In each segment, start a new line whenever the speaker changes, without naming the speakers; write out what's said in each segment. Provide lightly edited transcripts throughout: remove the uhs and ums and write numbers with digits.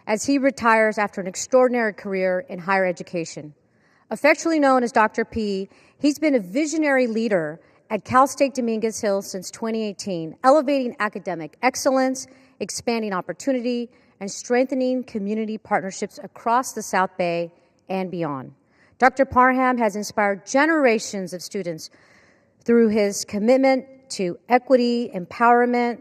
as he retires after an extraordinary career in higher education. Affectionately known as Dr. P, he's been a visionary leader at Cal State Dominguez Hills since 2018, elevating academic excellence, expanding opportunity, and strengthening community partnerships across the South Bay and beyond. Dr. Parham has inspired generations of students through his commitment to equity, empowerment,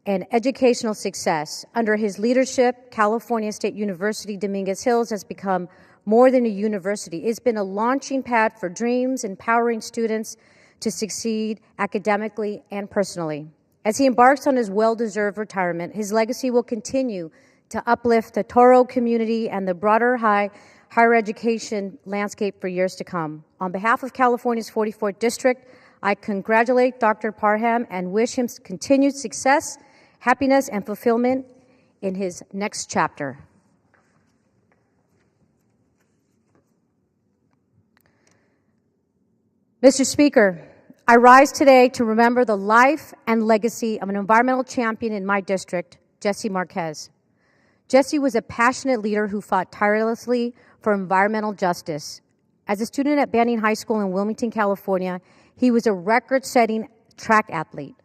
and educational success. Under his leadership, California State University Dominguez Hills has become more than a university. It's been a launching pad for dreams, empowering students to succeed academically and personally. As he embarks on his well-deserved retirement, his legacy will continue to uplift the Toro community and the broader higher education landscape for years to come. On behalf of California's 44th District, I congratulate Dr. Parham and wish him continued success, happiness, and fulfillment in his next chapter. Mr. Speaker, I rise today to remember the life and legacy of an environmental champion in my district, Jesse Marquez. Jesse was a passionate leader who fought tirelessly for environmental justice. As a student at Banning High School in Wilmington, California, he was a record-setting track athlete.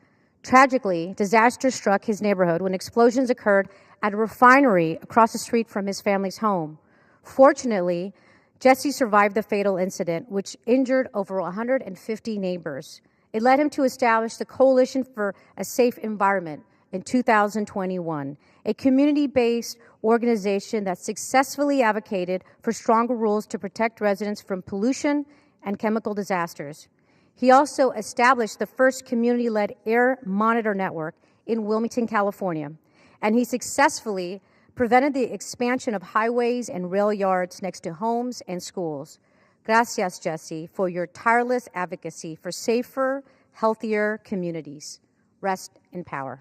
Tragically, disaster struck his neighborhood when explosions occurred at a refinery across the street from his family's home. Fortunately, Jesse survived the fatal incident, which injured over 150 neighbors. It led him to establish the Coalition for a Safe Environment in 2021, a community-based organization that successfully advocated for stronger rules to protect residents from pollution and chemical disasters. He also established the first community-led air monitor network in Wilmington, California, and he successfully prevented the expansion of highways and rail yards next to homes and schools. Gracias, Jesse, for your tireless advocacy for safer, healthier communities. Rest in power.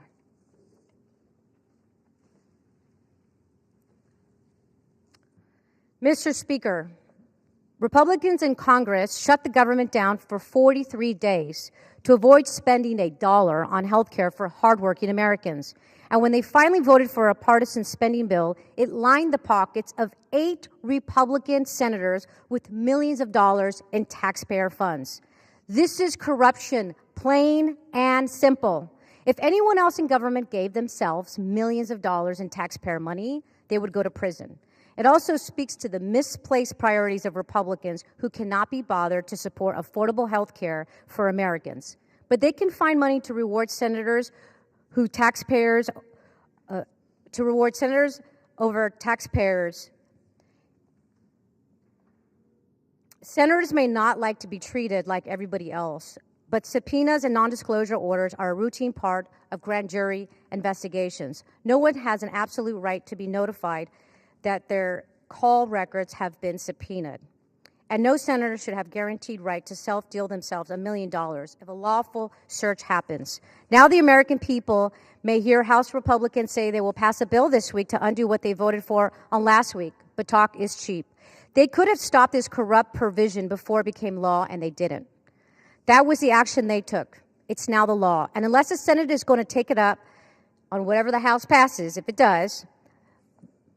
Mr. Speaker, Republicans in Congress shut the government down for 43 days to avoid spending $1 on health care for hardworking Americans. And when they finally voted for a partisan spending bill, it lined the pockets of 8 Republican senators with millions of dollars in taxpayer funds. This is corruption, plain and simple. If anyone else in government gave themselves millions of dollars in taxpayer money, they would go to prison. It also speaks to the misplaced priorities of Republicans who cannot be bothered to support affordable health care for Americans. But they can find money to reward senators over taxpayers. Senators may not like to be treated like everybody else, but subpoenas and non-disclosure orders are a routine part of grand jury investigations. No one has an absolute right to be notified that their call records have been subpoenaed. And no senator should have guaranteed right to self-deal themselves $1 million if a lawful search happens. Now the American people may hear House Republicans say they will pass a bill this week to undo what they voted for on last week, but talk is cheap. They could have stopped this corrupt provision before it became law, and they didn't. That was the action they took. It's now the law. And unless the Senate is going to take it up on whatever the House passes, if it does,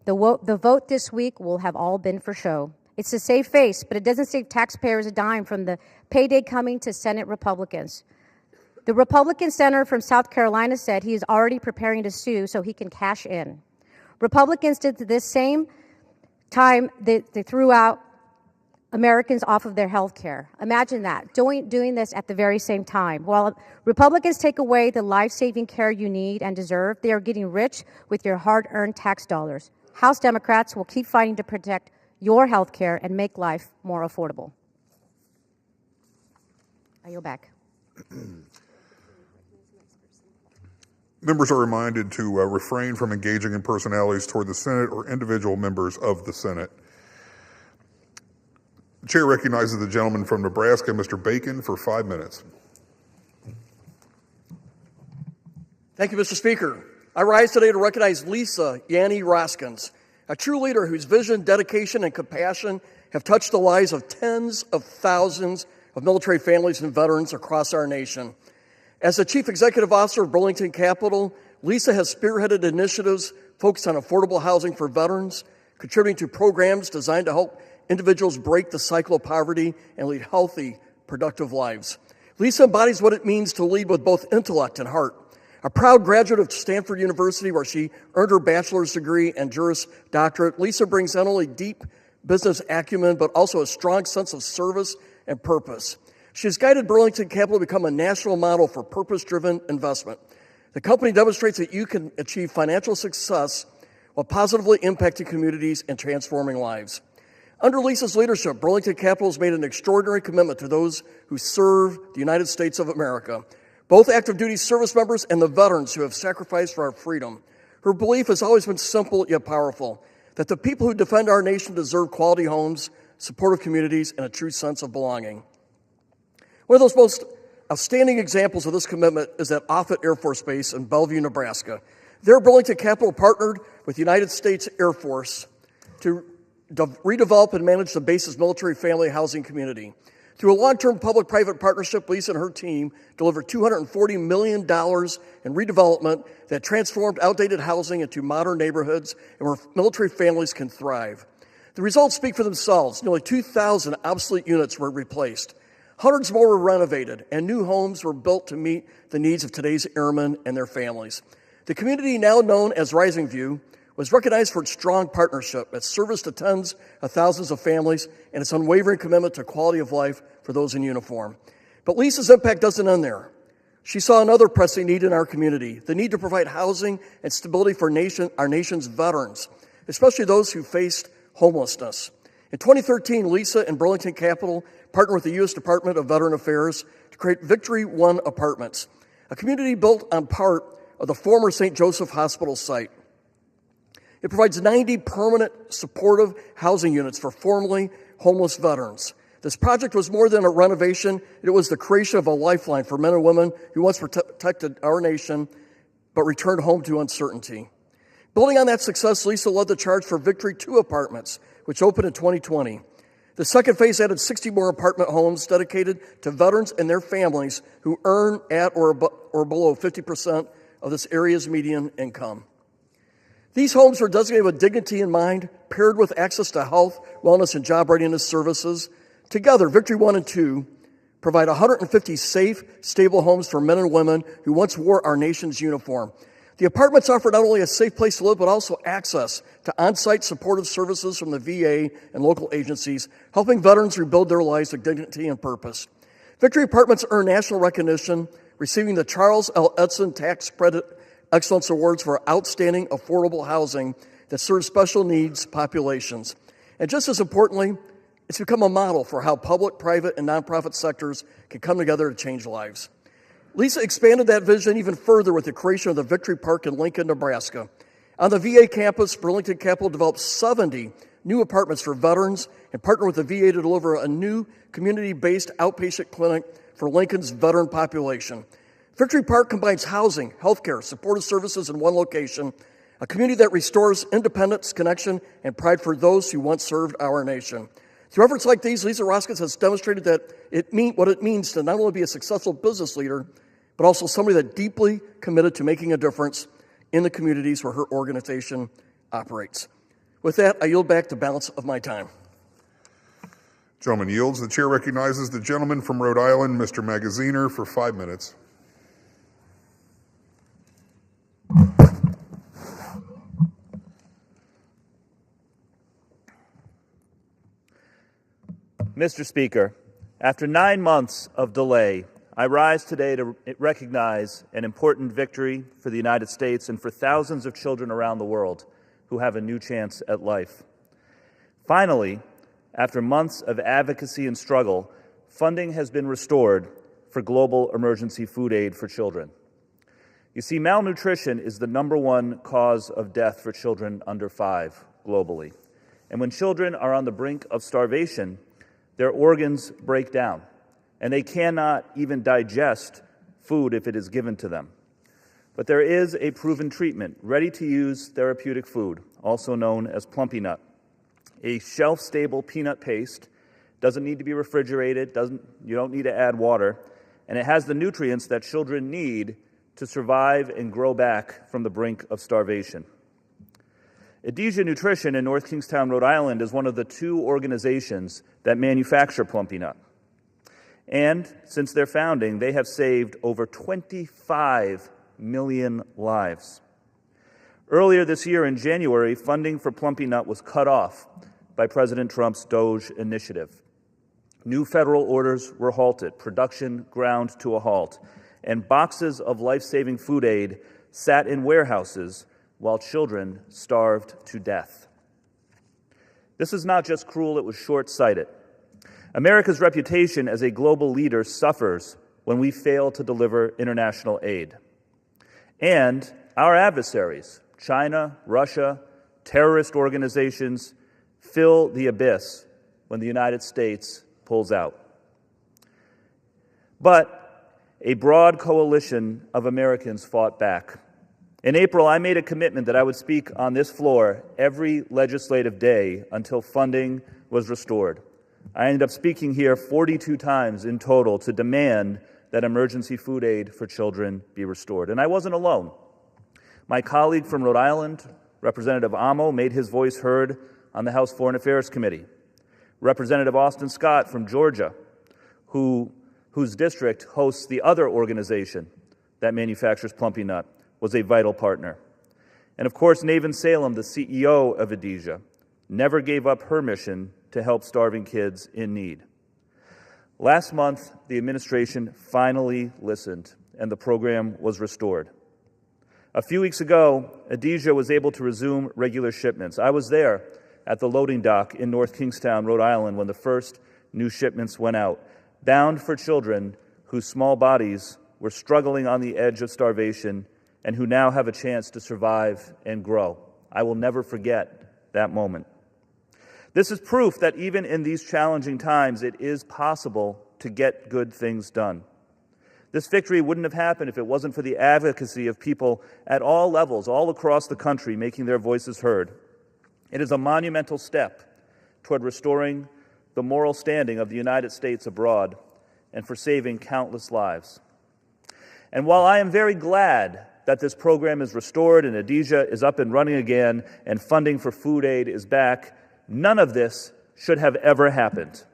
the vote this week will have all been for show. It's a safe face, but it doesn't save taxpayers a dime from the payday coming to Senate Republicans. The Republican senator from South Carolina said he is already preparing to sue so he can cash in. Republicans did this same time they threw out Americans off of their health care. Imagine that, doing this at the very same time. While Republicans take away the life-saving care you need and deserve, they are getting rich with your hard-earned tax dollars. House Democrats will keep fighting to protect your health care and make life more affordable. I yield back.
Members are reminded to refrain from engaging in personalities toward the Senate or individual members of the Senate. The chair recognizes the gentleman from Nebraska, Mr. Bacon, for 5 minutes.
Thank you, Mr. Speaker. I rise today to recognize Lisa Yanni Roskins, a true leader whose vision, dedication, and compassion have touched the lives of tens of thousands of military families and veterans across our nation. As the Chief Executive Officer of Burlington Capital, Lisa has spearheaded initiatives focused on affordable housing for veterans, contributing to programs designed to help individuals break the cycle of poverty and lead healthy, productive lives. Lisa embodies what it means to lead with both intellect and heart. A proud graduate of Stanford University, where she earned her bachelor's degree and Juris Doctorate, Lisa brings not only deep business acumen, but also a strong sense of service and purpose. She has guided Burlington Capital to become a national model for purpose-driven investment. The company demonstrates that you can achieve financial success while positively impacting communities and transforming lives. Under Lisa's leadership, Burlington Capital has made an extraordinary commitment to those who serve the United States of America, both active duty service members and the veterans who have sacrificed for our freedom. Her belief has always been simple yet powerful, that the people who defend our nation deserve quality homes, supportive communities, and a true sense of belonging. One of those most outstanding examples of this commitment is at Offutt Air Force Base in Bellevue, Nebraska. There, Burlington Capital partnered with the United States Air Force to redevelop and manage the base's military family housing community. Through a long-term public-private partnership, Lisa and her team delivered $240 million in redevelopment that transformed outdated housing into modern neighborhoods and where military families can thrive. The results speak for themselves. Nearly 2,000 obsolete units were replaced. Hundreds more were renovated, and new homes were built to meet the needs of today's airmen and their families. The community, now known as Rising View, was recognized for its strong partnership, its service to tens of thousands of families, and its unwavering commitment to quality of life for those in uniform. But Lisa's impact doesn't end there. She saw another pressing need in our community, the need to provide housing and stability for our nation's veterans, especially those who faced homelessness. In 2013, Lisa and Burlington Capital partnered with the U.S. Department of Veteran Affairs to create Victory One Apartments, a community built on part of the former St. Joseph Hospital site. It provides 90 permanent supportive housing units for formerly homeless veterans. This project was more than a renovation. It was the creation of a lifeline for men and women who once protected our nation but returned home to uncertainty. Building on that success, Lisa led the charge for Victory 2 Apartments, which opened in 2020. The second phase added 60 more apartment homes dedicated to veterans and their families who earn at or below 50% of this area's median income. These homes are designated with dignity in mind, paired with access to health, wellness, and job readiness services. Together, Victory 1 and 2 provide 150 safe, stable homes for men and women who once wore our nation's uniform. The apartments offer not only a safe place to live, but also access to on-site supportive services from the VA and local agencies, helping veterans rebuild their lives with dignity and purpose. Victory Apartments earn national recognition, receiving the Charles L. Edson Tax Credit Excellence Awards for outstanding affordable housing that serves special needs populations. And just as importantly, it's become a model for how public, private, and nonprofit sectors can come together to change lives. Lisa expanded that vision even further with the creation of the Victory Park in Lincoln, Nebraska. On the VA campus, Burlington Capital developed 70 new apartments for veterans and partnered with the VA to deliver a new community-based outpatient clinic for Lincoln's veteran population. Victory Park combines housing, healthcare, supportive services in one location, a community that restores independence, connection, and pride for those who once served our nation. Through efforts like these, Lisa Roskins has demonstrated that what it means to not only be a successful business leader, but also somebody that deeply committed to making a difference in the communities where her organization operates. With that, I yield back the balance of my time.
Gentleman yields. The chair recognizes the gentleman from Rhode Island, Mr. Magaziner, for 5 minutes.
Mr. Speaker, after 9 months of delay, I rise today to recognize an important victory for the United States and for thousands of children around the world who have a new chance at life. Finally, after months of advocacy and struggle, funding has been restored for global emergency food aid for children. You see, malnutrition is the #1 cause of death for children under 5 globally. And when children are on the brink of starvation, their organs break down, and they cannot even digest food if it is given to them. But there is a proven treatment, ready-to-use therapeutic food, also known as Plumpy Nut. A shelf-stable peanut paste, doesn't need to be refrigerated, you don't need to add water, and it has the nutrients that children need to survive and grow back from the brink of starvation. Adhesia Nutrition in North Kingstown, Rhode Island is one of the 2 organizations that manufacture Plumpy Nut. And since their founding, they have saved over 25 million lives. Earlier this year in January, funding for Plumpy Nut was cut off by President Trump's DOGE initiative. New federal orders were halted, production ground to a halt, and boxes of life-saving food aid sat in warehouses while children starved to death. This is not just cruel, it was short-sighted. America's reputation as a global leader suffers when we fail to deliver international aid. And our adversaries, China, Russia, terrorist organizations, fill the abyss when the United States pulls out. But a broad coalition of Americans fought back. In April, I made a commitment that I would speak on this floor every legislative day until funding was restored. I ended up speaking here 42 times in total to demand that emergency food aid for children be restored. And I wasn't alone. My colleague from Rhode Island, Representative Amo, made his voice heard on the House Foreign Affairs Committee. Representative Austin Scott from Georgia, whose district hosts the other organization that manufactures Plumpy Nut, was a vital partner. And of course, Naven Salem, the CEO of Adhesia, never gave up her mission to help starving kids in need. Last month, the administration finally listened, and the program was restored. A few weeks ago, Adhesia was able to resume regular shipments. I was there at the loading dock in North Kingstown, Rhode Island, when the first new shipments went out, bound for children whose small bodies were struggling on the edge of starvation and who now have a chance to survive and grow. I will never forget that moment. This is proof that even in these challenging times, it is possible to get good things done. This victory wouldn't have happened if it wasn't for the advocacy of people at all levels, all across the country, making their voices heard. It is a monumental step toward restoring the moral standing of the United States abroad and for saving countless lives. And while I am very glad that this program is restored and Adhesia is up and running again and funding for food aid is back, none of this should have ever happened.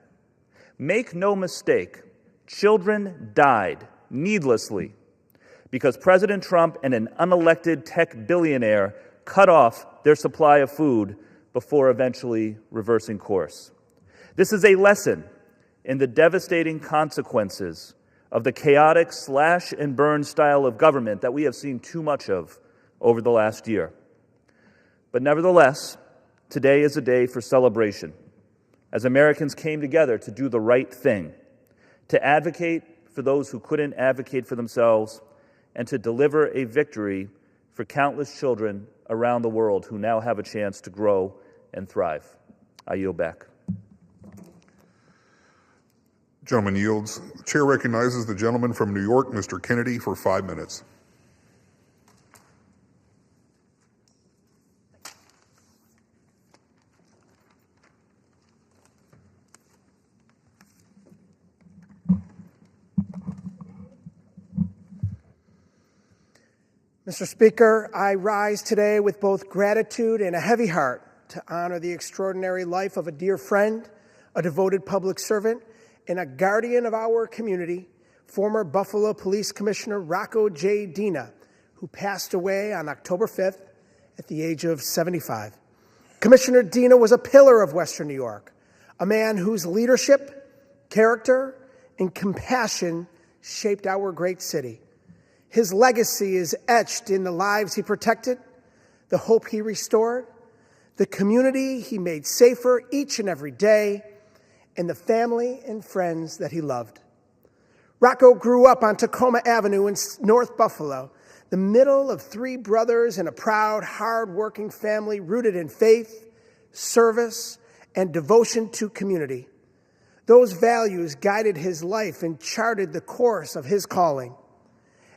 Make no mistake, children died needlessly because President Trump and an unelected tech billionaire cut off their supply of food before eventually reversing course. This is a lesson in the devastating consequences of the chaotic slash and burn style of government that we have seen too much of over the last year. But nevertheless, today is a day for celebration, as Americans came together to do the right thing, to advocate for those who couldn't advocate for themselves, and to deliver a victory for countless children around the world who now have a chance to grow and thrive. I yield back.
Gentleman yields. The chair recognizes the gentleman from New York, Mr. Kennedy, for 5 minutes.
Mr. Speaker, I rise today with both gratitude and a heavy heart to honor the extraordinary life of a dear friend, a devoted public servant, and a guardian of our community, former Buffalo Police Commissioner Rocco J. Dina, who passed away on October 5th at the age of 75. Commissioner Dina was a pillar of Western New York, a man whose leadership, character, and compassion shaped our great city. His legacy is etched in the lives he protected, the hope he restored, the community he made safer each and every day, and the family and friends that he loved. Rocco grew up on Tacoma Avenue in North Buffalo, the middle of 3 brothers and a proud, hard-working family rooted in faith, service, and devotion to community. Those values guided his life and charted the course of his calling.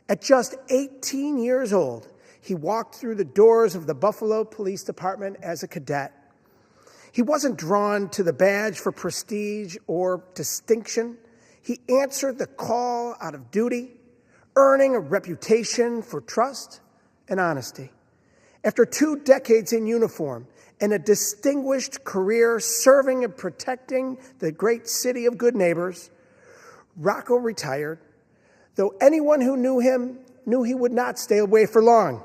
At just 18 years old, he walked through the doors of the Buffalo Police Department as a cadet. He wasn't drawn to the badge for prestige or distinction. He answered the call out of duty, earning a reputation for trust and honesty. After 2 decades in uniform and a distinguished career serving and protecting the great city of good neighbors, Rocco retired, though anyone who knew him knew he would not stay away for long.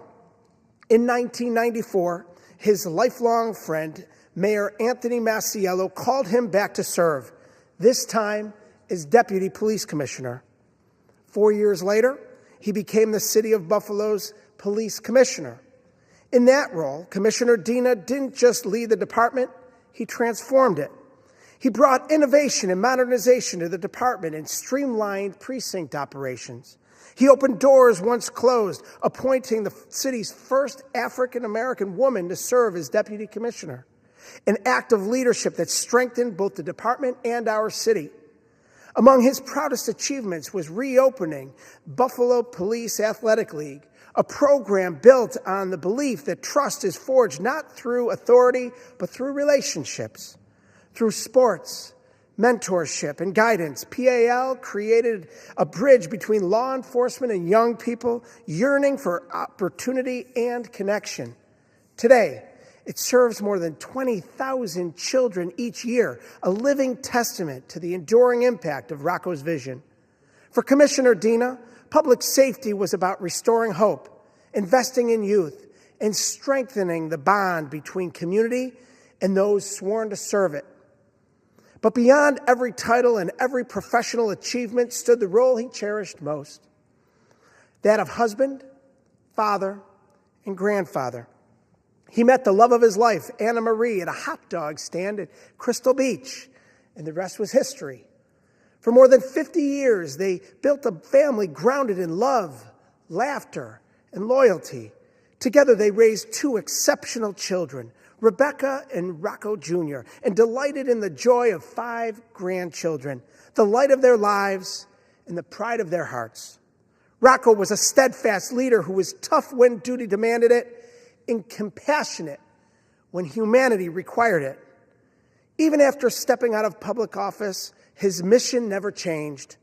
In 1994, his lifelong friend, Mayor Anthony Masiello, called him back to serve, this time as Deputy Police Commissioner. 4 years later, he became the City of Buffalo's Police Commissioner. In that role, Commissioner Dina didn't just lead the department, he transformed it. He brought innovation and modernization to the department and streamlined precinct operations. He opened doors once closed, appointing the city's first African-American woman to serve as deputy commissioner, an act of leadership that strengthened both the department and our city. Among his proudest achievements was reopening Buffalo Police Athletic League, a program built on the belief that trust is forged not through authority, but through relationships. Through sports, mentorship, and guidance, PAL created a bridge between law enforcement and young people yearning for opportunity and connection. Today, it serves more than 20,000 children each year, a living testament to the enduring impact of Rocco's vision. For Commissioner Dina, public safety was about restoring hope, investing in youth, and strengthening the bond between community and those sworn to serve it. But beyond every title and every professional achievement stood the role he cherished most, that of husband, father, and grandfather. He met the love of his life, Anna Marie, at a hot dog stand at Crystal Beach, and the rest was history. For more than 50 years, they built a family grounded in love, laughter, and loyalty. Together, they raised 2 exceptional children, Rebecca and Rocco Jr., and delighted in the joy of 5 grandchildren, the light of their lives and the pride of their hearts. Rocco was a steadfast leader who was tough when duty demanded it and compassionate when humanity required it. Even after stepping out of public office, his mission never changed.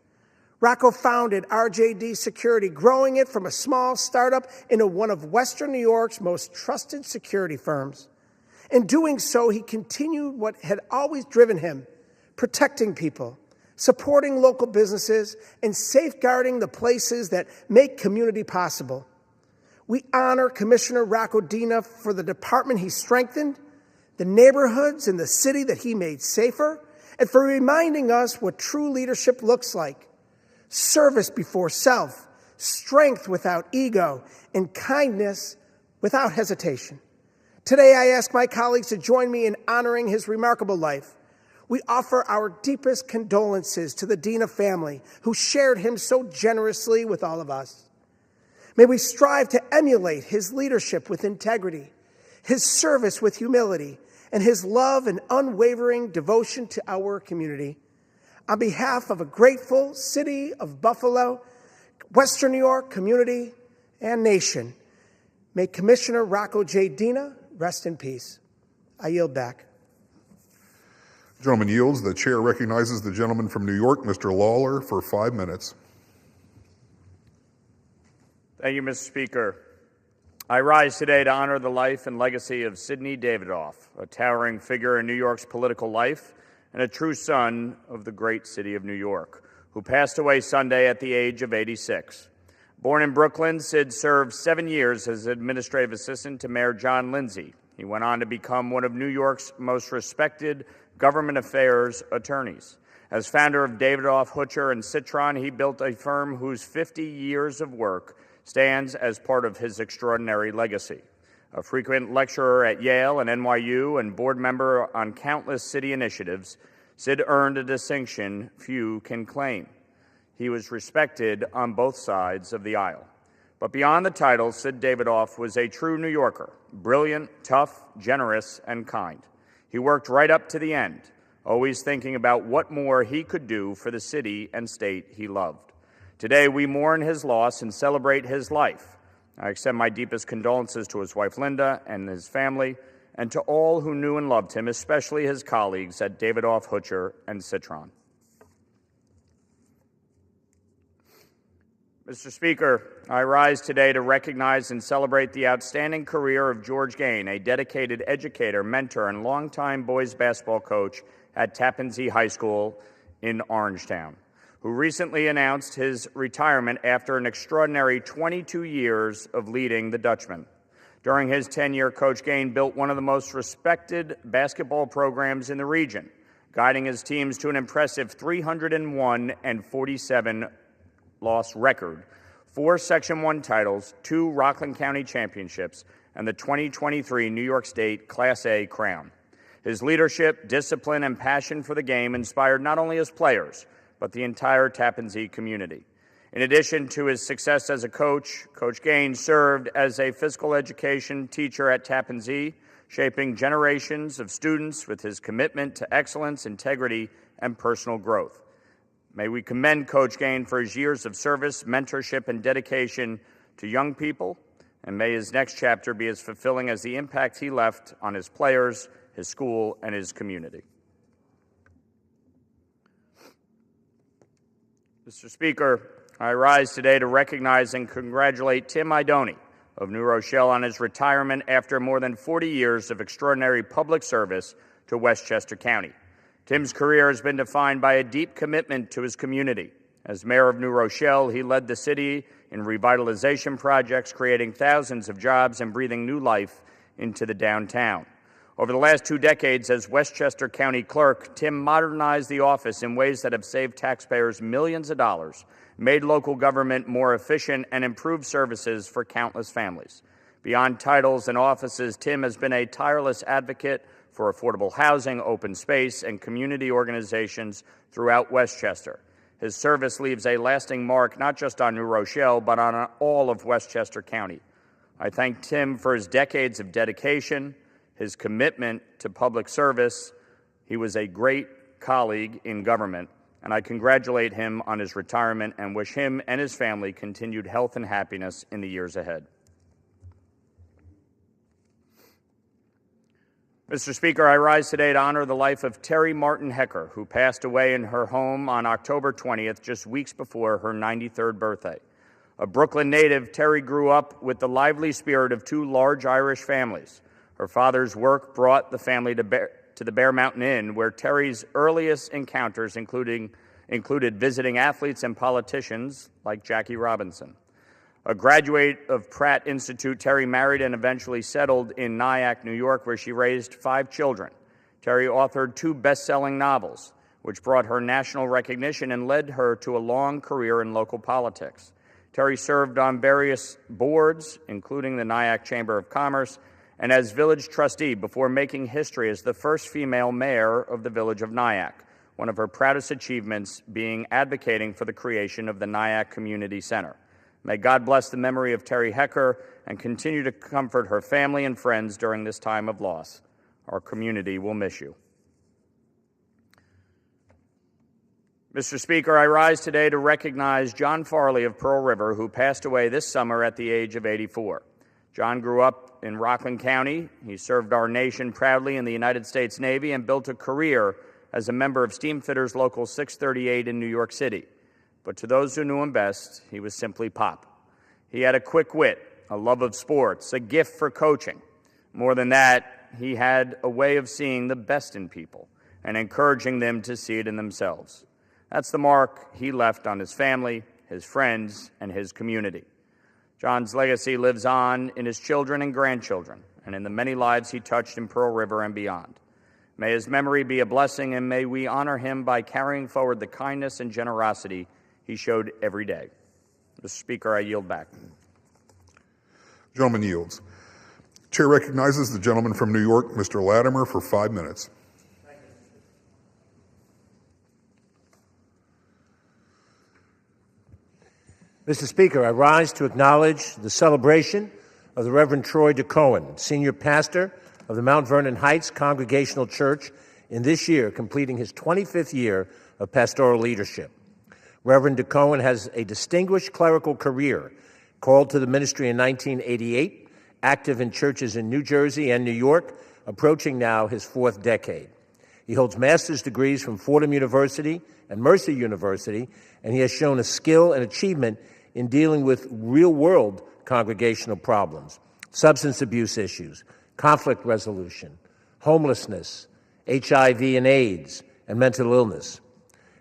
Rocco founded RJD Security, growing it from a small startup into one of Western New York's most trusted security firms. In doing so, he continued what had always driven him, protecting people, supporting local businesses, and safeguarding the places that make community possible. We honor Commissioner Rocco Dina for the department he strengthened, the neighborhoods and the city that he made safer, and for reminding us what true leadership looks like: service before self, strength without ego, and kindness without hesitation. Today, I ask my colleagues to join me in honoring his remarkable life. We offer our deepest condolences to the Dina family, who shared him so generously with all of us. May we strive to emulate his leadership with integrity, his service with humility, and his love and unwavering devotion to our community. On behalf of a grateful city of Buffalo, Western New York community, and nation, may Commissioner Rocco J. Dina rest in peace. I yield back.
The gentleman yields. The chair recognizes the gentleman from New York, Mr. Lawler, for 5 minutes.
Thank you, Mr. Speaker. I rise today to honor the life and legacy of Sidney Davidoff, a towering figure in New York's political life and a true son of the great city of New York, who passed away Sunday at the age of 86. Born in Brooklyn, Sid served 7 years as administrative assistant to Mayor John Lindsay. He went on to become one of New York's most respected government affairs attorneys. As founder of Davidoff, Hutcher, and Citron, he built a firm whose 50 years of work stands as part of his extraordinary legacy. A frequent lecturer at Yale and NYU and board member on countless city initiatives, Sid earned a distinction few can claim. He was respected on both sides of the aisle. But beyond the title, Sid Davidoff was a true New Yorker, brilliant, tough, generous, and kind. He worked right up to the end, always thinking about what more he could do for the city and state he loved. Today, we mourn his loss and celebrate his life. I extend my deepest condolences to his wife, Linda, and his family, and to all who knew and loved him, especially his colleagues at Davidoff, Hutcher, and Citron. Mr. Speaker, I rise today to recognize and celebrate the outstanding career of George Gain, a dedicated educator, mentor, and longtime boys basketball coach at Tappan Zee High School in Orangetown, who recently announced his retirement after an extraordinary 22 years of leading the Dutchman. During his tenure, Coach Gain built one of the most respected basketball programs in the region, guiding his teams to an impressive 301-47 loss record, 4 Section 1 titles, 2 Rockland County championships, and the 2023 New York State Class A crown. His leadership, discipline, and passion for the game inspired not only his players, but the entire Tappan Zee community. In addition to his success as a coach, Coach Gain served as a physical education teacher at Tappan Zee, shaping generations of students with his commitment to excellence, integrity, and personal growth. May we commend Coach Gain for his years of service, mentorship, and dedication to young people, and may his next chapter be as fulfilling as the impact he left on his players, his school, and his community. Mr. Speaker, I rise today to recognize and congratulate Tim Idoni of New Rochelle on his retirement after more than 40 years of extraordinary public service to Westchester County. Tim's career has been defined by a deep commitment to his community. As mayor of New Rochelle, he led the city in revitalization projects, creating thousands of jobs and breathing new life into the downtown. Over the last 2 decades as Westchester County Clerk, Tim modernized the office in ways that have saved taxpayers millions of dollars, made local government more efficient, and improved services for countless families. Beyond titles and offices, Tim has been a tireless advocate for affordable housing, open space, and community organizations throughout Westchester. His service leaves a lasting mark not just on New Rochelle, but on all of Westchester County. I thank Tim for his decades of dedication, his commitment to public service. He was a great colleague in government, and I congratulate him on his retirement and wish him and his family continued health and happiness in the years ahead. Mr. Speaker, I rise today to honor the life of Terry Martin Hecker, who passed away in her home on October 20th, just weeks before her 93rd birthday. A Brooklyn native, Terry grew up with the lively spirit of 2 large Irish families. Her father's work brought the family to the Bear Mountain Inn, where Terry's earliest encounters included visiting athletes and politicians like Jackie Robinson. A graduate of Pratt Institute, Terry married and eventually settled in Nyack, New York, where she raised 5 children. Terry authored 2 best-selling novels, which brought her national recognition and led her to a long career in local politics. Terry served on various boards, including the Nyack Chamber of Commerce, and as village trustee before making history as the first female mayor of the village of Nyack, one of her proudest achievements being advocating for the creation of the Nyack Community Center. May God bless the memory of Terry Hecker and continue to comfort her family and friends during this time of loss. Our community will miss you. Mr. Speaker, I rise today to recognize John Farley of Pearl River, who passed away this summer at the age of 84. John grew up in Rockland County. He served our nation proudly in the United States Navy and built a career as a member of Steamfitters Local 638 in New York City. But to those who knew him best, he was simply Pop. He had a quick wit, a love of sports, a gift for coaching. More than that, he had a way of seeing the best in people and encouraging them to see it in themselves. That's the mark he left on his family, his friends, and his community. John's legacy lives on in his children and grandchildren and in the many lives he touched in Pearl River and beyond. May his memory be a blessing, and may we honor him by carrying forward the kindness and generosity he showed every day. Mr. Speaker, I yield back.
Gentleman yields. Chair recognizes the gentleman from New York, Mr. Latimer, for 5 minutes.
Mr. Speaker, I rise to acknowledge the celebration of the Reverend Troy DeCohen, senior pastor of the Mount Vernon Heights Congregational Church, in this year completing his 25th year of pastoral leadership. Reverend DeCohen has a distinguished clerical career, called to the ministry in 1988, active in churches in New Jersey and New York, approaching now his 4th decade. He holds master's degrees from Fordham University and Mercer University, and he has shown a skill and achievement in dealing with real-world congregational problems, substance abuse issues, conflict resolution, homelessness, HIV and AIDS, and mental illness.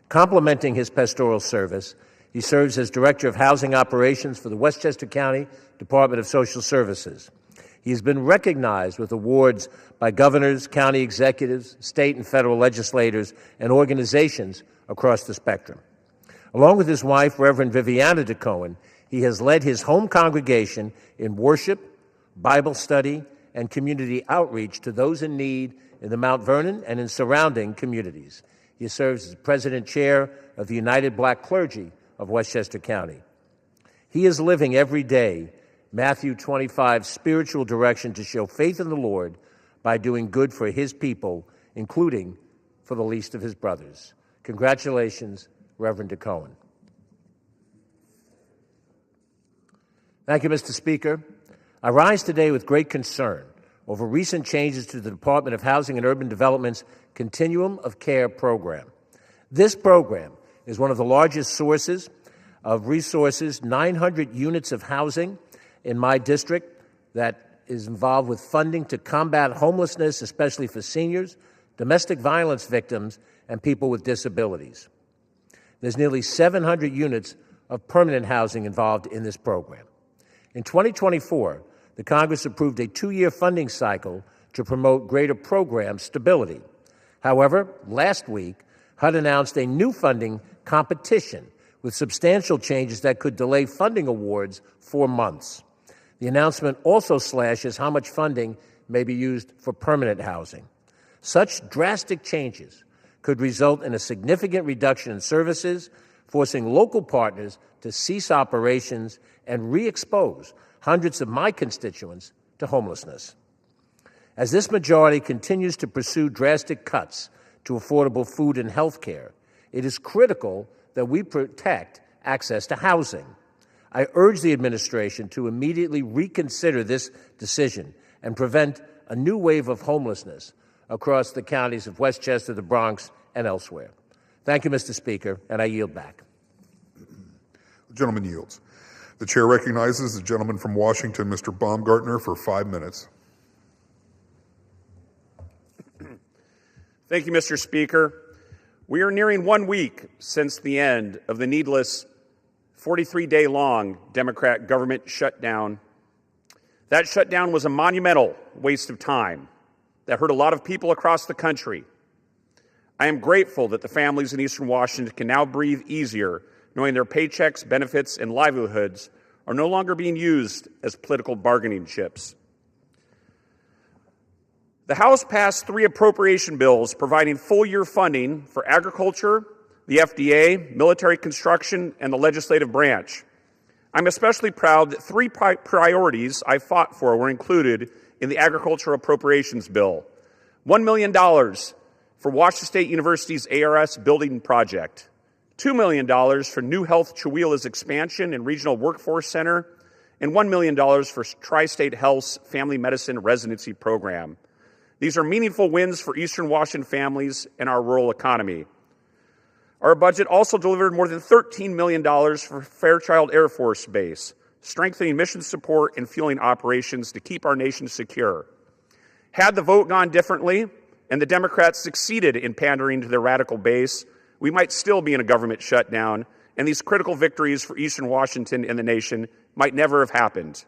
Complementing his pastoral service, he serves as Director of Housing Operations for the Westchester County Department of Social Services. He has been recognized with awards by governors, county executives, state and federal legislators, and organizations across the spectrum. Along with his wife, Reverend Viviana DeCohen, he has led his home congregation in worship, Bible study, and community outreach to those in need in the Mount Vernon and in surrounding communities. He serves as President Chair of the United Black Clergy of Westchester County. He is living every day Matthew 25 spiritual direction to show faith in the Lord by doing good for his people, including for the least of his brothers. Congratulations, Reverend DeCohen. Thank you, Mr. Speaker. I rise today with great concern over recent changes to the Department of Housing and Urban Development's Continuum of Care program. This program is one of the largest sources of resources, 900 units of housing in my district that is involved with funding to combat homelessness, especially for seniors, domestic violence victims, and people with disabilities. There's nearly 700 units of permanent housing involved in this program. In 2024, the Congress approved a 2-year funding cycle to promote greater program stability. However, last week, HUD announced a new funding competition with substantial changes that could delay funding awards for months. The announcement also slashes how much funding may be used for permanent housing. Such drastic changes could result in a significant reduction in services, forcing local partners to cease operations and re-expose hundreds of my constituents to homelessness. As this majority continues to pursue drastic cuts to affordable food and health care, it is critical that we protect access to housing. I urge the administration to immediately reconsider this decision and prevent a new wave of homelessness across the counties of Westchester, the Bronx, and elsewhere. Thank you, Mr. Speaker, and I yield back.
The gentleman yields. The chair recognizes the gentleman from Washington, Mr. Baumgartner, for 5 minutes.
Thank you, Mr. Speaker. We are nearing 1 week since the end of the needless 43-day-long Democrat government shutdown. That shutdown was a monumental waste of time that hurt a lot of people across the country. I am grateful that the families in Eastern Washington can now breathe easier, knowing their paychecks, benefits, and livelihoods are no longer being used as political bargaining chips. The House passed 3 appropriation bills providing full-year funding for agriculture, the FDA, military construction, and the legislative branch. I'm especially proud that 3 priorities I fought for were included in the agriculture appropriations bill. $1 million for Washington State University's ARS building project, $2 million for New Health Chewella's expansion and regional workforce center, and $1 million for Tri-State Health's family medicine residency program. These are meaningful wins for Eastern Washington families and our rural economy. Our budget also delivered more than $13 million for Fairchild Air Force Base, strengthening mission support and fueling operations to keep our nation secure. Had the vote gone differently, and the Democrats succeeded in pandering to their radical base, we might still be in a government shutdown, and these critical victories for Eastern Washington and the nation might never have happened.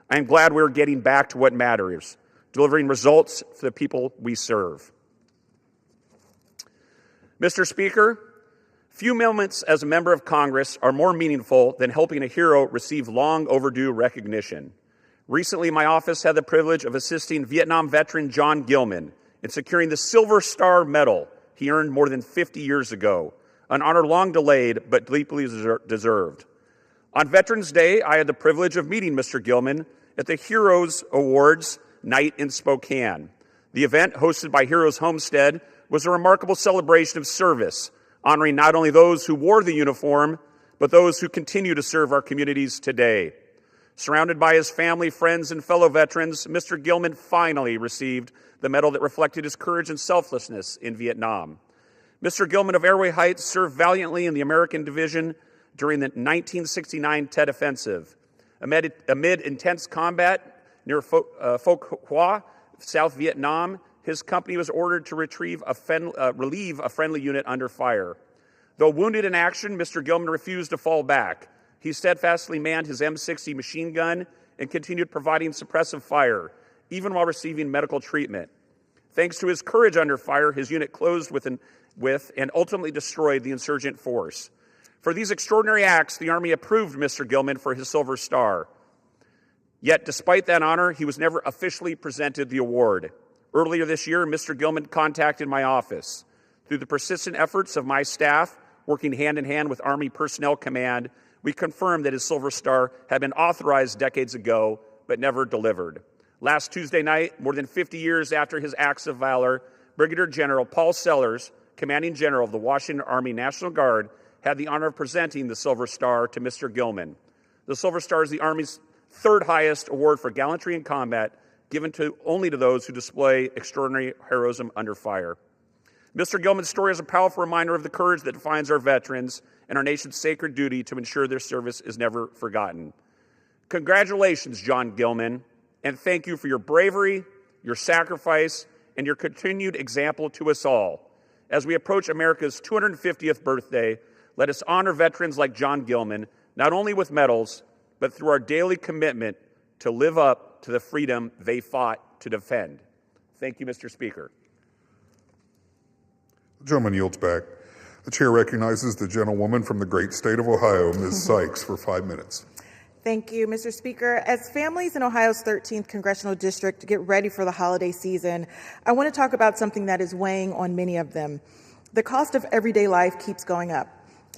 I am glad we're getting back to what matters, delivering results for the people we serve. Mr. Speaker, few moments as a member of Congress are more meaningful than helping a hero receive long overdue recognition. Recently, my office had the privilege of assisting Vietnam veteran John Gilman in securing the Silver Star Medal he earned more than 50 years ago, an honor long delayed but deeply deserved. On Veterans Day, I had the privilege of meeting Mr. Gilman at the Heroes Awards night in Spokane. The event, hosted by Heroes Homestead, was a remarkable celebration of service, honoring not only those who wore the uniform, but those who continue to serve our communities today. Surrounded by his family, friends, and fellow veterans, Mr. Gilman finally received the medal that reflected his courage and selflessness in Vietnam. Mr. Gilman of Airway Heights served valiantly in the American Division
during the 1969 Tet Offensive. Amid intense combat near Phuoc Hoa, South Vietnam, his company was ordered to relieve a friendly unit under fire. Though wounded in action, Mr. Gilman refused to fall back. He steadfastly manned his M60 machine gun and continued providing suppressive fire, even while receiving medical treatment. Thanks to his courage under fire, his unit closed with and ultimately destroyed the insurgent force. For these extraordinary acts, the Army approved Mr. Gilman for his Silver Star. Yet, despite that honor, he was never officially presented the award. Earlier this year, Mr. Gilman contacted my office. Through the persistent efforts of my staff, working hand in hand with Army Personnel Command, we confirmed that his Silver Star had been authorized decades ago, but never delivered. Last Tuesday night, more than 50 years after his acts of valor, Brigadier General Paul Sellers, Commanding General of the Washington Army National Guard, had the honor of presenting the Silver Star to Mr. Gilman. The Silver Star is the Army's third highest award for gallantry in combat, given only to those who display extraordinary heroism under fire. Mr. Gilman's story is a powerful reminder of the courage that defines our veterans and our nation's sacred duty to ensure their service is never forgotten. Congratulations, John Gilman, and thank you for your bravery, your sacrifice, and your continued example to us all. As we approach America's 250th birthday, let us honor veterans like John Gilman, not only with medals, but through our daily commitment to live up to the freedom they fought to defend. Thank you, Mr. Speaker.
The gentleman yields back. The chair recognizes the gentlewoman from the great state of Ohio, Ms. Sykes, for 5 minutes.
Thank you, Mr. Speaker. As families in Ohio's 13th congressional district get ready for the holiday season, I want to talk about something that is weighing on many of them. The cost of everyday life keeps going up,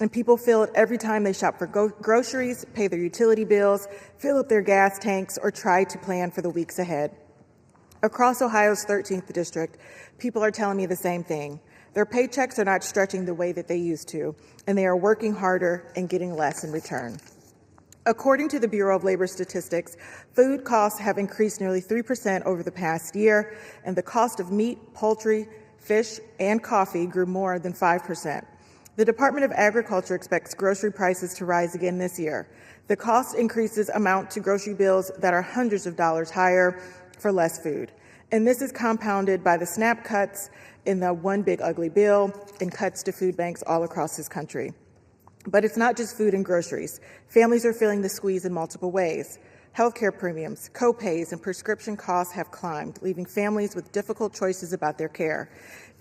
and people feel it every time they shop for groceries, pay their utility bills, fill up their gas tanks, or try to plan for the weeks ahead. Across Ohio's 13th district, people are telling me the same thing. Their paychecks are not stretching the way that they used to, and they are working harder and getting less in return. According to the Bureau of Labor Statistics, food costs have increased nearly 3% over the past year, and the cost of meat, poultry, fish, and coffee grew more than 5%. The Department of Agriculture expects grocery prices to rise again this year. The cost increases amount to grocery bills that are hundreds of dollars higher for less food. And this is compounded by the SNAP cuts in the One Big Ugly Bill and cuts to food banks all across this country. But it's not just food and groceries. Families are feeling the squeeze in multiple ways. Healthcare premiums, co-pays, and prescription costs have climbed, leaving families with difficult choices about their care.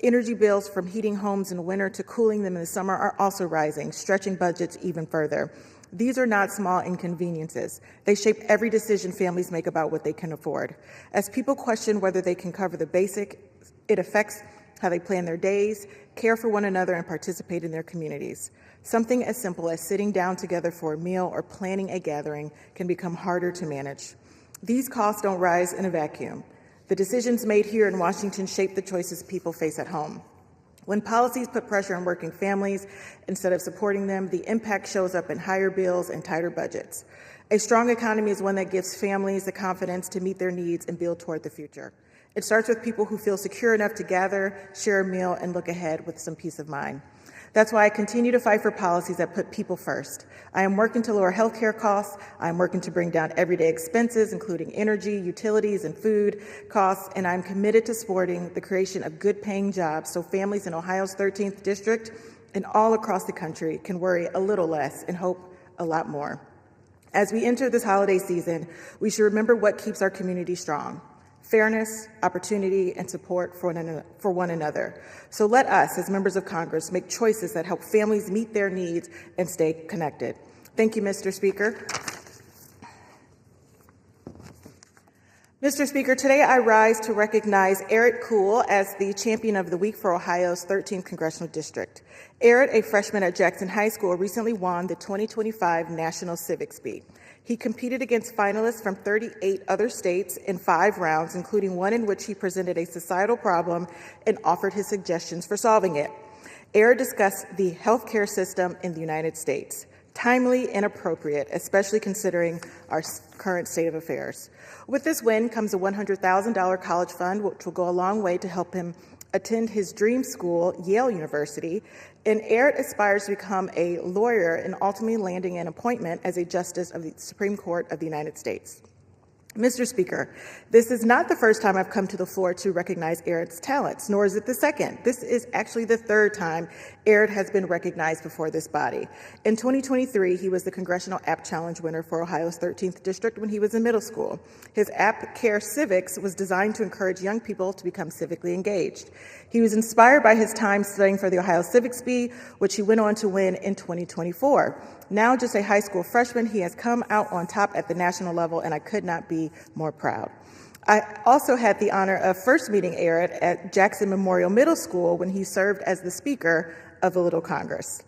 Energy bills from heating homes in winter to cooling them in the summer are also rising, stretching budgets even further. These are not small inconveniences. They shape every decision families make about what they can afford. As people question whether they can cover the basic, it affects how they plan their days, care for one another, and participate in their communities. Something as simple as sitting down together for a meal or planning a gathering can become harder to manage. These costs don't rise in a vacuum. The decisions made here in Washington shape the choices people face at home. When policies put pressure on working families instead of supporting them, the impact shows up in higher bills and tighter budgets. A strong economy is one that gives families the confidence to meet their needs and build toward the future. It starts with people who feel secure enough to gather, share a meal, and look ahead with some peace of mind. That's why I continue to fight for policies that put people first. I am working to lower healthcare costs. I am working to bring down everyday expenses, including energy, utilities, and food costs, and I'm committed to supporting the creation of good-paying jobs so families in Ohio's 13th district and all across the country can worry a little less and hope a lot more. As we enter this holiday season, we should remember what keeps our community strong: fairness, opportunity, and support for one another. So let us, as members of Congress, make choices that help families meet their needs and stay connected. Thank you, Mr. Speaker. Mr. Speaker, today I rise to recognize Eric Kuhl as the Champion of the Week for Ohio's 13th Congressional District. Eric, a freshman at Jackson High School, recently won the 2025 National Civics Beat. He competed against finalists from 38 other states in 5 rounds, including one in which he presented a societal problem and offered his suggestions for solving it. Eric discussed the healthcare system in the United States. Timely and appropriate, especially considering our current state of affairs. With this win comes a $100,000 college fund, which will go a long way to help him attend his dream school, Yale University, and Eric aspires to become a lawyer and ultimately landing an appointment as a justice of the Supreme Court of the United States. Mr. Speaker, this is not the first time I've come to the floor to recognize Eric's talents, nor is it the second. This is actually the third time Eric has been recognized before this body. In 2023, he was the Congressional App Challenge winner for Ohio's 13th District when he was in middle school. His app, Care Civics, was designed to encourage young people to become civically engaged. He was inspired by his time studying for the Ohio Civics Bee, which he went on to win in 2024. Now just a high school freshman, he has come out on top at the national level, and I could not be more proud. I also had the honor of first meeting Eric at Jackson Memorial Middle School when he served as the Speaker of the Little Congress.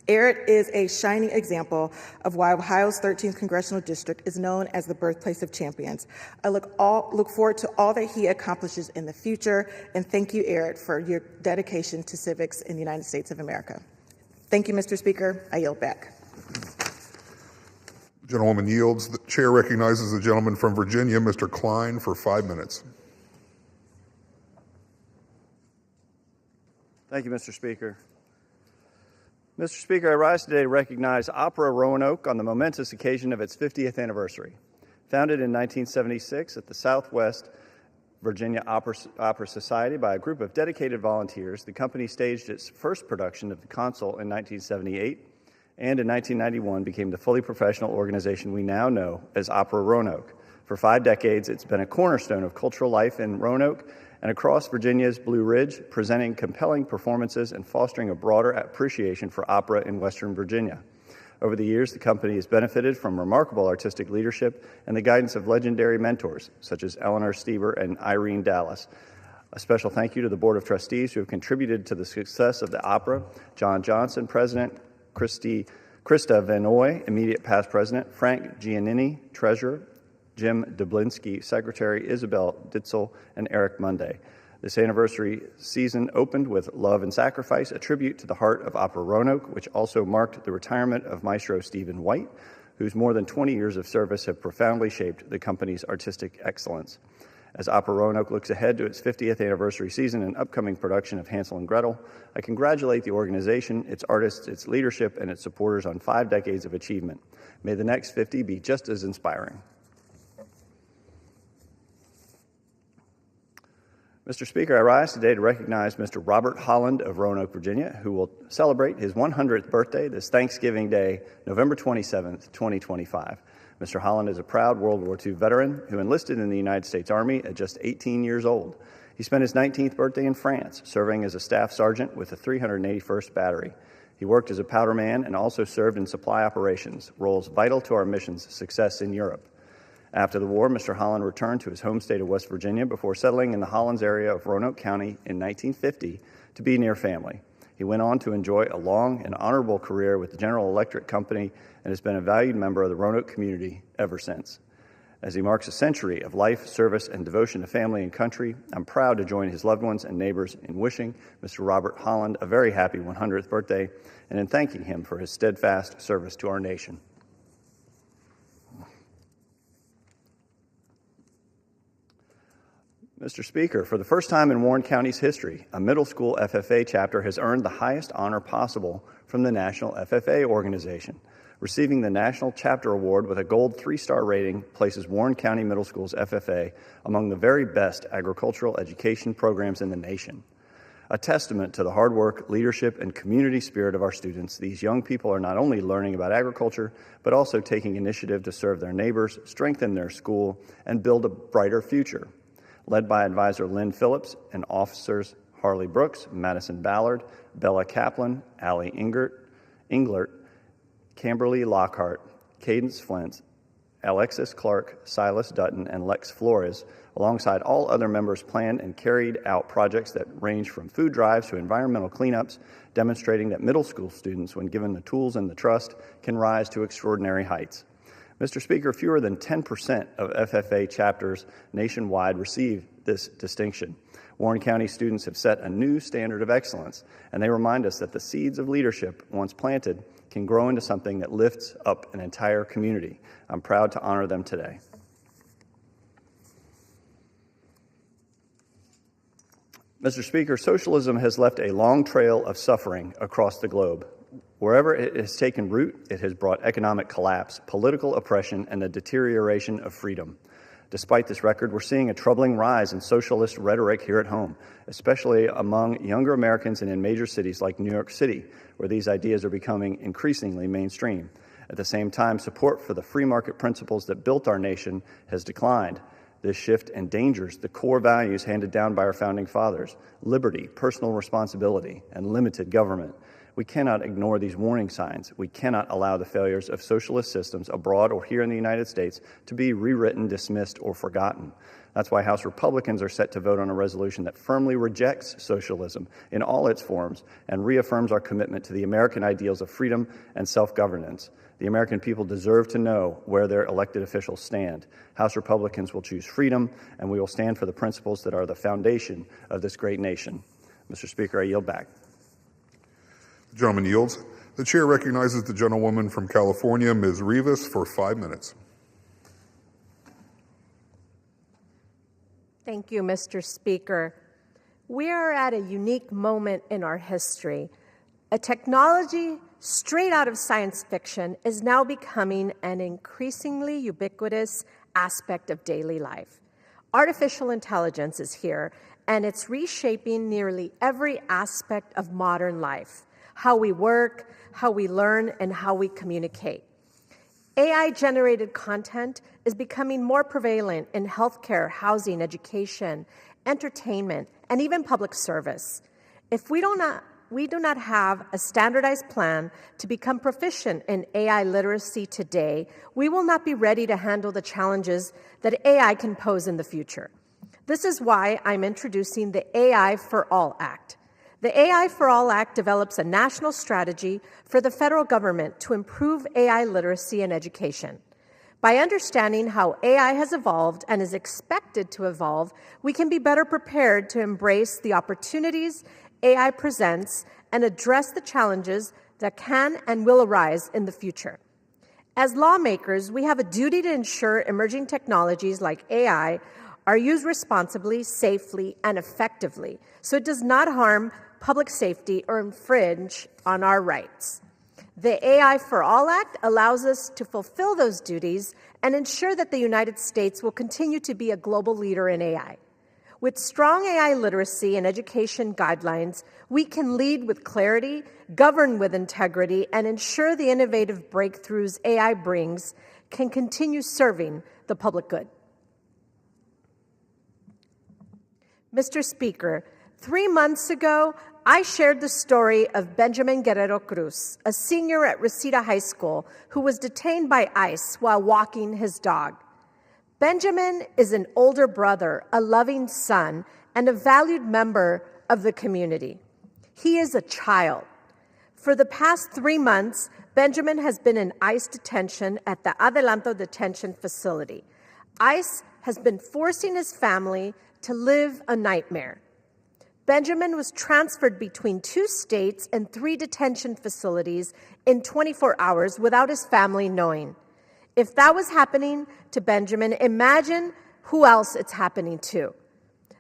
Eric is a shining example of why Ohio's 13th Congressional District is known as the birthplace of champions. I look forward to all that he accomplishes in the future, and thank you, Eric, for your dedication to civics in the United States of America. Thank you, Mr. Speaker. I yield back.
Gentlewoman yields. The chair recognizes the gentleman from Virginia, Mr. Klein, for 5 minutes.
Thank you, Mr. Speaker. Mr. Speaker, I rise today to recognize Opera Roanoke on the momentous occasion of its 50th anniversary. Founded in 1976 at the Southwest Virginia Opera Society by a group of dedicated volunteers, the company staged its first production of the Consul in 1978, and in 1991 became the fully professional organization we now know as Opera Roanoke. For 5 decades, it's been a cornerstone of cultural life in Roanoke and across Virginia's Blue Ridge, presenting compelling performances and fostering a broader appreciation for opera in Western Virginia. Over the years, the company has benefited from remarkable artistic leadership and the guidance of legendary mentors, such as Eleanor Steber and Irene Dallas. A special thank you to the Board of Trustees who have contributed to the success of the opera: John Johnson, President; Krista Vanoy, immediate past president; Frank Giannini, treasurer; Jim Dublinsky, secretary; Isabel Ditzel, and Eric Monday. This anniversary season opened with Love and Sacrifice, a tribute to the heart of Opera Roanoke, which also marked the retirement of Maestro Stephen White, whose more than 20 years of service have profoundly shaped the company's artistic excellence. As Opera Roanoke looks ahead to its 50th anniversary season and upcoming production of Hansel and Gretel, I congratulate the organization, its artists, its leadership, and its supporters on 5 decades of achievement. May the next 50 be just as inspiring. Mr. Speaker, I rise today to recognize Mr. Robert Holland of Roanoke, Virginia, who will celebrate his 100th birthday this Thanksgiving Day, November 27th, 2025. Mr. Holland is a proud World War II veteran who enlisted in the United States Army at just 18 years old. He spent his 19th birthday in France, serving as a staff sergeant with the 381st Battery. He worked as a powderman and also served in supply operations, roles vital to our mission's success in Europe. After the war, Mr. Holland returned to his home state of West Virginia before settling in the Hollins area of Roanoke County in 1950 to be near family. He went on to enjoy a long and honorable career with the General Electric Company and has been a valued member of the Roanoke community ever since. As he marks a century of life, service, and devotion to family and country, I'm proud to join his loved ones and neighbors in wishing Mr. Robert Holland a very happy 100th birthday and in thanking him for his steadfast service to our nation. Mr. Speaker, for the first time in Warren County's history, a middle school FFA chapter has earned the highest honor possible from the National FFA Organization. Receiving the National Chapter Award with a gold 3-star rating places Warren County Middle School's FFA among the very best agricultural education programs in the nation. A testament to the hard work, leadership, and community spirit of our students, these young people are not only learning about agriculture, but also taking initiative to serve their neighbors, strengthen their school, and build a brighter future. Led by advisor Lynn Phillips and officers Harley Brooks, Madison Ballard, Bella Kaplan, Allie Englert, Camberly Lockhart, Cadence Flint, Alexis Clark, Silas Dutton, and Lex Flores, alongside all other members, planned and carried out projects that range from food drives to environmental cleanups, demonstrating that middle school students, when given the tools and the trust, can rise to extraordinary heights. Mr. Speaker, fewer than 10% of FFA chapters nationwide receive this distinction. Warren County students have set a new standard of excellence, and they remind us that the seeds of leadership, once planted, can grow into something that lifts up an entire community. I'm proud to honor them today. Mr. Speaker, socialism has left a long trail of suffering across the globe. Wherever it has taken root, it has brought economic collapse, political oppression, and a deterioration of freedom. Despite this record, we're seeing a troubling rise in socialist rhetoric here at home, especially among younger Americans and in major cities like New York City, where these ideas are becoming increasingly mainstream. At the same time, support for the free market principles that built our nation has declined. This shift endangers the core values handed down by our founding fathers: liberty, personal responsibility, and limited government. We cannot ignore these warning signs. We cannot allow the failures of socialist systems abroad or here in the United States to be rewritten, dismissed, or forgotten. That's why House Republicans are set to vote on a resolution that firmly rejects socialism in all its forms and reaffirms our commitment to the American ideals of freedom and self-governance. The American people deserve to know where their elected officials stand. House Republicans will choose freedom, and we will stand for the principles that are the foundation of this great nation. Mr. Speaker, I yield back.
The gentleman yields. The chair recognizes the gentlewoman from California, Ms. Rivas, for 5 minutes.
Thank you, Mr. Speaker. We are at a unique moment in our history. A technology straight out of science fiction is now becoming an increasingly ubiquitous aspect of daily life. Artificial intelligence is here, and it's reshaping nearly every aspect of modern life: how we work, how we learn, and how we communicate. AI-generated content is becoming more prevalent in healthcare, housing, education, entertainment, and even public service. If we do not have a standardized plan to become proficient in AI literacy today, we will not be ready to handle the challenges that AI can pose in the future. This is why I'm introducing the AI for All Act. The AI for All Act develops a national strategy for the federal government to improve AI literacy in education. By understanding how AI has evolved and is expected to evolve, we can be better prepared to embrace the opportunities AI presents and address the challenges that can and will arise in the future. As lawmakers, we have a duty to ensure emerging technologies like AI are used responsibly, safely, and effectively, so it does not harm public safety or infringe on our rights. The AI for All Act allows us to fulfill those duties and ensure that the United States will continue to be a global leader in AI. With strong AI literacy and education guidelines, we can lead with clarity, govern with integrity, and ensure the innovative breakthroughs AI brings can continue serving the public good. Mr. Speaker, 3 months ago, I shared the story of Benjamin Guerrero Cruz, a senior at Reseda High School who was detained by ICE while walking his dog. Benjamin is an older brother, a loving son, and a valued member of the community. He is a child. For the past 3 months, Benjamin has been in ICE detention at the Adelanto detention facility. ICE has been forcing his family to live a nightmare. Benjamin was transferred between 2 states and 3 detention facilities in 24 hours without his family knowing. If that was happening to Benjamin, imagine who else it's happening to.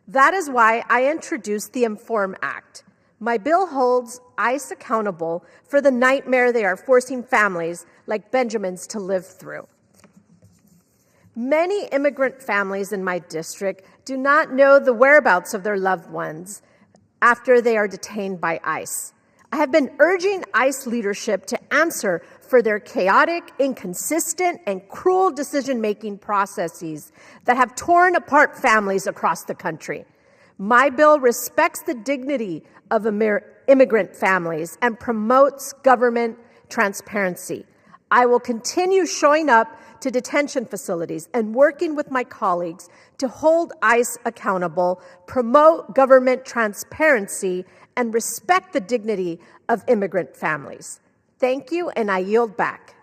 That is why I introduced the INFORM Act. My bill holds ICE accountable for the nightmare they are forcing families like Benjamin's to live through. Many immigrant families in my district do not know the whereabouts of their loved ones after they are detained by ICE. I have been urging ICE leadership to answer for their chaotic, inconsistent, and cruel decision-making processes that have torn apart families across the country. My bill respects the dignity of immigrant families and promotes government transparency. I will continue showing up to detention facilities and working with my colleagues to hold ICE accountable, promote government transparency, and respect the dignity of immigrant families. Thank you, and I yield back.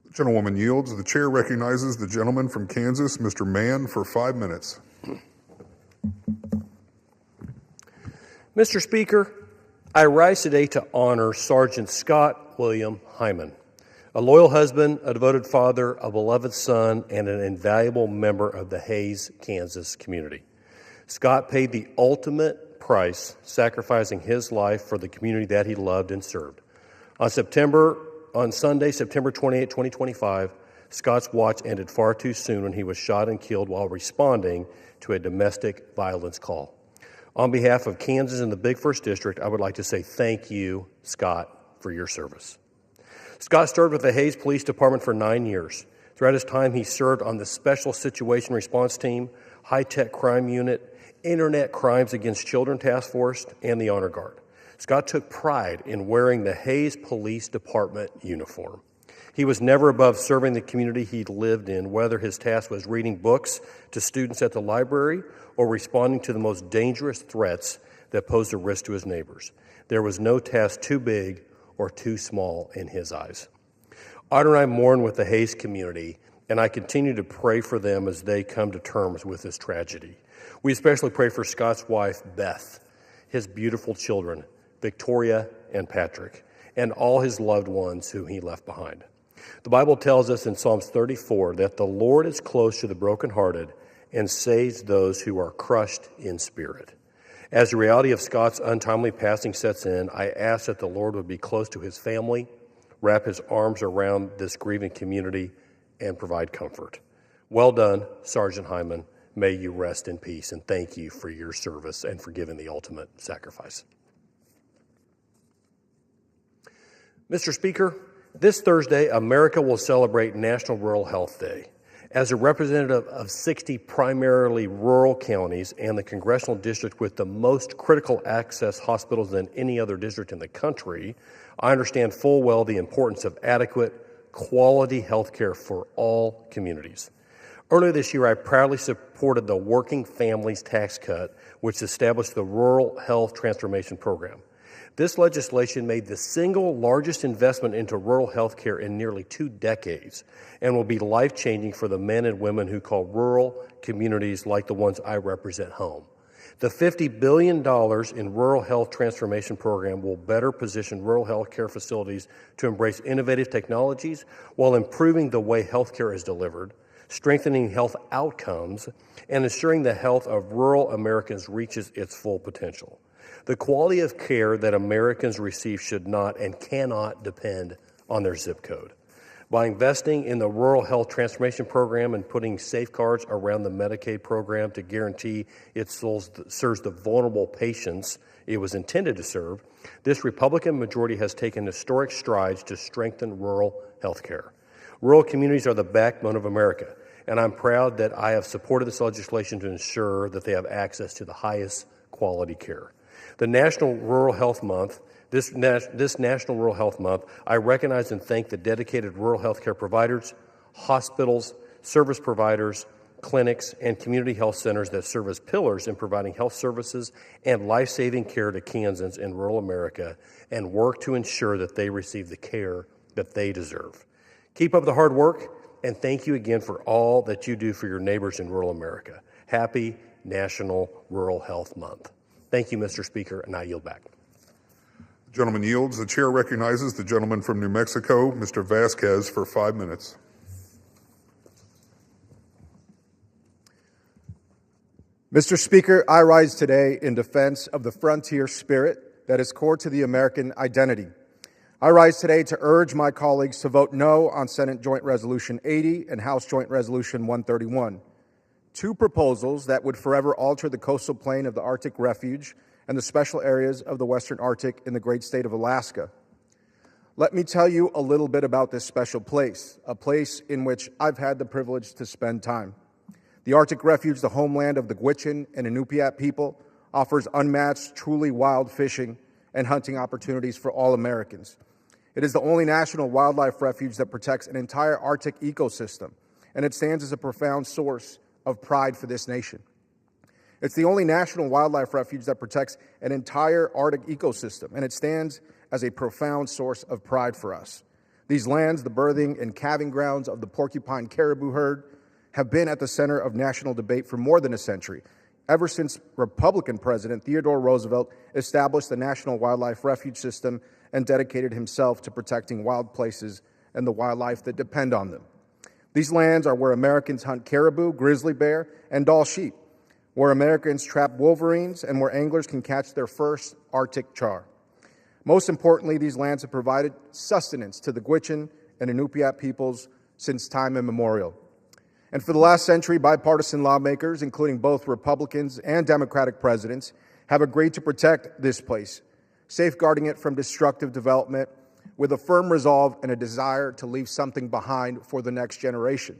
The gentlewoman yields. The chair recognizes the gentleman from Kansas, Mr. Mann, for 5 minutes.
Mr. Speaker, I rise today to honor Sergeant Scott William Hyman, a loyal husband, a devoted father, a beloved son, and an invaluable member of the Hays, Kansas community. Scott paid the ultimate price, sacrificing his life for the community that he loved and served. On Sunday, September 28, 2025, Scott's watch ended far too soon when he was shot and killed while responding to a domestic violence call. On behalf of Kansas and the Big First District, I would like to say thank you, Scott, for your service. Scott served with the Hays Police Department for 9 years. Throughout his time, he served on the Special Situation Response Team, High-Tech Crime Unit, Internet Crimes Against Children Task Force, and the Honor Guard. Scott took pride in wearing the Hays Police Department uniform. He was never above serving the community he lived in, whether his task was reading books to students at the library or responding to the most dangerous threats that posed a risk to his neighbors. There was no task too big or too small in his eyes. Otter and I mourn with the Hays community, and I continue to pray for them as they come to terms with this tragedy. We especially pray for Scott's wife, Beth, his beautiful children, Victoria and Patrick, and all his loved ones whom he left behind. The Bible tells us in Psalms 34 that the Lord is close to the brokenhearted and saves those who are crushed in spirit. As the reality of Scott's untimely passing sets in, I ask that the Lord would be close to his family, wrap his arms around this grieving community, and provide comfort. Well done, Sergeant Hyman. May you rest in peace, and thank you for your service and for giving the ultimate sacrifice. Mr. Speaker, this Thursday, America will celebrate National Rural Health Day. As a representative of 60 primarily rural counties and the congressional district with the most critical access hospitals than any other district in the country, I understand full well the importance of adequate, quality health care for all communities. Earlier this year, I proudly supported the Working Families Tax Cut, which established the Rural Health Transformation Program. This legislation made the single largest investment into rural health care in nearly 2 decades and will be life-changing for the men and women who call rural communities like the ones I represent home. The $50 billion in Rural Health Transformation Program will better position rural health care facilities to embrace innovative technologies while improving the way health care is delivered, strengthening health outcomes, and ensuring the health of rural Americans reaches its full potential. The quality of care that Americans receive should not and cannot depend on their zip code. By investing in the Rural Health Transformation Program and putting safeguards around the Medicaid program to guarantee it serves the vulnerable patients it was intended to serve, this Republican majority has taken historic strides to strengthen rural health care. Rural communities are the backbone of America, and I'm proud that I have supported this legislation to ensure that they have access to the highest quality care. The National Rural Health Month, this National Rural Health Month, I recognize and thank the dedicated rural health care providers, hospitals, service providers, clinics, and community health centers that serve as pillars in providing health services and life-saving care to Kansans in rural America and work to ensure that they receive the care that they deserve. Keep up the hard work, and thank you again for all that you do for your neighbors in rural America. Happy National Rural Health Month. Thank you, Mr. Speaker, and I yield back.
The gentleman yields. The chair recognizes the gentleman from New Mexico, Mr. Vasquez, for 5 minutes.
Mr. Speaker, I rise today in defense of the frontier spirit that is core to the American identity. I rise today to urge my colleagues to vote no on Senate Joint Resolution 80 and House Joint Resolution 131. 2 proposals that would forever alter the coastal plain of the Arctic Refuge and the special areas of the Western Arctic in the great state of Alaska. Let me tell you a little bit about this special place, a place in which I've had the privilege to spend time. The Arctic Refuge, the homeland of the Gwich'in and Inupiat people, offers unmatched, truly wild fishing and hunting opportunities for all Americans. It is the only national wildlife refuge that protects an entire Arctic ecosystem, and it stands as a profound source of pride for this nation. It's the only national wildlife refuge that protects an entire Arctic ecosystem, and it stands as a profound source of pride for us. These lands, the birthing and calving grounds of the porcupine caribou herd, have been at the center of national debate for more than a century, ever since Republican President Theodore Roosevelt established the National Wildlife Refuge System and dedicated himself to protecting wild places and the wildlife that depend on them. These lands are where Americans hunt caribou, grizzly bear, and Dall sheep, where Americans trap wolverines and where anglers can catch their first Arctic char. Most importantly, these lands have provided sustenance to the Gwich'in and Inupiat peoples since time immemorial. And for the last century, bipartisan lawmakers, including both Republicans and Democratic presidents, have agreed to protect this place, safeguarding it from destructive development with a firm resolve and a desire to leave something behind for the next generation.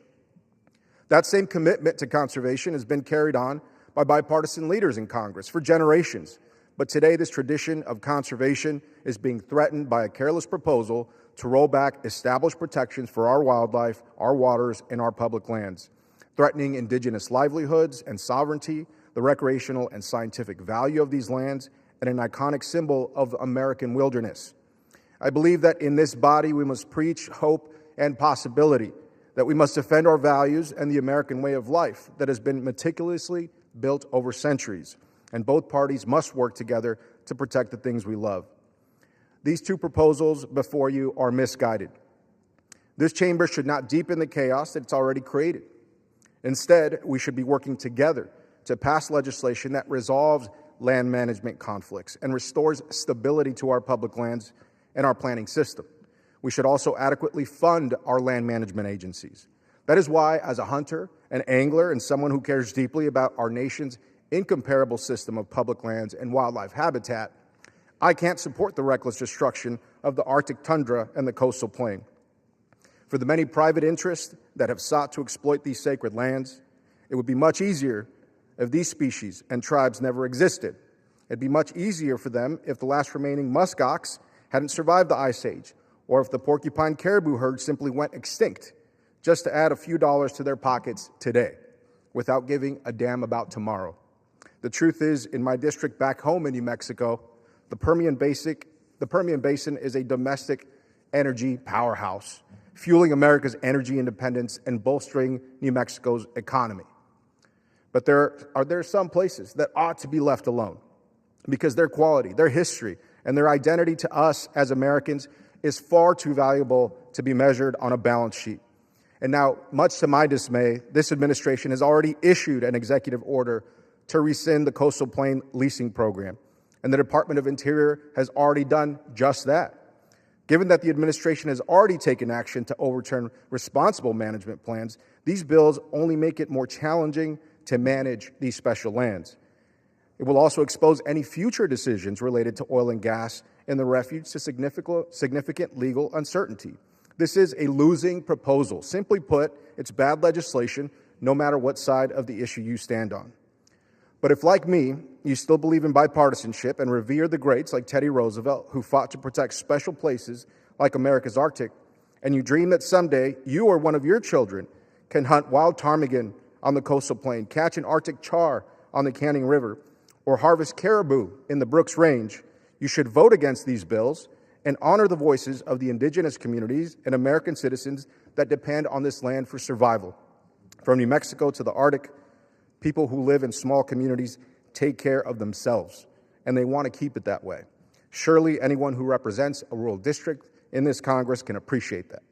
That same commitment to conservation has been carried on by bipartisan leaders in Congress for generations. But today, this tradition of conservation is being threatened by a careless proposal to roll back established protections for our wildlife, our waters, and our public lands, threatening indigenous livelihoods and sovereignty, the recreational and scientific value of these lands, and an iconic symbol of American wilderness. I believe that in this body we must preach hope and possibility, that we must defend our values and the American way of life that has been meticulously built over centuries, and both parties must work together to protect the things we love. These two proposals before you are misguided. This chamber should not deepen the chaos that it's already created. Instead, we should be working together to pass legislation that resolves land management conflicts and restores stability to our public lands and our planning system. We should also adequately fund our land management agencies. That is why, as a hunter, an angler, and someone who cares deeply about our nation's incomparable system of public lands and wildlife habitat, I can't support the reckless destruction of the Arctic tundra and the coastal plain. For the many private interests that have sought to exploit these sacred lands, it would be much easier if these species and tribes never existed. It'd be much easier for them if the last remaining muskox hadn't survived the Ice Age, or if the porcupine caribou herd simply went extinct, just to add a few dollars to their pockets today, without giving a damn about tomorrow. The truth is, in my district back home in New Mexico, the Permian Basin is a domestic energy powerhouse, fueling America's energy independence and bolstering New Mexico's economy. But there are some places that ought to be left alone because their quality, their history, and their identity to us as Americans is far too valuable to be measured on a balance sheet. And now, much to my dismay, this administration has already issued an executive order to rescind the Coastal Plain leasing program. And the Department of Interior has already done just that. Given that the administration has already taken action to overturn responsible management plans, these bills only make it more challenging to manage these special lands. It will also expose any future decisions related to oil and gas in the refuge to significant legal uncertainty. This is a losing proposal. Simply put, it's bad legislation, no matter what side of the issue you stand on. But if, like me, you still believe in bipartisanship and revere the greats like Teddy Roosevelt, who fought to protect special places like America's Arctic, and you dream that someday you or one of your children can hunt wild ptarmigan on the coastal plain, catch an Arctic char on the Canning River, or harvest caribou in the Brooks Range, you should vote against these bills and honor the voices of the indigenous communities and American citizens that depend on this land for survival. From New Mexico to the Arctic, people who live in small communities take care of themselves, and they want to keep it that way. Surely anyone who represents a rural district in this Congress can appreciate that.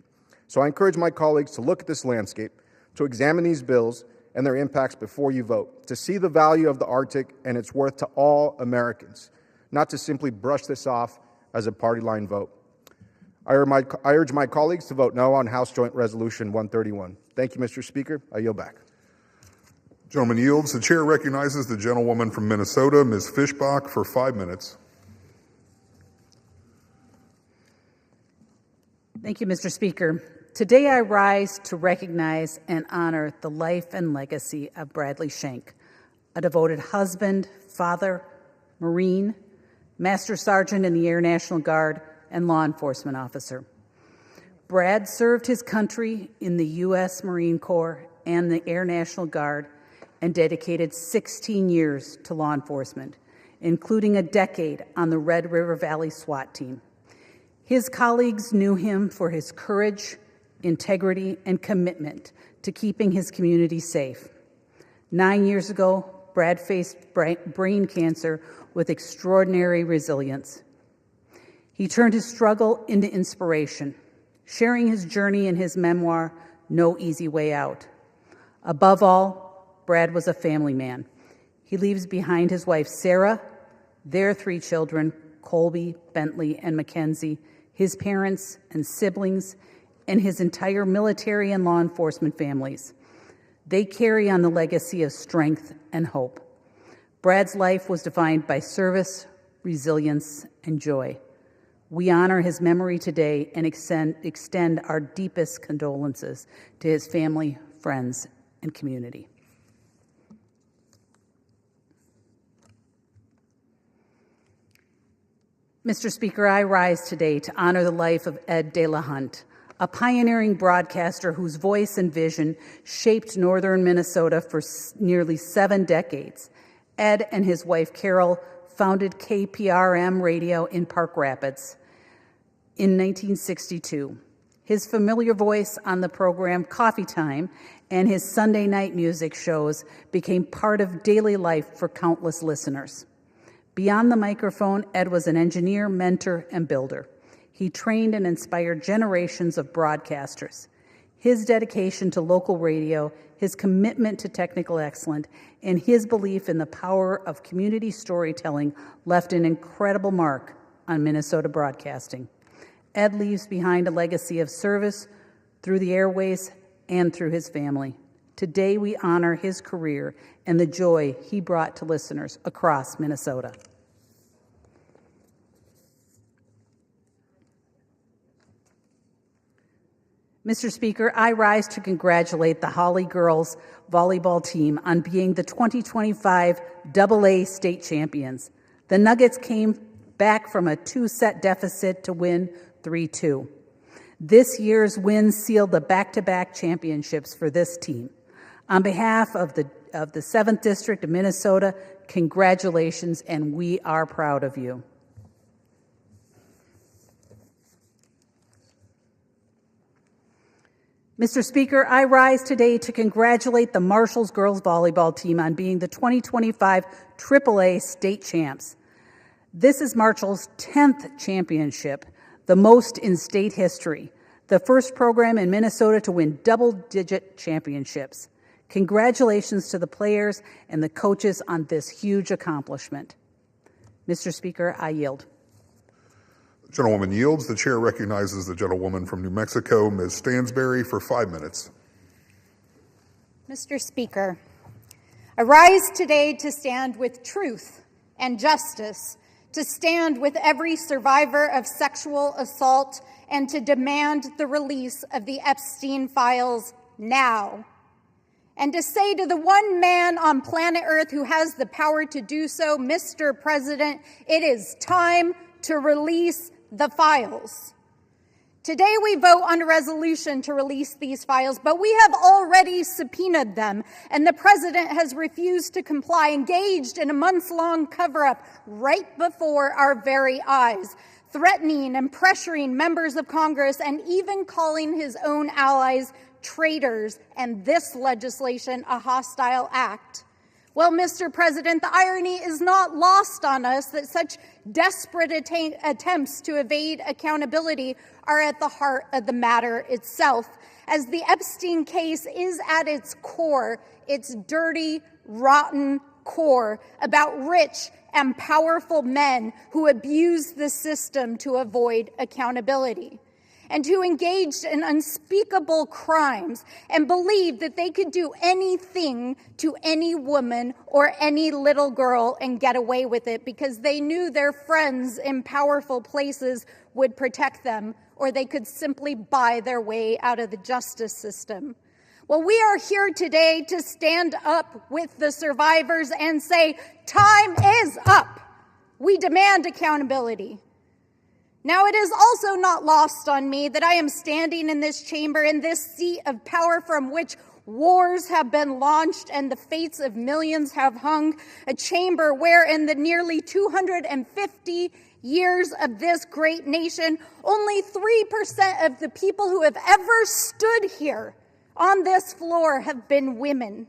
So I encourage my colleagues to look at this landscape, to examine these bills and their impacts before you vote, to see the value of the Arctic and its worth to all Americans, not to simply brush this off as a party line vote. I urge my colleagues to vote no on House Joint Resolution 131. Thank you, Mr. Speaker. I yield back.
Gentleman yields. The chair recognizes the gentlewoman from Minnesota, Ms. Fischbach, for 5 minutes.
Thank you, Mr. Speaker. Today I rise to recognize and honor the life and legacy of Bradley Schenk, a devoted husband, father, Marine, Master Sergeant in the Air National Guard, and law enforcement officer. Brad served his country in the U.S. Marine Corps and the Air National Guard and dedicated 16 years to law enforcement, including a decade on the Red River Valley SWAT team. His colleagues knew him for his courage, integrity, and commitment to keeping his community safe. 9 years ago, Brad faced brain cancer with extraordinary resilience. He turned his struggle into inspiration, sharing his journey in his memoir, No Easy Way Out. Above all, Brad was a family man. He leaves behind his wife, Sarah, their 3 children, Colby, Bentley, and Mackenzie, his parents and siblings, and his entire military and law enforcement families. They carry on the legacy of strength and hope. Brad's life was defined by service, resilience, and joy. We honor his memory today and extend our deepest condolences to his family, friends, and community. Mr. Speaker, I rise today to honor the life of Ed De La Hunt, a pioneering broadcaster whose voice and vision shaped northern Minnesota for nearly 7 decades. Ed and his wife, Carol, founded KPRM Radio in Park Rapids in 1962. His familiar voice on the program Coffee Time and his Sunday night music shows became part of daily life for countless listeners. Beyond the microphone, Ed was an engineer, mentor, and builder. He trained and inspired generations of broadcasters. His dedication to local radio, his commitment to technical excellence, and his belief in the power of community storytelling left an incredible mark on Minnesota broadcasting. Ed leaves behind a legacy of service through the airways and through his family. Today we honor his career and the joy he brought to listeners across Minnesota. Mr. Speaker, I rise to congratulate the Holly girls volleyball team on being the 2025 AA state champions. The Nuggets came back from a 2-set deficit to win 3-2. This year's win sealed the back-to-back championships for this team. On behalf of the 7th District of Minnesota, congratulations, and we are proud of you. Mr. Speaker, I rise today to congratulate the Marshall's girls volleyball team on being the 2025 AAA state champs. This is Marshall's 10th championship, the most in state history, the first program in Minnesota to win double-digit championships. Congratulations to the players and the coaches on this huge accomplishment. Mr. Speaker, I yield.
The gentlewoman yields. The chair recognizes the gentlewoman from New Mexico, Ms. Stansberry, for 5 minutes.
Mr. Speaker, I rise today to stand with truth and justice, to stand with every survivor of sexual assault, and to demand the release of the Epstein Files now. And to say to the one man on planet Earth who has the power to do so, Mr. President, it is time to release the files. Today we vote on a resolution to release these files, but we have already subpoenaed them, and the president has refused to comply, engaged in a months-long cover-up right before our very eyes, threatening and pressuring members of Congress and even calling his own allies traitors and this legislation a hostile act. Well, Mr. President, the irony is not lost on us that such desperate attempts to evade accountability are at the heart of the matter itself, as the Epstein case is at its core, its dirty, rotten core, about rich and powerful men who abuse the system to avoid accountability, and who engaged in unspeakable crimes and believed that they could do anything to any woman or any little girl and get away with it because they knew their friends in powerful places would protect them, or they could simply buy their way out of the justice system. Well, we are here today to stand up with the survivors and say, time is up. We demand accountability. Now, it is also not lost on me that I am standing in this chamber, in this seat of power from which wars have been launched and the fates of millions have hung, a chamber where in the nearly 250 years of this great nation, only 3% of the people who have ever stood here on this floor have been women.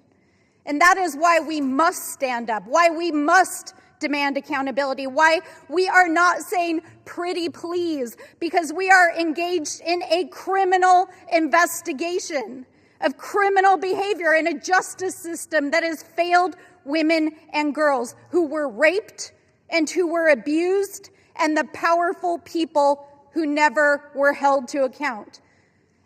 And that is why we must stand up, why we must demand accountability, why we are not saying pretty please, because we are engaged in a criminal investigation of criminal behavior in a justice system that has failed women, and girls who were raped and who were abused, and the powerful people who never were held to account.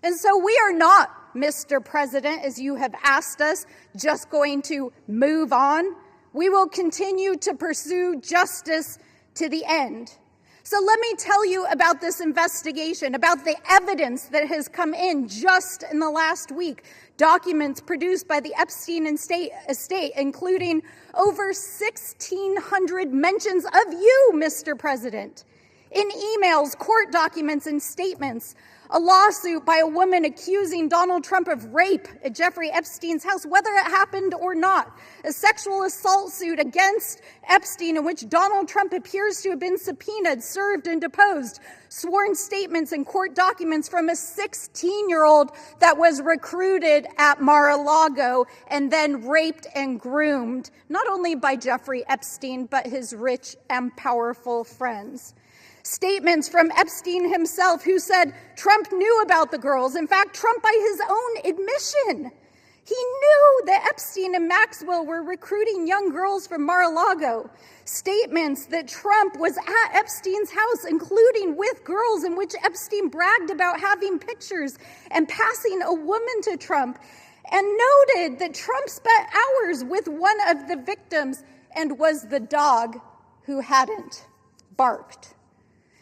And so we are not, Mr. President, as you have asked us, just going to move on. We will continue to pursue justice to the end. So let me tell you about this investigation, about the evidence that has come in just in the last week. Documents produced by the Epstein estate, including over 1,600 mentions of you, Mr. President, in emails, court documents, and statements. A lawsuit by a woman accusing Donald Trump of rape at Jeffrey Epstein's house, whether it happened or not. A sexual assault suit against Epstein in which Donald Trump appears to have been subpoenaed, served, and deposed. Sworn statements and court documents from a 16-year-old that was recruited at Mar-a-Lago and then raped and groomed, not only by Jeffrey Epstein, but his rich and powerful friends. Statements from Epstein himself, who said Trump knew about the girls. In fact, Trump, by his own admission, he knew that Epstein and Maxwell were recruiting young girls from Mar-a-Lago. Statements that Trump was at Epstein's house, including with girls, in which Epstein bragged about having pictures and passing a woman to Trump, and noted that Trump spent hours with one of the victims and was the dog who hadn't barked.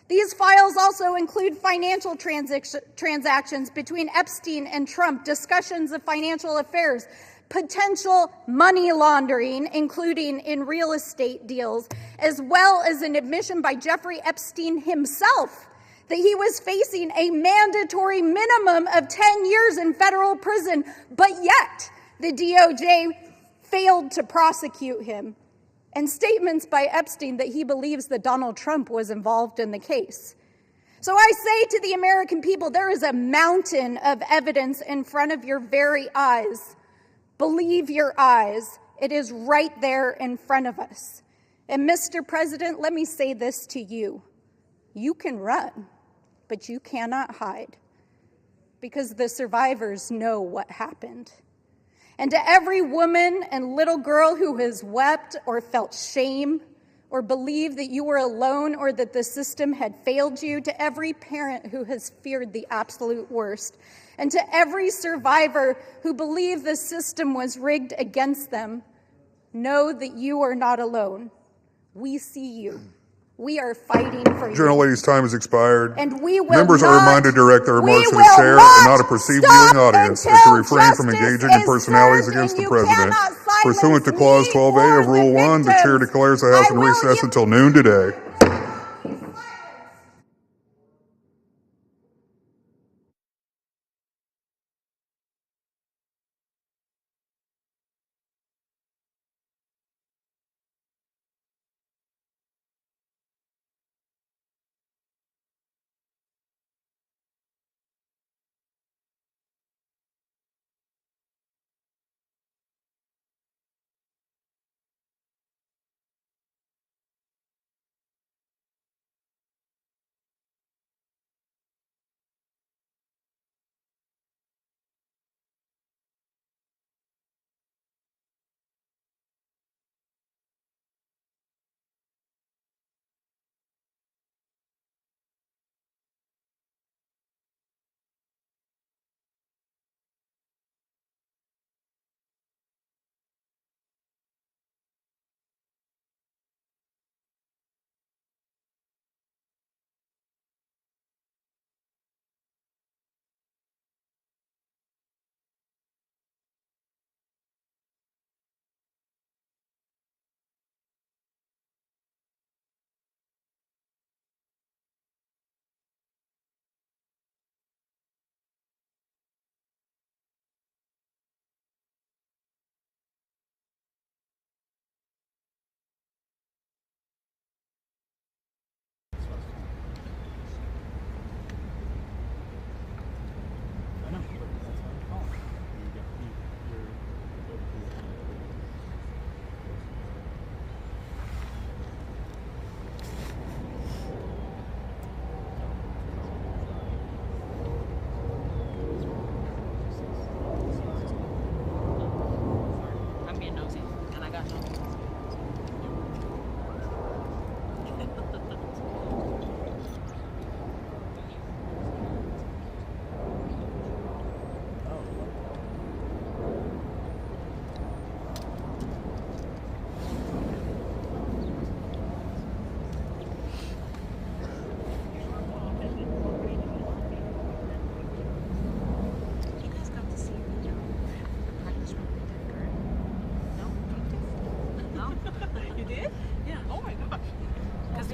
These files also include financial transactions between Epstein and Trump, discussions of financial affairs, potential money laundering, including in real estate deals, as well as an admission by Jeffrey Epstein himself that he was facing a mandatory minimum of 10 years in federal prison, but yet the DOJ failed to prosecute him. And statements by Epstein that he believes that Donald Trump was involved in the case. So I say to the American people, there is a mountain of evidence in front of your very eyes. Believe your eyes. It is right there in front of us. And Mr. President, let me say this to you. You can run, but you cannot hide, because the survivors know what happened. And to every woman and little girl who has wept or felt shame or believed that you were alone or that the system had failed you, to every parent who has feared the absolute worst, and to every survivor who believed the system was rigged against them, know that you are not alone. We see you. We are fighting for you.
Gentlelady's time has expired.
And we will
Members
not,
are reminded to direct their remarks to the chair and not a perceived viewing audience, and to refrain from engaging in personalities against the president. Pursuant to Clause 12A of Rule 1, the chair declares the House in recess until noon today.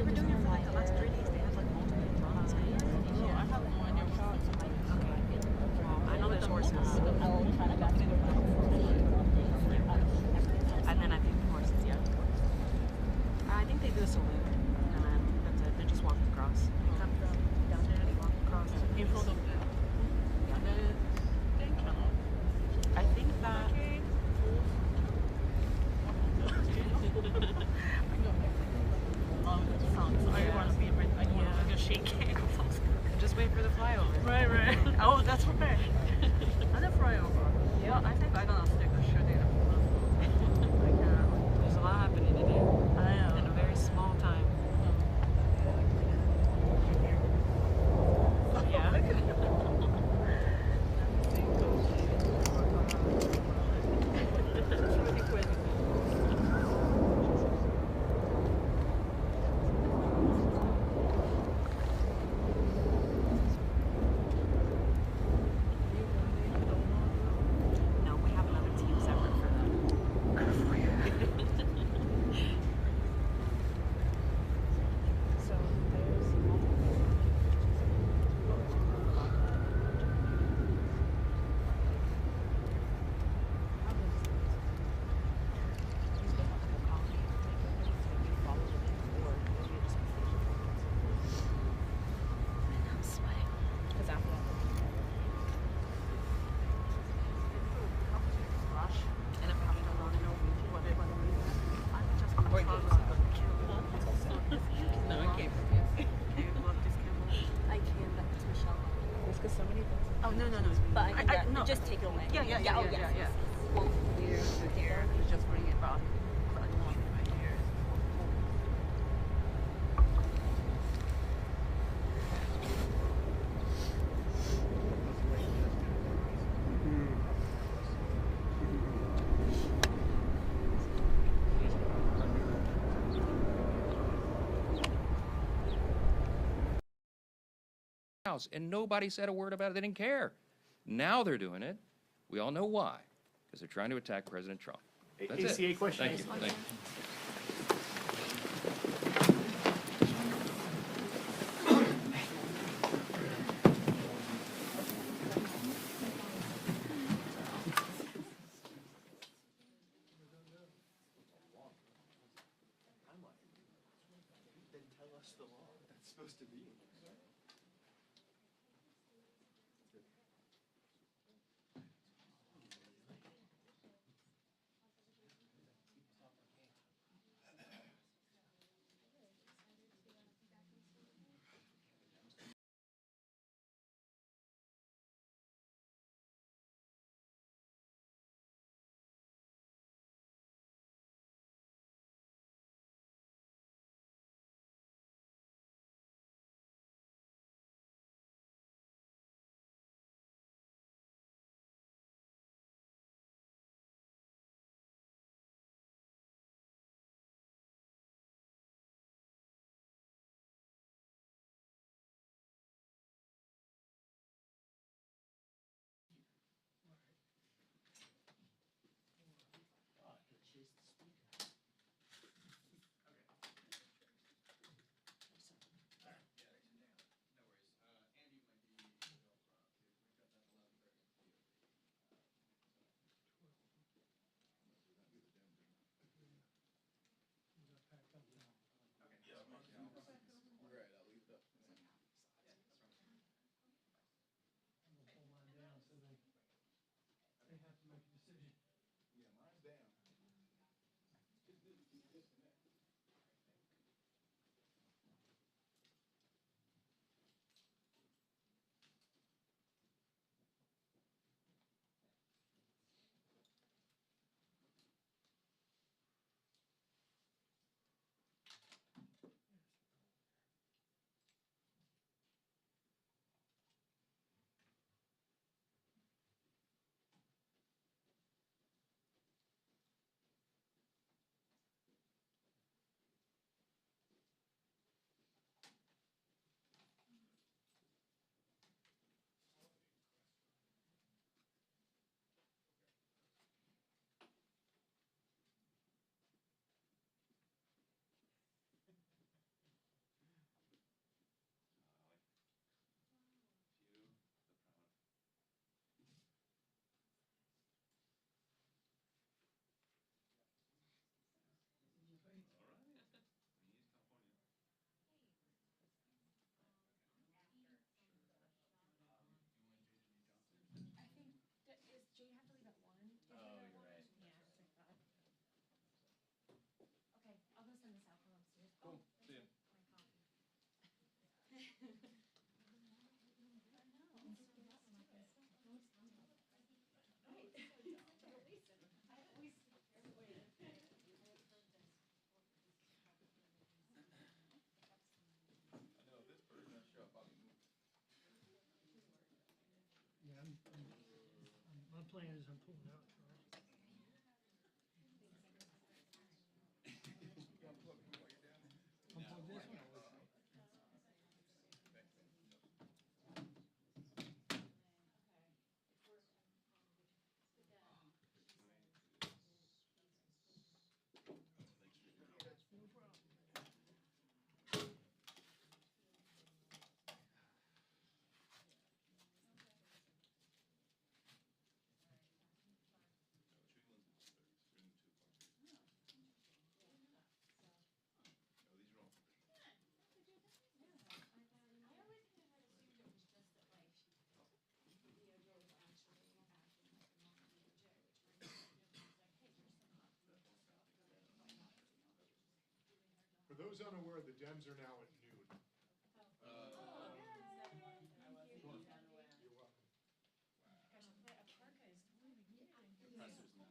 were doing it for like the last 3 days. They have like multiple products. I have no idea. Okay. I know there's horses. And then I think the horses, yeah. I think they do a salute. And then that's it. They're just walking across. They come from down there and walk across. In front of them. I think that. Just wait for the flyover. Right. Oh, that's right. And the flyover. Yeah, I think I'm gonna stick a shoot there. There's a lot happening in here. I know. In a very small time. Yeah. No, we have another team separate for that. So there's I'm sweating. Because after that, rush, and if I don't know what they want to do, I'm just going to talk about no, I can't. Can you look this camera? I can, but it's Michelle. There's because somebody does. Oh, no. But I no. Just take it away. Yeah. Here, here. Just bring it back.
House, and nobody said a word about it. They didn't care. Now they're doing it. We all know why. Because they're trying to attack President Trump. That's
ACA
it.
question.
Thank you. Thank you.
Yeah, my plan is I'm pulling out, Charles. Unplug this one. No problem.
For those unaware, the Dems are now at noon. You're welcome.
Gosh, a parka is totally
Presses now.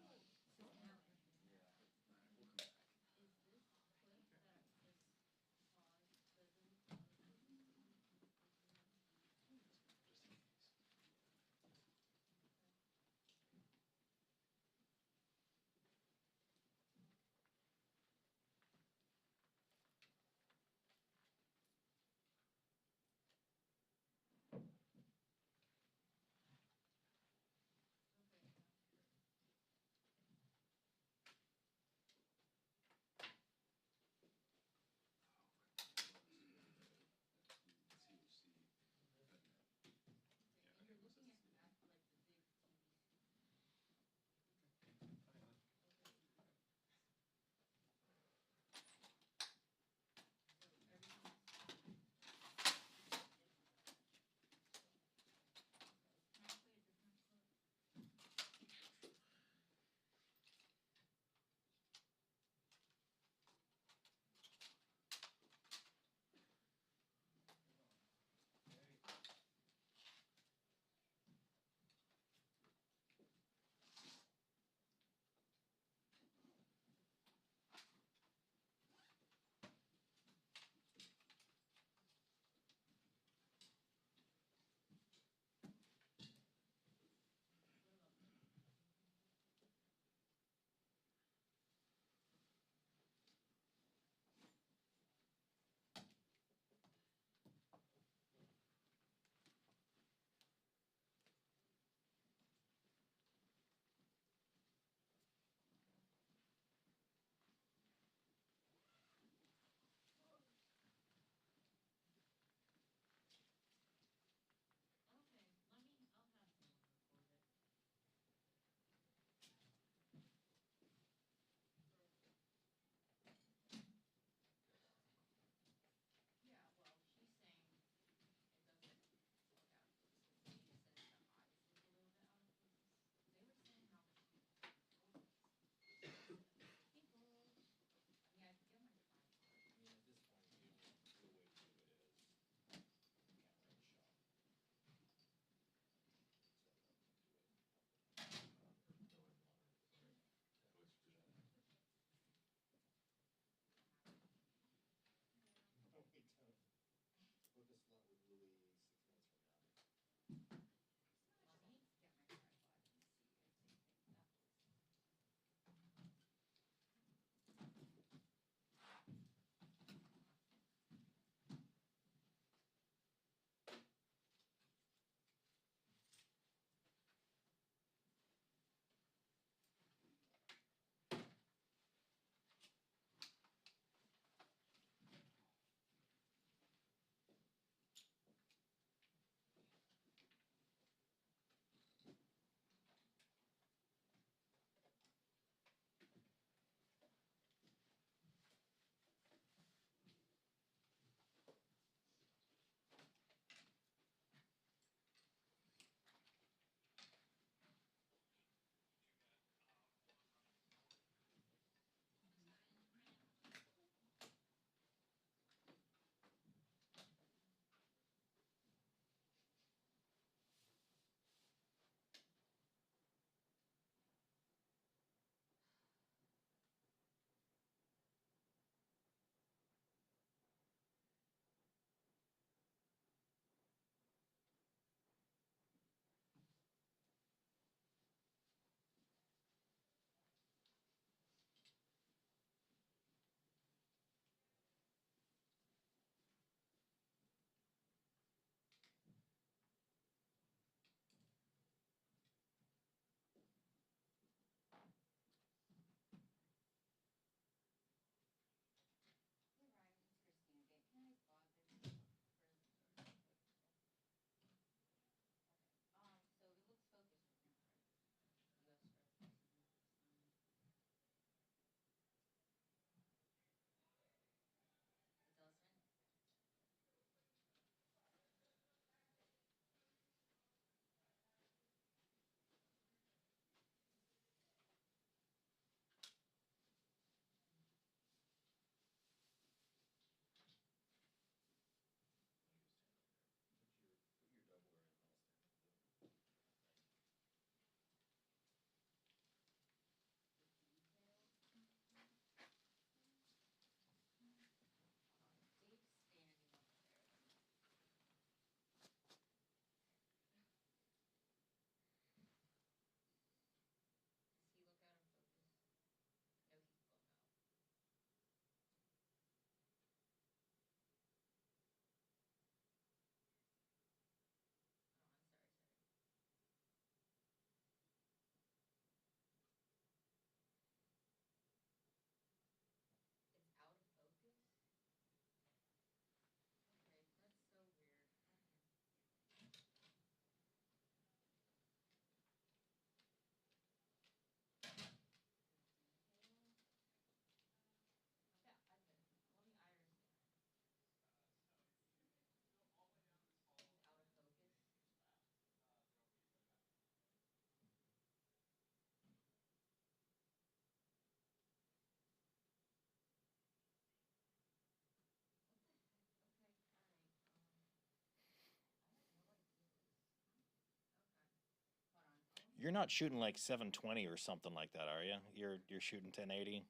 You're not shooting like 720 or something like that, are you? You're shooting 1080.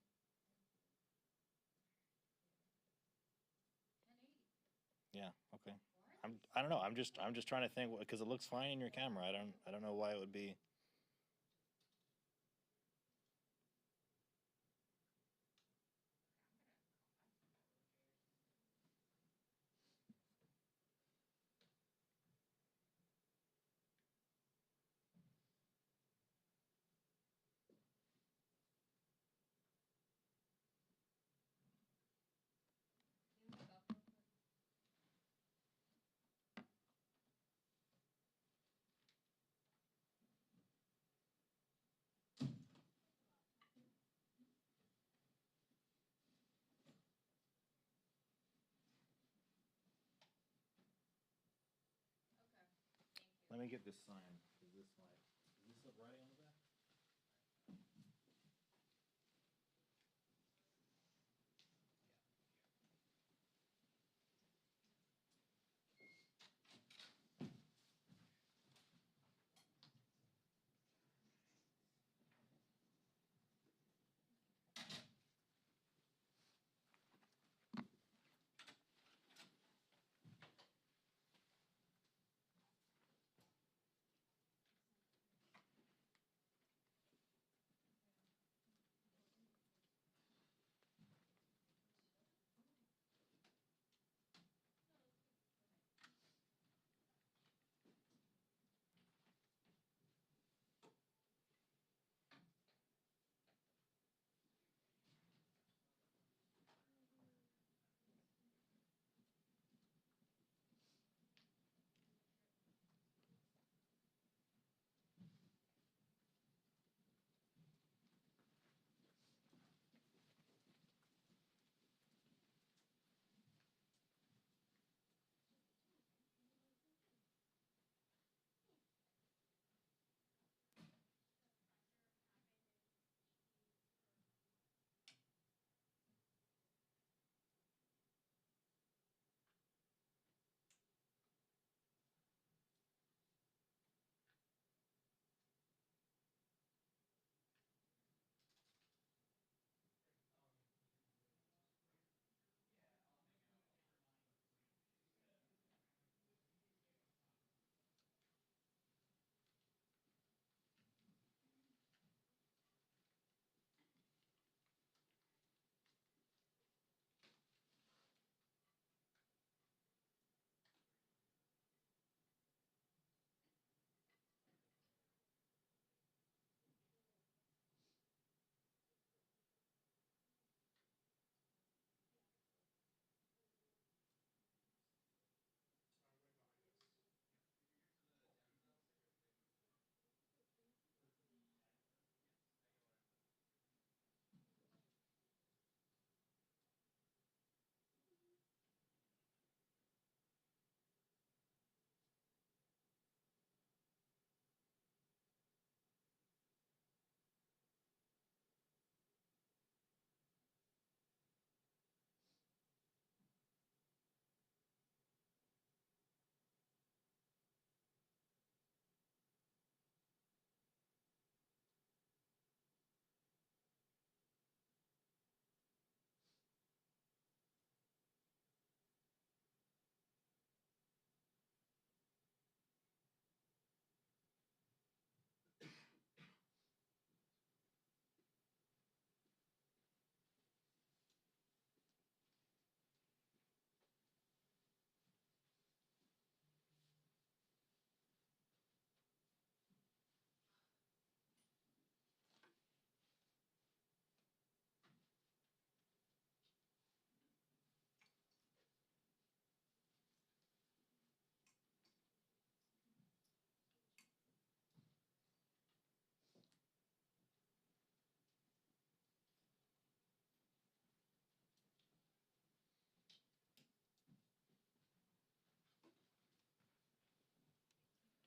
Yeah. Okay. I don't know. I'm just trying to think because it looks fine in your camera. I don't know why it would be. Let me get this sign. Is this writing on the back?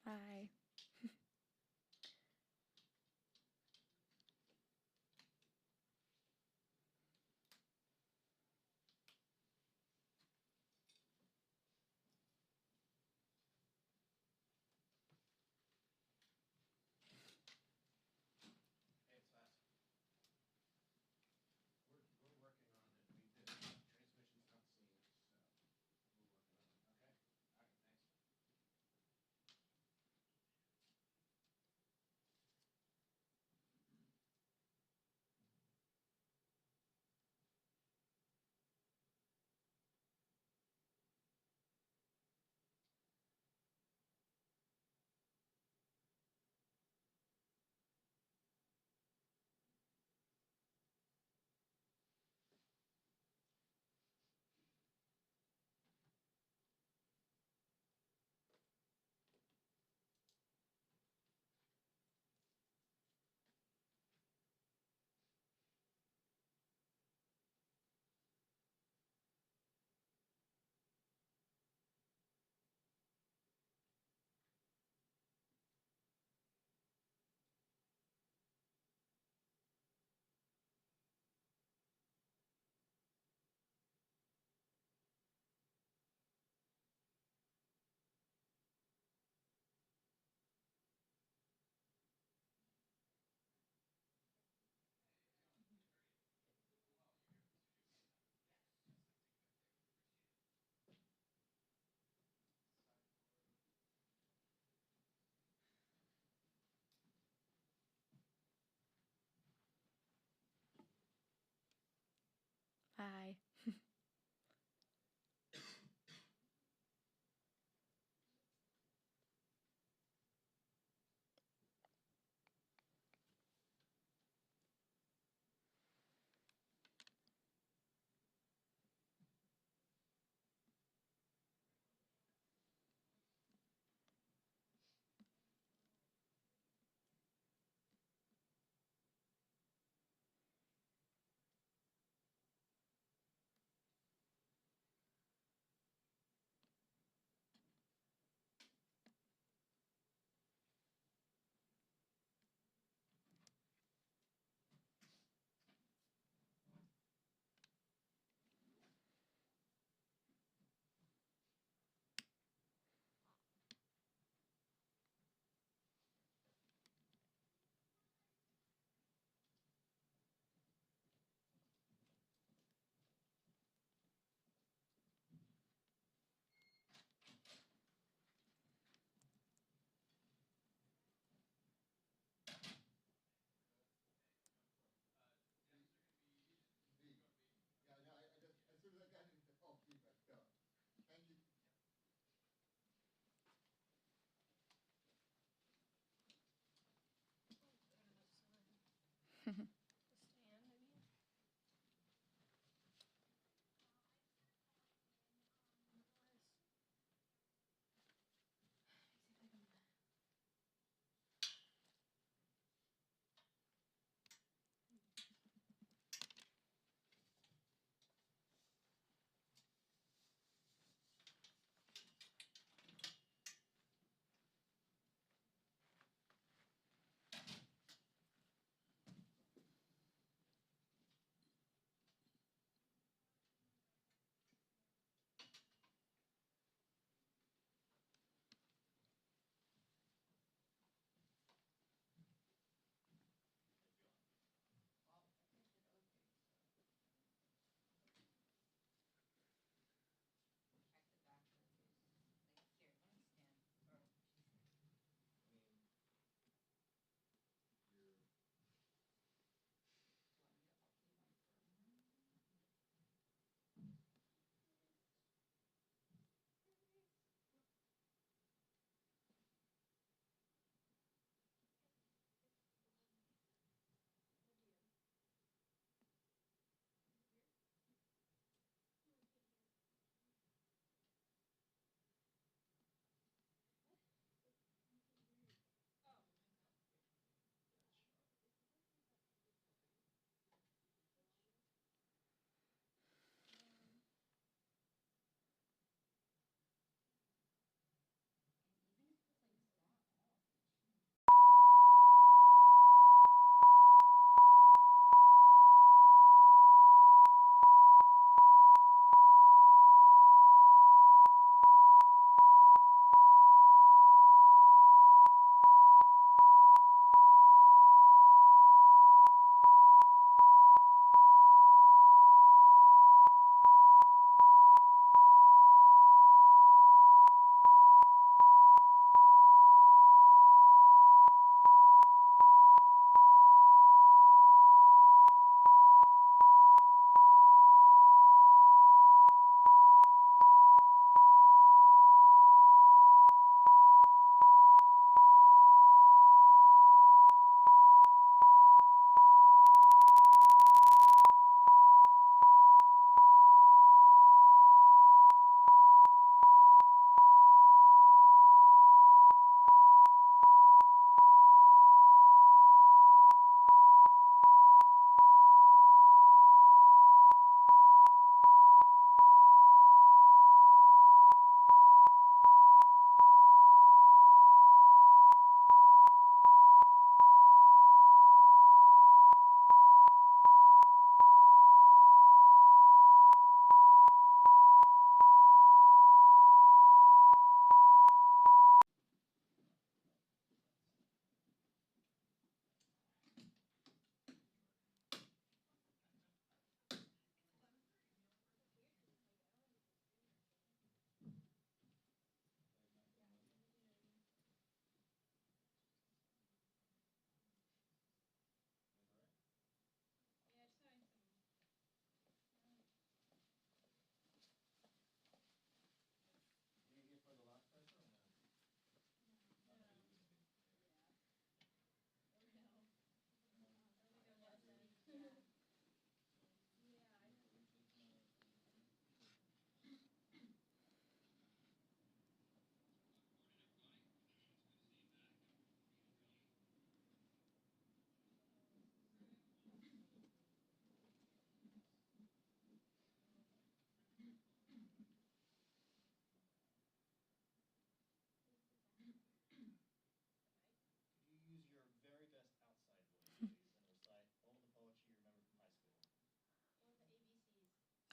Hi. Aye.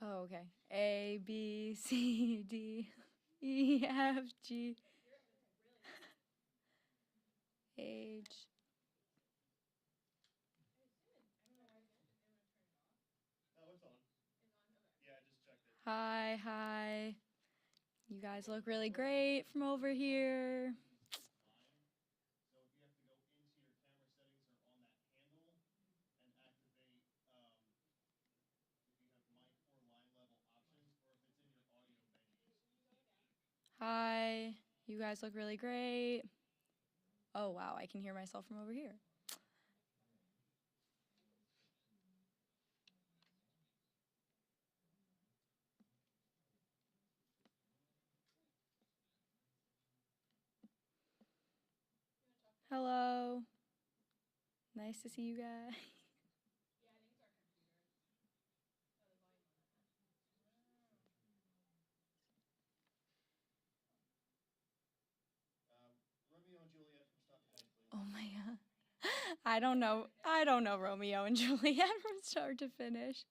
Oh, okay. A, B, C, D, E, F, G, H.
Oh, it's on. Yeah, I just checked it.
Hi, hi. You guys look really great from over here.
So if you have to go into your camera settings or on that handle and activate if you have mic or line level options or if it's in your audio menus.
Hi. You guys look really great. Oh, wow. I can hear myself from over here. Hello. Nice to see you guys.
Romeo and Juliet from start to finish, please.
Oh my God. I don't know Romeo and Juliet from start to finish.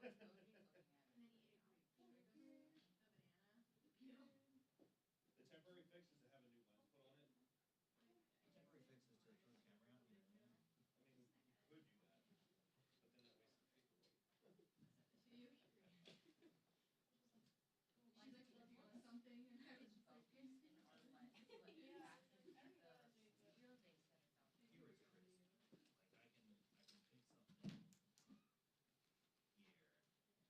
The temporary fix is to have a new lens put on it. The temporary fix is to throw the camera out. I mean, you could do that, but then that wastes the paperwork.
She's like working on something, and I was just like,
Here it's crazy. Like I can pick something here,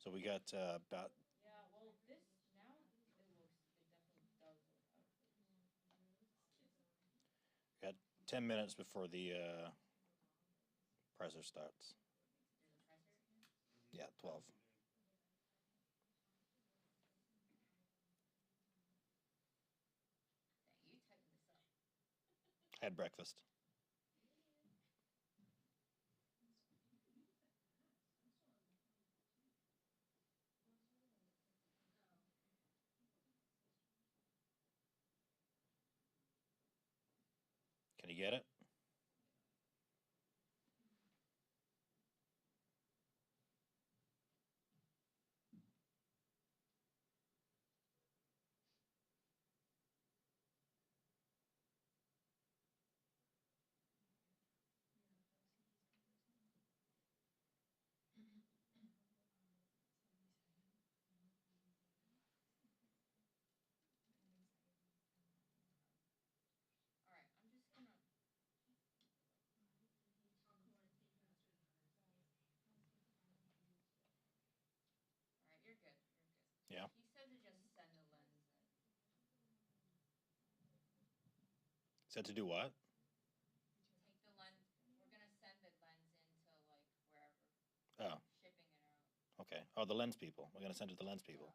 So we got about
Yeah, well, this now it definitely does look out of focus.
got 10 minutes before the presser starts.
There's a presser here?
Yeah, 12.
Dang, you typing this up.
Had breakfast. Can you get it?
All right, I'm just gonna. All right, you're good. You're good.
Yeah.
He said to just send the lens in.
Said to do what?
Take the lens. We're gonna send the lens into like wherever.
Oh.
Shipping it out.
Okay. Oh, the lens people. We're going to send it to the lens people.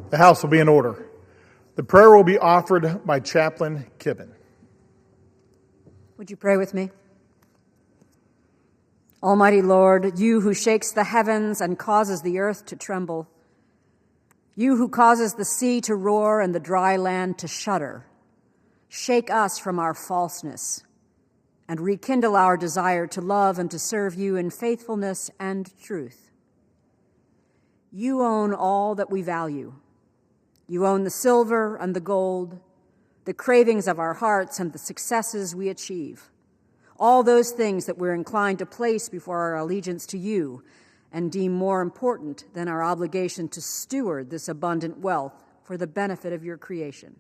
The House will be in order. The prayer will be offered by Chaplain Kibben.
Would you pray with me? Almighty Lord, you who shakes the heavens and causes the earth to tremble, you who causes the sea to roar and the dry land to shudder, shake us from our falseness and rekindle our desire to love and to serve you in faithfulness and truth. You own all that we value. You own the silver and the gold, the cravings of our hearts and the successes we achieve, all those things that we're inclined to place before our allegiance to you and deem more important than our obligation to steward this abundant wealth for the benefit of your creation.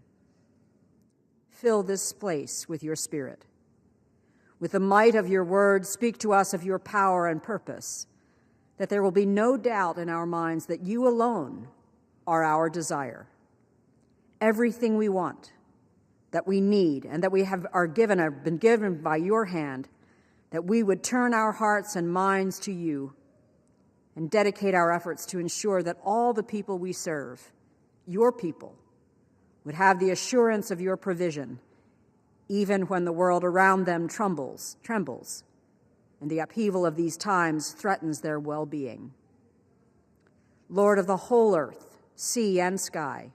Fill this place with your Spirit. With the might of your word, speak to us of your power and purpose, that there will be no doubt in our minds that you alone are our desire. Everything we want, that we need, and that we have been given by your hand, that we would turn our hearts and minds to you and dedicate our efforts to ensure that all the people we serve, your people, would have the assurance of your provision, even when the world around them trembles, and the upheaval of these times threatens their well-being. Lord of the whole earth, sea and sky,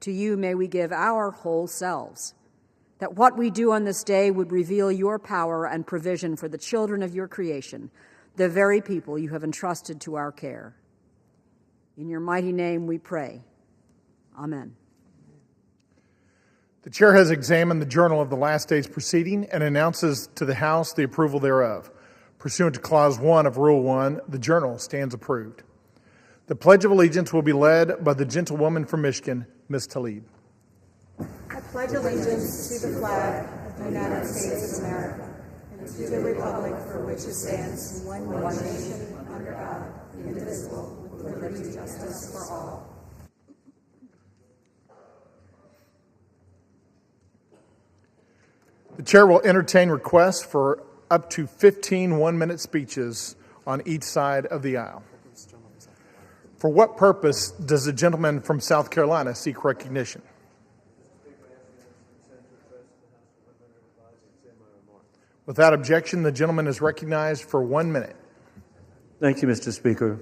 to you may we give our whole selves, that what we do on this day would reveal your power and provision for the children of your creation, the very people you have entrusted to our care. In your mighty name we pray. Amen.
The chair has examined the journal of the last day's proceeding and announces to the House the approval thereof. Pursuant to Clause 1 of Rule 1, the journal stands approved. The Pledge of Allegiance will be led by the gentlewoman from Michigan, Ms. Tlaib.
I pledge allegiance to the flag of the United States of America and to the republic for which it stands, one nation, under God, indivisible, with liberty and justice for all.
The chair will entertain requests for up to 15 one-minute speeches on each side of the aisle. For what purpose does the gentleman from South Carolina seek recognition? Without objection, the gentleman is recognized for 1 minute.
Thank you, Mr. Speaker.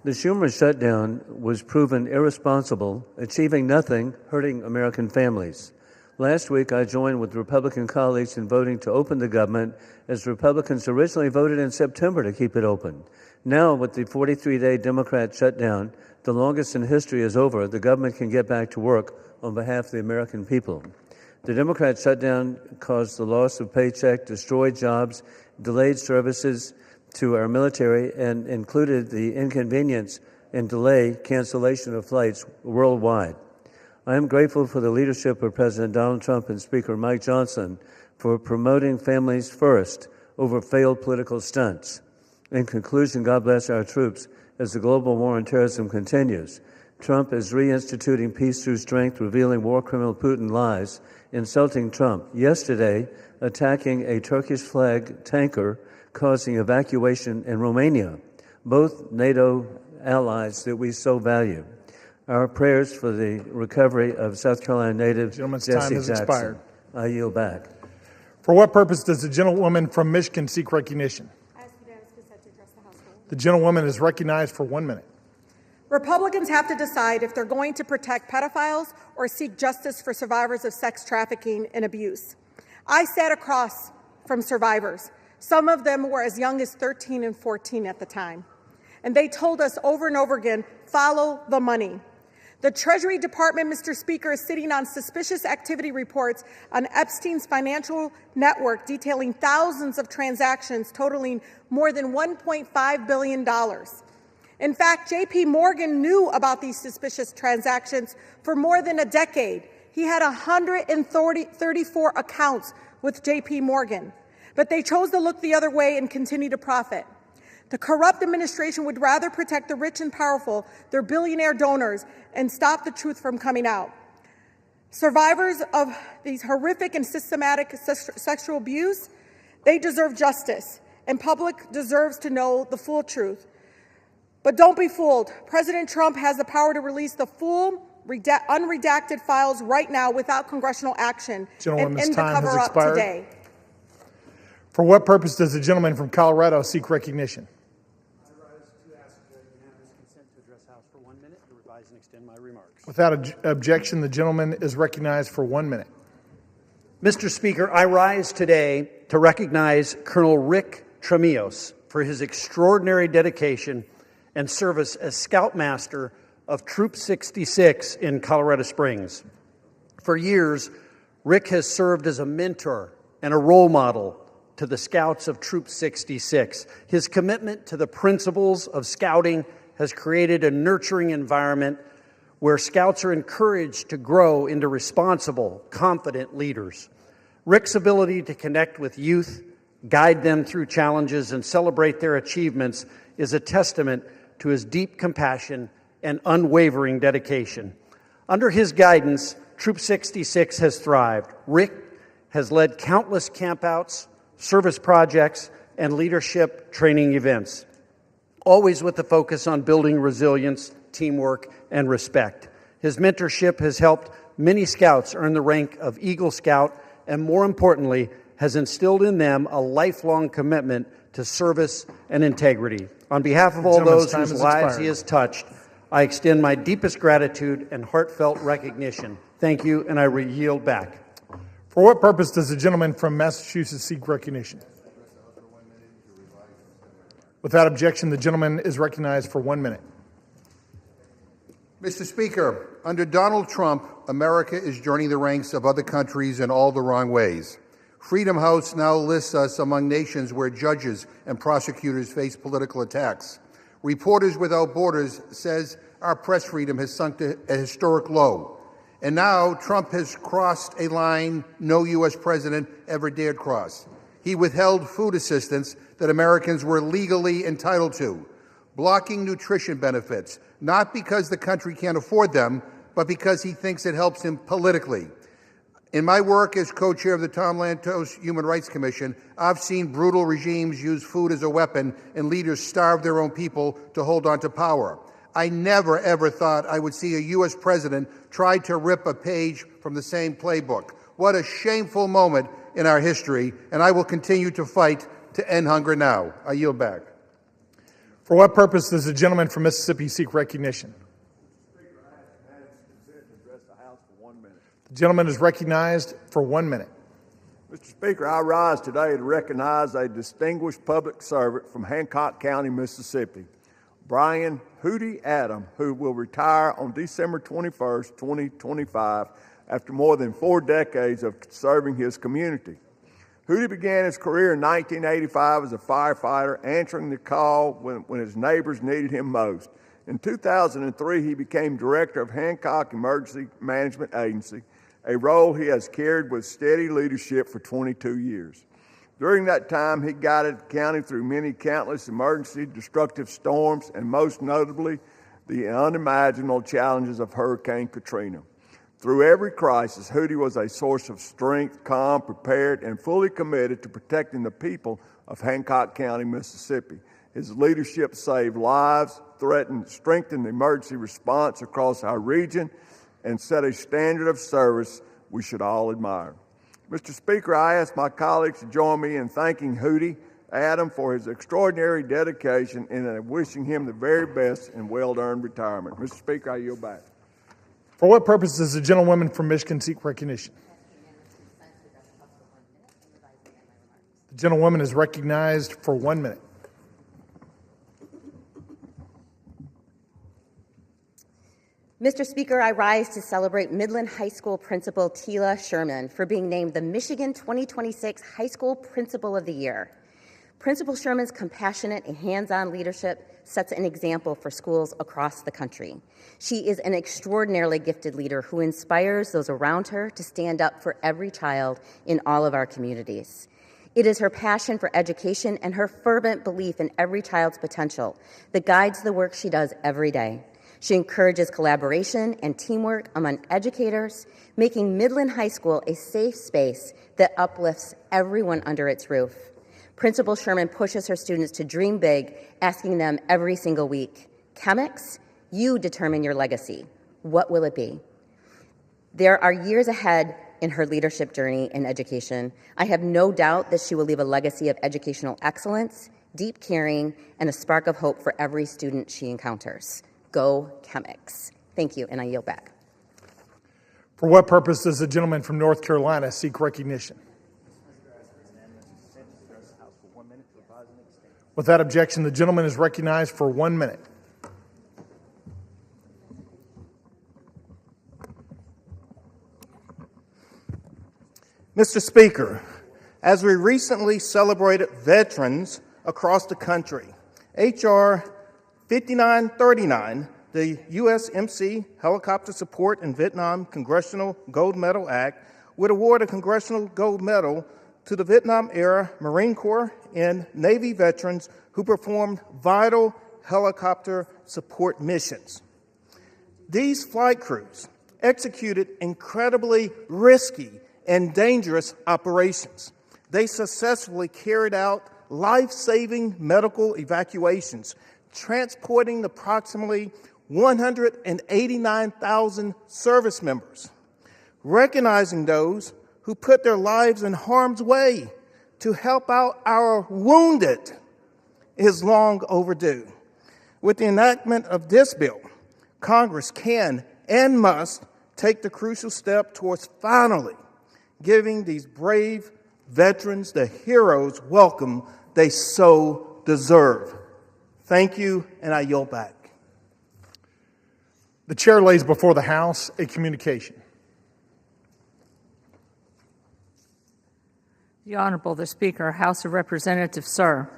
The Schumer shutdown was proven irresponsible, achieving nothing, hurting American families. Last week, I joined with Republican colleagues in voting to open the government, as Republicans originally voted in September to keep it open. Now, with the 43-day Democrat shutdown, the longest in history is over, the government can get back to work on behalf of the American people. The Democrat shutdown caused the loss of paycheck, destroyed jobs, delayed services to our military, and included the inconvenience and delay cancellation of flights worldwide. I am grateful for the leadership of President Donald Trump and Speaker Mike Johnson for promoting families first over failed political stunts. In conclusion, God bless our troops as the global war on terrorism continues. Trump is reinstituting peace through strength, revealing war criminal Putin lies, insulting Trump. Yesterday, attacking a Turkish flag tanker, causing evacuation in Romania, both NATO allies that we so value. Our prayers for the recovery of South Carolina native Jesse
time has
Jackson.
expired.
I yield back.
For what purpose does the gentlewoman from Michigan seek recognition? The gentlewoman is recognized for 1 minute.
Republicans have to decide if they're going to protect pedophiles or seek justice for survivors of sex trafficking and abuse. I sat across from survivors. Some of them were as young as 13 and 14 at the time. And they told us over and over again, follow the money. The Treasury Department, Mr. Speaker, is sitting on suspicious activity reports on Epstein's financial network detailing thousands of transactions totaling more than $1.5 billion. In fact, J.P. Morgan knew about these suspicious transactions for more than a decade. He had 134 accounts with J.P. Morgan, but they chose to look the other way and continue to profit. The corrupt administration would rather protect the rich and powerful, their billionaire donors, and stop the truth from coming out. Survivors of these horrific and systematic sexual abuse, they deserve justice, and public deserves to know the full truth. But don't be fooled. President Trump has the power to release the full, unredacted files right now without congressional action and
Gentlewoman's
end the
time has
cover-up
expired.
today.
For what purpose does the gentleman from Colorado seek recognition?
I rise to ask unanimous consent to address the House for 1 minute to revise and extend my remarks.
Without objection, the gentleman is recognized for 1 minute.
Mr. Speaker, I rise today to recognize Colonel Rick Tremillos for his extraordinary dedication and service as Scoutmaster of Troop 66 in Colorado Springs. For years, Rick has served as a mentor and a role model to the Scouts of Troop 66. His commitment to the principles of Scouting has created a nurturing environment where Scouts are encouraged to grow into responsible, confident leaders. Rick's ability to connect with youth, guide them through challenges, and celebrate their achievements is a testament to his deep compassion and unwavering dedication. Under his guidance, Troop 66 has thrived. Rick has led countless campouts, service projects, and leadership training events, always with the focus on building resilience, teamwork, and respect. His mentorship has helped many Scouts earn the rank of Eagle Scout and, more importantly, has instilled in them a lifelong commitment to service and integrity. On behalf of all those whose lives he has touched, I extend my deepest gratitude and heartfelt recognition. Thank you, and I yield back.
For what purpose does the gentleman from Massachusetts seek recognition? Without objection, the gentleman is recognized for 1 minute.
Mr. Speaker, under Donald Trump, America is joining the ranks of other countries in all the wrong ways. Freedom House now lists us among nations where judges and prosecutors face political attacks. Reporters Without Borders says our press freedom has sunk to a historic low. And now Trump has crossed a line no U.S. president ever dared cross. He withheld food assistance that Americans were legally entitled to, blocking nutrition benefits, not because the country can't afford them, but because he thinks it helps him politically. In my work as co-chair of the Tom Lantos Human Rights Commission, I've seen brutal regimes use food as a weapon and leaders starve their own people to hold on to power. I never, ever thought I would see a U.S. president try to rip a page from the same playbook. What a shameful moment in our history, and I will continue to fight to end hunger now. I yield back.
For what purpose does the gentleman from Mississippi seek recognition? The gentleman is recognized for 1 minute.
Mr. Speaker, I rise today to recognize a distinguished public servant from Hancock County, Mississippi, Brian Hootie Adam, who will retire on December 21st, 2025, after more than 4 decades of serving his community. Hootie began his career in 1985 as a firefighter, answering the call when his neighbors needed him most. In 2003, he became director of Hancock Emergency Management Agency, a role he has carried with steady leadership for 22 years. During that time, he guided the county through many countless emergency destructive storms, and most notably, the unimaginable challenges of Hurricane Katrina. Through every crisis, Hootie was a source of strength, calm, prepared, and fully committed to protecting the people of Hancock County, Mississippi. His leadership saved lives, strengthened the emergency response across our region, and set a standard of service we should all admire. Mr. Speaker, I ask my colleagues to join me in thanking Hootie Adam for his extraordinary dedication and wishing him the very best in well-earned retirement. Mr. Speaker, I yield back.
For what purpose does the gentlewoman from Michigan seek recognition? The gentlewoman is recognized for 1 minute.
Mr. Speaker, I rise to celebrate Midland High School Principal Tila Sherman for being named the Michigan 2026 High School Principal of the Year. Principal Sherman's compassionate and hands-on leadership sets an example for schools across the country. She is an extraordinarily gifted leader who inspires those around her to stand up for every child in all of our communities. It is her passion for education and her fervent belief in every child's potential that guides the work she does every day. She encourages collaboration and teamwork among educators, making Midland High School a safe space that uplifts everyone under its roof. Principal Sherman pushes her students to dream big, asking them every single week, Chemics, you determine your legacy. What will it be? There are years ahead in her leadership journey in education. I have no doubt that she will leave a legacy of educational excellence, deep caring, and a spark of hope for every student she encounters. Go Chemics. Thank you, and I yield back.
For what purpose does the gentleman from North Carolina seek recognition? Without objection, the gentleman is recognized for 1 minute.
Mr. Speaker, as we recently celebrated veterans across the country, H.R. 5939, the USMC Helicopter Support in Vietnam Congressional Gold Medal Act, would award a Congressional Gold Medal to the Vietnam-era Marine Corps and Navy veterans who performed vital helicopter support missions. These flight crews executed incredibly risky and dangerous operations. They successfully carried out life-saving medical evacuations, transporting approximately 189,000 service members. Recognizing those who put their lives in harm's way to help out our wounded is long overdue. With the enactment of this bill, Congress can and must take the crucial step towards finally giving these brave veterans the hero's welcome they so deserve. Thank you, and I yield back.
The chair lays before the House a communication.
The Honorable the Speaker, House of Representatives, sir.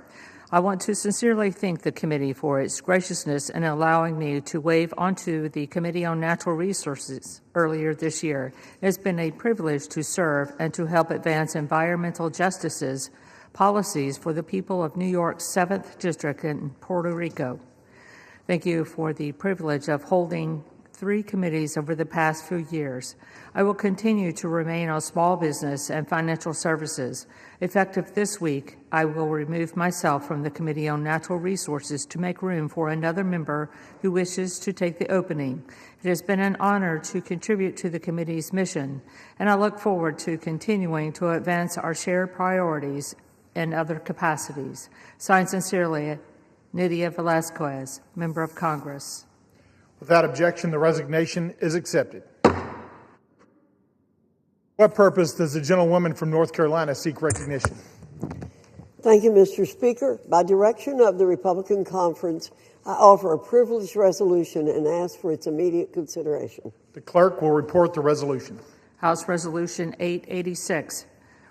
I want to sincerely thank the committee for its graciousness in allowing me to waive onto the Committee on Natural Resources earlier this year. It has been a privilege to serve and to help advance environmental justices policies for the people of New York's 7th District in Puerto Rico. Thank you for the privilege of holding 3 committees over the past few years. I will continue to remain on small business and financial services. Effective this week, I will remove myself from the Committee on Natural Resources to make room for another member who wishes to take the opening. It has been an honor to contribute to the committee's mission, and I look forward to continuing to advance our shared priorities in other capacities. Signed sincerely, Nydia Velazquez, Member of Congress.
Without objection, the resignation is accepted. What purpose does the gentlewoman from North Carolina seek recognition?
Thank you, Mr. Speaker. By direction of the Republican Conference, I offer a privileged resolution and ask for its immediate consideration.
The clerk will report the resolution.
House Resolution 886.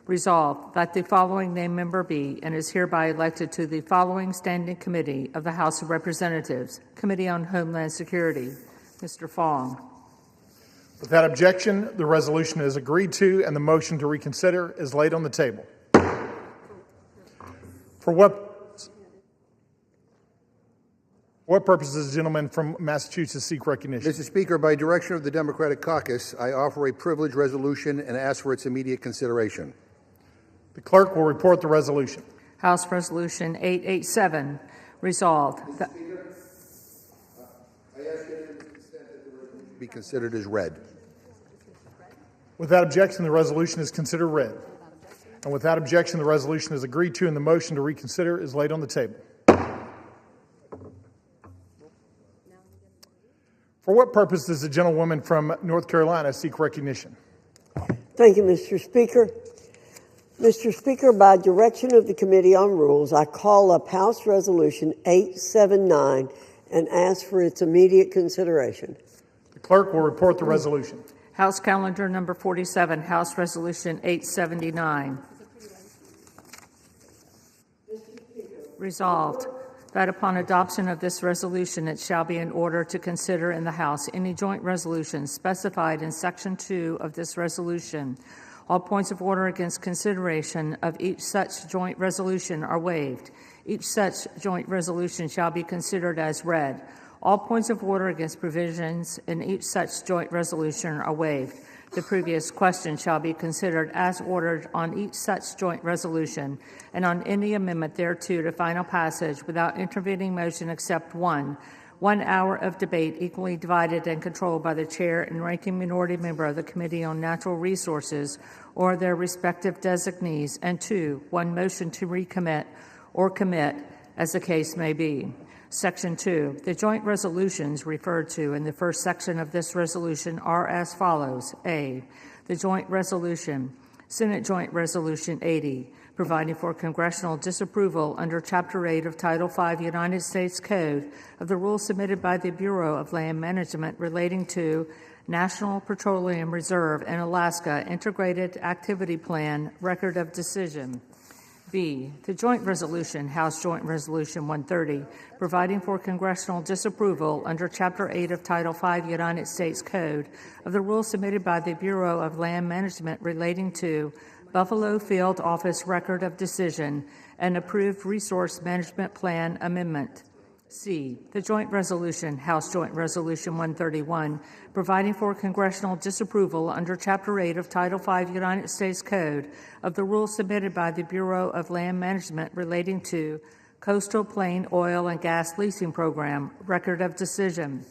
Resolved that the following named member be and is hereby elected to the following standing committee of the House of Representatives, Committee on Homeland Security. Mr. Fong.
Without objection, the resolution is agreed to and the motion to reconsider is laid on the table. For what purpose does the gentleman from Massachusetts seek recognition?
Mr. Speaker, by direction of the Democratic Caucus, I offer a privileged resolution and ask for its immediate consideration.
The clerk will report the resolution.
House Resolution 887. Resolved.
I ask unanimous consent that the resolution be considered as read.
Without objection, the resolution is considered read. And without objection, the resolution is agreed to and the motion to reconsider is laid on the table. For what purpose does the gentlewoman from North Carolina seek recognition?
Thank you, Mr. Speaker. Mr. Speaker, by direction of the Committee on Rules, I call up House Resolution 879 and ask for its immediate consideration.
The clerk will report the resolution.
House Calendar Number 47, House Resolution 879. Resolved that upon adoption of this resolution, it shall be in order to consider in the House any joint resolution specified in Section 2 of this resolution. All points of order against consideration of each such joint resolution are waived. Each such joint resolution shall be considered as read. All points of order against provisions in each such joint resolution are waived. The previous question shall be considered as ordered on each such joint resolution and on any amendment thereto to final passage without intervening motion except one, 1 hour of debate equally divided and controlled by the chair and ranking minority member of the Committee on Natural Resources or their respective designees, and 2, 1 motion to recommit or commit as the case may be. Section 2. The joint resolutions referred to in the first section of this resolution are as follows. A. The joint resolution, Senate Joint Resolution 80, providing for congressional disapproval under Chapter 8 of Title 5 United States Code of the rules submitted by the Bureau of Land Management relating to National Petroleum Reserve in Alaska Integrated Activity Plan Record of Decision. B. The joint resolution, House Joint Resolution 130, providing for congressional disapproval under Chapter 8 of Title 5 United States Code of the rules submitted by the Bureau of Land Management relating to Buffalo Field Office Record of Decision and approved Resource Management Plan Amendment. C. The joint resolution, House Joint Resolution 131, providing for congressional disapproval under Chapter 8 of Title 5 United States Code of the rules submitted by the Bureau of Land Management relating to Coastal Plain Oil and Gas Leasing Program, Record of Decision.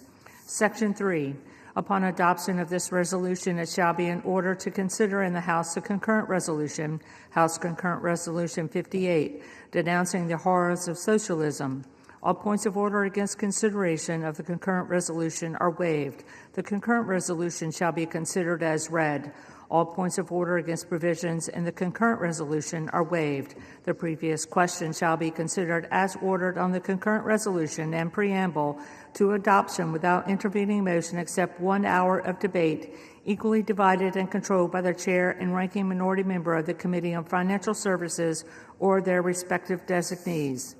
Section 3. Upon adoption of this resolution, it shall be in order to consider in the House a concurrent resolution, House Concurrent Resolution 58, denouncing the horrors of socialism. All points of order against consideration of the concurrent resolution are waived. The concurrent resolution shall be considered as read. All points of order against provisions in the concurrent resolution are waived. The previous question shall be considered as ordered on the concurrent resolution and preamble to adoption without intervening motion except 1 hour of debate, equally divided and controlled by the chair and ranking minority member of the Committee on Financial Services or their respective designees.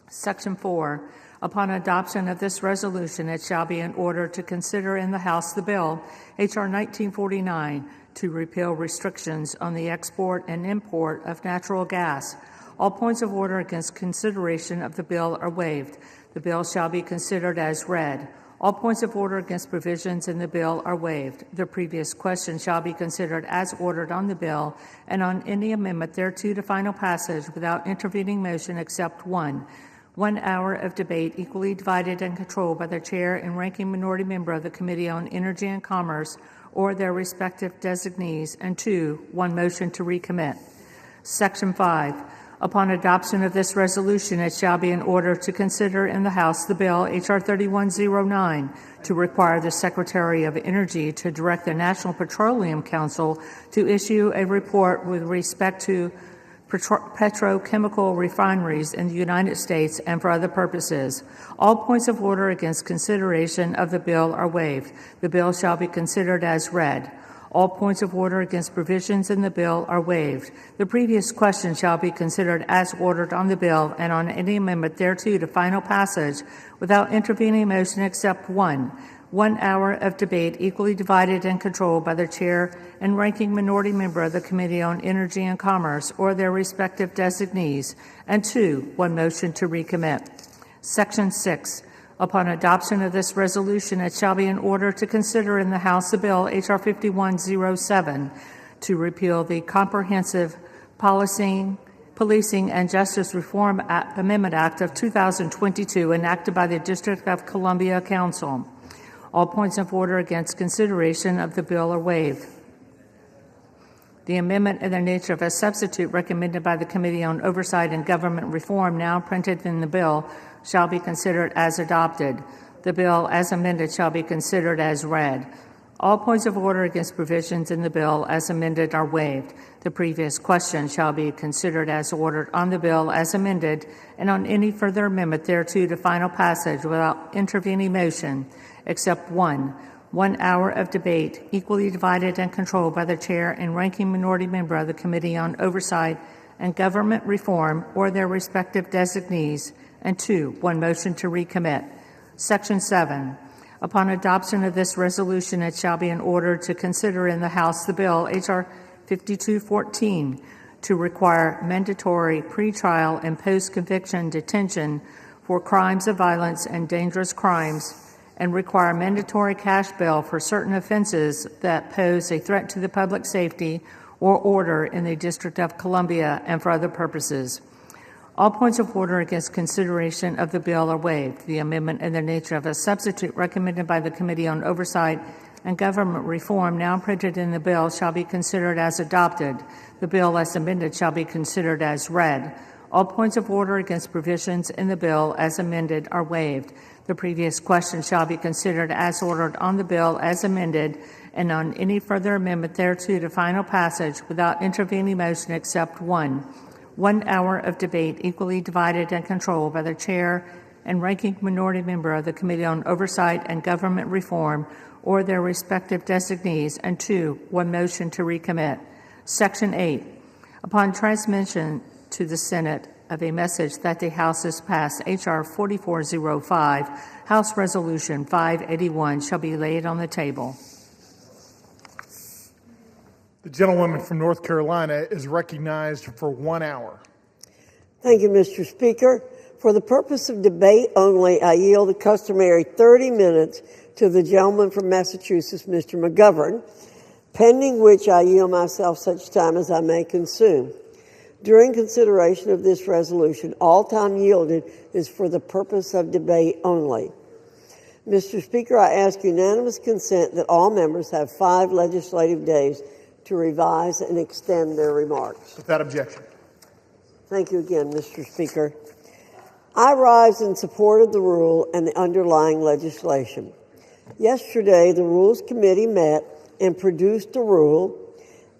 Section 4. Upon adoption of this resolution, it shall be in order to consider in the House the bill, H.R. 1949, to repeal restrictions on the export and import of natural gas. All points of order against consideration of the bill are waived. The bill shall be considered as read. All points of order against provisions in the bill are waived. The previous question shall be considered as ordered on the bill and on any amendment thereto to final passage without intervening motion except 1 hour of debate equally divided and controlled by the chair and ranking minority member of the Committee on Energy and Commerce or their respective designees, and 2, 1 motion to recommit. Section 5. Upon adoption of this resolution, it shall be in order to consider in the House the bill H.R. 3109 to require the Secretary of Energy to direct the National Petroleum Council to issue a report with respect to petrochemical refineries in the United States and for other purposes. All points of order against consideration of the bill are waived. The bill shall be considered as read. All points of order against provisions in the bill are waived. The previous question shall be considered as ordered on the bill and on any amendment thereto to final passage without intervening motion except 1 hour of debate equally divided and controlled by the chair and ranking minority member of the Committee on Energy and Commerce or their respective designees, and 2, 1 motion to recommit. Section 6. Upon adoption of this resolution, it shall be in order to consider in the House the bill H.R. 5107 to repeal the Comprehensive Policing and Justice Reform Amendment Act of 2022 enacted by the District of Columbia Council. All points of order against consideration of the bill are waived. The amendment in the nature of a substitute recommended by the Committee on Oversight and Government Reform, now printed in the bill, shall be considered as adopted. The bill, as amended, shall be considered as read. All points of order against provisions in the bill as amended are waived. The previous question shall be considered as ordered on the bill as amended and on any further amendment thereto to final passage without intervening motion, except 1 hour of debate, equally divided and controlled by the chair and ranking minority member of the Committee on Oversight and Government Reform or their respective designees, and 2, 1 motion to recommit. Section 7. Upon adoption of this resolution, it shall be in order to consider in the House the bill H.R. 5214 to require mandatory pretrial and post-conviction detention for crimes of violence and dangerous crimes and require mandatory cash bail for certain offenses that pose a threat to the public safety or order in the District of Columbia and for other purposes. All points of order against consideration of the bill are waived. The amendment in the nature of a substitute recommended by the Committee on Oversight and Government Reform, now printed in the bill, shall be considered as adopted. The bill as amended shall be considered as read. All points of order against provisions in the bill as amended are waived. The previous question shall be considered as ordered on the bill as amended and on any further amendment thereto to final passage without intervening motion except one. 1 hour of debate equally divided and controlled by the chair and ranking minority member of the Committee on Oversight and Government Reform or their respective designees, and 2, 1 motion to recommit. Section 8. Upon transmission to the Senate of a message that the House has passed H.R. 4405, House Resolution 581 shall be laid on the table.
The gentlewoman from North Carolina is recognized for 1 hour.
Thank you, Mr. Speaker. For the purpose of debate only, I yield the customary 30 minutes to the gentleman from Massachusetts, Mr. McGovern, pending which I yield myself such time as I may consume. During consideration of this resolution, all time yielded is for the purpose of debate only. Mr. Speaker, I ask unanimous consent that all members have 5 legislative days to revise and extend their remarks.
Without objection.
Thank you again, Mr. Speaker. I rise in support of the rule and the underlying legislation. Yesterday, the Rules Committee met and produced a rule,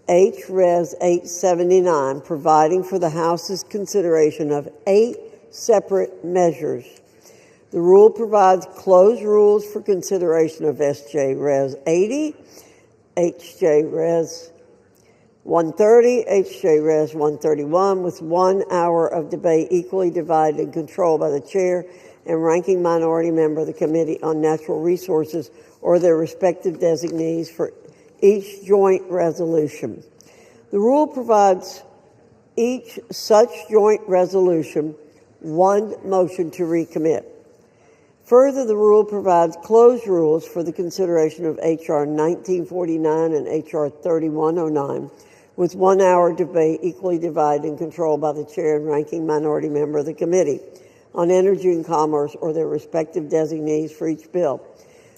H.Res. 879, providing for the House's consideration of 8 separate measures. The rule provides closed rules for consideration of S.J. Res. 80, H.J. Res. 130, H.J. Res. 131, with 1 hour of debate equally divided and controlled by the chair and ranking minority member of the Committee on Natural Resources or their respective designees for each joint resolution. The rule provides each such joint resolution 1 motion to recommit. Further, the rule provides closed rules for the consideration of H.R. 1949 and H.R. 3109, with 1 hour debate equally divided and controlled by the chair and ranking minority member of the Committee on Energy and Commerce or their respective designees for each bill.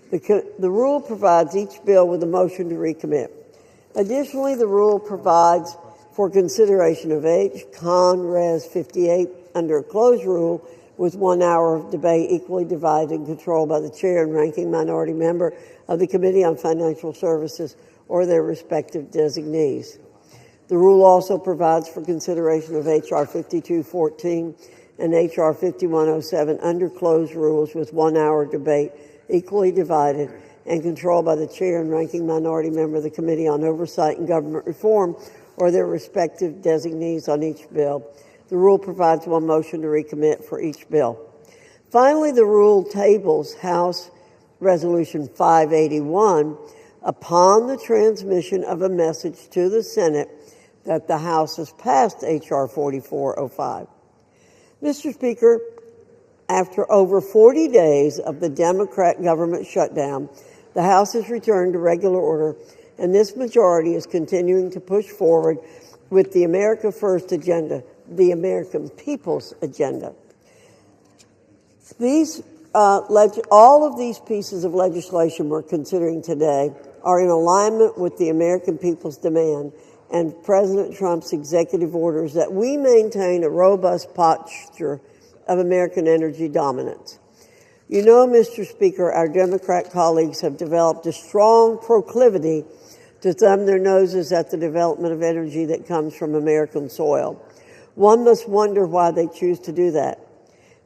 The rule provides each bill with a motion to recommit. Additionally, the rule provides for consideration of H. Con. Res. 58 under a closed rule with 1 hour of debate equally divided and controlled by the chair and ranking minority member of the Committee on Financial Services or their respective designees. The rule also provides for consideration of H.R. 5214 and H.R. 5107 under closed rules with 1 hour debate equally divided and controlled by the chair and ranking minority member of the Committee on Oversight and Government Reform or their respective designees on each bill. The rule provides 1 motion to recommit for each bill. Finally, the rule tables House Resolution 581 upon the transmission of a message to the Senate that the House has passed H.R. 4405. Mr. Speaker, after over 40 days of the Democrat government shutdown, the House has returned to regular order, and this majority is continuing to push forward with the America First agenda, the American People's agenda. All of these pieces of legislation we're considering today are in alignment with the American people's demand and President Trump's executive orders that we maintain a robust posture of American energy dominance. You know, Mr. Speaker, our Democrat colleagues have developed a strong proclivity to thumb their noses at the development of energy that comes from American soil. One must wonder why they choose to do that.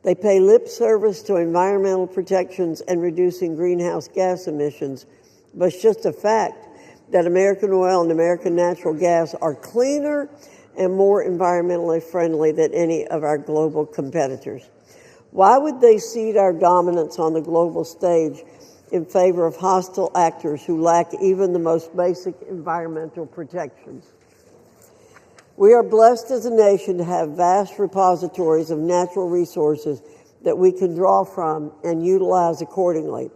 They pay lip service to environmental protections and reducing greenhouse gas emissions, but it's just a fact that American oil and American natural gas are cleaner and more environmentally friendly than any of our global competitors. Why would they cede our dominance on the global stage in favor of hostile actors who lack even the most basic environmental protections? We are blessed as a nation to have vast repositories of natural resources that we can draw from and utilize accordingly.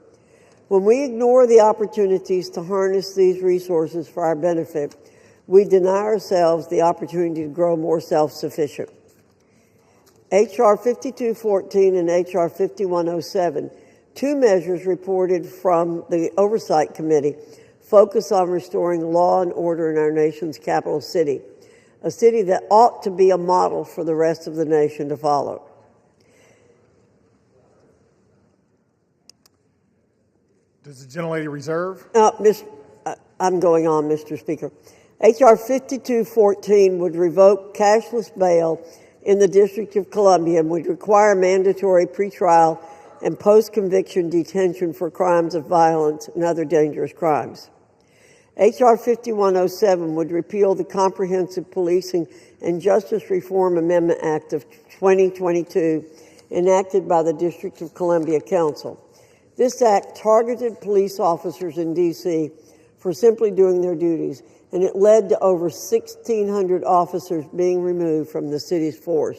When we ignore the opportunities to harness these resources for our benefit, we deny ourselves the opportunity to grow more self-sufficient. H.R. 5214 and H.R. 5107, two measures reported from the Oversight Committee, focus on restoring law and order in our nation's capital city, a city that ought to be a model for the rest of the nation to follow.
Does the gentlelady reserve?
I'm going on, Mr. Speaker. H.R. 5214 would revoke cashless bail in the District of Columbia and would require mandatory pretrial and post-conviction detention for crimes of violence and other dangerous crimes. H.R. 5107 would repeal the Comprehensive Policing and Justice Reform Amendment Act of 2022 enacted by the District of Columbia Council. This act targeted police officers in D.C. for simply doing their duties, and it led to over 1,600 officers being removed from the city's force.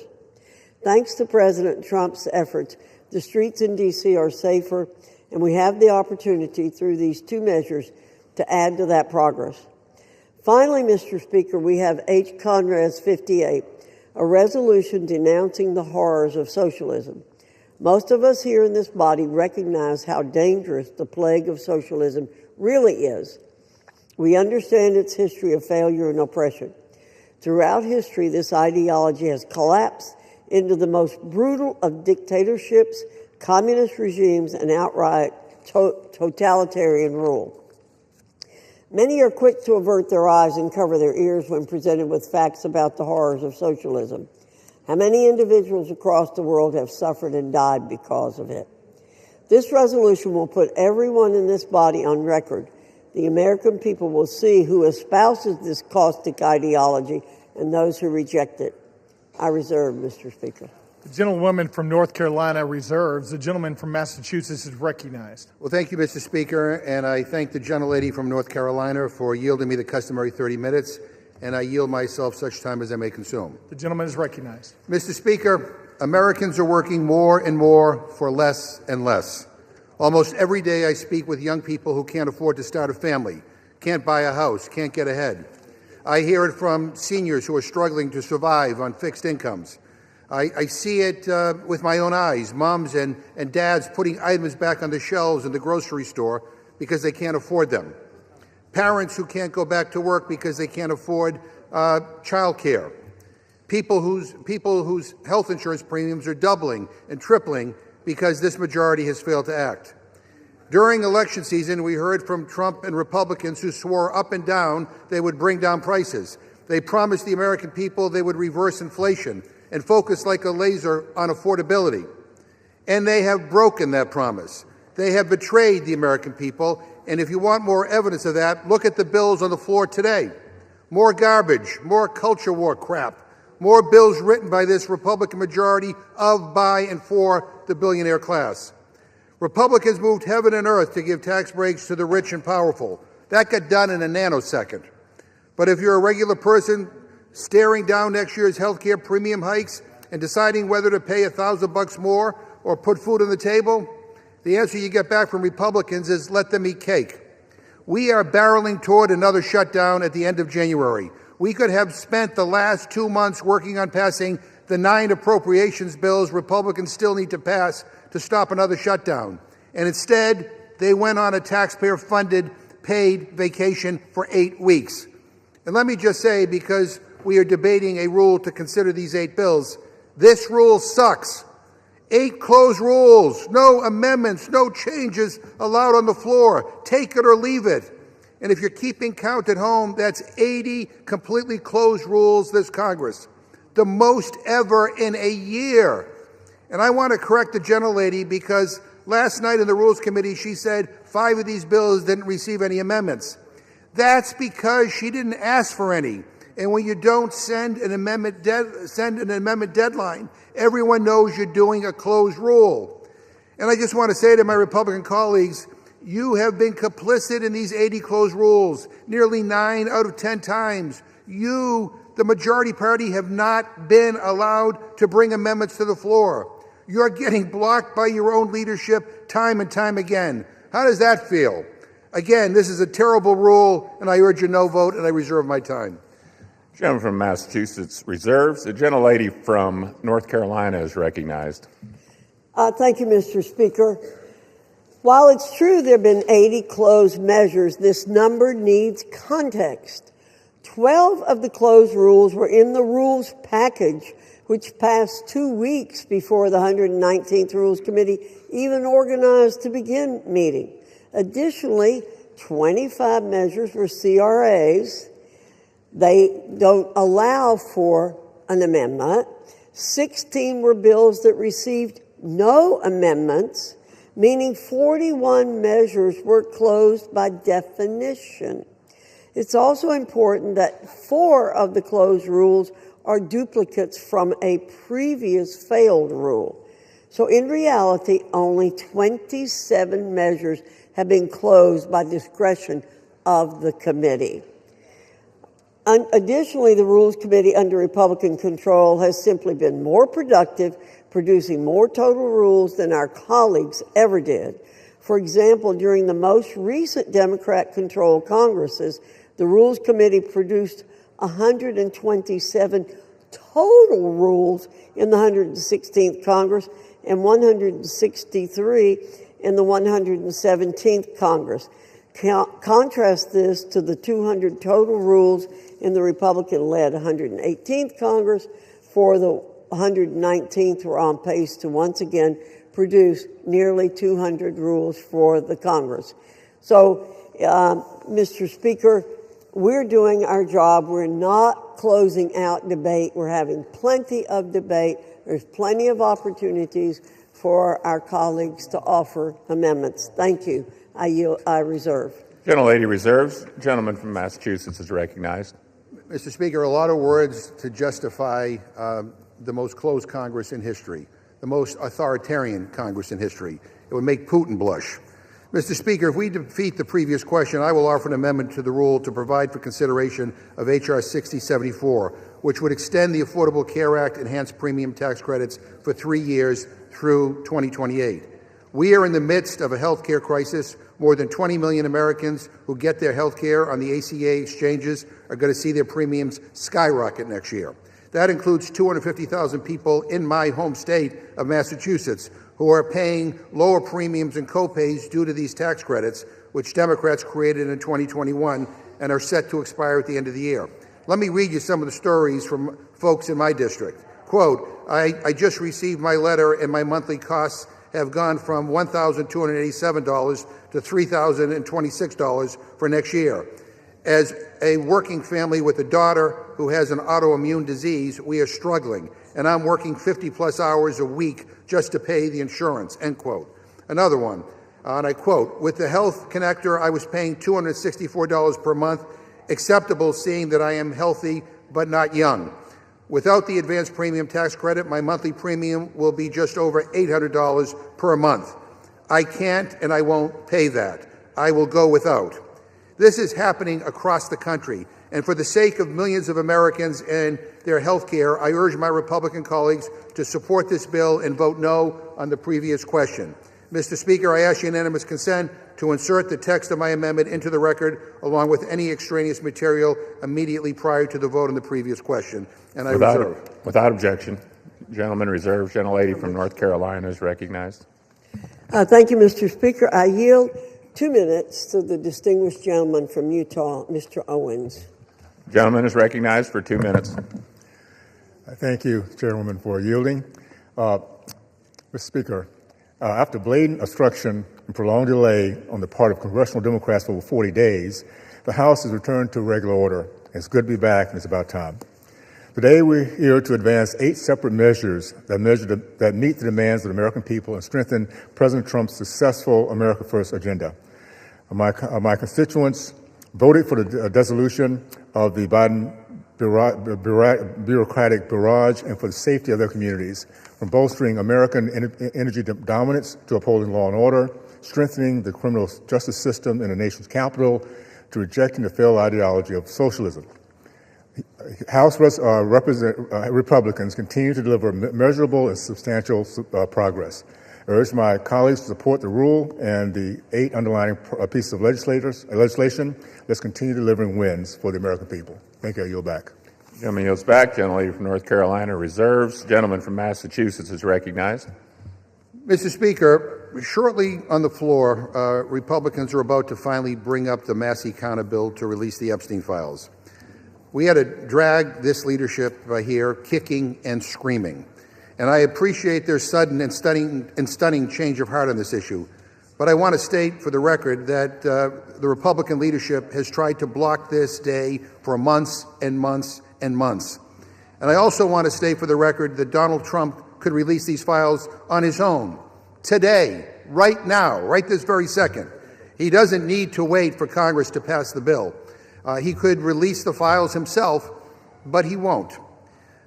Thanks to President Trump's efforts, the streets in D.C. are safer, and we have the opportunity through these two measures to add to that progress. Finally, Mr. Speaker, we have H. Conrad's 58, a resolution denouncing the horrors of socialism. Most of us here in this body recognize how dangerous the plague of socialism really is. We understand its history of failure and oppression. Throughout history, this ideology has collapsed into the most brutal of dictatorships, communist regimes, and outright totalitarian rule. Many are quick to avert their eyes and cover their ears when presented with facts about the horrors of socialism. How many individuals across the world have suffered and died because of it? This resolution will put everyone in this body on record. The American people will see who espouses this caustic ideology and those who reject it. I reserve, Mr. Speaker.
The gentlewoman from North Carolina reserves. The gentleman from Massachusetts is recognized.
Well, thank you, Mr. Speaker, and I thank the gentlelady from North Carolina for yielding me the customary 30 minutes, and I yield myself such time as I may consume.
The gentleman is recognized.
Mr. Speaker, Americans are working more and more for less and less. Almost every day I speak with young people who can't afford to start a family, can't buy a house, can't get ahead. I hear it from seniors who are struggling to survive on fixed incomes. I see it with my own eyes, moms and dads putting items back on the shelves in the grocery store because they can't afford them. Parents who can't go back to work because they can't afford child care. People whose health insurance premiums are doubling and tripling because this majority has failed to act. During election season, we heard from Trump and Republicans who swore up and down they would bring down prices. They promised the American people they would reverse inflation and focus like a laser on affordability. And they have broken that promise. They have betrayed the American people, and if you want more evidence of that, look at the bills on the floor today. More garbage, more culture war crap, more bills written by this Republican majority of, by, and for the billionaire class. Republicans moved heaven and earth to give tax breaks to the rich and powerful. That got done in a nanosecond. But if you're a regular person staring down next year's health care premium hikes and deciding whether to pay $1,000 more or put food on the table, the answer you get back from Republicans is let them eat cake. We are barreling toward another shutdown at the end of January. We could have spent the last 2 months working on passing the 9 appropriations bills Republicans still need to pass to stop another shutdown. And instead, they went on a taxpayer-funded paid vacation for 8 weeks. And let me just say, because we are debating a rule to consider these 8 bills, this rule sucks. 8 closed rules, no amendments, no changes allowed on the floor. Take it or leave it. And if you're keeping count at home, that's 80 completely closed rules this Congress, the most ever in a year. And I want to correct the gentlelady because last night in the Rules Committee, she said 5 of these bills didn't receive any amendments. That's because she didn't ask for any. And when you don't send an amendment deadline, everyone knows you're doing a closed rule. And I just want to say to my Republican colleagues, you have been complicit in these 80 closed rules nearly 9 out of 10 times. You, the majority party, have not been allowed to bring amendments to the floor. You're getting blocked by your own leadership time and time again. How does that feel? Again, this is a terrible rule, and I urge a no vote, and I reserve my time.
Gentleman from Massachusetts reserves. The gentlelady from North Carolina is recognized.
Thank you, Mr. Speaker. While it's true there have been 80 closed measures, this number needs context. 12 of the closed rules were in the rules package, which passed 2 weeks before the 119th Rules Committee even organized to begin meeting. Additionally, 25 measures were CRAs. They don't allow for an amendment. 16 were bills that received no amendments, meaning 41 measures were closed by definition. It's also important that 4 of the closed rules are duplicates from a previous failed rule. So in reality, only 27 measures have been closed by discretion of the committee. Additionally, the Rules Committee under Republican control has simply been more productive, producing more total rules than our colleagues ever did. For example, during the most recent Democrat-controlled Congresses, the Rules Committee produced 127 total rules in the 116th Congress and 163 in the 117th Congress. Contrast this to the 200 total rules in the Republican-led 118th Congress. For the 119th, we're on pace to once again produce nearly 200 rules for the Congress. So, Mr. Speaker, we're doing our job. We're not closing out debate. We're having plenty of debate. There's plenty of opportunities for our colleagues to offer amendments. Thank you. I reserve.
Gentlelady reserves. Gentleman from Massachusetts is recognized.
Mr. Speaker, a lot of words to justify the most closed Congress in history, the most authoritarian Congress in history. It would make Putin blush. Mr. Speaker, if we defeat the previous question, I will offer an amendment to the rule to provide for consideration of H.R. 6074, which would extend the Affordable Care Act enhanced premium tax credits for 3 years through 2028. We are in the midst of a health care crisis. More than 20 million Americans who get their health care on the ACA exchanges are going to see their premiums skyrocket next year. That includes 250,000 people in my home state of Massachusetts who are paying lower premiums and copays due to these tax credits, which Democrats created in 2021 and are set to expire at the end of the year. Let me read you some of the stories from folks in my district. Quote, I just received my letter and my monthly costs have gone from $1,287 to $3,026 for next year. As a working family with a daughter who has an autoimmune disease, we are struggling, and I'm working 50-plus hours a week just to pay the insurance, end quote. Another one, and I quote, with the Health Connector, I was paying $264 per month, acceptable seeing that I am healthy but not young. Without the advanced premium tax credit, my monthly premium will be just over $800 per month. I can't and I won't pay that. I will go without. This is happening across the country, and for the sake of millions of Americans and their health care, I urge my Republican colleagues to support this bill and vote no on the previous question. Mr. Speaker, I ask unanimous consent to insert the text of my amendment into the record along with any extraneous material immediately prior to the vote on the previous question, and I reserve.
Without objection. Gentleman reserves. Gentlelady from North Carolina is recognized.
Thank you, Mr. Speaker. I yield 2 minutes to the distinguished gentleman from Utah, Mr. Owens.
Gentleman is recognized for 2 minutes.
Thank you, Chairwoman, for yielding. Mr. Speaker, after blatant obstruction and prolonged delay on the part of congressional Democrats for over 40 days, the House has returned to regular order. It's good to be back, and it's about time. Today, we're here to advance 8 separate measures that meet the demands of the American people and strengthen President Trump's successful America First agenda. My constituents voted for the dissolution of the Biden bureaucratic barrage and for the safety of their communities, from bolstering American energy dominance to upholding law and order, strengthening the criminal justice system in the nation's capital, to rejecting the failed ideology of socialism. House Republicans continue to deliver measurable and substantial progress. I urge my colleagues to support the rule and the 8 underlying pieces of legislation. Let's continue delivering wins for the American people. Thank you. I yield back.
Gentleman yields back. Gentlelady from North Carolina reserves. Gentleman from Massachusetts is recognized.
Mr. Speaker, shortly on the floor, Republicans are about to finally bring up the Massey Counter bill to release the Epstein Files. We had to drag this leadership here kicking and screaming. And I appreciate their sudden and stunning change of heart on this issue. But I want to state for the record that the Republican leadership has tried to block this day for months and months and months. And I also want to state for the record that Donald Trump could release these files on his own, today, right now, right this very second. He doesn't need to wait for Congress to pass the bill. He could release the files himself, but he won't.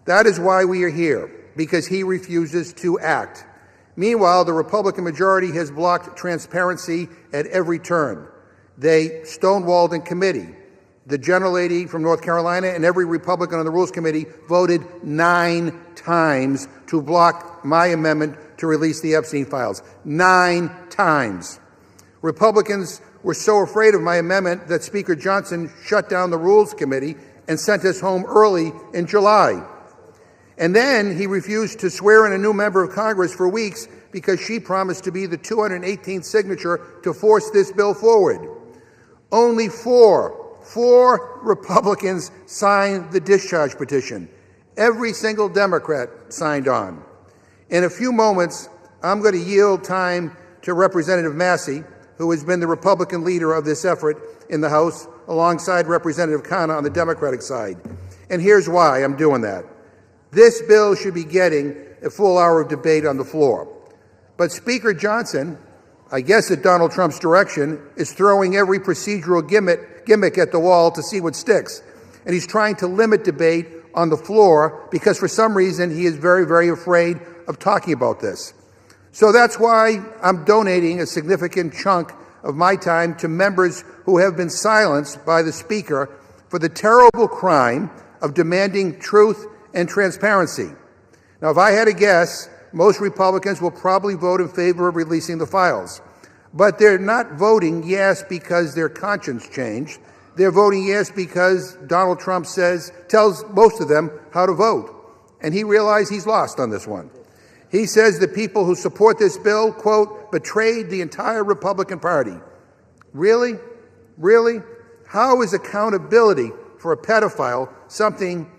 That is why we are here, because he refuses to act. Meanwhile, the Republican majority has blocked transparency at every turn. They stonewalled in committee. The gentlelady from North Carolina and every Republican on the Rules Committee voted 9 times to block my amendment to release the Epstein files. 9 times. Republicans were so afraid of my amendment that Speaker Johnson shut down the Rules Committee and sent us home early in July. And then he refused to swear in a new member of Congress for weeks because she promised to be the 218th signature to force this bill forward. Only four Republicans signed the discharge petition. Every single Democrat signed on. In a few moments, I'm going to yield time to Representative Massey, who has been the Republican leader of this effort in the House, alongside Representative Khanna on the Democratic side. And here's why I'm doing that. This bill should be getting a full hour of debate on the floor. But Speaker Johnson, I guess at Donald Trump's direction, is throwing every procedural gimmick at the wall to see what sticks. And he's trying to limit debate on the floor because for some reason he is very, very afraid of talking about this. So that's why I'm donating a significant chunk of my time to members who have been silenced by the Speaker for the terrible crime of demanding truth and transparency. Now, if I had to guess, most Republicans will probably vote in favor of releasing the files. But they're not voting yes because their conscience changed. They're voting yes because Donald Trump tells most of them how to vote. And he realized he's lost on this one. He says the people who support this bill, quote, betrayed the entire Republican Party. Really? Really? How is accountability for a pedophile something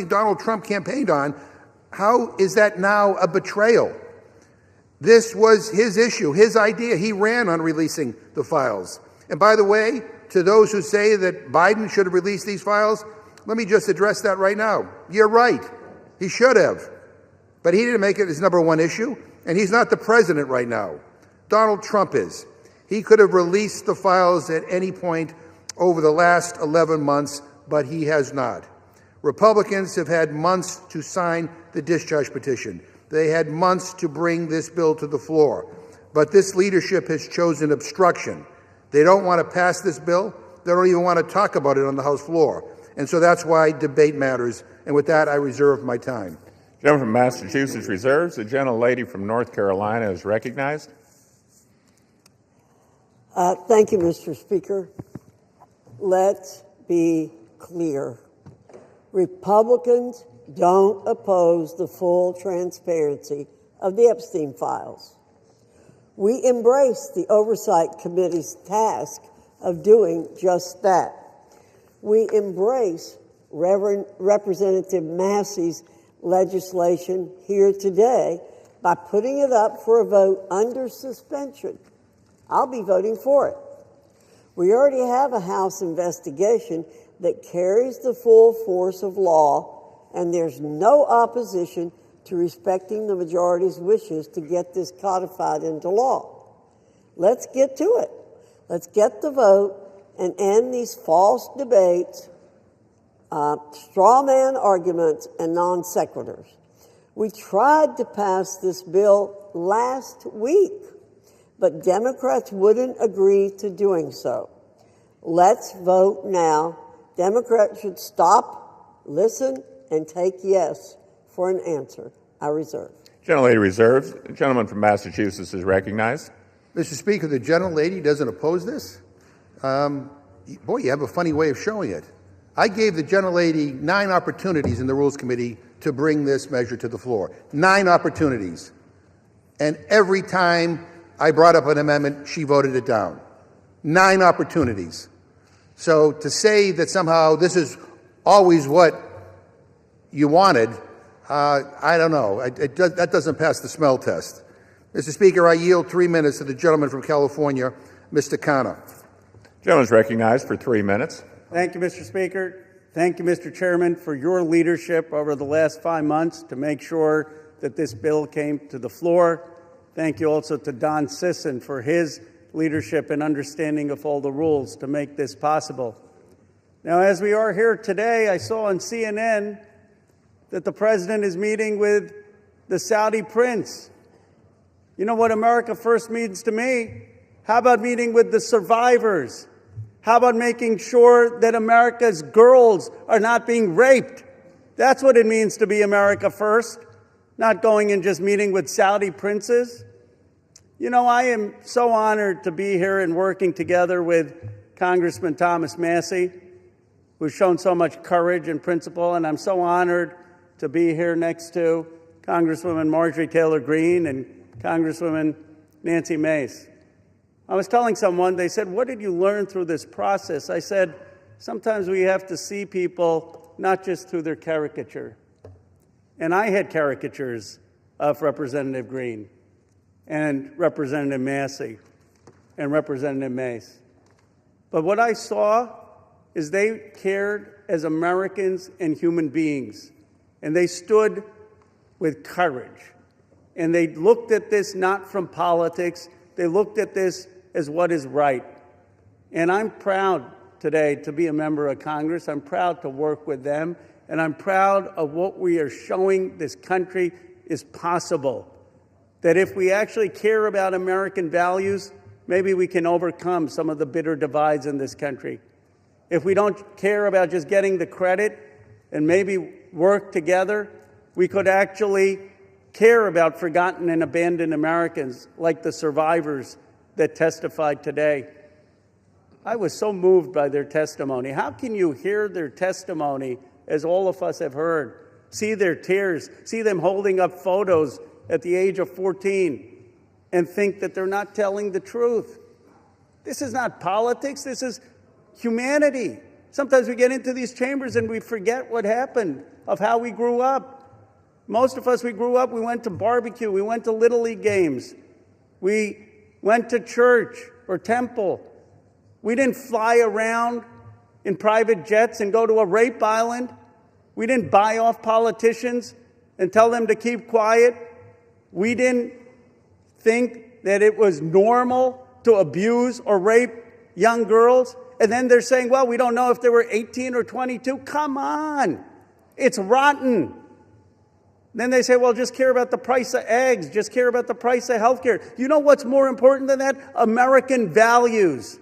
Donald Trump campaigned on? How is that now a betrayal? This was his issue, his idea. He ran on releasing the files. And by the way, to those who say that Biden should have released these files, let me just address that right now. You're right. He should have. But he didn't make it his number one issue, and he's not the president right now. Donald Trump is. He could have released the files at any point over the last 11 months, but he has not. Republicans have had months to sign the discharge petition. They had months to bring this bill to the floor. But this leadership has chosen obstruction. They don't want to pass this bill. They don't even want to talk about it on the House floor. And so that's why debate matters. And with that, I reserve my time.
Gentleman from Massachusetts reserves. The gentlelady from North Carolina is recognized.
Thank you, Mr. Speaker. Let's be clear. Republicans don't oppose the full transparency of the Epstein files. We embrace the Oversight Committee's task of doing just that. We embrace Representative Massey's legislation here today by putting it up for a vote under suspension. I'll be voting for it. We already have a House investigation that carries the full force of law, and there's no opposition to respecting the majority's wishes to get this codified into law. Let's get to it. Let's get the vote and end these false debates, straw man arguments, and non sequiturs. We tried to pass this bill last week, but Democrats wouldn't agree to doing so. Let's vote now. Democrats should stop, listen, and take yes for an answer. I reserve.
Gentlelady reserves. The gentleman from Massachusetts is recognized.
Mr. Speaker, the gentlelady doesn't oppose this? Boy, you have a funny way of showing it. I gave the gentlelady 9 opportunities in the Rules Committee to bring this measure to the floor. 9 opportunities. And every time I brought up an amendment, she voted it down. 9 opportunities. So to say that somehow this is always what you wanted, I don't know. That doesn't pass the smell test. Mr. Speaker, I yield 3 minutes to the gentleman from California, Mr. Khanna.
Gentleman is recognized for 3 minutes.
Thank you, Mr. Speaker. Thank you, Mr. Chairman, for your leadership over the last 5 months to make sure that this bill came to the floor. Thank you also to Don Sisson for his leadership and understanding of all the rules to make this possible. Now, as we are here today, I saw on CNN that the president is meeting with the Saudi prince. You know what America First means to me? How about meeting with the survivors? How about making sure that America's girls are not being raped? That's what it means to be America First, not going and just meeting with Saudi princes. You know, I am so honored to be here and working together with Congressman Thomas Massie, who's shown so much courage and principle, and I'm so honored to be here next to Congresswoman Marjorie Taylor Greene and Congresswoman Nancy Mace. I was telling someone, they said, what did you learn through this process? I said, sometimes we have to see people not just through their caricature. And I had caricatures of Representative Greene and Representative Massey and Representative Mace. But what I saw is they cared as Americans and human beings, and they stood with courage. And they looked at this not from politics, they looked at this as what is right. And I'm proud today to be a member of Congress. I'm proud to work with them, and I'm proud of what we are showing this country is possible. That if we actually care about American values, maybe we can overcome some of the bitter divides in this country. If we don't care about just getting the credit and maybe work together, we could actually care about forgotten and abandoned Americans like the survivors that testified today. I was so moved by their testimony. How can you hear their testimony, as all of us have heard, see their tears, see them holding up photos at the age of 14, and think that they're not telling the truth? This is not politics, this is humanity. Sometimes we get into these chambers and we forget what happened, of how we grew up. Most of us, we grew up, we went to barbecue, we went to Little League games, we went to church or temple. We didn't fly around in private jets and go to a rape island. We didn't buy off politicians and tell them to keep quiet. We didn't think that it was normal to abuse or rape young girls. And then they're saying, well, we don't know if they were 18 or 22. Come on. It's rotten. Then they say, well, just care about the price of eggs. Just care about the price of health care. You know what's more important than that? American values.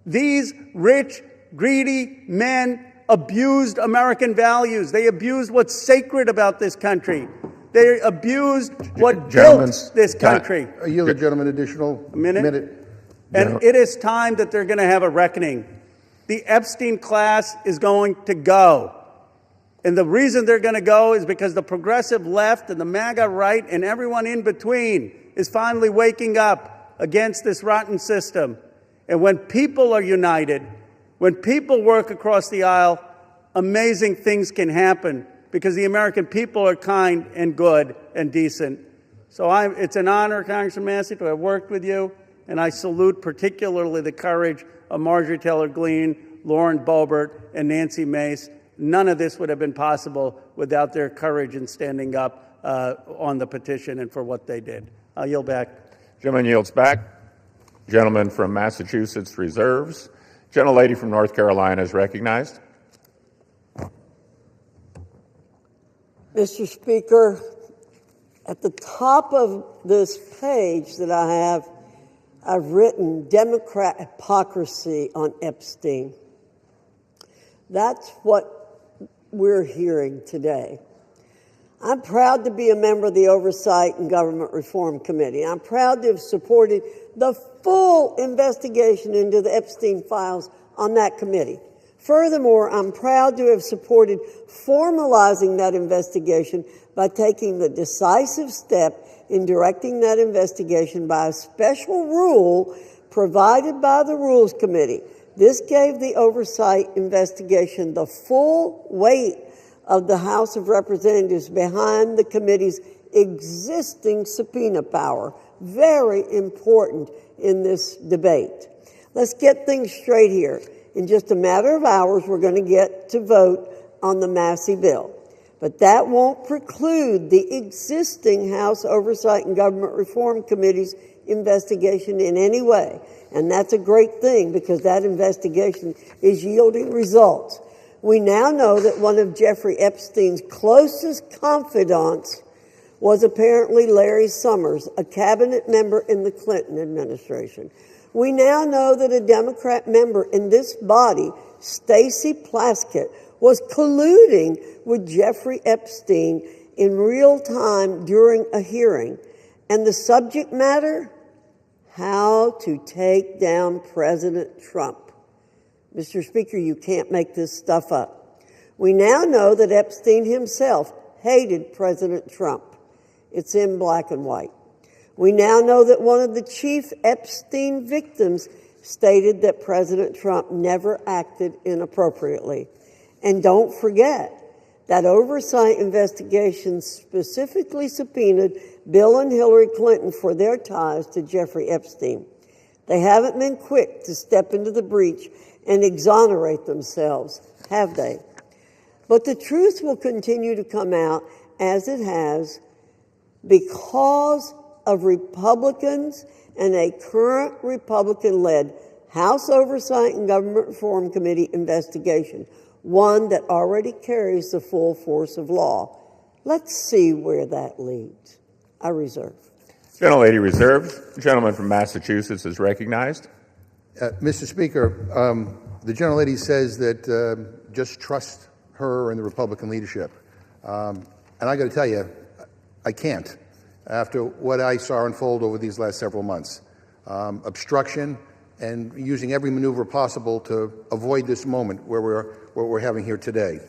These rich, greedy men abused American values. They abused what's sacred about this country. They abused what built this country.
I yield the gentleman additional minute.
And it is time that they're going to have a reckoning. The Epstein class is going to go. And the reason they're going to go is because the progressive left and the MAGA right and everyone in between is finally waking up against this rotten system. And when people are united, when people work across the aisle, amazing things can happen because the American people are kind and good and decent. So it's an honor, Congressman Massey, to have worked with you, and I salute particularly the courage of Marjorie Taylor Greene, Lauren Boebert, and Nancy Mace. None of this would have been possible without their courage in standing up on the petition and for what they did. I'll yield back.
Gentleman yields back. Gentleman from Massachusetts reserves. Gentlelady from North Carolina is recognized.
Mr. Speaker, at the top of this page that I have, I've written Democrat hypocrisy on Epstein. That's what we're hearing today. I'm proud to be a member of the Oversight and Government Reform Committee. I'm proud to have supported the full investigation into the Epstein Files on that committee. Furthermore, I'm proud to have supported formalizing that investigation by taking the decisive step in directing that investigation by a special rule provided by the Rules Committee. This gave the oversight investigation the full weight of the House of Representatives behind the committee's existing subpoena power. Very important in this debate. Let's get things straight here. In just a matter of hours, we're going to get to vote on the Massey bill. But that won't preclude the existing House Oversight and Government Reform Committee's investigation in any way. And that's a great thing because that investigation is yielding results. We now know that one of Jeffrey Epstein's closest confidants was apparently Larry Summers, a cabinet member in the Clinton administration. We now know that a Democrat member in this body, Stacey Plaskett, was colluding with Jeffrey Epstein in real time during a hearing. And the subject matter? How to take down President Trump. Mr. Speaker, you can't make this stuff up. We now know that Epstein himself hated President Trump. It's in black and white. We now know that one of the chief Epstein victims stated that President Trump never acted inappropriately. And don't forget that oversight investigation specifically subpoenaed Bill and Hillary Clinton for their ties to Jeffrey Epstein. They haven't been quick to step into the breach and exonerate themselves, have they? But the truth will continue to come out as it has because of Republicans and a current Republican-led House Oversight and Government Reform Committee investigation, one that already carries the full force of law. Let's see where that leads. I reserve.
Gentlelady reserved. The gentleman from Massachusetts is recognized.
Mr. Speaker, the gentlelady says that just trust her and the Republican leadership. And I got to tell you, I can't. After what I saw unfold over these last several months. Obstruction and using every maneuver possible to avoid this moment where we're having here today.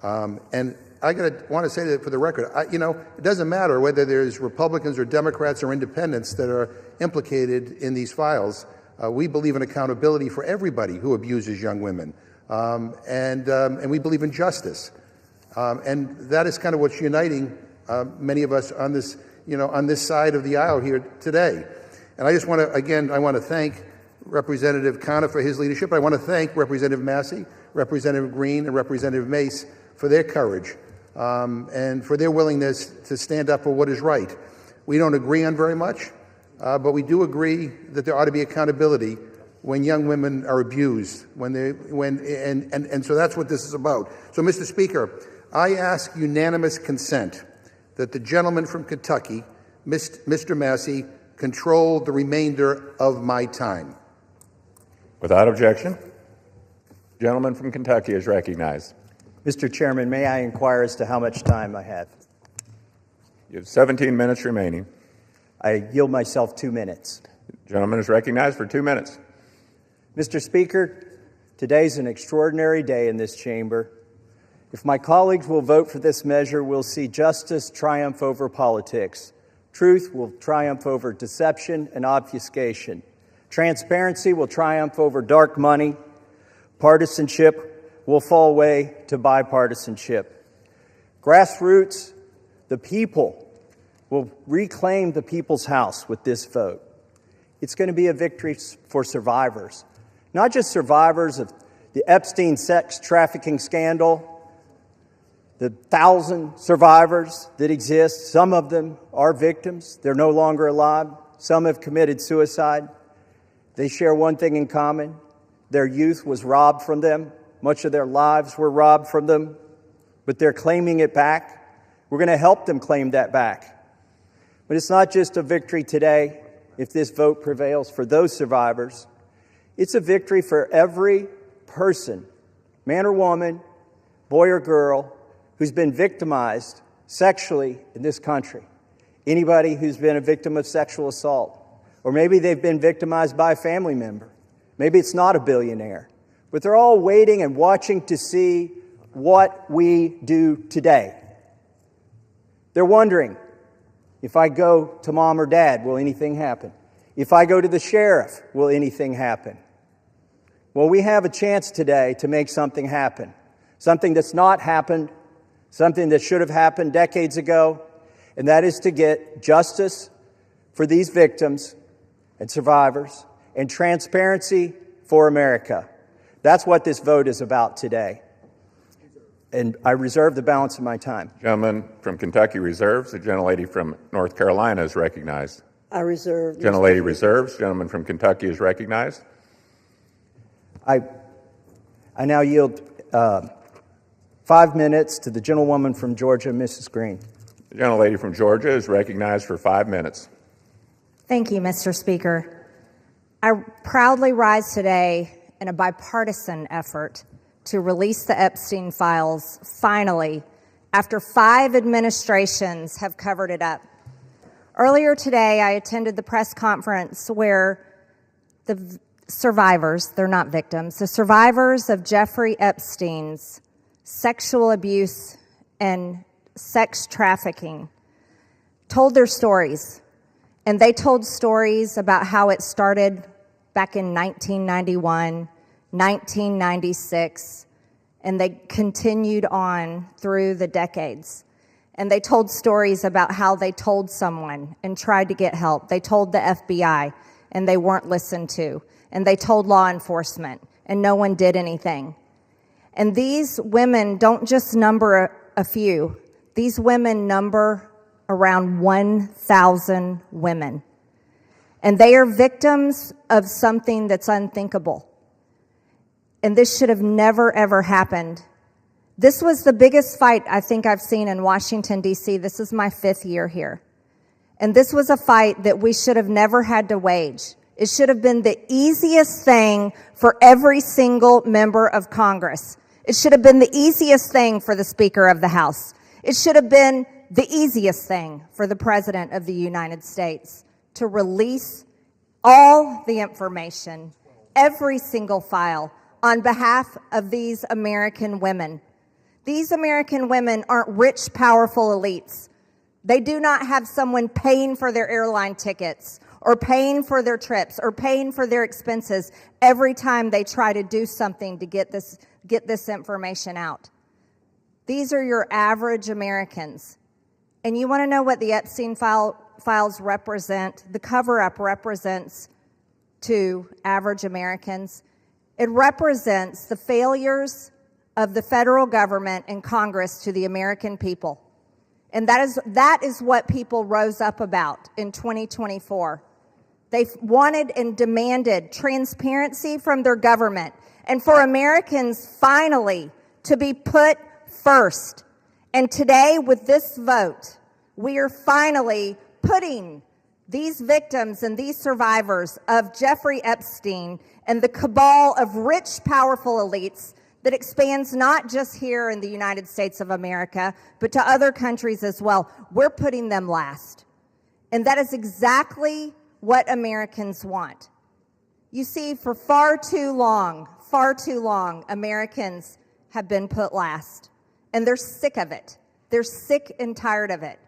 And I want to say that for the record, it doesn't matter whether there's Republicans or Democrats or independents that are implicated in these files. We believe in accountability for everybody who abuses young women. And we believe in justice. And that is kind of what's uniting many of us on this on this side of the aisle here today. And I just want to, I want to thank Representative Connor for his leadership. I want to thank Representative Massey, Representative Green, and Representative Mace for their courage and for their willingness to stand up for what is right. We don't agree on very much, but we do agree that there ought to be accountability when young women are abused, and so that's what this is about. So, Mr. Speaker, I ask unanimous consent that the gentleman from Kentucky, Mr. Massey, control the remainder of my time.
Without objection. The gentleman from Kentucky is recognized.
Mr. Chairman, may I inquire as to how much time I have?
You have 17 minutes remaining.
I yield myself 2 minutes.
The gentleman is recognized for 2 minutes.
Mr. Speaker, today's an extraordinary day in this chamber. If my colleagues will vote for this measure, we'll see justice triumph over politics. Truth will triumph over deception and obfuscation. Transparency will triumph over dark money. Partisanship will fall away to bipartisanship. Grassroots, the people, will reclaim the people's house with this vote. It's going to be a victory for survivors, not just survivors of the Epstein sex trafficking scandal, the 1,000 survivors that exist. Some of them are victims. They're no longer alive. Some have committed suicide. They share one thing in common. Their youth was robbed from them. Much of their lives were robbed from them, but they're claiming it back. We're going to help them claim that back. But it's not just a victory today, if this vote prevails for those survivors. It's a victory for every person, man or woman, boy or girl, who's been victimized sexually in this country. Anybody who's been a victim of sexual assault. Or maybe they've been victimized by a family member. Maybe it's not a billionaire.
but they're all waiting and watching to see what we do today. They're wondering, if I go to mom or dad, will anything happen? If I go to the sheriff, will anything happen? Well, we have a chance today to make something happen. Something that's not happened, something that should have happened decades ago, and that is to get justice for these victims and survivors and transparency for America. That's what this vote is about today. And I reserve the balance of my time.
Gentleman from Kentucky reserves. The gentlelady from North Carolina is recognized.
I reserve.
Gentlelady reserves. Gentleman from Kentucky is recognized.
I now yield 5 minutes to the gentlewoman from Georgia, Mrs. Green.
The gentlelady from Georgia is recognized for 5 minutes.
Thank you, Mr. Speaker. I proudly rise today in a bipartisan effort to release the Epstein Files, finally, after 5 administrations have covered it up. Earlier today, I attended the press conference where the survivors, they're not victims, the survivors of Jeffrey Epstein's sexual abuse and sex trafficking told their stories. And they told stories about how it started back in 1991, 1996, and they continued on through the decades. And they told stories about how they told someone and tried to get help. They told the FBI, and they weren't listened to. And they told law enforcement, and no one did anything. And these women don't just number a few. These women number around 1,000 women. And they are victims of something that's unthinkable. And this should have never, ever happened. This was the biggest fight I think I've seen in Washington, D.C. This is my 5th year here. And this was a fight that we should have never had to wage. It should have been the easiest thing for every single member of Congress. It should have been the easiest thing for the Speaker of the House. It should have been the easiest thing for the President of the United States to release all the information, every single file, on behalf of these American women. These American women aren't rich, powerful elites. They do not have someone paying for their airline tickets or paying for their trips or paying for their expenses every time they try to do something to get this information out. These are your average Americans. And you want to know what the Epstein Files represent, the cover-up represents to average Americans? It represents the failures of the federal government and Congress to the American people. And that is what people rose up about in 2024. They wanted and demanded transparency from their government and for Americans finally to be put first. And today, with this vote, we are finally putting these victims and these survivors of Jeffrey Epstein and the cabal of rich, powerful elites that expands not just here in the United States of America, but to other countries as well. We're putting them last. And that is exactly what Americans want. You see, for far too long, Americans have been put last. And they're sick of it. They're sick and tired of it.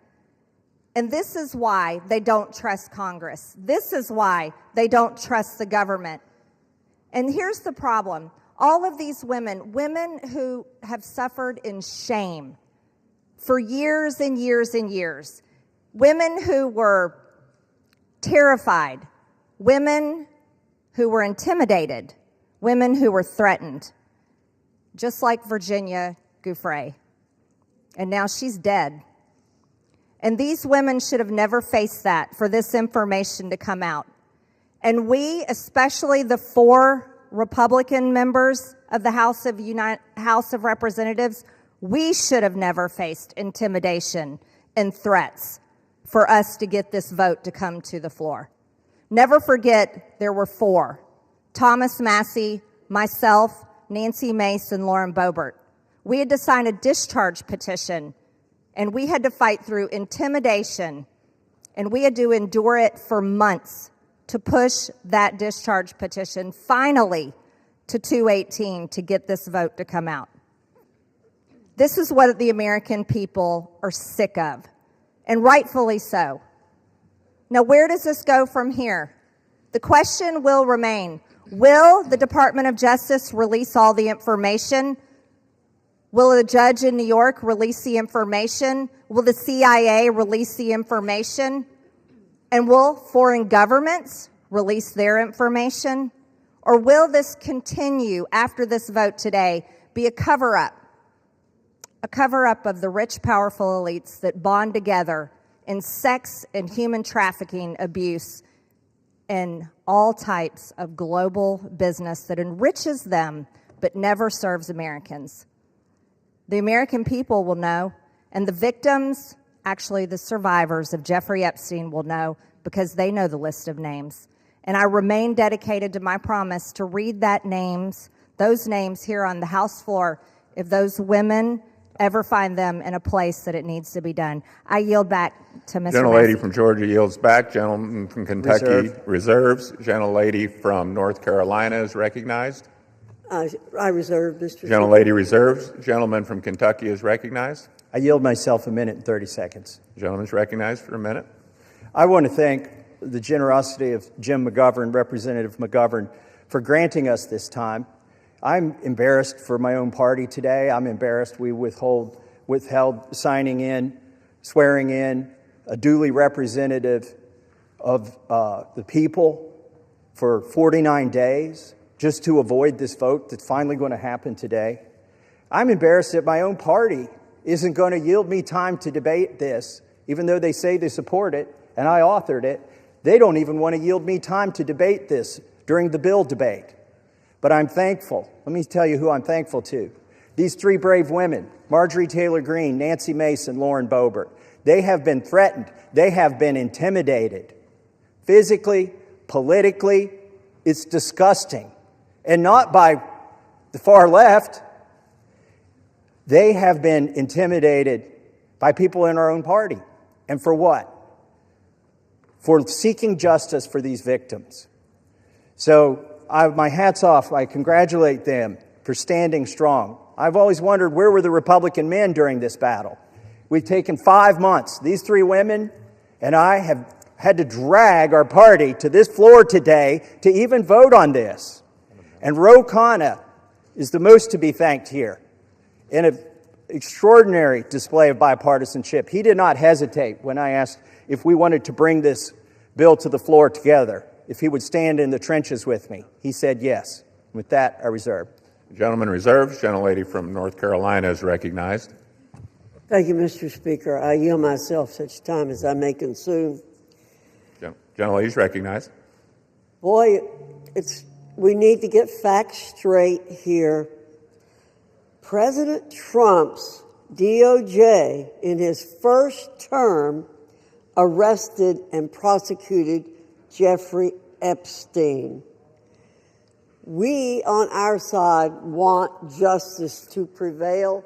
And this is why they don't trust Congress. This is why they don't trust the government. And here's the problem. All of these women who have suffered in shame for years and years and years, women who were terrified, women who were intimidated, women who were threatened, just like Virginia Giuffre. And now she's dead. And these women should have never faced that, for this information to come out. And we, especially the 4 Republican members of the House of Representatives, we should have never faced intimidation and threats for us to get this vote to come to the floor. Never forget, there were 4. Thomas Massey, myself, Nancy Mace, and Lauren Boebert. We had to sign a discharge petition, and we had to fight through intimidation, and we had to endure it for months to push that discharge petition finally to 218 to get this vote to come out. This is what the American people are sick of, and rightfully so. Now, where does this go from here? The question will remain, will the Department of Justice release all the information? Will a judge in New York release the information? Will the CIA release the information? And will foreign governments release their information? Or will this continue after this vote today be a cover-up? A cover-up of the rich, powerful elites that bond together in sex and human trafficking abuse and all types of global business that enriches them but never serves Americans. The American people will know, and the victims, actually the survivors of Jeffrey Epstein, will know because they know the list of names. And I remain dedicated to my promise to read those names here on the House floor if those women ever find them in a place that it needs to be done. I yield back to Mr.
Gentlelady
Massey.
from Georgia yields back. Gentleman from Kentucky reserves. Gentlelady from North Carolina is recognized.
I reserve, Mr.
Gentlelady reserves. Gentleman from Kentucky is recognized.
I yield myself a minute and 30 seconds.
Gentleman's recognized for a minute.
I want to thank the generosity of Jim McGovern, Representative McGovern, for granting us this time. I'm embarrassed for my own party today. I'm embarrassed we withheld signing in, swearing in a duly representative of the people for 49 days just to avoid this vote that's finally going to happen today. I'm embarrassed that my own party isn't going to yield me time to debate this, even though they say they support it and I authored it. They don't even want to yield me time to debate this during the bill debate. But I'm thankful. Let me tell you who I'm thankful to. These three brave women, Marjorie Taylor Greene, Nancy Mason, Lauren Boebert, they have been threatened. They have been intimidated. Physically, politically, it's disgusting. And not by the far left. They have been intimidated by people in our own party. And for what? For seeking justice for these victims. So my hat's off. I congratulate them for standing strong. I've always wondered, where were the Republican men during this battle? We've taken 5 months. These three women and I have had to drag our party to this floor today to even vote on this. And Ro Khanna is the most to be thanked here in an extraordinary display of bipartisanship. He did not hesitate when I asked if we wanted to bring this bill to the floor together, if he would stand in the trenches with me. He said yes. With that, I reserve.
Gentleman reserves. Gentlelady from North Carolina is recognized.
Thank you, Mr. Speaker. I yield myself such time as I may consume.
Gentlelady is recognized.
Boy, we need to get facts straight here. President Trump's DOJ, in his first term, arrested and prosecuted Jeffrey Epstein. We, on our side, want justice to prevail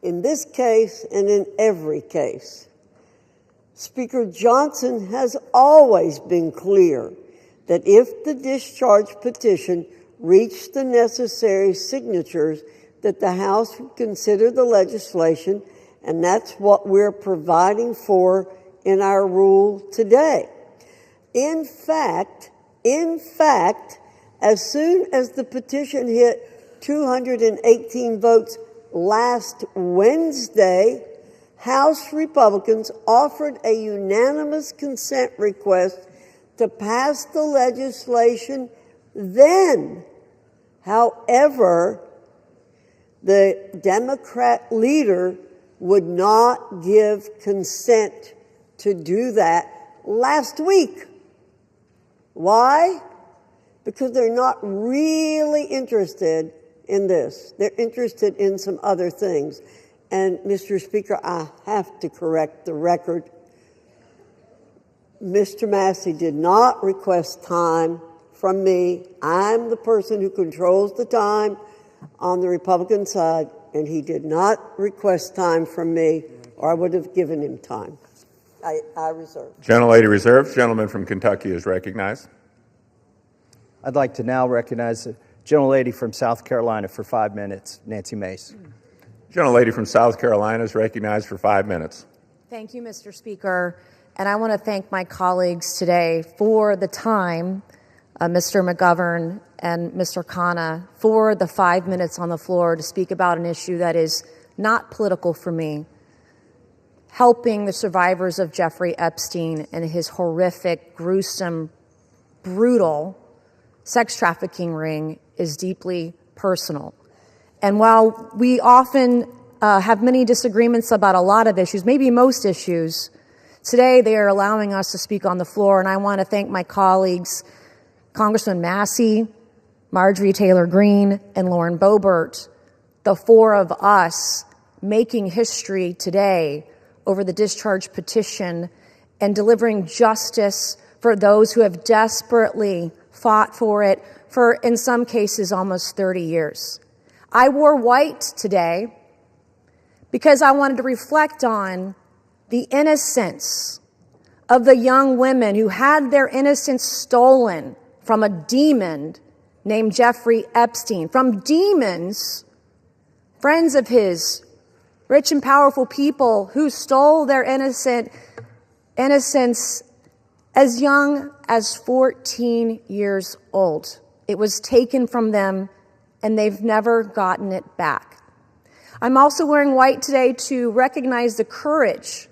in this case and in every case. Speaker Johnson has always been clear that if the discharge petition reached the necessary signatures, that the House would consider the legislation, and that's what we're providing for in our rule today. In fact, as soon as the petition hit 218 votes last Wednesday, House Republicans offered a unanimous consent request to pass the legislation then. However, the Democrat leader would not give consent to do that last week. Why? Because they're not really interested in this. They're interested in some other things. And, Mr. Speaker, I have to correct the record. Mr. Massey did not request time from me. I'm the person who controls the time on the Republican side, and he did not request time from me, or I would have given him time. I reserve.
Gentlelady reserves. Gentleman from Kentucky is recognized.
I'd like to now recognize Gentlelady from South Carolina for 5 minutes, Nancy Mace.
Gentlelady from South Carolina is recognized for 5 minutes.
Thank you, Mr. Speaker. And I want to thank my colleagues today for the time, Mr. McGovern and Mr. Khanna, for the 5 minutes on the floor to speak about an issue that is not political for me. Helping the survivors of Jeffrey Epstein and his horrific, gruesome, brutal sex trafficking ring is deeply personal. And while we often have many disagreements about a lot of issues, maybe most issues, today they are allowing us to speak on the floor. And I want to thank my colleagues, Congressman Massey, Marjorie Taylor Greene, and Lauren Boebert, the four of us making history today over the discharge petition and delivering justice for those who have desperately fought for it for, in some cases, almost 30 years. I wore white today because I wanted to reflect on the innocence of the young women who had their innocence stolen from a demon named Jeffrey Epstein, from demons, friends of his, rich and powerful people who stole their innocence as young as 14 years old. It was taken from them, and they've never gotten it back. I'm also wearing white today to recognize the courage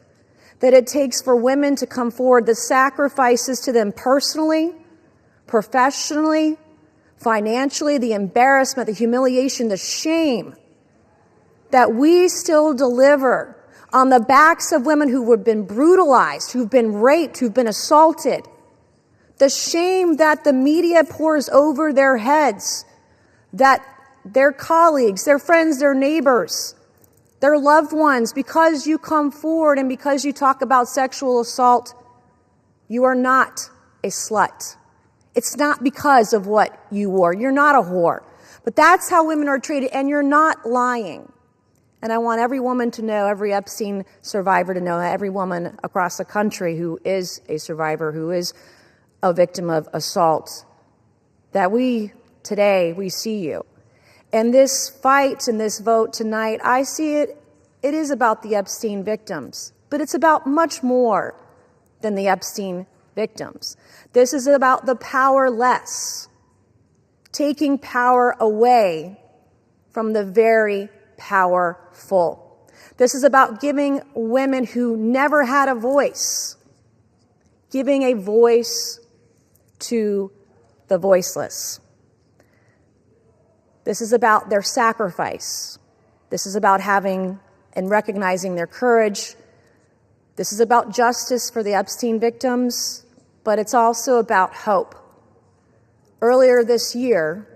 that it takes for women to come forward, the sacrifices to them personally, professionally, financially, the embarrassment, the humiliation, the shame that we still deliver on the backs of women who have been brutalized, who've been raped, who've been assaulted. The shame that the media pours over their heads, that their colleagues, their friends, their neighbors, their loved ones, because you come forward and because you talk about sexual assault, you are not a slut. It's not because of what you wore. You're not a whore. But that's how women are treated, and you're not lying. And I want every woman to know, every Epstein survivor to know, every woman across the country who is a survivor, who is a victim of assault, that today we see you. And this fight and this vote tonight, I see it is about the Epstein victims, but it's about much more than the Epstein victims. This is about the powerless, taking power away from the very powerful. This is about giving women who never had a voice, giving a voice to the voiceless. This is about their sacrifice. This is about having and recognizing their courage. This is about justice for the Epstein victims, but it's also about hope. Earlier this year,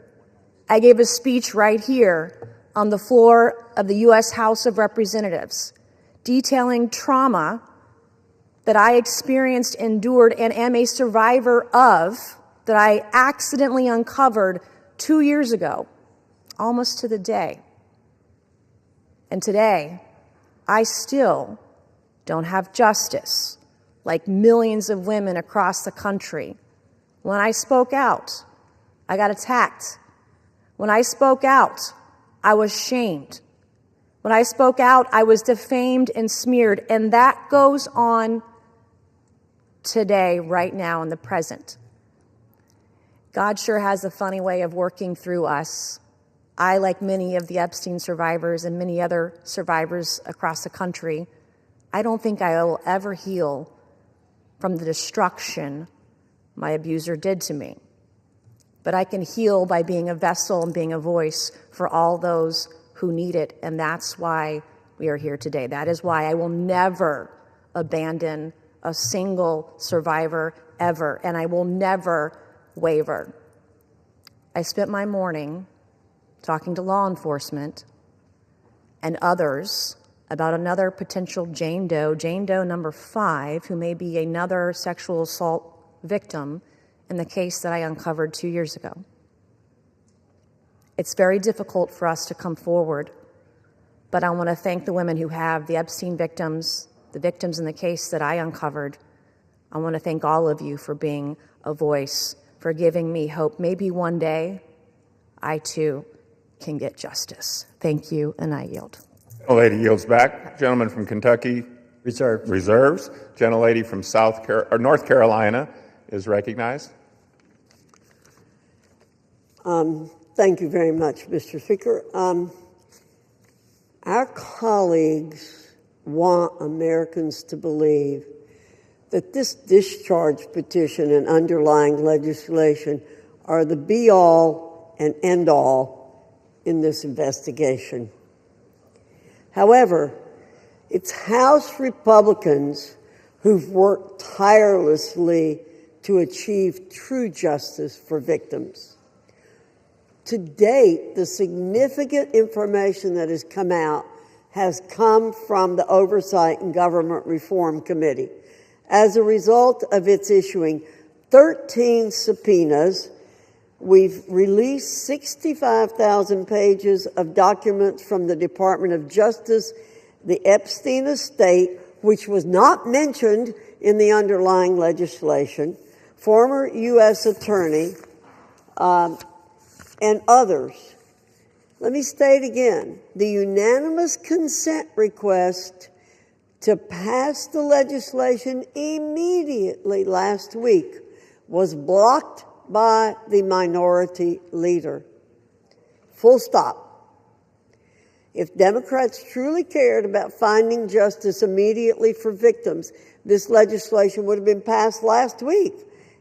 I gave a speech right here on the floor of the U.S. House of Representatives, detailing trauma that I experienced, endured, and am a survivor of, that I accidentally uncovered 2 years ago, almost to the day. And today, I still don't have justice, like millions of women across the country. When I spoke out, I got attacked. When I spoke out, I was shamed. When I spoke out, I was defamed and smeared. And that goes on today, right now, in the present. God sure has a funny way of working through us. I, like many of the Epstein survivors and many other survivors across the country, I don't think I will ever heal from the destruction my abuser did to me. But I can heal by being a vessel and being a voice for all those who need it, and that's why we are here today. That is why I will never abandon a single survivor ever, and I will never waver. I spent my morning talking to law enforcement and others about another potential Jane Doe number 5, who may be another sexual assault victim in the case that I uncovered 2 years ago. It's very difficult for us to come forward, but I want to thank the women who have, the Epstein victims, the victims in the case that I uncovered. I want to thank all of you for being a voice, for giving me hope. Maybe one day I too can get justice. Thank you, and I yield.
Gentlelady yields back. Gentleman from Kentucky reserves. Gentlelady from North Carolina is recognized.
Thank you very much, Mr. Speaker. Our colleagues want Americans to believe that this discharge petition and underlying legislation are the be-all and end-all in this investigation. However, it's House Republicans who've worked tirelessly to achieve true justice for victims. To date, the significant information that has come out has come from the Oversight and Government Reform Committee as a result of its issuing 13 subpoenas. We've released 65,000 pages of documents from the Department of Justice, the Epstein estate, which was not mentioned in the underlying legislation, former U.S. attorney, and others. Let me state again, the unanimous consent request to pass the legislation immediately last week was blocked by the minority leader. Full stop. If Democrats truly cared about finding justice immediately for victims, this legislation would have been passed last week.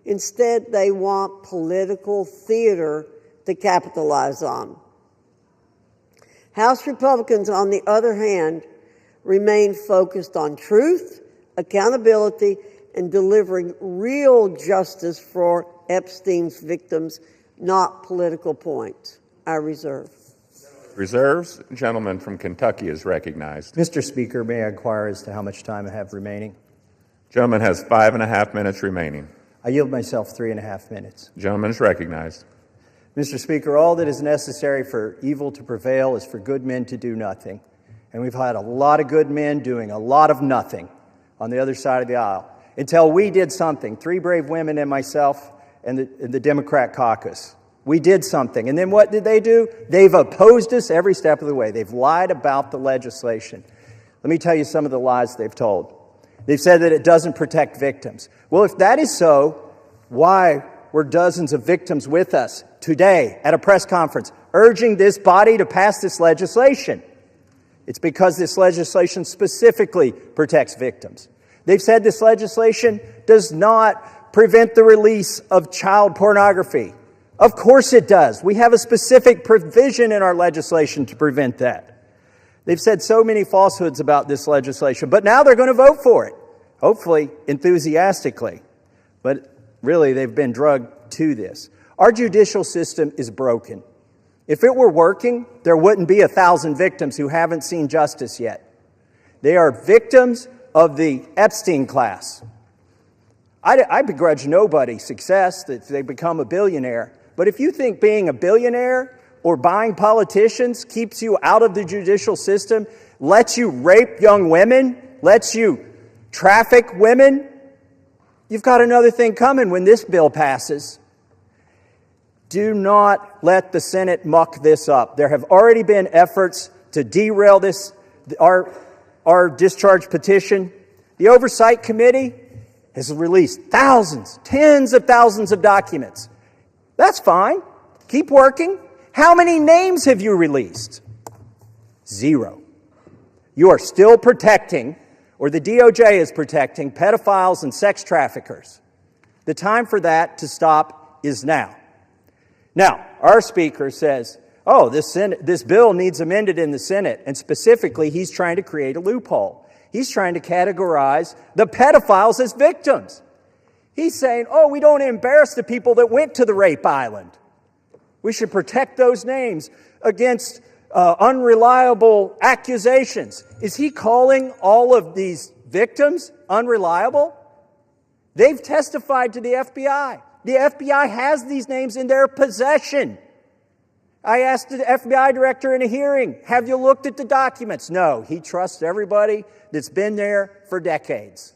Instead, they want political theater to capitalize on. House Republicans, on the other hand, remain focused on truth, accountability, and delivering real justice for Epstein's victims, not political points. I reserve.
Reserves. Gentleman from Kentucky is recognized.
Mr. Speaker, may I inquire as to how much time I have remaining?
Gentleman has 5.5 minutes remaining.
I yield myself 3.5 minutes.
Gentleman is recognized.
Mr. Speaker, all that is necessary for evil to prevail is for good men to do nothing. And we've had a lot of good men doing a lot of nothing on the other side of the aisle until we did something. 3 brave women and myself and the Democrat caucus. We did something. And then what did they do? They've opposed us every step of the way. They've lied about the legislation. Let me tell you some of the lies they've told. They've said that it doesn't protect victims. Well, if that is so, why were dozens of victims with us today at a press conference urging this body to pass this legislation? It's because this legislation specifically protects victims. They've said this legislation does not prevent the release of child pornography. Of course it does. We have a specific provision in our legislation to prevent that. They've said so many falsehoods about this legislation, but now they're going to vote for it, hopefully enthusiastically. But really, they've been drugged to this. Our judicial system is broken. If it were working, there wouldn't be 1,000 victims who haven't seen justice yet. They are victims of the Epstein class. I begrudge nobody success that they become a billionaire. But if you think being a billionaire or buying politicians keeps you out of the judicial system, lets you rape young women, lets you traffic women, you've got another thing coming when this bill passes. Do not let the Senate muck this up. There have already been efforts to derail this, our discharge petition. The Oversight Committee has released thousands, tens of thousands of documents. That's fine. Keep working. How many names have you released? 0. You are still protecting, or the DOJ is protecting, pedophiles and sex traffickers. The time for that to stop is now. Now, our speaker says, oh, this bill needs amended in the Senate, and specifically, he's trying to create a loophole. He's trying to categorize the pedophiles as victims. He's saying, oh, we don't embarrass the people that went to the rape island. We should protect those names against unreliable accusations. Is he calling all of these victims unreliable? They've testified to the FBI. The FBI has these names in their possession. I asked the FBI director in a hearing, have you looked at the documents? No, he trusts everybody that's been there for decades.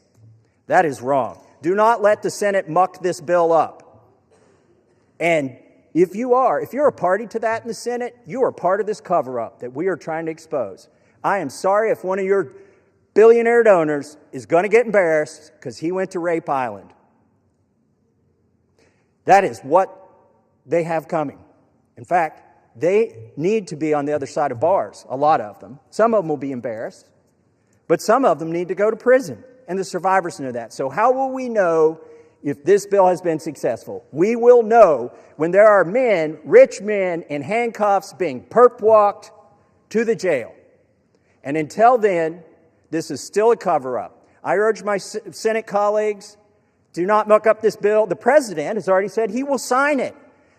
That is wrong. Do not let the Senate muck this bill up. And If you're a party to that in the Senate, you are part of this cover-up that we are trying to expose. I am sorry if one of your billionaire donors is going to get embarrassed because he went to Rape Island. That is what they have coming. In fact, they need to be on the other side of bars, a lot of them. Some of them will be embarrassed, but some of them need to go to prison, and the survivors know that. So how will we know if this bill has been successful? We will know when there are men, rich men, in handcuffs being perp-walked to the jail. And until then, this is still a cover-up. I urge my Senate colleagues, do not muck up this bill. The president has already said he will sign it.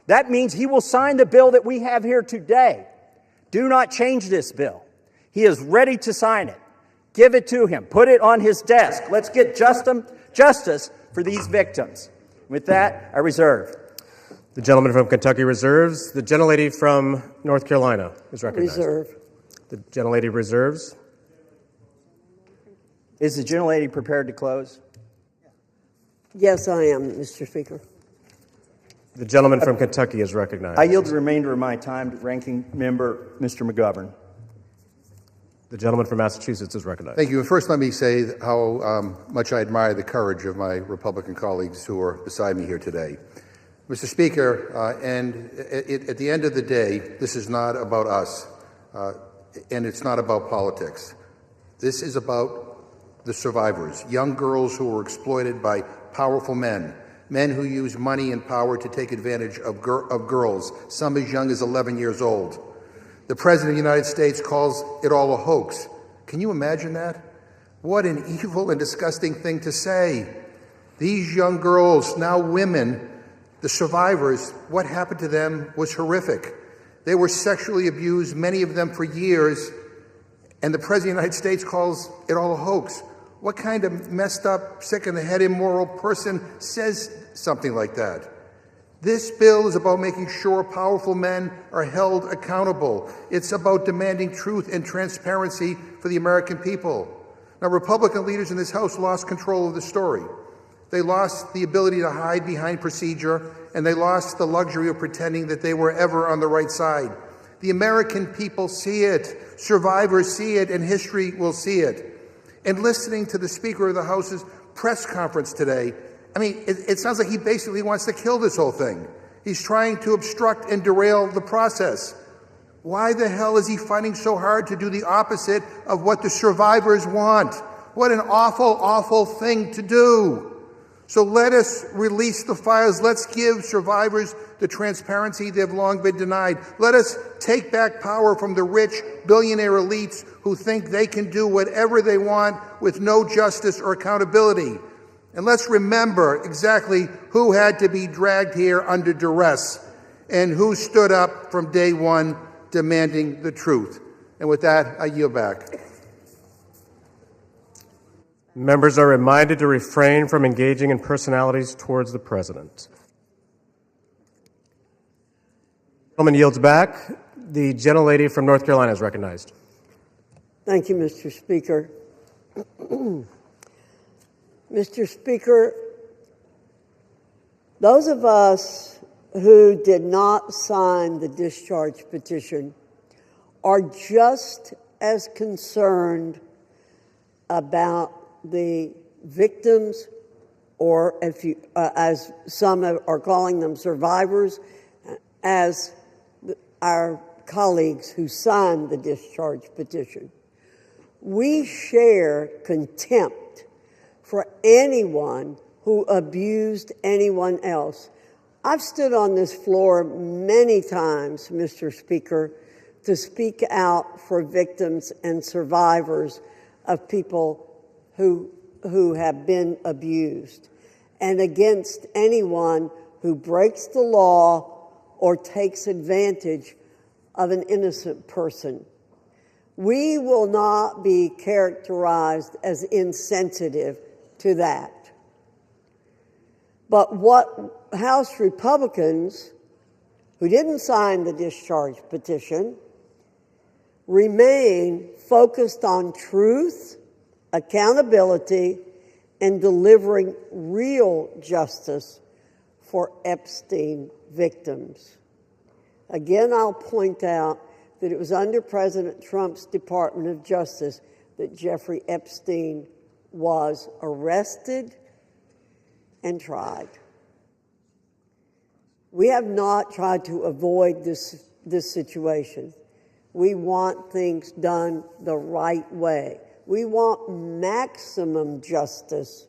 That means he will sign the bill that we have here today. Do not change this bill. He is ready to sign it. Give it to him. Put it on his desk. Let's get justice for these victims. With that, I reserve.
The gentleman from Kentucky reserves. The gentlelady from North Carolina is recognized.
Reserve.
The gentlelady reserves.
Is the gentlelady prepared to close?
Yes, I am, Mr. Speaker.
The gentleman from Kentucky is recognized.
I yield the remainder of my time to Ranking Member Mr. McGovern.
The gentleman from Massachusetts is recognized.
Thank you. First, let me say how much I admire the courage of my Republican colleagues who are beside me here today. Mr. Speaker, at the end of the day, this is not about us, and it's not about politics. This is about the survivors, young girls who were exploited by powerful men who use money and power to take advantage of girls, some as young as 11 years old. The President of the United States calls it all a hoax. Can you imagine that? What an evil and disgusting thing to say. These young girls, now women, the survivors, what happened to them was horrific. They were sexually abused, many of them for years, and the President of the United States calls it all a hoax. What kind of messed up, sick-in-the-head, immoral person says something like that? This bill is about making sure powerful men are held accountable. It's about demanding truth and transparency for the American people. Now, Republican leaders in this House lost control of the story. They lost the ability to hide behind procedure, and they lost the luxury of pretending that they were ever on the right side. The American people see it, survivors see it, and history will see it. And listening to the Speaker of the House's press conference today, I mean, it sounds like he basically wants to kill this whole thing. He's trying to obstruct and derail the process. Why the hell is he fighting so hard to do the opposite of what the survivors want? What an awful, awful thing to do. So let us release the files. Let's give survivors the transparency they've long been denied. Let us take back power from the rich billionaire elites who think they can do whatever they want with no justice or accountability. And let's remember exactly who had to be dragged here under duress and who stood up from day one demanding the truth. And with that, I yield back.
Members are reminded to refrain from engaging in personalities towards the president. The gentleman yields back. The gentlelady from North Carolina is recognized.
Thank you, Mr. Speaker. Mr. Speaker, those of us who did not sign the discharge petition are just as concerned about the victims, or if you, as some are calling them, survivors, as our colleagues who signed the discharge petition. We share contempt for anyone who abused anyone else. I've stood on this floor many times, Mr. Speaker, to speak out for victims and survivors of people who have been abused, and against anyone who breaks the law or takes advantage of an innocent person. We will not be characterized as insensitive to that. But what House Republicans who didn't sign the discharge petition remain focused on truth, accountability, and delivering real justice for Epstein victims. Again, I'll point out that it was under President Trump's Department of Justice that Jeffrey Epstein was arrested and tried. We have not tried to avoid this situation. We want things done the right way. We want maximum justice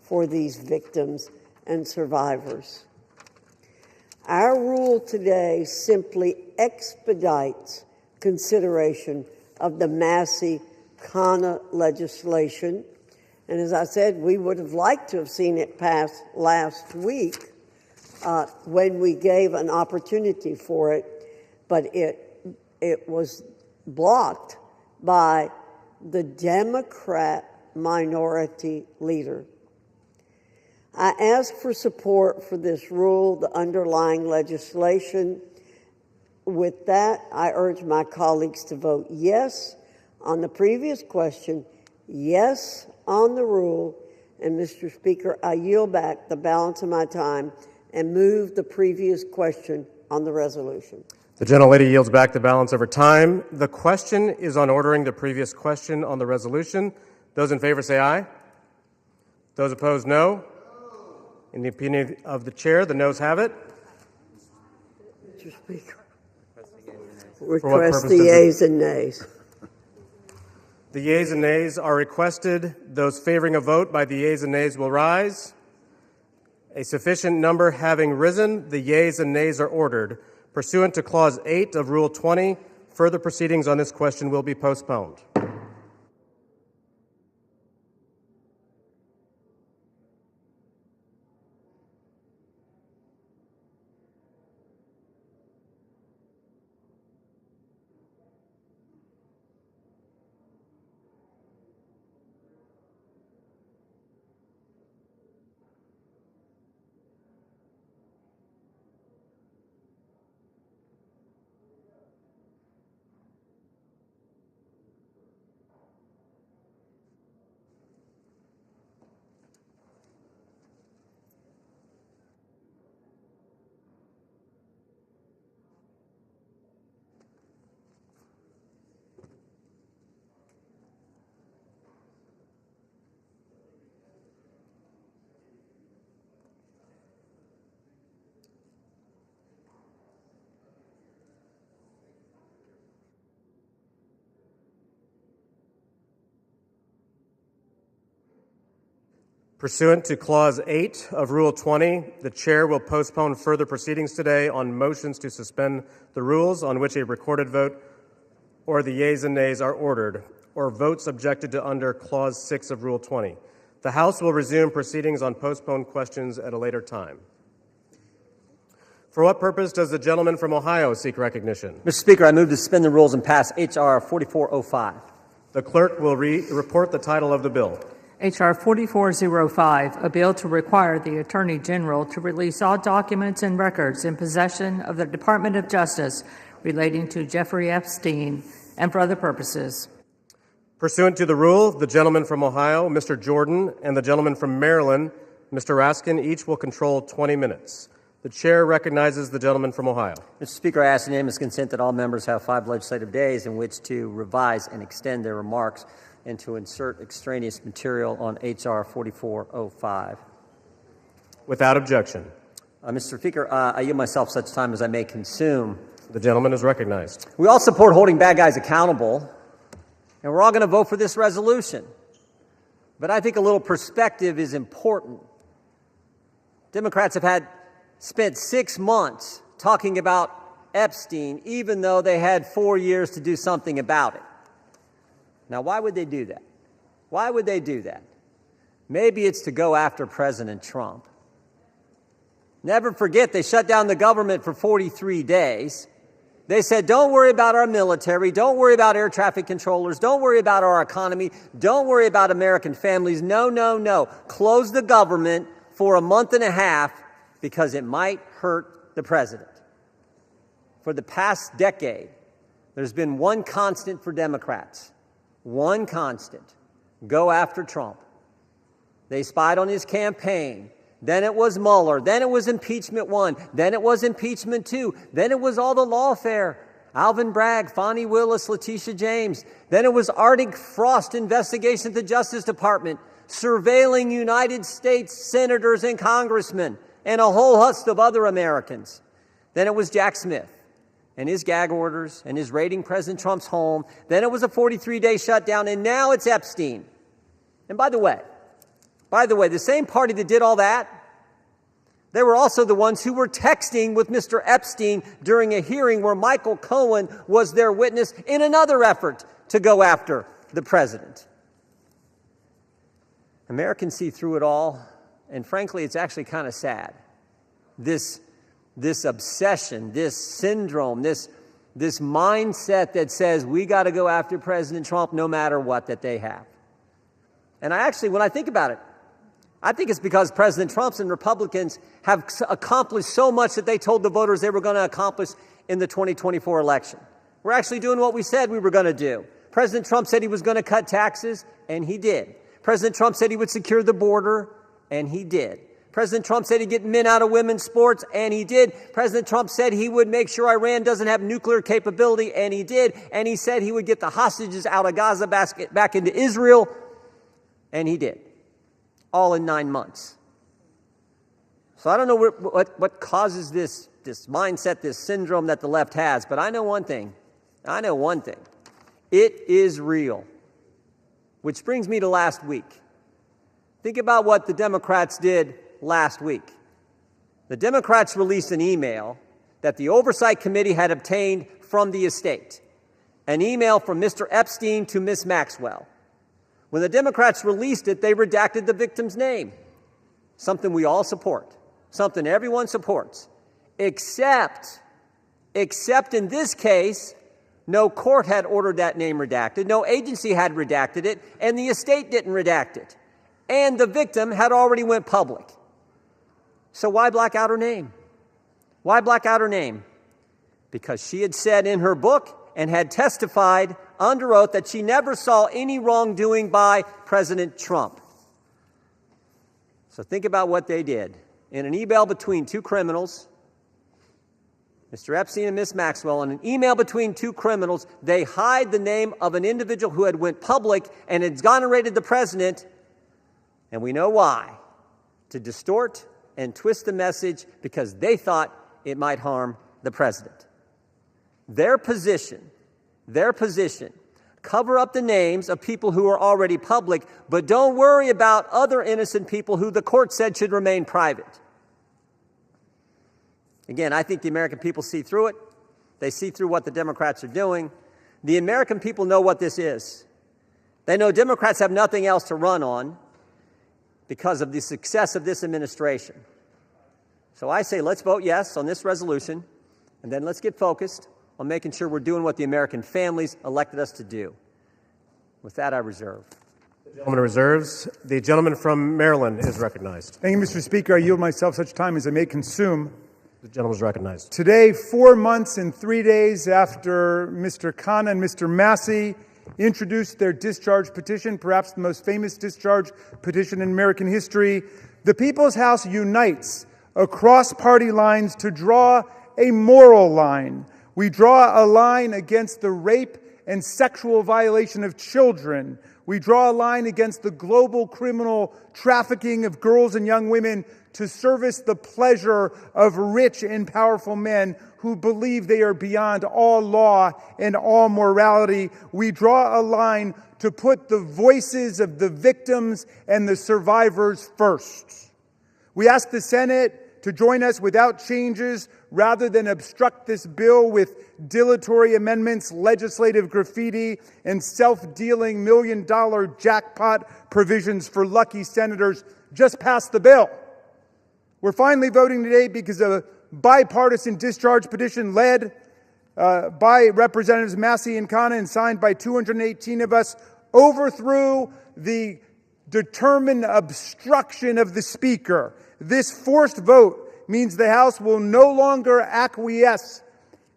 for these victims and survivors. Our rule today simply expedites consideration of the Massey-Khanna legislation. And as I said, we would have liked to have seen it pass last week when we gave an opportunity for it, but it was blocked by the Democrat minority leader. I ask for support for this rule, the underlying legislation. With that, I urge my colleagues to vote yes on the previous question, yes on the rule, and Mr. Speaker, I yield back the balance of my time and move the previous question on the resolution.
The gentlelady yields back the balance of her time. The question is on ordering the previous question on the resolution. Those in favor say aye. Those opposed, no. In the opinion of the chair, the noes have it.
Mr. Speaker, request the yeas and nays.
The yeas and nays are requested. Those favoring a vote by the yeas and nays will rise. A sufficient number having risen, the yeas and nays are ordered. Pursuant to Clause 8 of Rule 20, further proceedings on this question will be postponed. Pursuant to Clause 8 of Rule 20, the chair will postpone further proceedings today on motions to suspend the rules on which a recorded vote or the yeas and nays are ordered, or votes objected to under Clause 6 of Rule 20. The House will resume proceedings on postponed questions at a later time. For what purpose does the gentleman from Ohio seek recognition?
Mr. Speaker, I move to suspend the rules and pass H.R. 4405.
The clerk will report the title of the bill.
H.R. 4405, a bill to require the Attorney General to release all documents and records in possession of the Department of Justice relating to Jeffrey Epstein and for other purposes.
Pursuant to the rule, the gentleman from Ohio, Mr. Jordan, and the gentleman from Maryland, Mr. Raskin, each will control 20 minutes. The chair recognizes the gentleman from Ohio.
Mr. Speaker, I ask unanimous consent that all members have 5 legislative days in which to revise and extend their remarks and to insert extraneous material on H.R. 4405.
Without objection.
Mr. Speaker, I yield myself such time as I may consume.
The gentleman is recognized.
We all support holding bad guys accountable, and we're all going to vote for this resolution. But I think a little perspective is important. Democrats have spent 6 months talking about Epstein, even though they had 4 years to do something about it. Now, why would they do that? Why would they do that? Maybe it's to go after President Trump. Never forget, they shut down the government for 43 days. They said, don't worry about our military, don't worry about air traffic controllers, don't worry about our economy, don't worry about American families. No, no, no. Close the government for a month and a half because it might hurt the president. For the past decade, there's been one constant for Democrats. One constant: go after Trump. They spied on his campaign. Then it was Mueller. Then it was impeachment 1. Then it was impeachment 2. Then it was all the lawfare. Alvin Bragg, Fonnie Willis, Letitia James. Then it was Arctic Frost investigation at the Justice Department, surveilling United States senators and congressmen and a whole host of other Americans. Then it was Jack Smith and his gag orders and his raiding President Trump's home. Then it was a 43-day shutdown, and now it's Epstein. And by the way, the same party that did all that, they were also the ones who were texting with Mr. Epstein during a hearing where Michael Cohen was their witness in another effort to go after the president. Americans see through it all, and frankly, it's actually kind of sad. This obsession, this syndrome, this mindset that says we got to go after President Trump no matter what that they have. And when I think about it, I think it's because President Trump and Republicans have accomplished so much that they told the voters they were going to accomplish in the 2024 election. We're actually doing what we said we were going to do. President Trump said he was going to cut taxes, and he did. President Trump said he would secure the border, and he did. President Trump said he'd get men out of women's sports, and he did. President Trump said he would make sure Iran doesn't have nuclear capability, and he did. And he said he would get the hostages out of Gaza back into Israel, and he did. All in 9 months. So I don't know what causes this mindset, this syndrome that the left has, but I know one thing. It is real. Which brings me to last week. Think about what the Democrats did last week. The Democrats released an email that the Oversight Committee had obtained from the estate, an email from Mr. Epstein to Ms. Maxwell. When the Democrats released it, they redacted the victim's name, something we all support, something everyone supports, except in this case, no court had ordered that name redacted, no agency had redacted it, and the estate didn't redact it. And the victim had already went public. So why black out her name? Why black out her name? Because she had said in her book and had testified under oath that she never saw any wrongdoing by President Trump. So think about what they did. In an email between two criminals, Mr. Epstein and Ms. Maxwell, in an email between two criminals, they hide the name of an individual who had went public and exonerated the president, and we know why. To distort and twist the message because they thought it might harm the president. Their position, cover up the names of people who are already public, but don't worry about other innocent people who the court said should remain private. Again, I think the American people see through it. They see through what the Democrats are doing. The American people know what this is. They know Democrats have nothing else to run on because of the success of this administration. So I say let's vote yes on this resolution, and then let's get focused on making sure we're doing what the American families elected us to do. With that, I reserve.
The gentleman reserves. The gentleman from Maryland is recognized.
Thank you, Mr. Speaker. I yield myself such time as I may consume.
The gentleman is recognized.
Today, 4 months and 3 days after Mr. Khanna and Mr. Massey introduced their discharge petition, perhaps the most famous discharge petition in American history, the People's House unites across party lines to draw a moral line. We draw a line against the rape and sexual violation of children. We draw a line against the global criminal trafficking of girls and young women to service the pleasure of rich and powerful men who believe they are beyond all law and all morality. We draw a line to put the voices of the victims and the survivors first. We ask the Senate to join us without changes rather than obstruct this bill with dilatory amendments, legislative graffiti, and self-dealing million-dollar jackpot provisions for lucky senators. Just pass the bill. We're finally voting today because a bipartisan discharge petition led by Representatives Massey and Khanna and signed by 218 of us overthrew the determined obstruction of the Speaker. This forced vote means the House will no longer acquiesce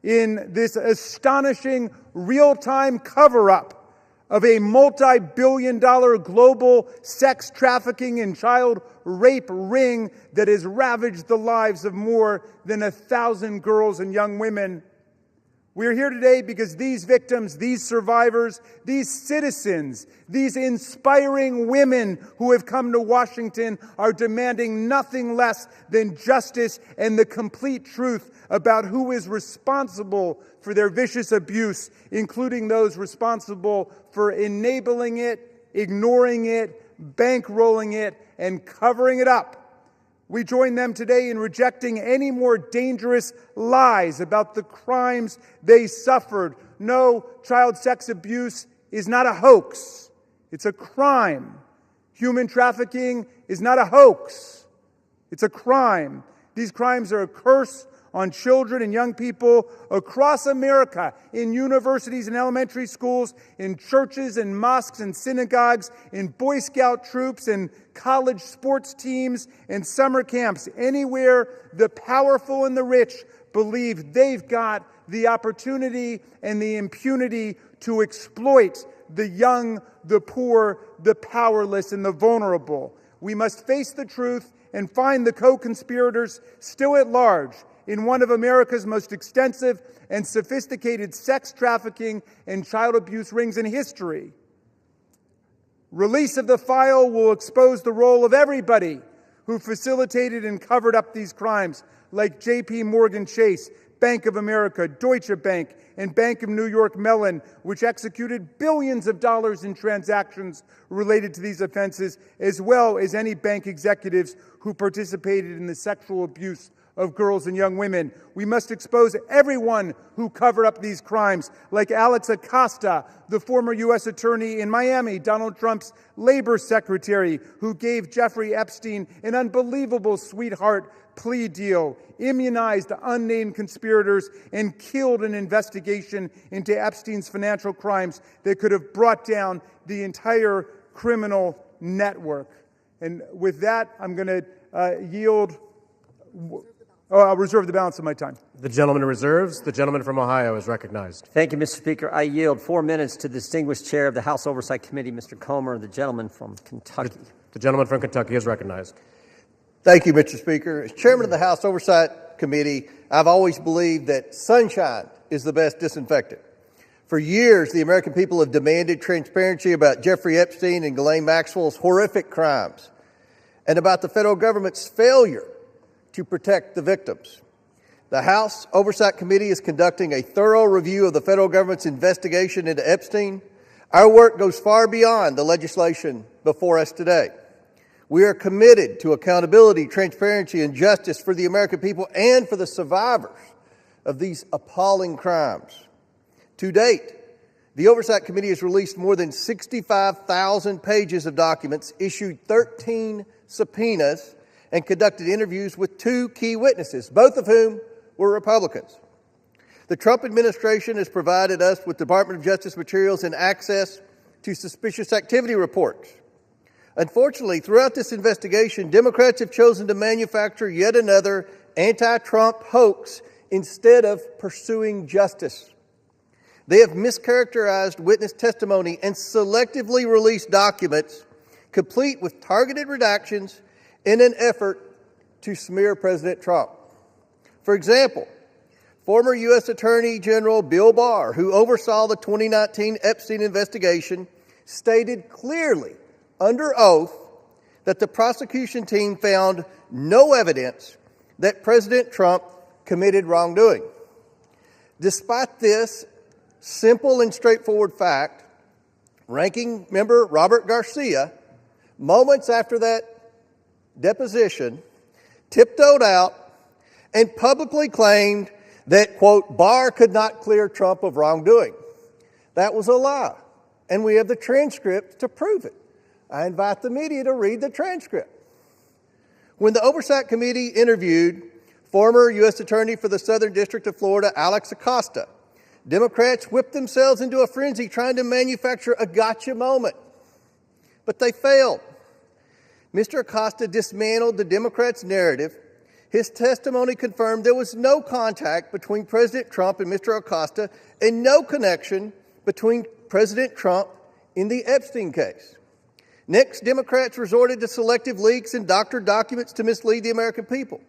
in this astonishing real-time cover-up of a multi-billion-dollar global sex trafficking and child rape ring that has ravaged the lives of more than 1,000 girls and young women. We're here today because these victims, these survivors, these citizens, these inspiring women who have come to Washington are demanding nothing less than justice and the complete truth about who is responsible for their vicious abuse, including those responsible for enabling it, ignoring it, bankrolling it, and covering it up. We join them today in rejecting any more dangerous lies about the crimes they suffered. No, child sex abuse is not a hoax. It's a crime. Human trafficking is not a hoax. It's a crime. These crimes are a curse on children and young people across America, in universities and elementary schools, in churches and mosques and synagogues, in Boy Scout troops and college sports teams and summer camps. Anywhere the powerful and the rich believe they've got the opportunity and the impunity to exploit the young, the poor, the powerless, and the vulnerable. We must face the truth and find the co-conspirators still at large in one of America's most extensive and sophisticated sex trafficking and child abuse rings in history. Release of the file will expose the role of everybody who facilitated and covered up these crimes, like J.P. Morgan Chase, Bank of America, Deutsche Bank, and Bank of New York Mellon, which executed billions of dollars in transactions related to these offenses, as well as any bank executives who participated in the sexual abuse of girls and young women. We must expose everyone who covered up these crimes, like Alex Acosta, the former U.S. attorney in Miami, Donald Trump's labor secretary, who gave Jeffrey Epstein an unbelievable sweetheart plea deal, immunized unnamed conspirators, and killed an investigation into Epstein's financial crimes that could have brought down the entire criminal network. And with that, I'm going to yield. I'll reserve the balance of my time.
The gentleman reserves. The gentleman from Ohio is recognized.
Thank you, Mr. Speaker. I yield 4 minutes to the distinguished chair of the House Oversight Committee, Mr. Comer, the gentleman from Kentucky.
The gentleman from Kentucky is recognized.
Thank you, Mr. Speaker. As chairman of the House Oversight Committee, I've always believed that sunshine is the best disinfectant. For years, the American people have demanded transparency about Jeffrey Epstein and Ghislaine Maxwell's horrific crimes and about the federal government's failure to protect the victims. The House Oversight Committee is conducting a thorough review of the federal government's investigation into Epstein. Our work goes far beyond the legislation before us today. We are committed to accountability, transparency, and justice for the American people and for the survivors of these appalling crimes. To date, the Oversight Committee has released more than 65,000 pages of documents, issued 13 subpoenas, and conducted interviews with 2 key witnesses, both of whom were Republicans. The Trump administration has provided us with Department of Justice materials and access to suspicious activity reports. Unfortunately, throughout this investigation, Democrats have chosen to manufacture yet another anti-Trump hoax instead of pursuing justice. They have mischaracterized witness testimony and selectively released documents complete with targeted redactions in an effort to smear President Trump. For example, former U.S. Attorney General Bill Barr, who oversaw the 2019 Epstein investigation, stated clearly under oath that the prosecution team found no evidence that President Trump committed wrongdoing. Despite this simple and straightforward fact, Ranking Member Robert Garcia, moments after that deposition, tiptoed out and publicly claimed that, quote, Barr could not clear Trump of wrongdoing. That was a lie, and we have the transcript to prove it. I invite the media to read the transcript. When the Oversight Committee interviewed former U.S. Attorney for the Southern District of Florida, Alex Acosta, Democrats whipped themselves into a frenzy trying to manufacture a gotcha moment, but they failed. Mr. Acosta dismantled the Democrats' narrative. His testimony confirmed there was no contact between President Trump and Mr. Acosta and no connection between President Trump in the Epstein case. Next, Democrats resorted to selective leaks and doctored documents to mislead the American people.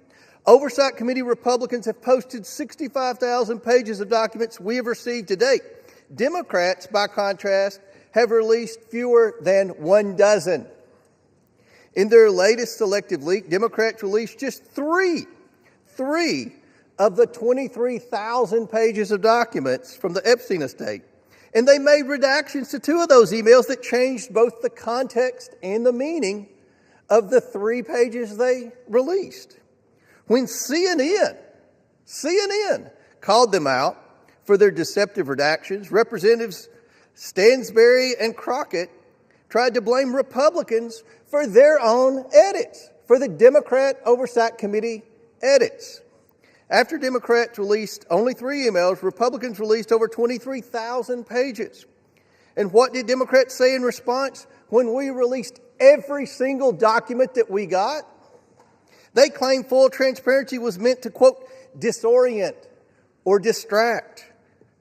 Oversight Committee Republicans have posted 65,000 pages of documents we have received to date. Democrats, by contrast, have released fewer than 12. In their latest selective leak, Democrats released just three of the 23,000 pages of documents from the Epstein estate. And they made redactions to 2 of those emails that changed both the context and the meaning of the 3 pages they released. When CNN called them out for their deceptive redactions, Representatives Stansbury and Crockett tried to blame Republicans for their own edits, for the Democrat Oversight Committee edits. After Democrats released only 3 emails, Republicans released over 23,000 pages. And what did Democrats say in response when we released every single document that we got? They claimed full transparency was meant to, quote, disorient or distract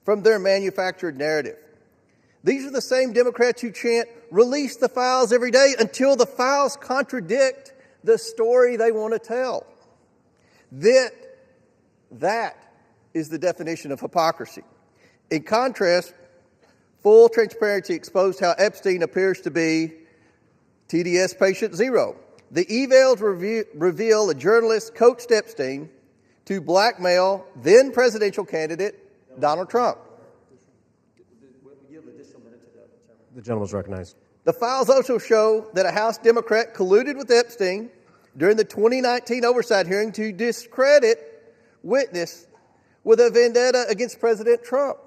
from their manufactured narrative. These are the same Democrats who chant, release the files every day until the files contradict the story they want to tell. That is the definition of hypocrisy. In contrast, full transparency exposed how Epstein appears to be TDS patient zero. The emails reveal a journalist coached Epstein to blackmail then presidential candidate Donald Trump.
The gentleman is recognized.
The files also show that a House Democrat colluded with Epstein during the 2019 oversight hearing to discredit witness with a vendetta against President Trump.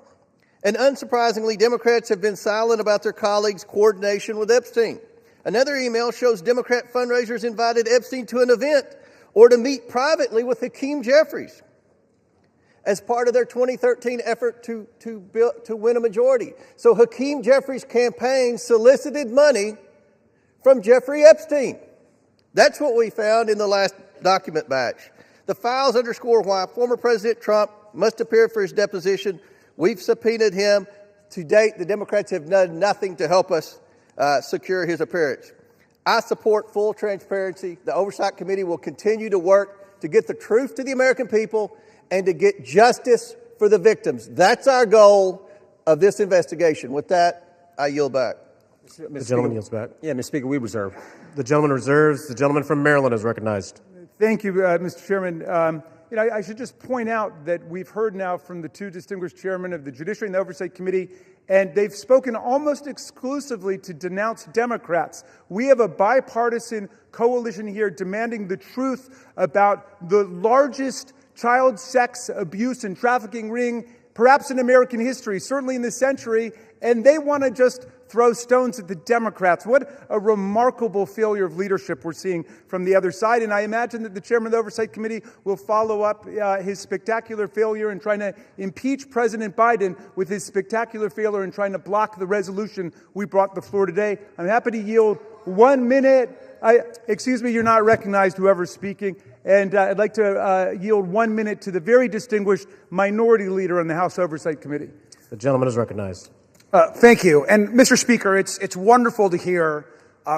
And unsurprisingly, Democrats have been silent about their colleagues' coordination with Epstein. Another email shows Democrat fundraisers invited Epstein to an event or to meet privately with Hakeem Jeffries as part of their 2013 effort to win a majority. So Hakeem Jeffries' campaign solicited money from Jeffrey Epstein. That's what we found in the last document batch. The files underscore why former President Trump must appear for his deposition. We've subpoenaed him. To date, the Democrats have done nothing to help us secure his appearance. I support full transparency. The Oversight Committee will continue to work to get the truth to the American people and to get justice for the victims. That's our goal of this investigation. With that, I yield back.
The gentleman yields back.
Yeah, Mr. Speaker, we reserve.
The gentleman reserves. The gentleman from Maryland is recognized.
Thank you, Mr. Chairman. I should just point out that we've heard now from the 2 distinguished chairmen of the Judiciary and the Oversight Committee, and they've spoken almost exclusively to denounce Democrats. We have a bipartisan coalition here demanding the truth about the largest child sex abuse and trafficking ring, perhaps in American history, certainly in this century, and they want to just throw stones at the Democrats. What a remarkable failure of leadership we're seeing from the other side. And I imagine that the chairman of the Oversight Committee will follow up his spectacular failure in trying to impeach President Biden with his spectacular failure in trying to block the resolution we brought to the floor today. I'm happy to yield 1 minute. Excuse me, you're not recognized, whoever's speaking. And I'd like to yield 1 minute to the very distinguished minority leader on the House Oversight Committee.
The gentleman is recognized.
Thank you. And Mr. Speaker, it's wonderful to hear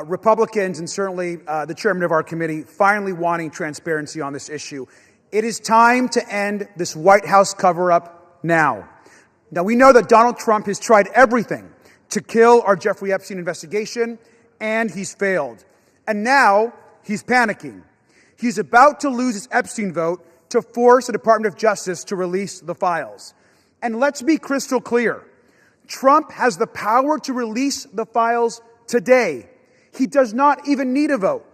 Republicans and certainly the chairman of our committee finally wanting transparency on this issue. It is time to end this White House cover-up now. Now, we know that Donald Trump has tried everything to kill our Jeffrey Epstein investigation, and he's failed. And now he's panicking. He's about to lose his Epstein vote to force the Department of Justice to release the files. And let's be crystal clear. Trump has the power to release the files today. He does not even need a vote.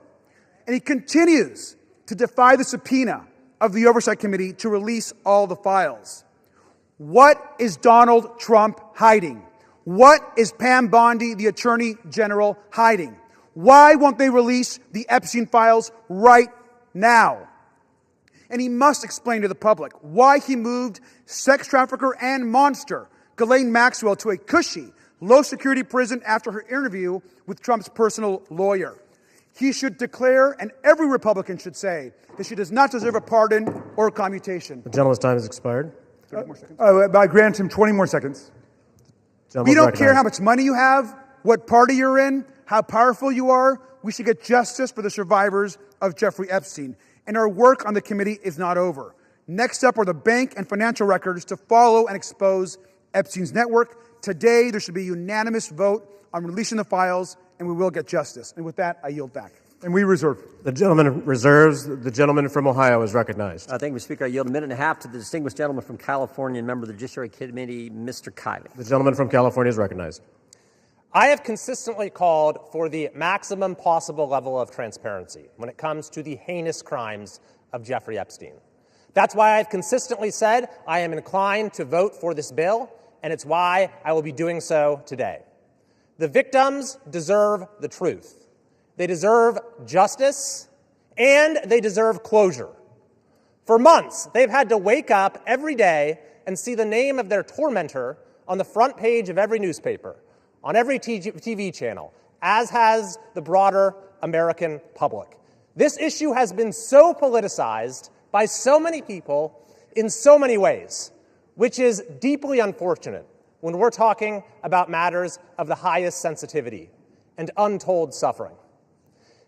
And he continues to defy the subpoena of the Oversight Committee to release all the files. What is Donald Trump hiding? What is Pam Bondi, the Attorney General, hiding? Why won't they release the Epstein files right now? And he must explain to the public why he moved sex trafficker and monster Ghislaine Maxwell to a cushy, low-security prison after her interview with Trump's personal lawyer. He should declare, and every Republican should say, that she does not deserve a pardon or a commutation.
The gentleman's time has expired.
30 more seconds.
I grant him 20 more seconds.
We don't care how much money you have. what party you're in, how powerful you are, we should get justice for the survivors of Jeffrey Epstein. And our work on the committee is not over. Next up are the bank and financial records to follow and expose Epstein's network. Today, there should be a unanimous vote on releasing the files, and we will get justice. And with that, I yield back.
And we reserve.
The gentleman reserves. The gentleman from Ohio is recognized.
Thank you, Mr. Speaker. I yield a minute and a half to the distinguished gentleman from California and member of the Judiciary Committee, Mr. Kiley.
The gentleman from California is recognized.
I have consistently called for the maximum possible level of transparency when it comes to the heinous crimes of Jeffrey Epstein. That's why I've consistently said I am inclined to vote for this bill, and it's why I will be doing so today. The victims deserve the truth. They deserve justice, and they deserve closure. For months, they've had to wake up every day and see the name of their tormentor on the front page of every newspaper, on every TV channel, as has the broader American public. This issue has been so politicized by so many people in so many ways, which is deeply unfortunate when we're talking about matters of the highest sensitivity and untold suffering.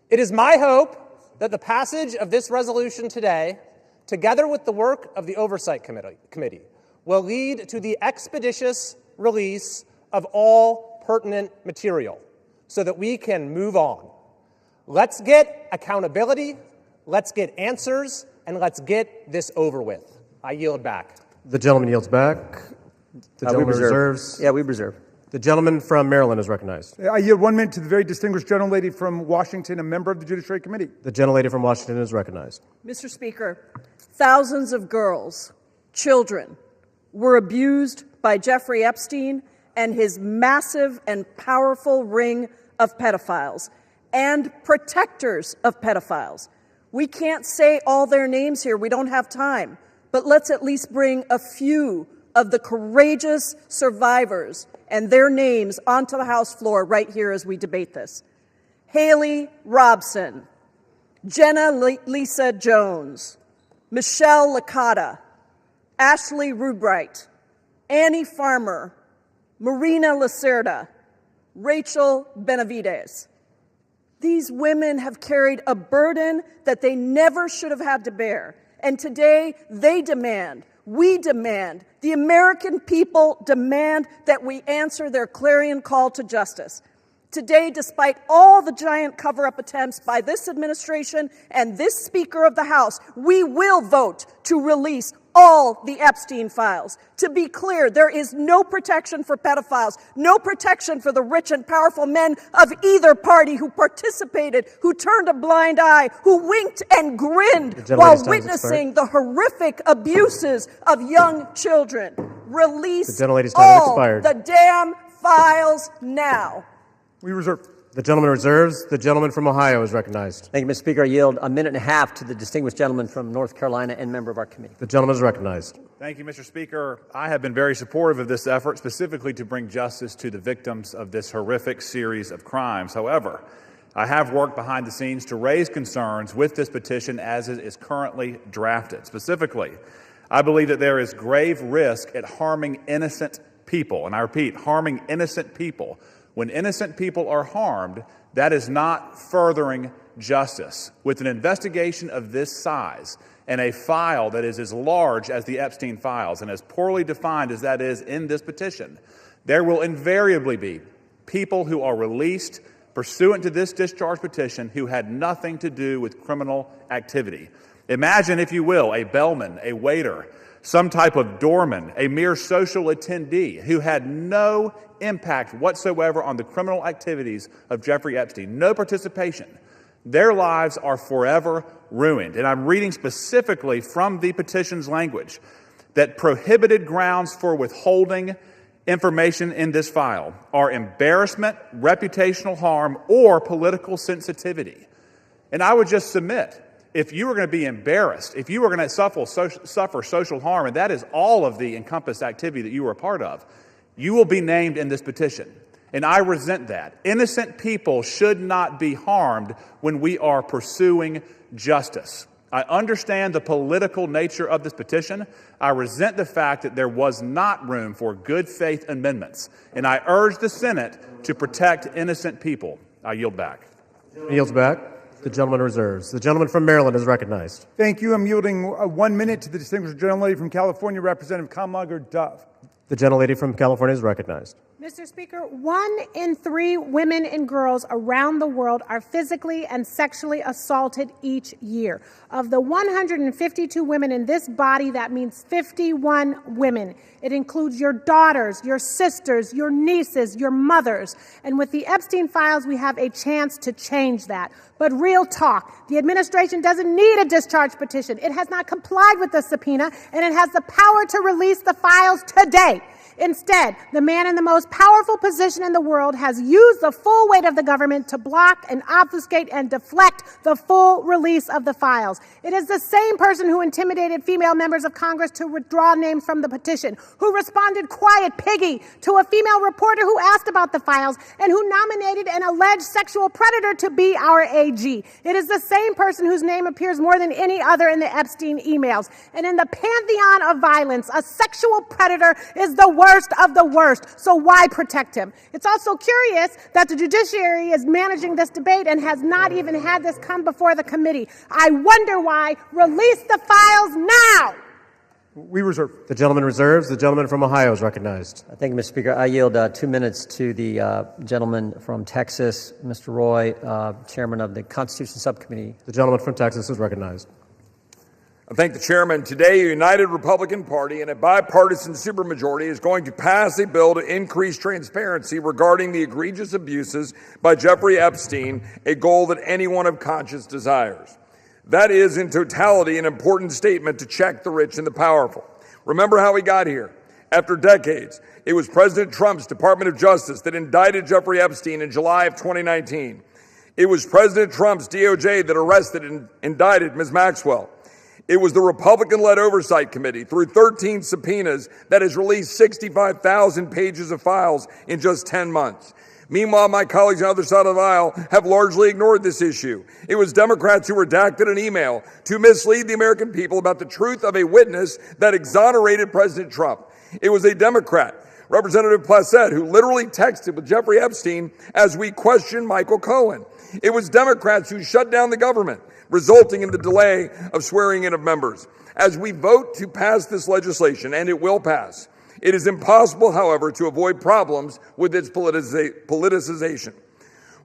It is my hope that the passage of this resolution today, together with the work of the Oversight Committee, will lead to the expeditious release of all pertinent material so that we can move on. Let's get accountability, let's get answers, and let's get this over with. I yield back.
The gentleman yields back. The gentleman reserves.
Yeah, we reserve.
The gentleman from Maryland is recognized.
I yield 1 minute to the very distinguished gentlelady from Washington, a member of the Judiciary Committee.
The gentlelady from Washington is recognized.
Mr. Speaker, thousands of girls, children, were abused by Jeffrey Epstein and his massive and powerful ring of pedophiles and protectors of pedophiles. We can't say all their names here. We don't have time. But let's at least bring a few of the courageous survivors and their names onto the House floor right here as we debate this. Haley Robson, Jenna Lisa Jones, Michelle Licata, Ashley Rubright, Annie Farmer, Marina Lacerda, Rachel Benavides. These women have carried a burden that they never should have had to bear. And today they demand, we demand, the American people demand that we answer their clarion call to justice. Today, despite all the giant cover-up attempts by this administration and this Speaker of the House, we will vote to release all the Epstein files. To be clear, there is no protection for pedophiles, no protection for the rich and powerful men of either party who participated, who turned a blind eye, who winked and grinned while witnessing the horrific abuses of young children. Release all the damn files now.
We reserve.
The gentleman reserves. The gentleman from Ohio is recognized.
Thank you, Mr. Speaker. I yield a minute and a half to the distinguished gentleman from North Carolina and member of our committee.
The gentleman is recognized.
Thank you, Mr. Speaker. I have been very supportive of this effort, specifically to bring justice to the victims of this horrific series of crimes. However, I have worked behind the scenes to raise concerns with this petition as it is currently drafted. Specifically, I believe that there is grave risk at harming innocent people. And I repeat, harming innocent people. When innocent people are harmed, that is not furthering justice. With an investigation of this size and a file that is as large as the Epstein Files and as poorly defined as that is in this petition, there will invariably be people who are released pursuant to this discharge petition who had nothing to do with criminal activity. Imagine, if you will, a bellman, a waiter, some type of doorman, a mere social attendee who had no impact whatsoever on the criminal activities of Jeffrey Epstein, no participation. Their lives are forever ruined. And I'm reading specifically from the petition's language that prohibited grounds for withholding information in this file are embarrassment, reputational harm, or political sensitivity. And I would just submit, if you were going to be embarrassed, if you were going to suffer social harm, and that is all of the encompassed activity that you were a part of, you will be named in this petition. And I resent that. Innocent people should not be harmed when we are pursuing justice. I understand the political nature of this petition. I resent the fact that there was not room for good faith amendments, and I urge the Senate to protect innocent people. I yield back.
Yields back. The gentleman reserves. The gentleman from Maryland is recognized.
Thank you. I'm yielding 1 minute to the distinguished gentlelady from California, Representative Kamlager Dove.
The gentlelady from California is recognized.
Mr. Speaker, 1 in 3 women and girls around the world are physically and sexually assaulted each year. Of the 152 women in this body, that means 51 women. It includes your daughters, your sisters, your nieces, your mothers. And with the Epstein Files, we have a chance to change that. But real talk, the administration doesn't need a discharge petition. It has not complied with the subpoena, and it has the power to release the files today. Instead, the man in the most powerful position in the world has used the full weight of the government to block and obfuscate and deflect the full release of the files. It is the same person who intimidated female members of Congress to withdraw names from the petition, who responded quiet piggy to a female reporter who asked about the files, and who nominated an alleged sexual predator to be our AG. It is the same person whose name appears more than any other in the Epstein emails. And in the pantheon of violence, a sexual predator is the worst of the worst, so why protect him? It's also curious that the judiciary is managing this debate and has not even had this come before the committee. I wonder why. Release the files now!
We reserve.
The gentleman reserves. The gentleman from Ohio is recognized.
Thank you, Mr. Speaker. I yield 2 minutes to the gentleman from Texas, Mr. Roy, chairman of the Constitution Subcommittee.
The gentleman from Texas is recognized.
I thank the chairman. Today, a united Republican Party and a bipartisan supermajority is going to pass a bill to increase transparency regarding the egregious abuses by Jeffrey Epstein, a goal that anyone of conscience desires. That is, in totality, an important statement to check the rich and the powerful. Remember how we got here. After decades, it was President Trump's Department of Justice that indicted Jeffrey Epstein in July of 2019. It was President Trump's DOJ that arrested and indicted Ms. Maxwell. It was the Republican-led Oversight Committee, through 13 subpoenas, that has released 65,000 pages of files in just 10 months. Meanwhile, my colleagues on the other side of the aisle have largely ignored this issue. It was Democrats who redacted an email to mislead the American people about the truth of a witness that exonerated President Trump. It was a Democrat, Representative Placette, who literally texted with Jeffrey Epstein as we questioned Michael Cohen. It was Democrats who shut down the government, resulting in the delay of swearing in of members. As we vote to pass this legislation, and it will pass, it is impossible, however, to avoid problems with its politicization.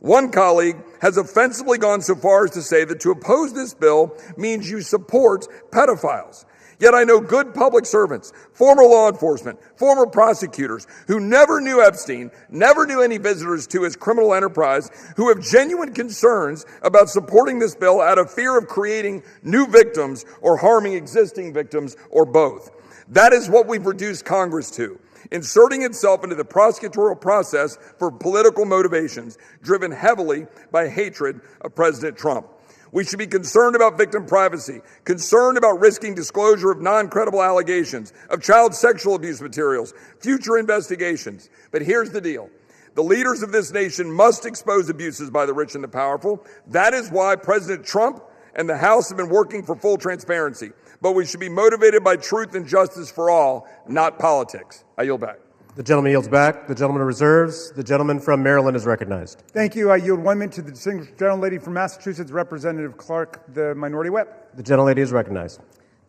One colleague has offensively gone so far as to say that to oppose this bill means you support pedophiles. Yet I know good public servants, former law enforcement, former prosecutors who never knew Epstein, never knew any visitors to his criminal enterprise, who have genuine concerns about supporting this bill out of fear of creating new victims or harming existing victims, or both. That is what we've reduced Congress to, inserting itself into the prosecutorial process for political motivations, driven heavily by hatred of President Trump. We should be concerned about victim privacy, concerned about risking disclosure of non-credible allegations, of child sexual abuse materials, future investigations. But here's the deal. The leaders of this nation must expose abuses by the rich and the powerful. That is why President Trump and the House have been working for full transparency. But we should be motivated by truth and justice for all, not politics. I yield back.
The gentleman yields back. The gentleman reserves. The gentleman from Maryland is recognized.
Thank you. I yield 1 minute to the distinguished gentlelady from Massachusetts, Representative Clark, the minority whip.
The gentlelady is recognized.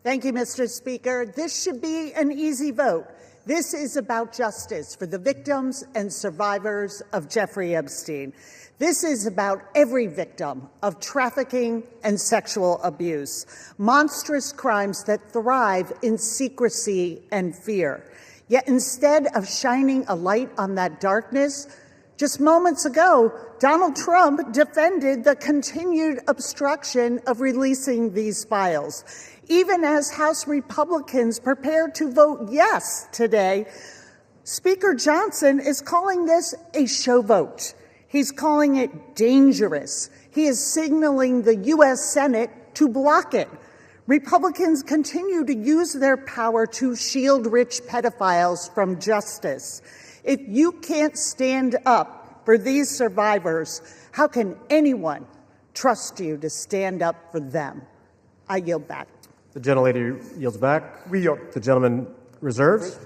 Thank you, Mr. Speaker. This should be an easy vote. This is about justice for the victims and survivors of Jeffrey Epstein. This is about every victim of trafficking and sexual abuse, monstrous crimes that thrive in secrecy and fear. Yet instead of shining a light on that darkness, just moments ago, Donald Trump defended the continued obstruction of releasing these files. Even as House Republicans prepare to vote yes today, Speaker Johnson is calling this a show vote. He's calling it dangerous. He is signaling the U.S. Senate to block it. Republicans continue to use their power to shield rich pedophiles from justice. If you can't stand up for these survivors, how can anyone trust you to stand up for them? I yield back.
The gentlelady yields back.
We yield.
The gentleman reserves.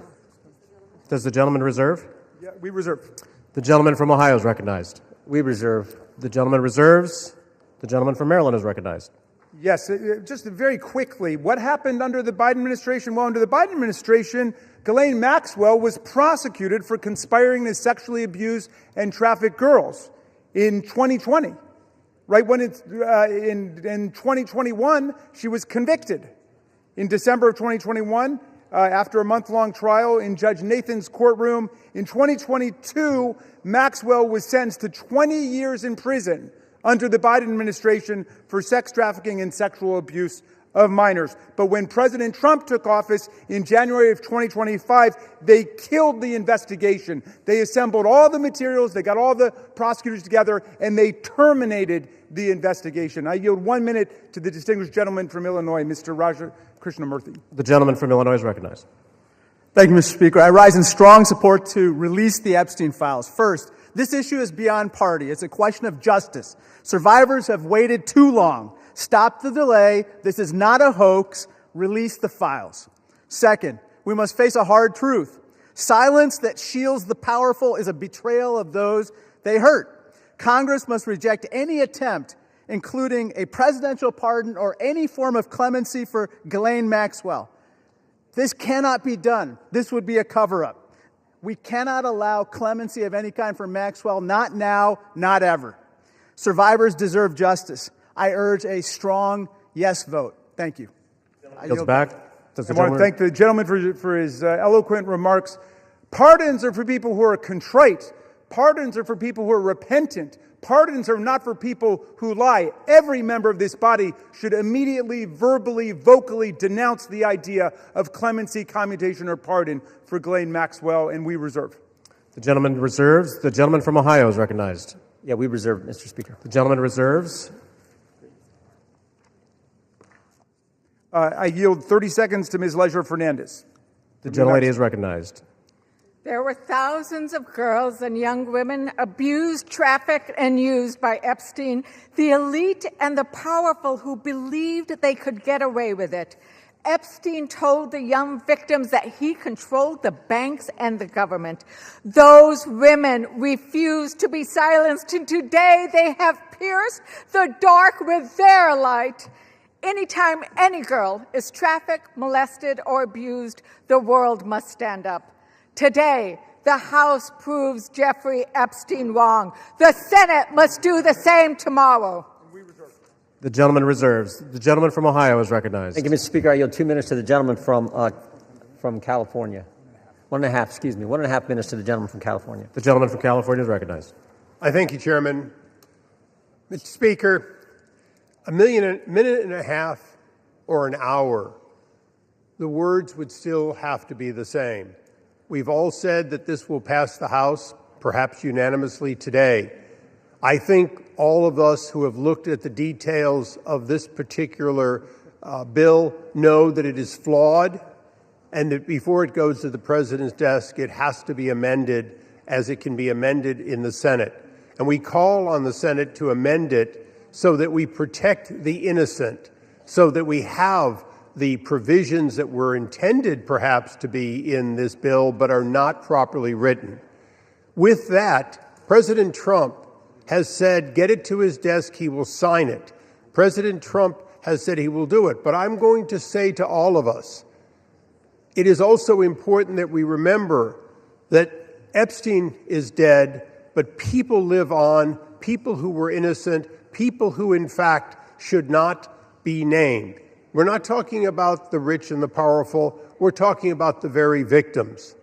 Does the gentleman reserve?
Yeah, we reserve.
The gentleman from Ohio is recognized.
We reserve.
The gentleman reserves. The gentleman from Maryland is recognized.
Yes, just very quickly, what happened under the Biden administration? Well, under the Biden administration, Ghislaine Maxwell was prosecuted for conspiring to sexually abuse and traffic girls in 2020. Right when it's in 2021, she was convicted. In December of 2021, after a month-long trial in Judge Nathan's courtroom, in 2022, Maxwell was sentenced to 20 years in prison under the Biden administration for sex trafficking and sexual abuse of minors. But when President Trump took office in January of 2025, they killed the investigation. They assembled all the materials, they got all the prosecutors together, and they terminated the investigation. I yield 1 minute to the distinguished gentleman from Illinois, Mr. Raja Krishnamurthy.
The gentleman from Illinois is recognized.
Thank you, Mr. Speaker. I rise in strong support to release the Epstein Files. First, this issue is beyond party. It's a question of justice. Survivors have waited too long. Stop the delay. This is not a hoax. Release the files. Second, we must face a hard truth. Silence that shields the powerful is a betrayal of those they hurt. Congress must reject any attempt, including a presidential pardon or any form of clemency for Ghislaine Maxwell. This cannot be done. This would be a cover-up. We cannot allow clemency of any kind for Maxwell, not now, not ever. Survivors deserve justice. I urge a strong yes vote. Thank you.
I yield back.
I want to thank the gentleman for his eloquent remarks. Pardons are for people who are contrite. Pardons are for people who are repentant. Pardons are not for people who lie. Every member of this body should immediately, verbally, vocally denounce the idea of clemency, commutation, or pardon for Ghislaine Maxwell, and we reserve.
The gentleman reserves. The gentleman from Ohio is recognized.
Yeah, we reserve, Mr. Speaker.
The gentleman reserves.
I yield 30 seconds to Ms. Leisure Fernandez.
The gentlelady is recognized.
There were thousands of girls and young women abused, trafficked, and used by Epstein, the elite and the powerful who believed they could get away with it. Epstein told the young victims that he controlled the banks and the government. Those women refused to be silenced, and today they have pierced the dark with their light. Anytime any girl is trafficked, molested, or abused, the world must stand up. Today, the House proves Jeffrey Epstein wrong. The Senate must do the same tomorrow.
The gentleman reserves. The gentleman from Ohio is recognized.
Thank you, Mr. Speaker. I yield 2 minutes to the gentleman from California. 1.5 minutes to the gentleman from California.
The gentleman from California is recognized.
I thank you, Chairman. Mr. Speaker, a minute and a half or an hour, the words would still have to be the same. We've all said that this will pass the House, perhaps unanimously today. I think all of us who have looked at the details of this particular bill know that it is flawed and that before it goes to the President's desk, it has to be amended as it can be amended in the Senate. And we call on the Senate to amend it so that we protect the innocent, so that we have the provisions that were intended perhaps to be in this bill but are not properly written. With that, President Trump has said, get it to his desk, he will sign it. President Trump has said he will do it. But I'm going to say to all of us, it is also important that we remember that Epstein is dead, but people live on, people who were innocent, people who in fact should not be named. We're not talking about the rich and the powerful, we're talking about the very victims.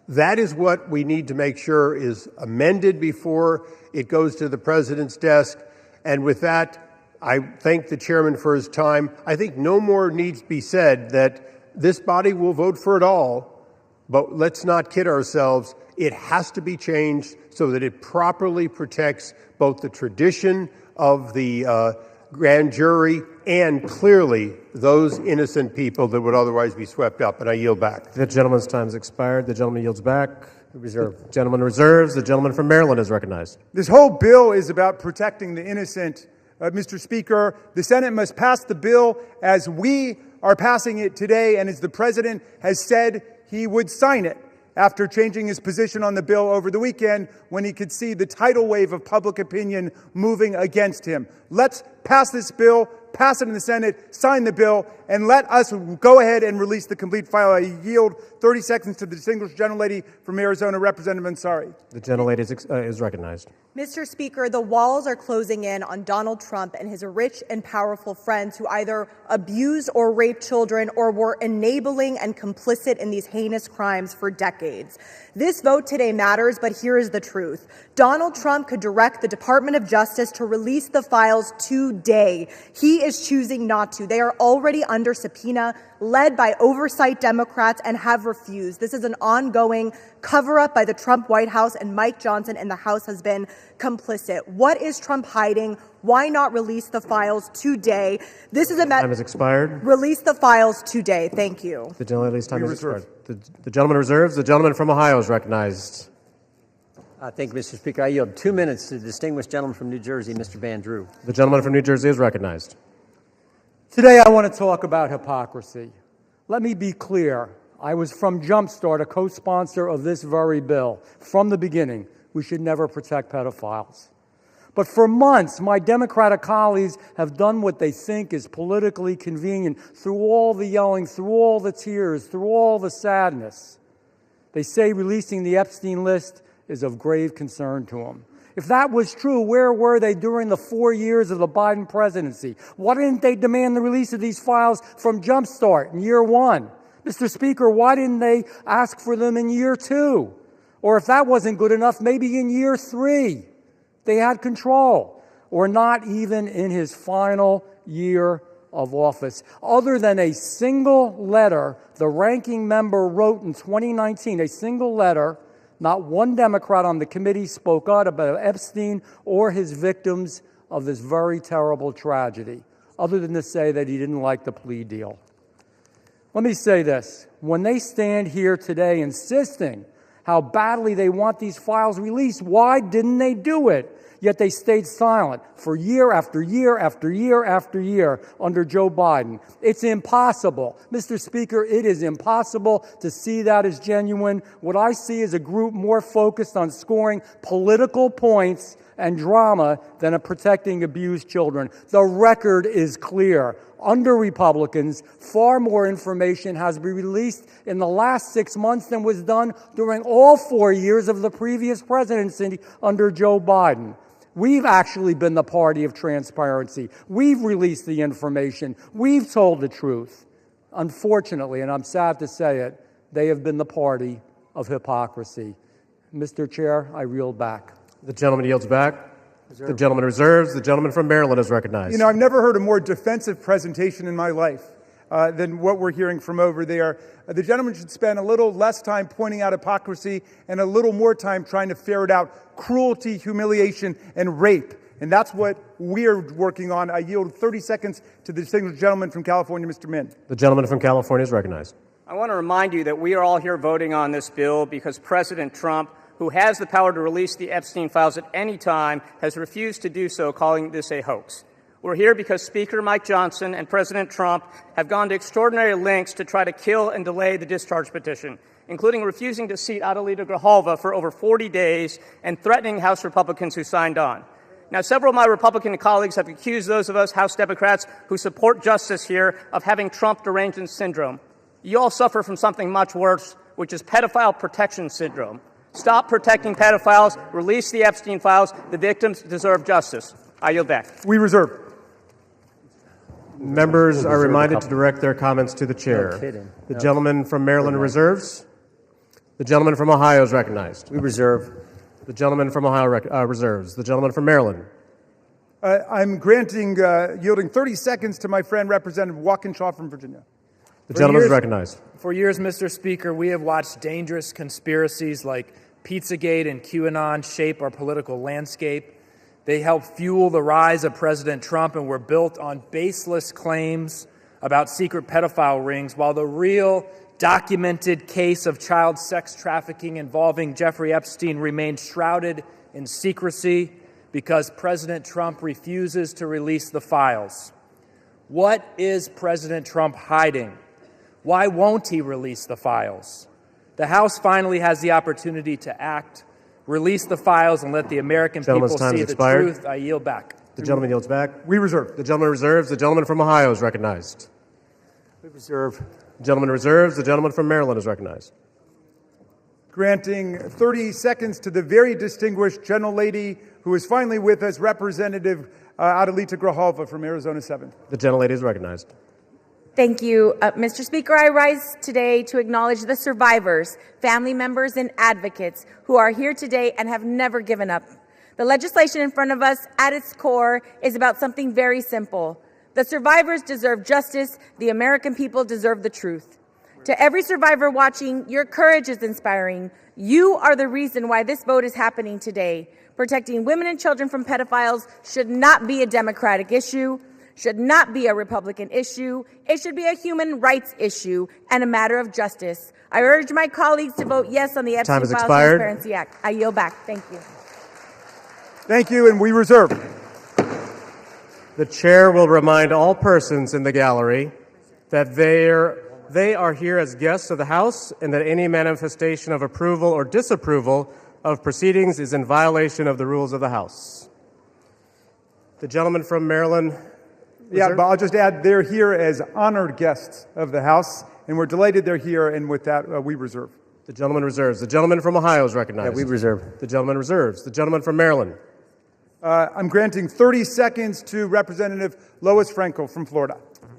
That is what we need to make sure is amended before it goes to the President's desk. And with that, I thank the chairman for his time. I think no more needs to be said that this body will vote for it all, but let's not kid ourselves. It has to be changed so that it properly protects both the tradition of the grand jury and clearly those innocent people that would otherwise be swept up. And I yield back.
The gentleman's time has expired. The gentleman yields back.
Reserve.
The gentleman reserves. The gentleman from Maryland is recognized.
This whole bill is about protecting the innocent Mr. Speaker, the Senate must pass the bill as we are passing it today and as the President has said he would sign it after changing his position on the bill over the weekend when he could see the tidal wave of public opinion moving against him. Let's pass this bill, pass it in the Senate, sign the bill, and let us go ahead and release the complete file. I yield 30 seconds to the distinguished gentlelady from Arizona, Representative Ansari.
The gentlelady is recognized.
Mr. Speaker, the walls are closing in on Donald Trump and his rich and powerful friends who either abused or raped children or were enabling and complicit in these heinous crimes for decades. This vote today matters, but here is the truth. Donald Trump could direct the Department of Justice to release the files today. He is choosing not to. They are already under subpoena, led by oversight Democrats, and have refused. This is an ongoing cover-up by the Trump White House, and Mike Johnson in the House has been complicit. What is Trump hiding? Why not release the files today? This is a
time has expired.
Release the files today. Thank you.
The gentlelady's time has expired. The gentleman reserves. The gentleman from Ohio is recognized.
Thank you, Mr. Speaker. I yield 2 minutes to the distinguished gentleman from New Jersey, Mr. Van Drew.
The gentleman from New Jersey is recognized.
Today I want to talk about hypocrisy. Let me be clear. I was from Jumpstart, a co-sponsor of this very bill. From the beginning, we should never protect pedophiles. But for months, my Democratic colleagues have done what they think is politically convenient through all the yelling, through all the tears, through all the sadness. They say releasing the Epstein list is of grave concern to them. If that was true, where were they during the 4 years of the Biden presidency? Why didn't they demand the release of these files from Jumpstart in year one? Mr. Speaker, why didn't they ask for them in year two? Or if that wasn't good enough, maybe in year three. They had control. Or not even in his final year of office. Other than a single letter the ranking member wrote in 2019, a single letter, not one Democrat on the committee spoke out about Epstein or his victims of this very terrible tragedy, other than to say that he didn't like the plea deal. Let me say this. When they stand here today insisting how badly they want these files released, why didn't they do it? Yet they stayed silent for year after year after year after year under Joe Biden. It's impossible. Mr. Speaker, it is impossible to see that as genuine. What I see is a group more focused on scoring political points and drama than on protecting abused children. The record is clear. Under Republicans, far more information has been released in the last 6 months than was done during all 4 years of the previous presidency under Joe Biden. We've actually been the party of transparency. We've released the information. We've told the truth. Unfortunately, and I'm sad to say it, they have been the party of hypocrisy. Mr. Chair, I yield back.
The gentleman yields back. The gentleman reserves. The gentleman from Maryland is recognized.
You know, I've never heard a more defensive presentation in my life than what we're hearing from over there. The gentleman should spend a little less time pointing out hypocrisy and a little more time trying to ferret out cruelty, humiliation, and rape. And that's what we're working on. I yield 30 seconds to the distinguished gentleman from California, Mr. Min.
The gentleman from California is recognized.
I want to remind you that we are all here voting on this bill because President Trump, who has the power to release the Epstein files at any time, has refused to do so, calling this a hoax. We're here because Speaker Mike Johnson and President Trump have gone to extraordinary lengths to try to kill and delay the discharge petition, including refusing to seat Adelita Grijalva for over 40 days and threatening House Republicans who signed on. Now, several of my Republican colleagues have accused those of us House Democrats who support justice here of having Trump derangement syndrome. You all suffer from something much worse, which is pedophile protection syndrome. Stop protecting pedophiles. Release the Epstein files. The victims deserve justice. I yield back.
We reserve.
Members are reminded to direct their comments to the chair.
No kidding.
The gentleman from Maryland reserves. The gentleman from Ohio is recognized.
We reserve.
The gentleman from Ohio reserves. The gentleman from Maryland.
I'm yielding 30 seconds to my friend, Representative Walkinshaw from Virginia.
The gentleman is recognized.
For years, Mr. Speaker, we have watched dangerous conspiracies like Pizzagate and QAnon shape our political landscape. They help fuel the rise of President Trump and were built on baseless claims about secret pedophile rings, while the real documented case of child sex trafficking involving Jeffrey Epstein remained shrouded in secrecy because President Trump refuses to release the files. What is President Trump hiding? Why won't he release the files? The House finally has the opportunity to act, release the files, and let the American people see the truth. I yield back.
The gentleman yields back.
We reserve.
The gentleman reserves. The gentleman from Ohio is recognized.
We reserve.
The gentleman reserves. The gentleman from Maryland is recognized.
Granting 30 seconds to the very distinguished gentlelady who is finally with us, Representative Adelita Grijalva from Arizona 7th.
The gentlelady is recognized.
Thank you, Mr. Speaker. I rise today to acknowledge the survivors, family members, and advocates who are here today and have never given up. The legislation in front of us, at its core, is about something very simple. The survivors deserve justice. The American people deserve the truth. To every survivor watching, your courage is inspiring. You are the reason why this vote is happening today. Protecting women and children from pedophiles should not be a Democratic issue, should not be a Republican issue. It should be a human rights issue and a matter of justice. I urge my colleagues to vote yes on the Epstein Files Transparency Act. I yield back. Thank you.
Thank you, and we reserve.
The chair will remind all persons in the gallery that they are here as guests of the House and that any manifestation of approval or disapproval of proceedings is in violation of the rules of the House. The gentleman from Maryland.
Yeah, but I'll just add they're here as honored guests of the House, and we're delighted they're here, and with that, we reserve.
The gentleman reserves. The gentleman from Ohio is recognized.
Yeah, we reserve.
The gentleman reserves. The gentleman from Maryland.
I'm granting 30 seconds to Representative Lois Franco from Florida.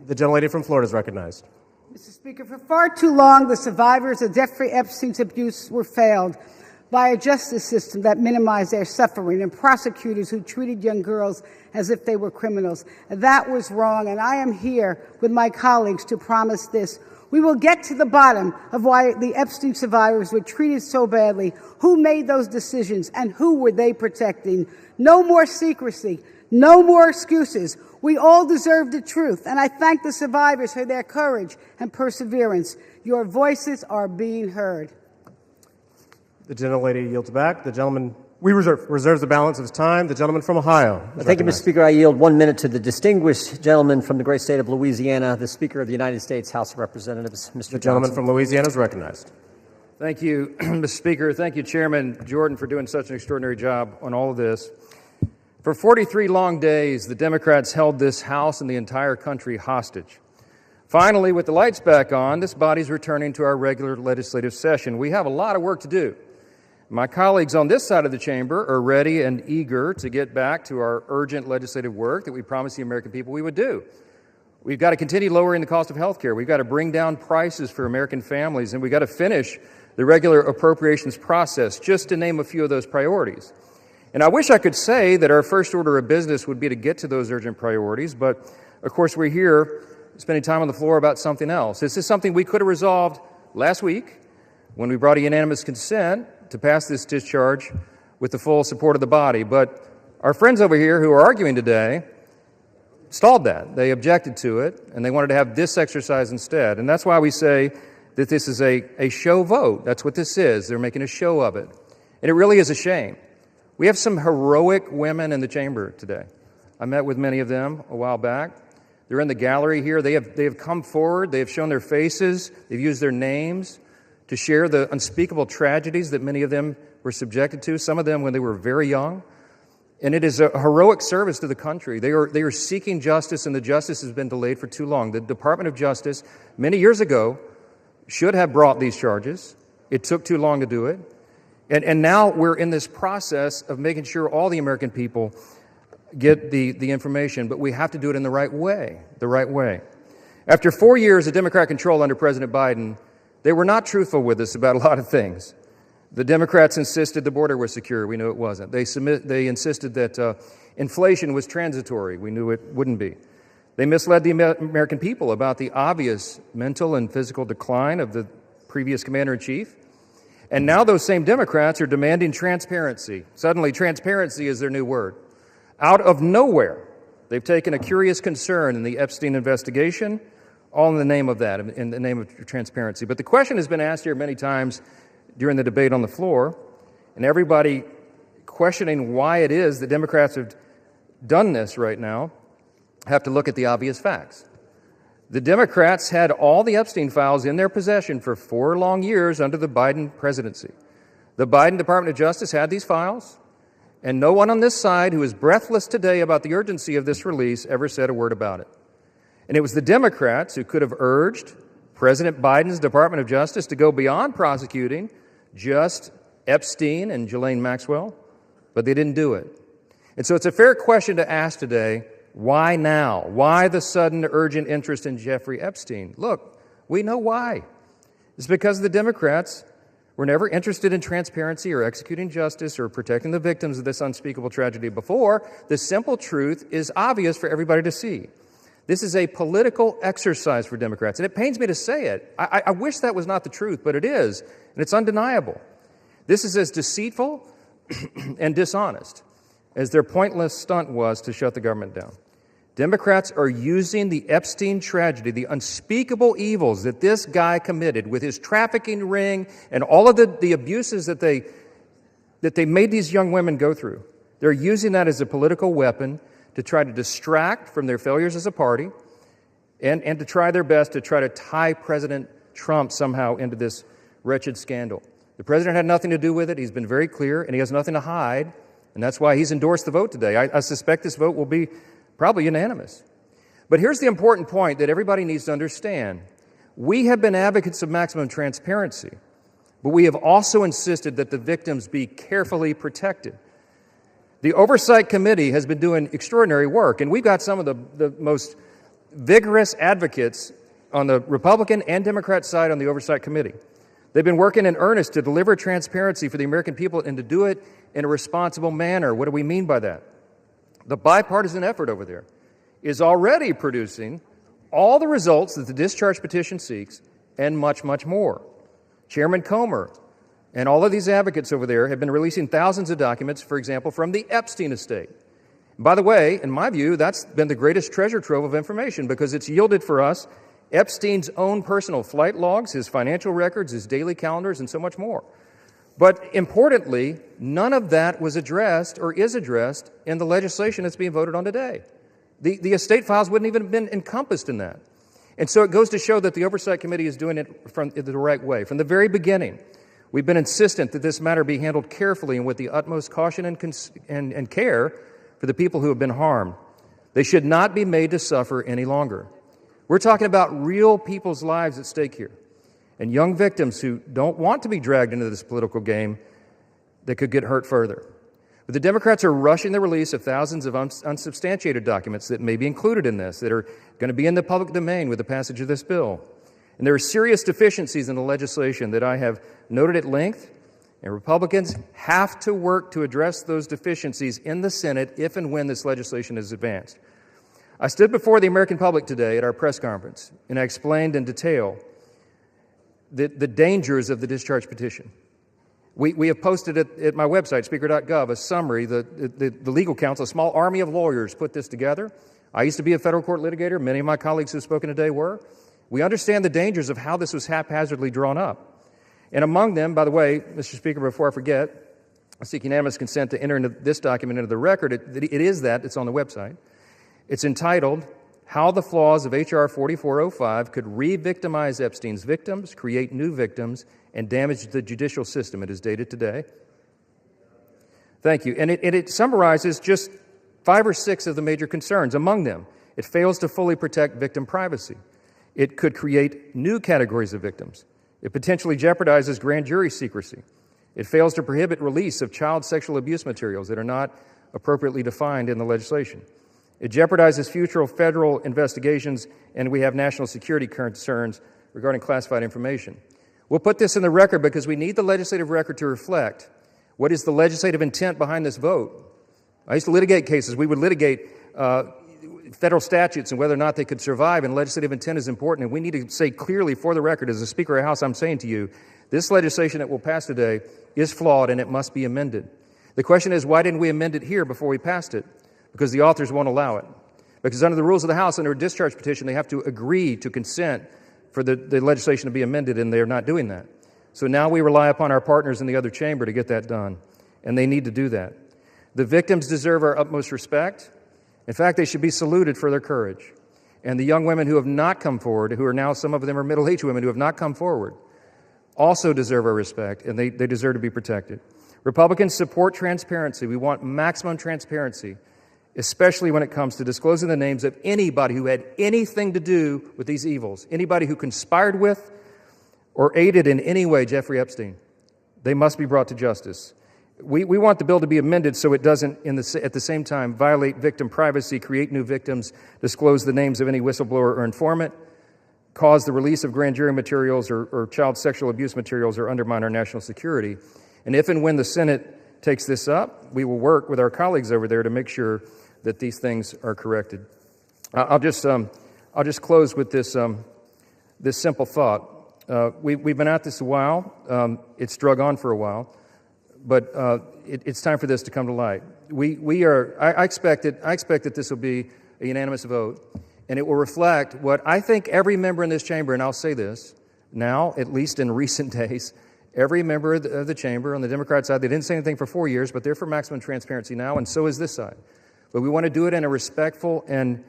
The gentlelady from Florida is recognized.
Mr. Speaker, for far too long, the survivors of Jeffrey Epstein's abuse were failed by a justice system that minimized their suffering and prosecutors who treated young girls as if they were criminals. That was wrong, and I am here with my colleagues to promise this. We will get to the bottom of why the Epstein survivors were treated so badly, who made those decisions, and who were they protecting. No more secrecy, no more excuses. We all deserve the truth, and I thank the survivors for their courage and perseverance. Your voices are being heard.
The gentlelady yields back. The gentleman reserves the balance of his time. The gentleman from Ohio.
Thank you, Mr. Speaker. I yield 1 minute to the distinguished gentleman from the great state of Louisiana, the Speaker of the United States House of Representatives, Mr.
The gentleman from Louisiana is recognized.
Thank you, Mr. Speaker. Thank you, Chairman Jordan, for doing such an extraordinary job on all of this. For 43 long days, the Democrats held this House and the entire country hostage. Finally, with the lights back on, this body's returning to our regular legislative session. We have a lot of work to do. My colleagues on this side of the chamber are ready and eager to get back to our urgent legislative work that we promised the American people we would do. We've got to continue lowering the cost of health care. We've got to bring down prices for American families, and we've got to finish the regular appropriations process, just to name a few of those priorities. And I wish I could say that our first order of business would be to get to those urgent priorities, but of course we're here spending time on the floor about something else. This is something we could have resolved last week when we brought a unanimous consent to pass this discharge with the full support of the body. But our friends over here who are arguing today stalled that. They objected to it, and they wanted to have this exercise instead. And that's why we say that this is a show vote. That's what this is. They're making a show of it. And it really is a shame. We have some heroic women in the chamber today. I met with many of them a while back. They're in the gallery here. They have come forward. They have shown their faces. They've used their names to share the unspeakable tragedies that many of them were subjected to, some of them when they were very young. And it is a heroic service to the country. They are seeking justice, and the justice has been delayed for too long. The Department of Justice, many years ago, should have brought these charges. It took too long to do it. And now we're in this process of making sure all the American people get the information, but we have to do it in the right way, After 4 years of Democrat control under President Biden, they were not truthful with us about a lot of things. The Democrats insisted the border was secure. We knew it wasn't. They insisted that inflation was transitory. We knew it wouldn't be. They misled the American people about the obvious mental and physical decline of the previous commander-in-chief. And now those same Democrats are demanding transparency. Suddenly, transparency is their new word. Out of nowhere, they've taken a curious concern in the Epstein investigation, all in the name of that, in the name of transparency. But the question has been asked here many times during the debate on the floor, and everybody questioning why it is that Democrats have done this right now have to look at the obvious facts. The Democrats had all the Epstein files in their possession for 4 long years under the Biden presidency. The Biden Department of Justice had these files, and no one on this side who is breathless today about the urgency of this release ever said a word about it. And it was the Democrats who could have urged President Biden's Department of Justice to go beyond prosecuting just Epstein and Ghislaine Maxwell, but they didn't do it. And so it's a fair question to ask today, why now? Why the sudden urgent interest in Jeffrey Epstein? Look, we know why. It's because the Democrats were never interested in transparency or executing justice or protecting the victims of this unspeakable tragedy before. The simple truth is obvious for everybody to see. This is a political exercise for Democrats, and it pains me to say it. I wish that was not the truth, but it is, and it's undeniable. This is as deceitful and dishonest as their pointless stunt was to shut the government down. Democrats are using the Epstein tragedy, the unspeakable evils that this guy committed with his trafficking ring and all of the abuses that they made these young women go through. They're using that as a political weapon to try to distract from their failures as a party and to try their best to try to tie President Trump somehow into this wretched scandal. The president had nothing to do with it. He's been very clear, and he has nothing to hide, and that's why he's endorsed the vote today. I suspect this vote will be probably unanimous. But here's the important point that everybody needs to understand. We have been advocates of maximum transparency, but we have also insisted that the victims be carefully protected. The Oversight Committee has been doing extraordinary work, and we've got some of the most vigorous advocates on the Republican and Democrat side on the Oversight Committee. They've been working in earnest to deliver transparency for the American people and to do it in a responsible manner. What do we mean by that? The bipartisan effort over there is already producing all the results that the discharge petition seeks and much, much more. Chairman Comer and all of these advocates over there have been releasing thousands of documents, for example, from the Epstein estate. By the way, in my view, that's been the greatest treasure trove of information because it's yielded for us Epstein's own personal flight logs, his financial records, his daily calendars, and so much more. But importantly, none of that was addressed or is addressed in the legislation that's being voted on today. The estate files wouldn't even have been encompassed in that. And so it goes to show that the Oversight Committee is doing it from the right way. From the very beginning, we've been insistent that this matter be handled carefully and with the utmost caution and care for the people who have been harmed. They should not be made to suffer any longer. We're talking about real people's lives at stake here, and young victims who don't want to be dragged into this political game that could get hurt further. But the Democrats are rushing the release of thousands of unsubstantiated documents that may be included in this, that are going to be in the public domain with the passage of this bill. And there are serious deficiencies in the legislation that I have noted at length, and Republicans have to work to address those deficiencies in the Senate if and when this legislation is advanced. I stood before the American public today at our press conference, and I explained in detail the dangers of the discharge petition. We have posted at my website, speaker.gov, a summary. The legal counsel, a small army of lawyers, put this together. I used to be a federal court litigator. Many of my colleagues who have spoken today were. We understand the dangers of how this was haphazardly drawn up. And among them, by the way, Mr. Speaker, before I forget, I seek unanimous consent to enter into this document into the record. It's on the website. It's entitled, How the Flaws of H.R. 4405 Could Re-Victimize Epstein's Victims, Create New Victims, and Damage the Judicial System. It is dated today. Thank you. And it summarizes just 5 or 6 of the major concerns. Among them, it fails to fully protect victim privacy. It could create new categories of victims. It potentially jeopardizes grand jury secrecy. It fails to prohibit release of child sexual abuse materials that are not appropriately defined in the legislation. It jeopardizes future federal investigations, and we have national security concerns regarding classified information. We'll put this in the record because we need the legislative record to reflect what is the legislative intent behind this vote. I used to litigate cases. We would litigate federal statutes and whether or not they could survive, and legislative intent is important, and we need to say clearly for the record, as the Speaker of the House, I'm saying to you, this legislation that will pass today is flawed and it must be amended. The question is, why didn't we amend it here before we passed it? Because the authors won't allow it. Because under the rules of the House, under a discharge petition, they have to agree to consent for the legislation to be amended, and they're not doing that. So now we rely upon our partners in the other chamber to get that done, and they need to do that. The victims deserve our utmost respect. In fact, they should be saluted for their courage. And the young women who have not come forward, who are now, some of them are middle-aged women who have not come forward, also deserve our respect, and they deserve to be protected. Republicans support transparency. We want maximum transparency, especially when it comes to disclosing the names of anybody who had anything to do with these evils, anybody who conspired with or aided in any way Jeffrey Epstein. They must be brought to justice. We want the bill to be amended so it doesn't, at the same time, violate victim privacy, create new victims, disclose the names of any whistleblower or informant, cause the release of grand jury materials or child sexual abuse materials, or undermine our national security. And if and when the Senate takes this up, we will work with our colleagues over there to make sure that these things are corrected. I'll just close with this simple thought. We've been at this a while. It's drug on for a while. But it's time for this to come to light. I expect that this will be a unanimous vote, and it will reflect what I think every member in this chamber, and I'll say this now, at least in recent days, every member of the chamber on the Democrat side, they didn't say anything for 4 years, but they're for maximum transparency now, and so is this side. But we want to do it in a respectful and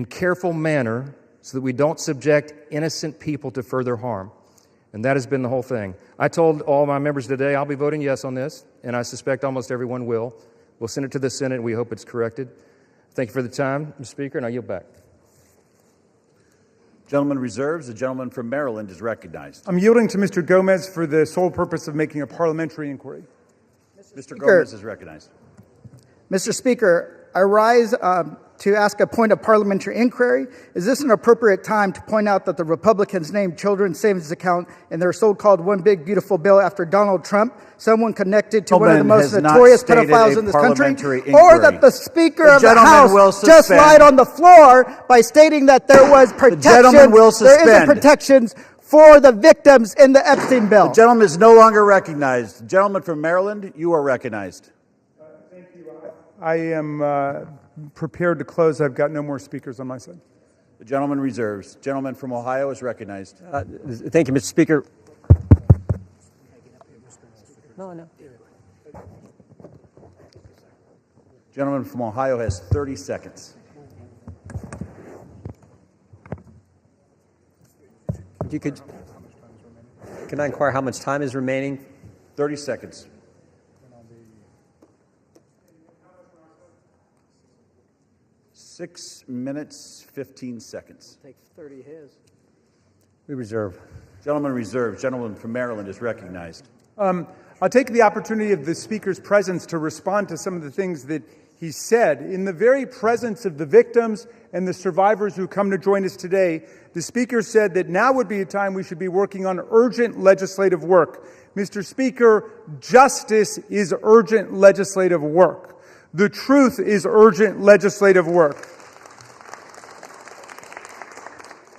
careful manner so that we don't subject innocent people to further harm. And that has been the whole thing. I told all my members today I'll be voting yes on this, and I suspect almost everyone will. We'll send it to the Senate, and we hope it's corrected. Thank you for the time, Mr. Speaker, and I yield back.
Gentleman reserves. The gentleman from Maryland is recognized.
I'm yielding to Mr. Gomez for the sole purpose of making a parliamentary inquiry.
Mr. Gomez is recognized.
Mr. Speaker, I rise to ask a point of parliamentary inquiry. Is this an appropriate time to point out that the Republicans named children's savings account in their so-called one big beautiful bill after Donald Trump, someone connected to one of the most notorious pedophiles in this country, or that the Speaker of the House just lied on the floor by stating that there was protections, there isn't protections for the victims in the Epstein bill.
The gentleman is no longer recognized. The gentleman from Maryland, you are recognized.
Thank you. I am prepared to close. I've got no more speakers on my side.
The gentleman reserves. Gentleman from Ohio is recognized.
Thank you, Mr. Speaker. No.
Gentleman from Ohio has 30 seconds.
Can I inquire how much time is remaining?
30 seconds. Six minutes, 15 seconds.
Take 30 his.
We reserve.
Gentleman reserves. Gentleman from Maryland is recognized.
I'll take the opportunity of the Speaker's presence to respond to some of the things that he said. In the very presence of the victims and the survivors who come to join us today, the Speaker said that now would be a time we should be working on urgent legislative work. Mr. Speaker, justice is urgent legislative work. The truth is urgent legislative work.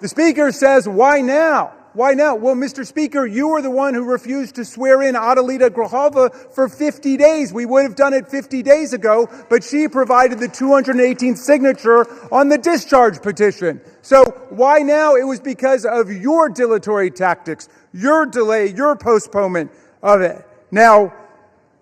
The Speaker says, why now? Why now? Well, Mr. Speaker, you were the one who refused to swear in Adelita Grijalva for 50 days. We would have done it 50 days ago, but she provided the 218th signature on the discharge petition. So why now? It was because of your dilatory tactics, your delay, your postponement of it. Now,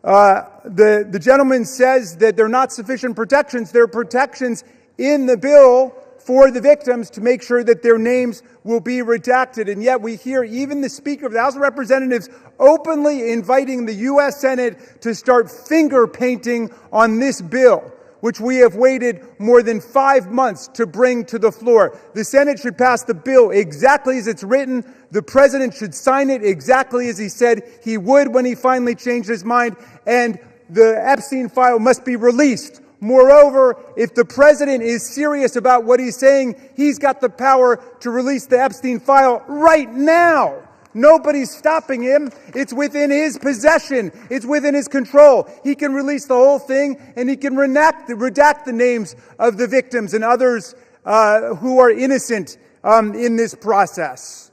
the gentleman says that there are not sufficient protections. There are protections in the bill for the victims to make sure that their names will be redacted. And yet we hear even the Speaker of the House of Representatives openly inviting the U.S. Senate to start finger painting on this bill, which we have waited more than 5 months to bring to the floor. The Senate should pass the bill exactly as it's written. The President should sign it exactly as he said he would when he finally changed his mind. And the Epstein file must be released. Moreover, if the President is serious about what he's saying, he's got the power to release the Epstein file right now. Nobody's stopping him. It's within his possession. It's within his control. He can release the whole thing, and he can redact the names of the victims and others who are innocent in this process.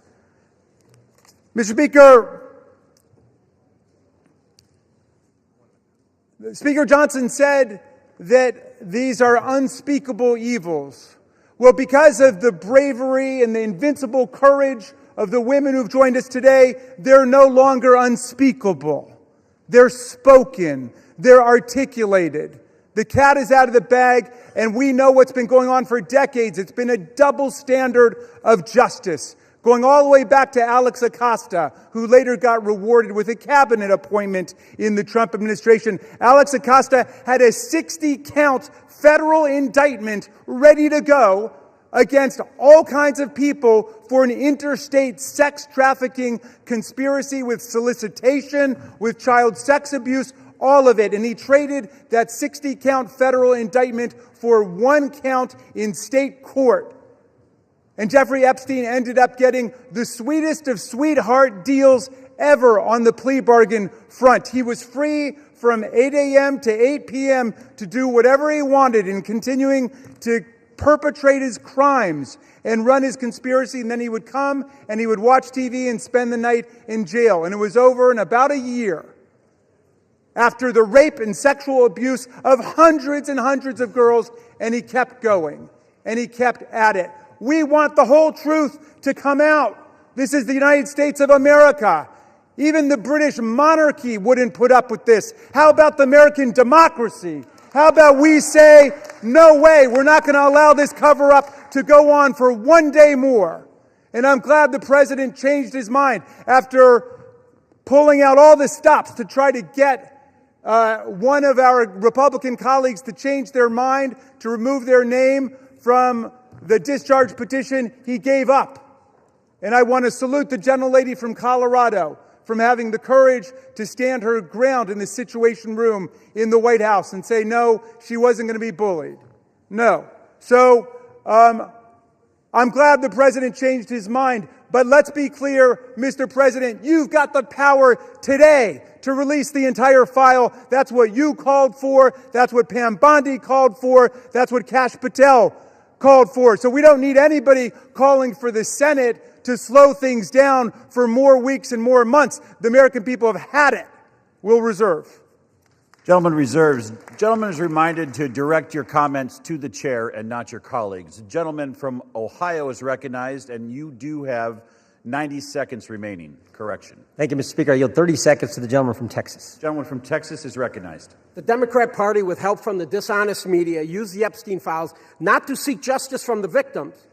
Mr. Speaker, Speaker Johnson said that these are unspeakable evils. Well, because of the bravery and the invincible courage of the women who've joined us today, they're no longer unspeakable. They're spoken. They're articulated. The cat is out of the bag, and we know what's been going on for decades. It's been a double standard of justice, going all the way back to Alex Acosta, who later got rewarded with a cabinet appointment in the Trump administration. Alex Acosta had a 60-count federal indictment ready to go against all kinds of people for an interstate sex trafficking conspiracy with solicitation, with child sex abuse, all of it. And he traded that 60-count federal indictment for 1 count in state court. And Jeffrey Epstein ended up getting the sweetest of sweetheart deals ever on the plea bargain front. He was free from 8 a.m. to 8 p.m. to do whatever he wanted and continuing to perpetrate his crimes and run his conspiracy. And then he would come and he would watch TV and spend the night in jail. And it was over in about a year after the rape and sexual abuse of hundreds and hundreds of girls. And he kept going and he kept at it. We want the whole truth to come out. This is the United States of America. Even the British monarchy wouldn't put up with this. How about the American democracy? How about we say, no way, we're not going to allow this cover-up to go on for 1 day more. And I'm glad the president changed his mind after pulling out all the stops to try to get one of our Republican colleagues to change their mind, to remove their name from the discharge petition. He gave up. And I want to salute the gentlelady from Colorado from having the courage to stand her ground in the Situation Room in the White House and say, no, she wasn't going to be bullied. No. So I'm glad the president changed his mind. But let's be clear, Mr. President, you've got the power today to release the entire file. That's what you called for. That's what Pam Bondi called for. That's what Kash Patel called for. So we don't need anybody calling for the Senate to slow things down for more weeks and more months. The American people have had it. We'll reserve.
Gentleman reserves. Gentleman is reminded to direct your comments to the chair and not your colleagues. The gentleman from Ohio is recognized, and you do have 90 seconds remaining. Correction.
Thank you, Mr. Speaker. I yield 30 seconds to the gentleman from Texas.
Gentleman from Texas is recognized.
The Democrat Party, with help from the dishonest media, used the Epstein Files not to seek justice from the victims,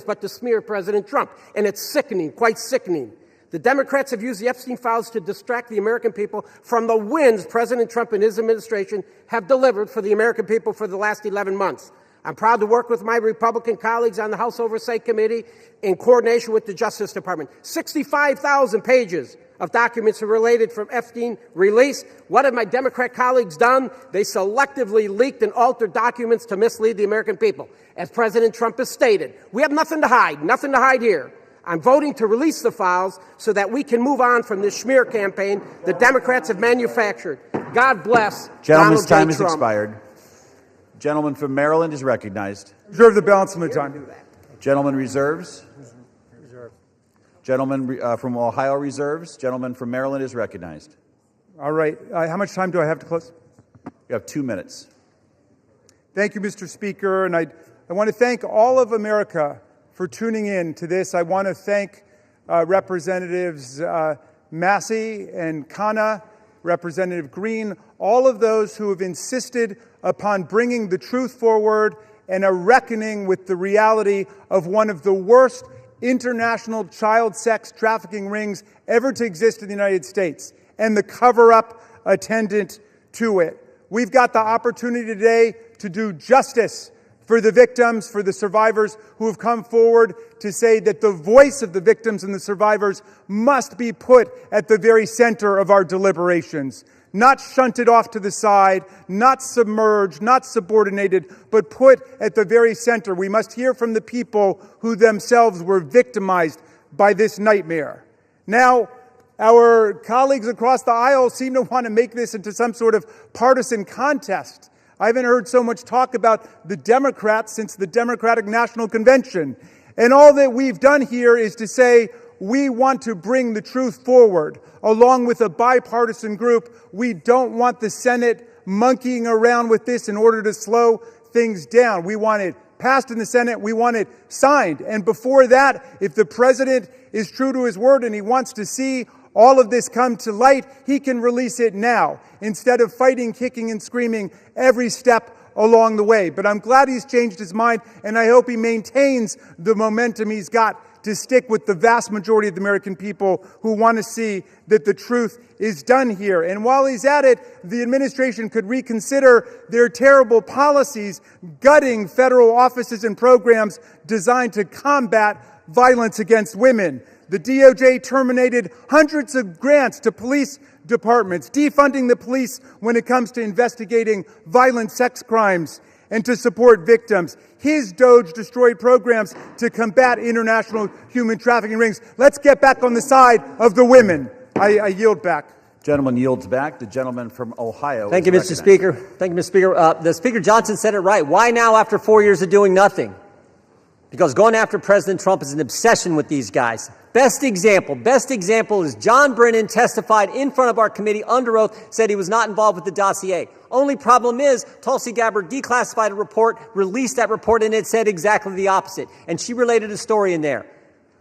but to smear President Trump. And it's sickening, quite sickening. The Democrats have used the Epstein Files to distract the American people from the wins President Trump and his administration have delivered for the American people for the last 11 months. I'm proud to work with my Republican colleagues on the House Oversight Committee in coordination with the Justice Department. 65,000 pages of documents are related from Epstein release. What have my Democrat colleagues done? They selectively leaked and altered documents to mislead the American people. As President Trump has stated, we have nothing to hide here. I'm voting to release the files so that we can move on from this smear campaign the Democrats have manufactured. God bless
Gentleman's
Donald J.
time has
Trump.
expired. Gentleman from Maryland is recognized.
Reserve the balance of my time.
Gentleman reserves. Gentleman from Ohio reserves. Gentleman from Maryland is recognized.
All right. How much time do I have to close?
You have 2 minutes.
Thank you, Mr. Speaker. And I want to thank all of America for tuning in to this. I want to thank Representatives Massey and Khanna, Representative Green, all of those who have insisted upon bringing the truth forward and a reckoning with the reality of one of the worst international child sex trafficking rings ever to exist in the United States and the cover-up attendant to it. We've got the opportunity today to do justice for the victims, for the survivors who have come forward to say that the voice of the victims and the survivors must be put at the very center of our deliberations. Not shunted off to the side, not submerged, not subordinated, but put at the very center. We must hear from the people who themselves were victimized by this nightmare. Now, our colleagues across the aisle seem to want to make this into some sort of partisan contest. I haven't heard so much talk about the Democrats since the Democratic National Convention. And all that we've done here is to say, we want to bring the truth forward, along with a bipartisan group. We don't want the Senate monkeying around with this in order to slow things down. We want it passed in the Senate. We want it signed. And before that, if the president is true to his word and he wants to see all of this come to light, he can release it now instead of fighting, kicking, and screaming every step along the way. But I'm glad he's changed his mind, and I hope he maintains the momentum he's got to stick with the vast majority of the American people who want to see that the truth is done here. And while he's at it, the administration could reconsider their terrible policies gutting federal offices and programs designed to combat violence against women. The DOJ terminated hundreds of grants to police departments, defunding the police when it comes to investigating violent sex crimes and to support victims. His DOJ destroyed programs to combat international human trafficking rings. Let's get back on the side of the women. I yield back.
Gentleman yields back. The gentleman from Ohio.
Thank you, Mr. Speaker. Thank you, Mr. Speaker. The Speaker Johnson said it right. Why now after 4 years of doing nothing? Because going after President Trump is an obsession with these guys. Best example is John Brennan testified in front of our committee under oath, said he was not involved with the dossier. Only problem is Tulsi Gabbard declassified a report, released that report, and it said exactly the opposite. And she related a story in there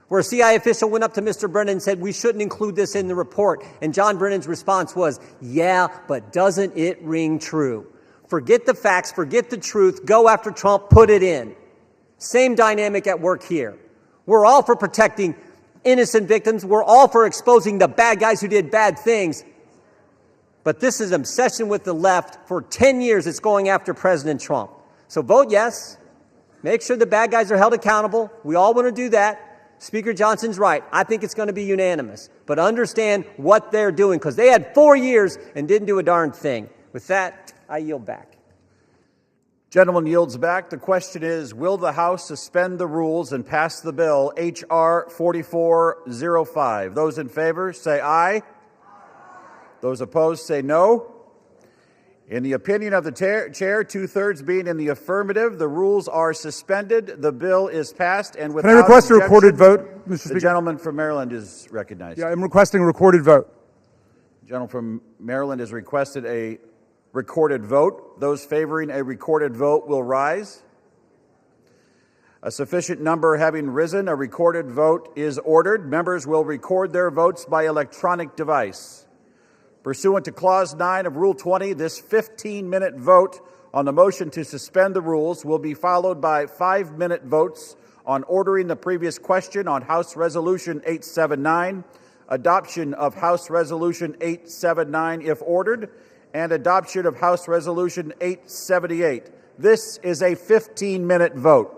where a CIA official went up to Mr. Brennan and said, we shouldn't include this in the report. And John Brennan's response was, yeah, but doesn't it ring true? Forget the facts, forget the truth, go after Trump, put it in. Same dynamic at work here. We're all for protecting innocent victims. We're all for exposing the bad guys who did bad things. But this is an obsession with the left. For 10 years, it's going after President Trump. So vote yes. Make sure the bad guys are held accountable. We all want to do that. Speaker Johnson's right. I think it's going to be unanimous. But understand what they're doing, because they had 4 years and didn't do a darn thing. With that, I yield back.
Gentleman yields back. The question is, will the House suspend the rules and pass the bill H.R. 4405? Those in favor, say aye. Those opposed, say no. In the opinion of the chair, two-thirds being in the affirmative, the rules are suspended. The bill is passed, and without
Can I request a recorded vote, Mr. Speaker?
The gentleman from Maryland is recognized.
Yeah, I'm requesting a recorded vote.
The gentleman from Maryland has requested a recorded vote. Those favoring a recorded vote will rise. A sufficient number having risen, a recorded vote is ordered. Members will record their votes by electronic device. Pursuant to Clause 9 of Rule 20, this 15-minute vote on the motion to suspend the rules will be followed by 5-minute votes on ordering the previous question on House Resolution 879, adoption of House Resolution 879 if ordered, and adoption of House Resolution 878. This is a 15-minute vote.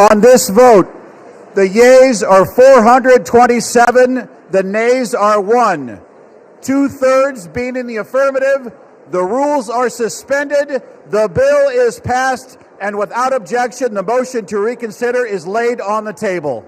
On this vote, the yeas are 427, the nays are 1. 2/3 being in the affirmative, the rules are suspended, the bill is passed, and without objection, the motion to reconsider is laid on the table.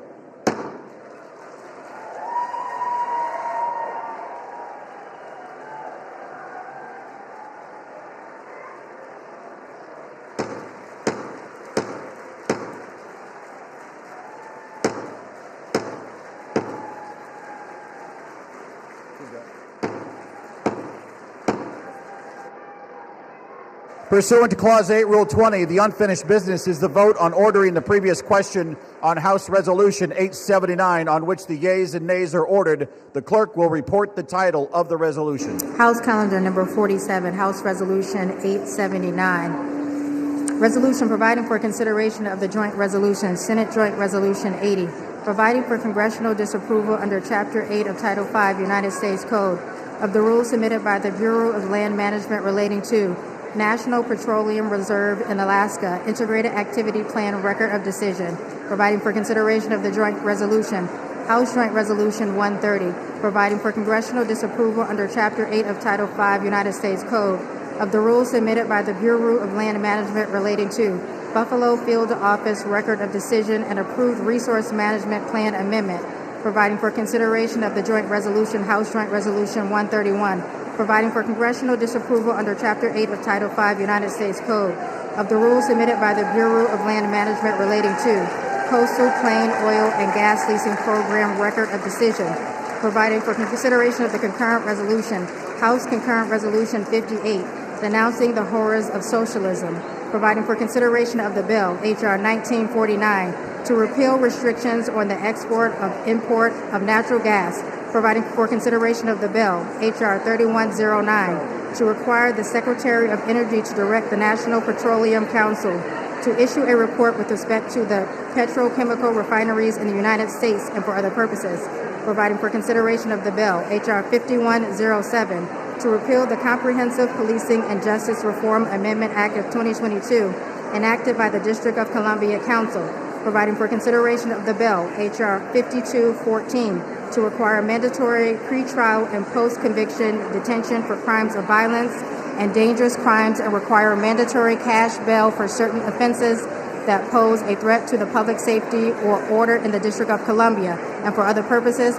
Pursuant to Clause 8, Rule 20, the unfinished business is the vote on ordering the previous question on House Resolution 879, on which the yeas and nays are ordered. The clerk will report the title of the resolution.
House Calendar Number 47, House Resolution 879. Resolution providing for consideration of the joint resolution, Senate Joint Resolution 80, providing for congressional disapproval under Chapter 8 of Title 5 United States Code of the rules submitted by the Bureau of Land Management relating to National Petroleum Reserve in Alaska Integrated Activity Plan Record of Decision, providing for consideration of the joint resolution, House Joint Resolution 130, providing for congressional disapproval under Chapter 8 of Title 5 United States Code of the rules submitted by the Bureau of Land Management relating to Buffalo Field Office Record of Decision and approved Resource Management Plan Amendment, providing for consideration of the joint resolution, House Joint Resolution 131, providing for congressional disapproval under Chapter 8 of Title 5 United States Code of the rules submitted by the Bureau of Land Management relating to Coastal Plain Oil and Gas Leasing Program Record of Decision, providing for consideration of the concurrent resolution, House Concurrent Resolution 58, denouncing the horrors of socialism, providing for consideration of the bill, H.R. 1949, to repeal restrictions on the export of import of natural gas, providing for consideration of the bill, H.R. 3109, to require the Secretary of Energy to direct the National Petroleum Council to issue a report with respect to the petrochemical refineries in the United States and for other purposes, providing for consideration of the bill, H.R. 5107, to repeal the Comprehensive Policing and Justice Reform Amendment Act of 2022, enacted by the District of Columbia Council, providing for consideration of the bill, H.R. 5214, to require mandatory pretrial and post-conviction detention for crimes of violence and dangerous crimes and require mandatory cash bail for certain offenses that pose a threat to the public safety or order in the District of Columbia, and for other purposes,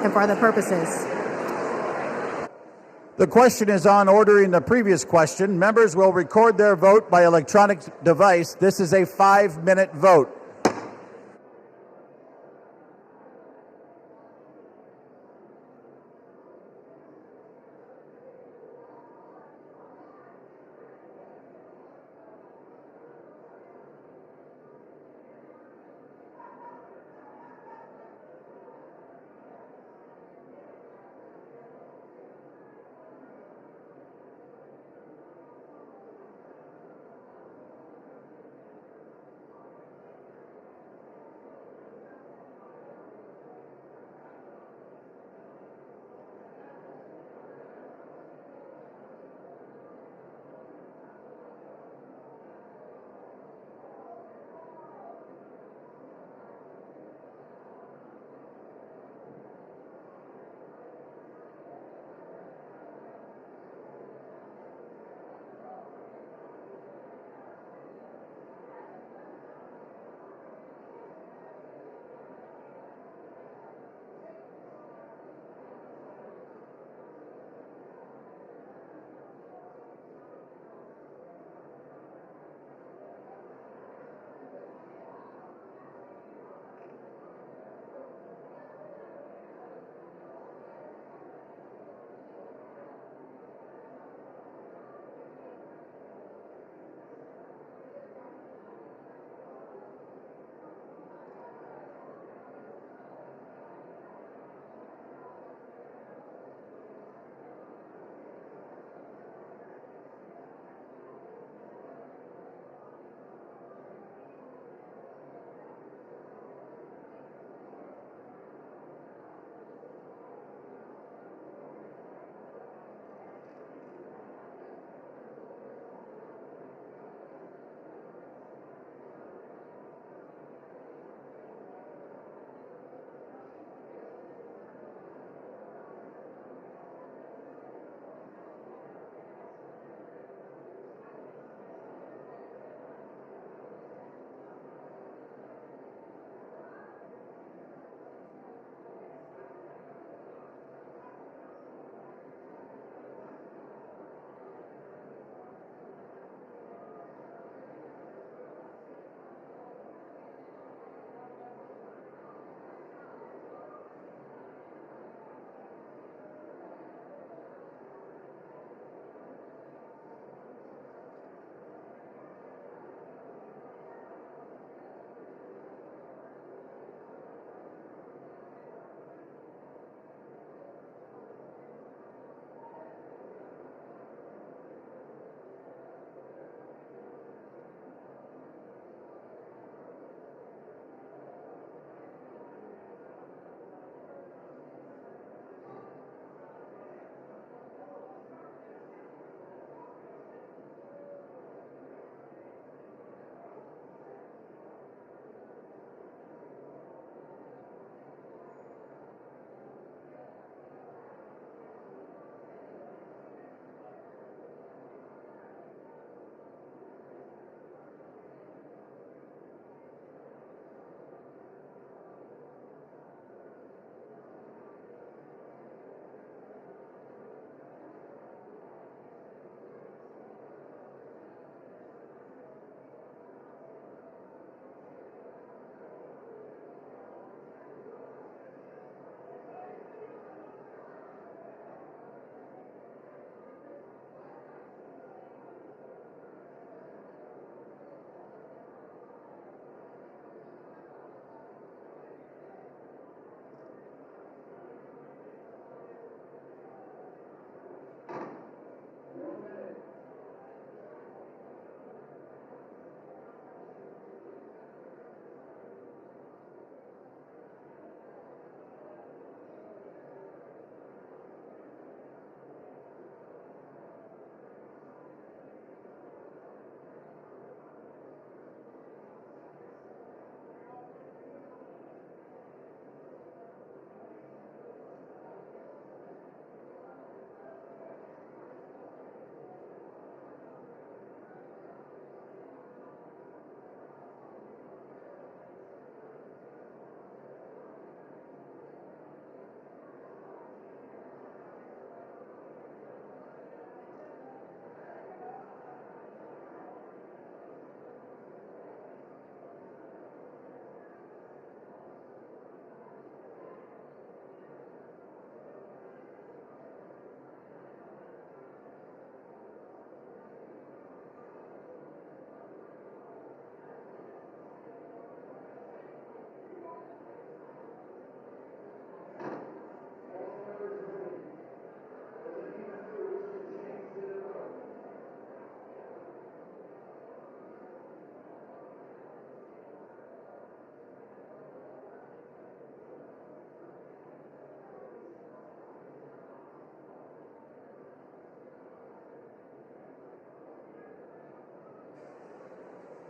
The question is on ordering the previous question. Members will record their vote by electronic device. This is a 5-minute vote.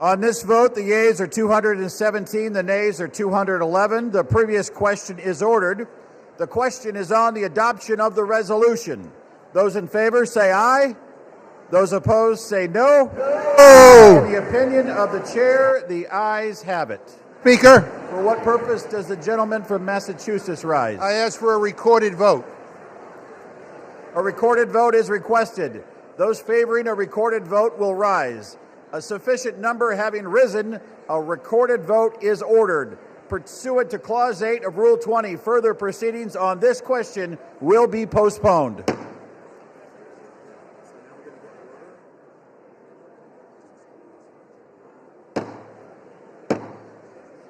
On this vote, the yeas are 217, the nays are 211. The previous question is ordered. The question is on the adoption of the resolution. Those in favor say aye. Those opposed say no. In the opinion of the chair, the ayes have it.
Speaker,
For what purpose does the gentleman from Massachusetts rise?
I ask for a recorded vote.
A recorded vote is requested. Those favoring a recorded vote will rise. A sufficient number having risen, a recorded vote is ordered. Pursuant to Clause 8 of Rule 20, further proceedings on this question will be postponed.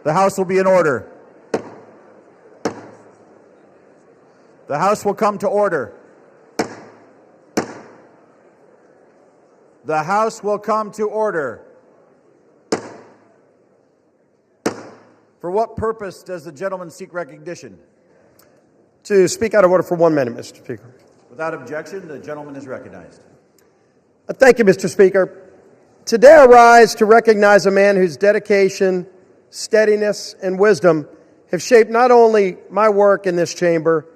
The House will be in order. The House will come to order. The House will come to order. For what purpose does the gentleman seek recognition?
To speak out of order for 1 minute, Mr. Speaker.
Without objection, the gentleman is recognized.
Thank you, Mr. Speaker. Today I rise to recognize a man whose dedication, steadiness, and wisdom have shaped not only my work in this chamber,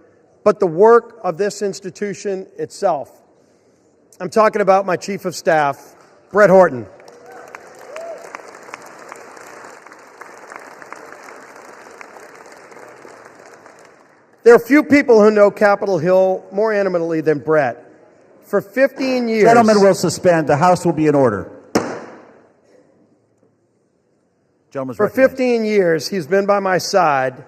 but the work of this institution itself. I'm talking about my Chief of Staff, Brett Horton. There are few people who know Capitol Hill more intimately than Brett. For 15 years...
Gentlemen will suspend. The House will be in order.
For 15 years, he's been by my side.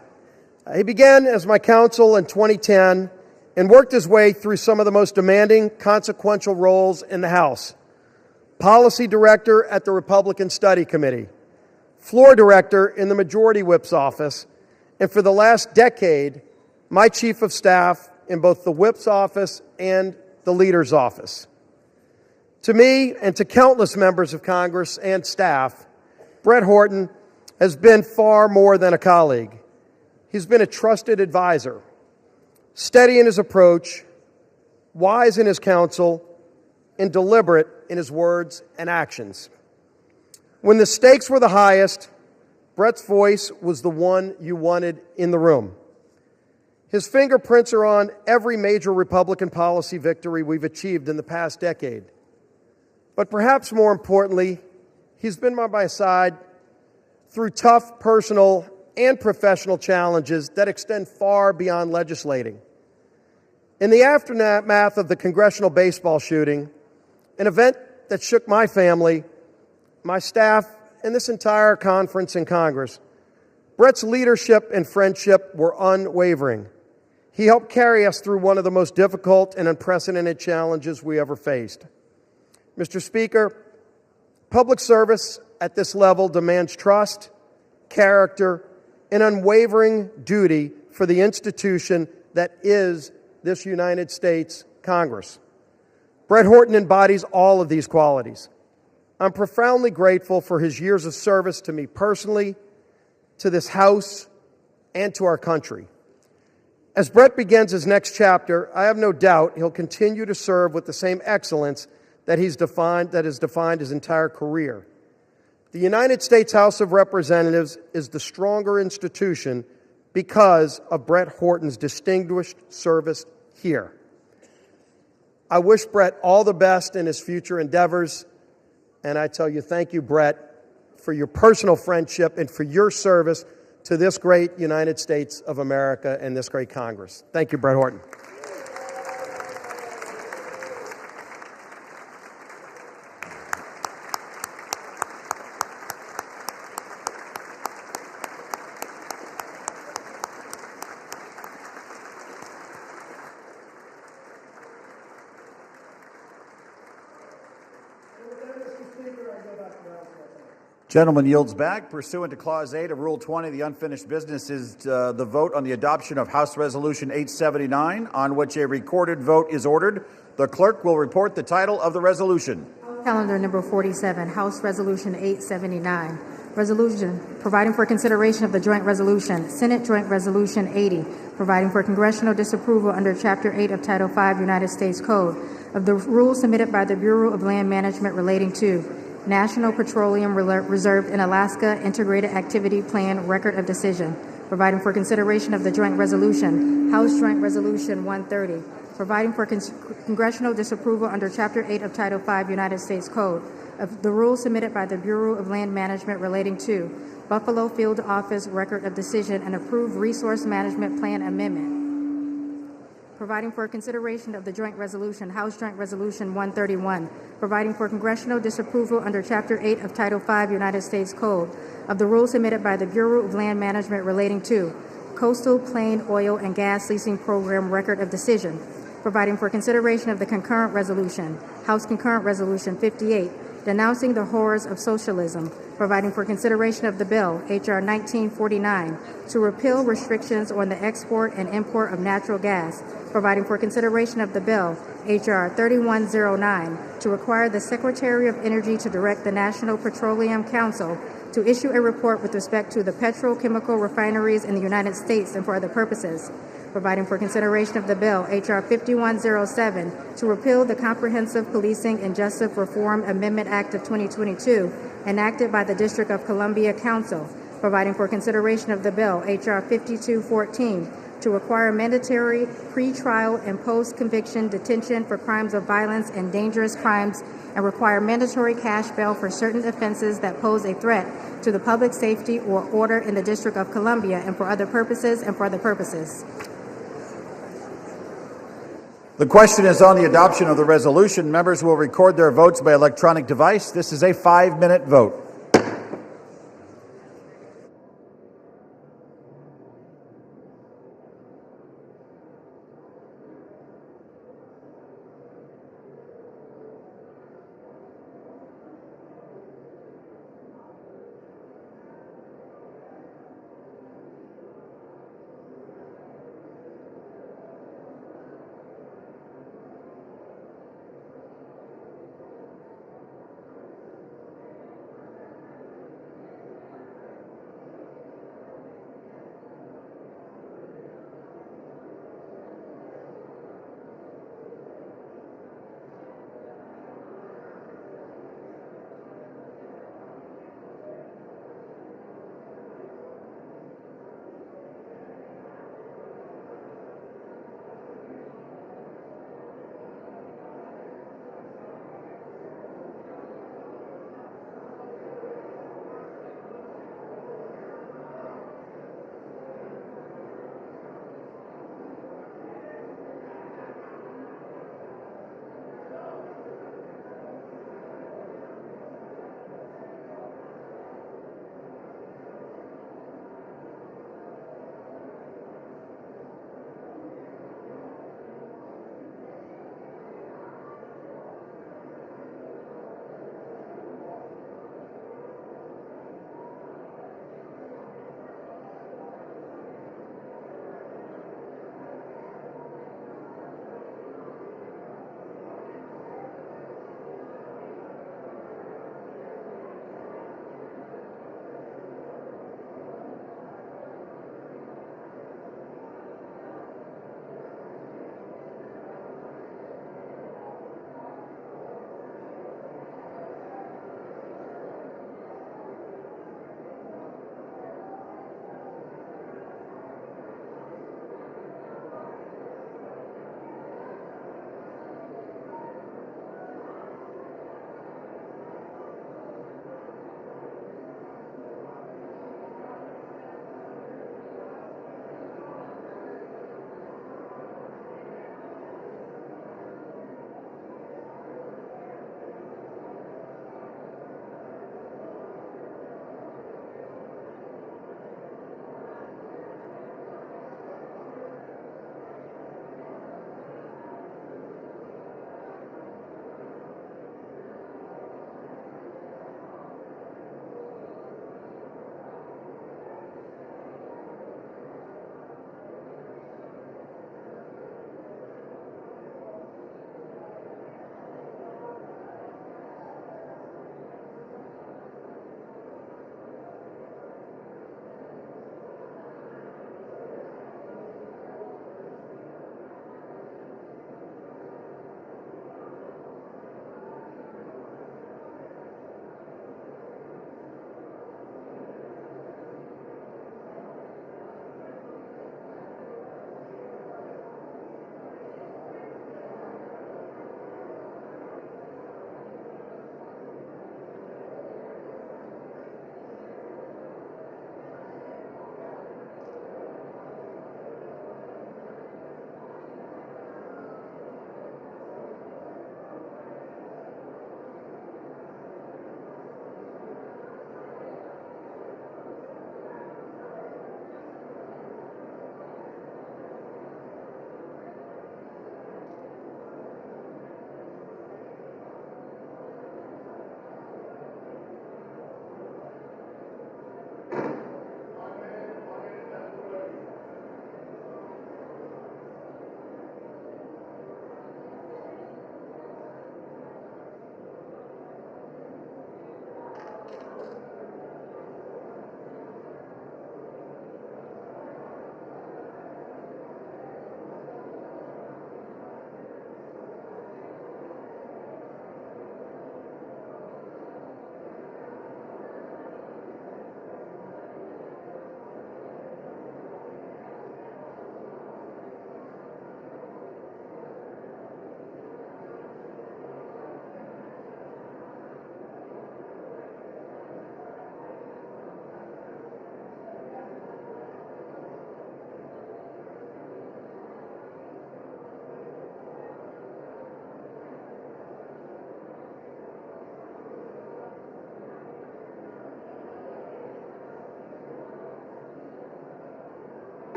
He began as my counsel in 2010 and worked his way through some of the most demanding, consequential roles in the House. Policy Director at the Republican Study Committee, Floor Director in the Majority Whip's office, and for the last decade, my Chief of Staff in both the Whip's office and the Leader's office. To me and to countless members of Congress and staff, Brett Horton has been far more than a colleague. He's been a trusted advisor, steady in his approach, wise in his counsel, and deliberate in his words and actions. When the stakes were the highest, Brett's voice was the one you wanted in the room. His fingerprints are on every major Republican policy victory we've achieved in the past decade. But perhaps more importantly, he's been by my side through tough personal and professional challenges that extend far beyond legislating. In the aftermath of the congressional baseball shooting, an event that shook my family, my staff, and this entire conference in Congress, Brett's leadership and friendship were unwavering. He helped carry us through one of the most difficult and unprecedented challenges we ever faced. Mr. Speaker, public service at this level demands trust, character, and unwavering duty for the institution that is this United States Congress. Brett Horton embodies all of these qualities. I'm profoundly grateful for his years of service to me personally, to this House, and to our country. As Brett begins his next chapter, I have no doubt he'll continue to serve with the same excellence that has defined his entire career. The United States House of Representatives is the stronger institution because of Brett Horton's distinguished service here. I wish Brett all the best in his future endeavors, and I tell you, thank you, Brett, for your personal friendship and for your service to this great United States of America and this great Congress. Thank you, Brett Horton.
Gentleman yields back. Pursuant to Clause 8 of Rule 20, the unfinished business is the vote on the adoption of House Resolution 879, on which a recorded vote is ordered. The clerk will report the title of the resolution.
Calendar number 47, House Resolution 879. Resolution providing for consideration of the joint resolution, Senate Joint Resolution 80, providing for congressional disapproval under Chapter 8 of Title 5 United States Code of the rules submitted by the Bureau of Land Management relating to National Petroleum Reserve in Alaska Integrated Activity Plan Record of Decision, providing for consideration of the joint resolution, House Joint Resolution 130, providing for congressional disapproval under Chapter 8 of Title 5 United States Code of the rules submitted by the Bureau of Land Management relating to Buffalo Field Office Record of Decision and approved Resource Management Plan Amendment, providing for consideration of the joint resolution, House Joint Resolution 131, providing for congressional disapproval under Chapter 8 of Title 5 United States Code of the rules submitted by the Bureau of Land Management relating to Coastal Plain Oil and Gas Leasing Program Record of Decision, providing for consideration of the concurrent resolution, House Concurrent Resolution 58, denouncing the horrors of socialism, providing for consideration of the bill, H.R. 1949, to repeal restrictions on the export and import of natural gas, providing for consideration of the bill, H.R. 3109, to require the Secretary of Energy to direct the National Petroleum Council to issue a report with respect to the petrochemical refineries in the United States and for other purposes, providing for consideration of the bill, H.R. 5107, to repeal the Comprehensive Policing and Justice Reform Amendment Act of 2022, enacted by the District of Columbia Council, providing for consideration of the bill, H.R. 5214, to require mandatory pre-trial and post-conviction detention for crimes of violence and dangerous crimes and require mandatory cash bail for certain offenses that pose a threat to the public safety or order in the District of Columbia and for other purposes and for other purposes.
The question is on the adoption of the resolution. Members will record their votes by electronic device. This is a 5-minute vote.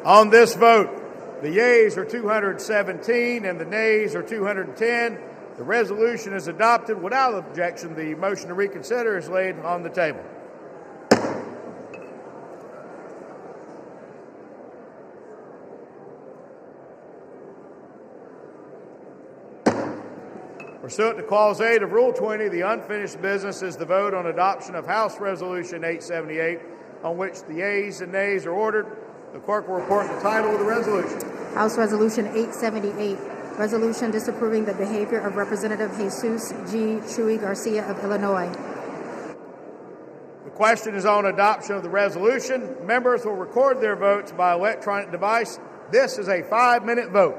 On this vote, the yeas are 217 and the nays are 210. The resolution is adopted without objection. The motion to reconsider is laid on the table. Pursuant to Clause 8 of Rule 20, the unfinished business is the vote on adoption of House Resolution 878, on which the yeas and nays are ordered. The clerk will report the title of the resolution.
House Resolution 878, resolution disapproving the behavior of Representative Jesus G. Chuy Garcia of Illinois.
The question is on adoption of the resolution. Members will record their votes by electronic device. This is a 5-minute vote.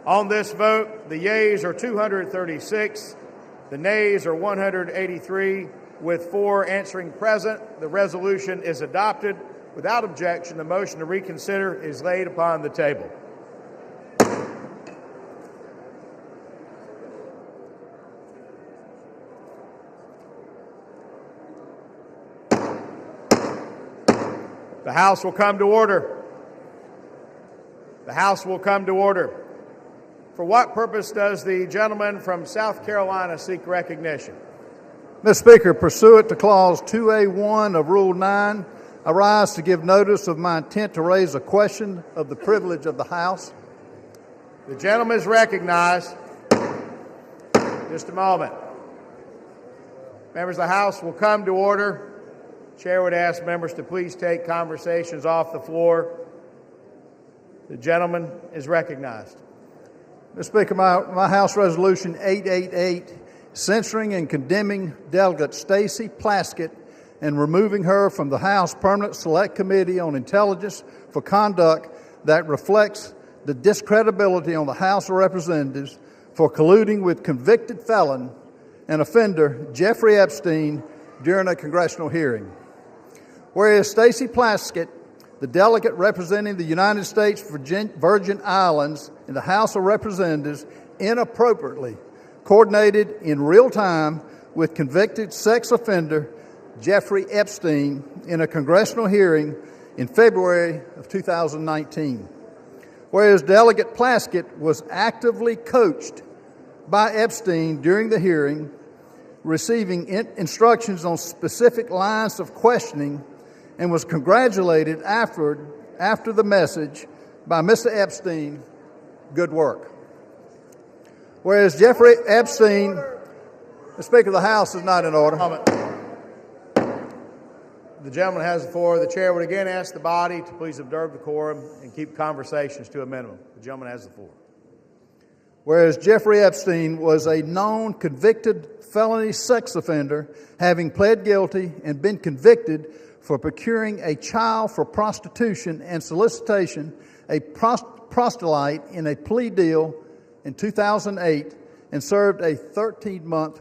On this vote, the yeas are 236, the nays are 183, with 4 answering present. The resolution is adopted. Without objection, the motion to reconsider is laid upon the table. The House will come to order. The House will come to order. For what purpose does the gentleman from South Carolina seek recognition?
Mr. Speaker, pursuant to Clause 2A1 of Rule 9, I rise to give notice of my intent to raise a question of the privilege of the House.
The gentleman is recognized. Just a moment. Members of the House will come to order. Chair would ask members to please take conversations off the floor. The gentleman is recognized.
Mr. Speaker, my House Resolution 888, censoring and condemning Delegate Stacey Plaskett and removing her from the House Permanent Select Committee on Intelligence for conduct that reflects the discredibility on the House of Representatives for colluding with convicted felon and offender Jeffrey Epstein during a congressional hearing. Whereas Stacey Plaskett, the delegate representing the United States Virgin Islands in the House of Representatives, inappropriately coordinated in real time with convicted sex offender Jeffrey Epstein in a congressional hearing in February of 2019. Whereas Delegate Plaskett was actively coached by Epstein during the hearing, receiving instructions on specific lines of questioning, and was congratulated after the message by Mr. Epstein, good work. Whereas Jeffrey Epstein, the Speaker of the House is not in order.
The gentleman has the floor. The chair would again ask the body to please observe decorum and keep conversations to a minimum. The gentleman has the floor.
Whereas Jeffrey Epstein was a known convicted felony sex offender, having pled guilty and been convicted for procuring a child for prostitution and solicitation, a proselyte in a plea deal in 2008, and served a 13-month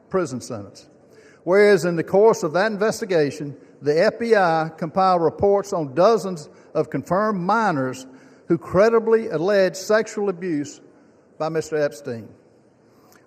prison sentence. Whereas in the course of that investigation, the FBI compiled reports on dozens of confirmed minors who credibly alleged sexual abuse by Mr. Epstein.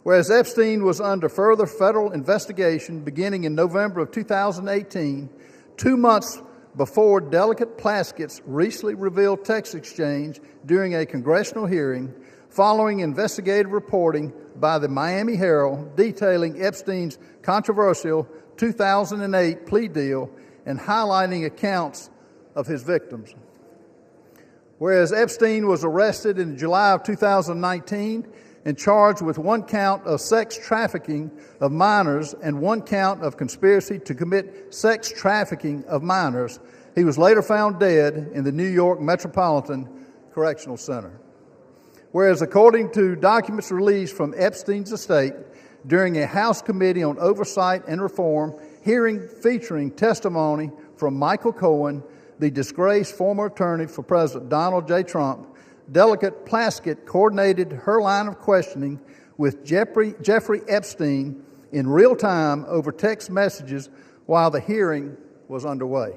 Whereas Epstein was under further federal investigation beginning in November of 2018, 2 months before Delegate Plaskett's recently revealed text exchange during a congressional hearing, following investigative reporting by the Miami Herald detailing Epstein's controversial 2008 plea deal and highlighting accounts of his victims. Whereas Epstein was arrested in July of 2019 and charged with 1 count of sex trafficking of minors and 1 count of conspiracy to commit sex trafficking of minors, he was later found dead in the New York Metropolitan Correctional Center. Whereas according to documents released from Epstein's estate during a House Committee on Oversight and Reform hearing featuring testimony from Michael Cohen, the disgraced former attorney for President Donald J. Trump, Delegate Plaskett coordinated her line of questioning with Jeffrey Epstein in real time over text messages while the hearing was underway.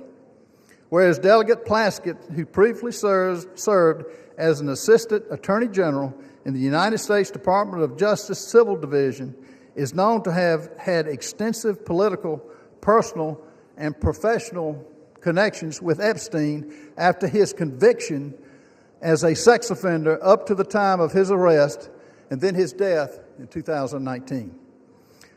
Whereas Delegate Plaskett, who previously served as an Assistant Attorney General in the United States Department of Justice Civil Division, is known to have had extensive political, personal, and professional connections with Epstein after his conviction as a sex offender up to the time of his arrest and then his death in 2019.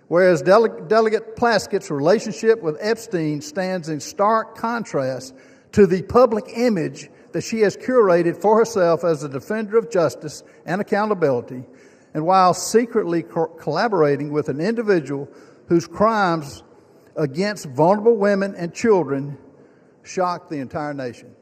Whereas Delegate Plaskett's relationship with Epstein stands in stark contrast to the public image that she has curated for herself as a defender of justice and accountability, and while secretly collaborating with an individual whose crimes against vulnerable women and children shocked the entire nation.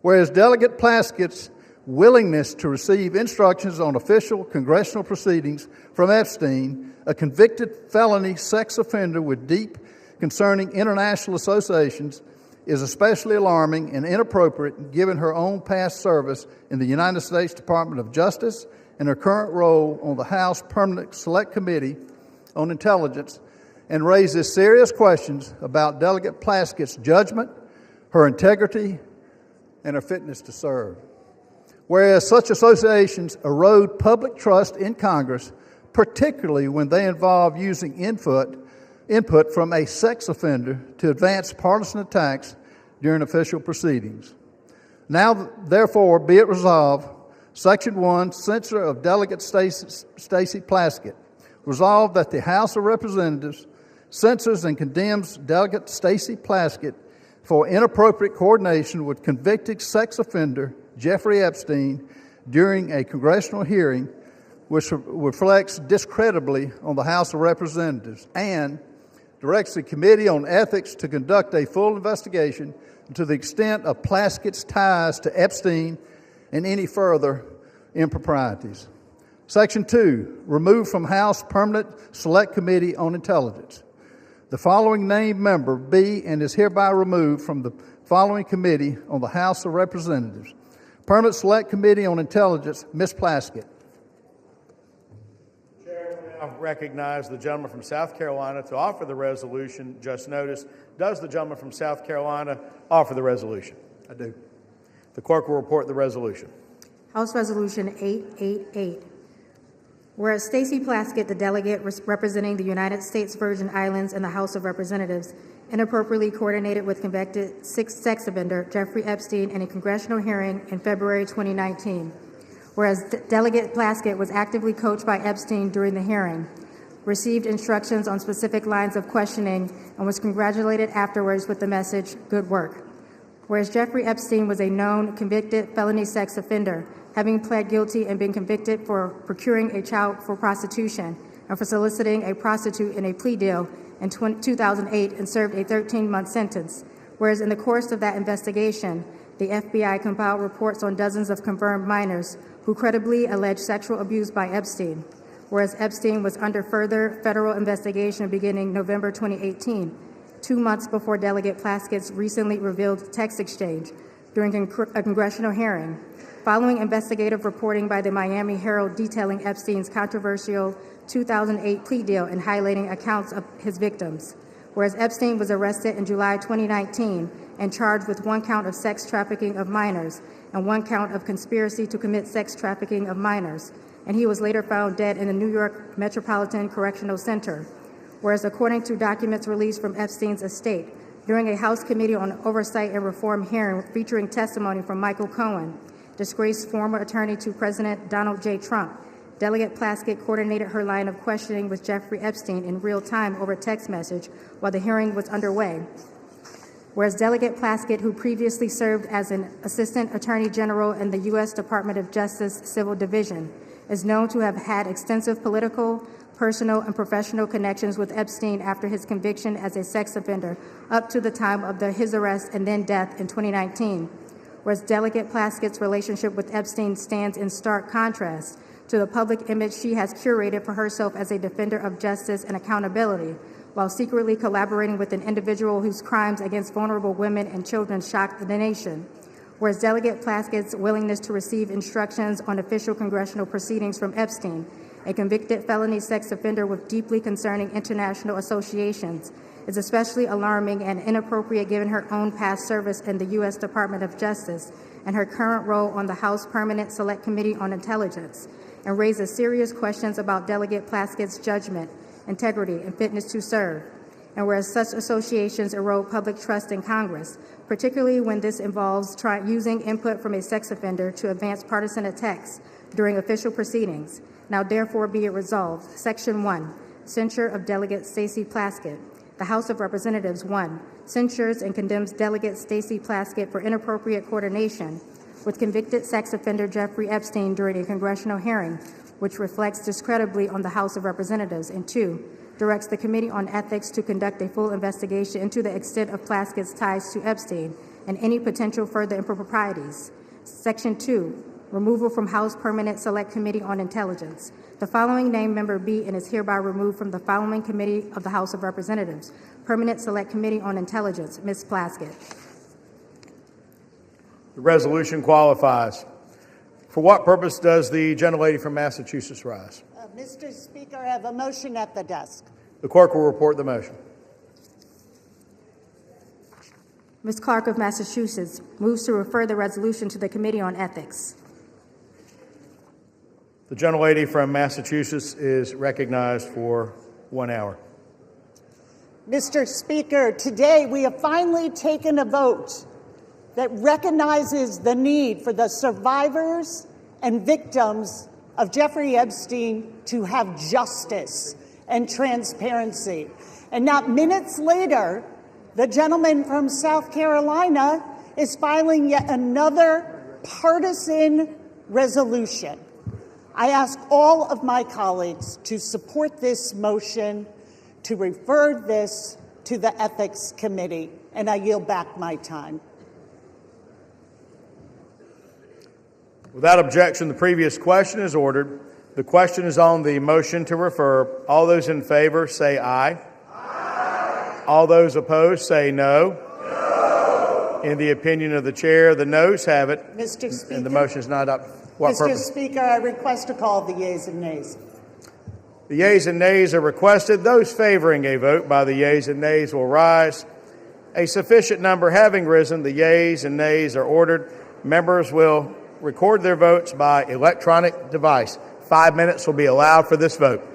Whereas Delegate Plaskett's willingness to receive instructions on official congressional proceedings from Epstein, a convicted felony sex offender with deep concerning international associations, is especially alarming and inappropriate given her own past service in the United States Department of Justice and her current role on the House Permanent Select Committee on Intelligence, and raises serious questions about Delegate Plaskett's judgment, her integrity, and her fitness to serve. Whereas such associations erode public trust in Congress, particularly when they involve using input from a sex offender to advance partisan attacks during official proceedings. Now, therefore, be it resolved, Section 1, Censure of Delegate Stacey Plaskett. Resolved that the House of Representatives censures and condemns Delegate Stacey Plaskett for inappropriate coordination with convicted sex offender Jeffrey Epstein during a congressional hearing which reflects discreditably on the House of Representatives, and directs the Committee on Ethics to conduct a full investigation into the extent of Plaskett's ties to Epstein and any further improprieties. Section 2, remove from House Permanent Select Committee on Intelligence. The following named member be and is hereby removed from the following committee on the House of Representatives. Permanent Select Committee on Intelligence, Ms. Plaskett.
Chair will now recognize the gentleman from South Carolina to offer the resolution just noticed. Does the gentleman from South Carolina offer the resolution?
I do.
The clerk will report the resolution.
House Resolution 888. Whereas Stacey Plaskett, the delegate representing the United States Virgin Islands in the House of Representatives, inappropriately coordinated with convicted sex offender Jeffrey Epstein in a congressional hearing in February 2019. Whereas Delegate Plaskett was actively coached by Epstein during the hearing, received instructions on specific lines of questioning, and was congratulated afterwards with the message, "Good work." Whereas Jeffrey Epstein was a known convicted felony sex offender, having pled guilty and been convicted for procuring a child for prostitution and for soliciting a prostitute in a plea deal in 2008 and served a 13-month sentence. Whereas in the course of that investigation, the FBI compiled reports on dozens of confirmed minors who credibly alleged sexual abuse by Epstein. Whereas Epstein was under further federal investigation beginning November 2018, 2 months before Delegate Plaskett's recently revealed text exchange during a congressional hearing, following investigative reporting by the Miami Herald detailing Epstein's controversial 2008 plea deal and highlighting accounts of his victims. Whereas Epstein was arrested in July 2019 and charged with 1 count of sex trafficking of minors and 1 count of conspiracy to commit sex trafficking of minors, and he was later found dead in the New York Metropolitan Correctional Center. Whereas according to documents released from Epstein's estate, during a House Committee on Oversight and Reform hearing featuring testimony from Michael Cohen, disgraced former attorney to President Donald J. Trump, Delegate Plaskett coordinated her line of questioning with Jeffrey Epstein in real time over text message while the hearing was underway. Whereas Delegate Plaskett, who previously served as an Assistant Attorney General in the U.S. Department of Justice Civil Division, is known to have had extensive political, personal, and professional connections with Epstein after his conviction as a sex offender up to the time of his arrest and then death in 2019. Whereas Delegate Plaskett's relationship with Epstein stands in stark contrast to the public image she has curated for herself as a defender of justice and accountability, while secretly collaborating with an individual whose crimes against vulnerable women and children shocked the nation. Whereas Delegate Plaskett's willingness to receive instructions on official congressional proceedings from Epstein, a convicted felony sex offender with deeply concerning international associations, is especially alarming and inappropriate given her own past service in the U.S. Department of Justice and her current role on the House Permanent Select Committee on Intelligence, and raises serious questions about Delegate Plaskett's judgment, integrity, and fitness to serve. And whereas such associations erode public trust in Congress, particularly when this involves using input from a sex offender to advance partisan attacks during official proceedings, now therefore be it resolved. Section 1, Censure of Delegate Stacey Plaskett. The House of Representatives, 1, censures and condemns Delegate Stacey Plaskett for inappropriate coordination with convicted sex offender Jeffrey Epstein during a congressional hearing, which reflects discreditably on the House of Representatives, and 2, directs the Committee on Ethics to conduct a full investigation into the extent of Plaskett's ties to Epstein and any potential further improprieties. Section 2, removal from House Permanent Select Committee on Intelligence. The following named member be and is hereby removed from the following committee of the House of Representatives. Permanent Select Committee on Intelligence, Ms. Plaskett.
The resolution qualifies. For what purpose does the gentlelady from Massachusetts rise?
Mr. Speaker, I have a motion at the desk.
The clerk will report the motion.
Ms. Clark of Massachusetts moves to refer the resolution to the Committee on Ethics.
The gentlelady from Massachusetts is recognized for 1 hour.
Mr. Speaker, today we have finally taken a vote that recognizes the need for the survivors and victims of Jeffrey Epstein to have justice and transparency. And not minutes later, the gentleman from South Carolina is filing yet another partisan resolution. I ask all of my colleagues to support this motion to refer this to the Ethics Committee, and I yield back my time.
Without objection, the previous question is ordered. The question is on the motion to refer. All those in favor say aye. Aye. All those opposed say no. No. In the opinion of the chair, the noes have it.
Mr. Speaker,
and the motion is not up. What
Mr.
purpose?
Speaker, I request a call of the yeas and nays.
The yeas and nays are requested. Those favoring a vote by the yeas and nays will rise. A sufficient number having risen, the yeas and nays are ordered. Members will record their votes by electronic device. 5 minutes will be allowed for this vote.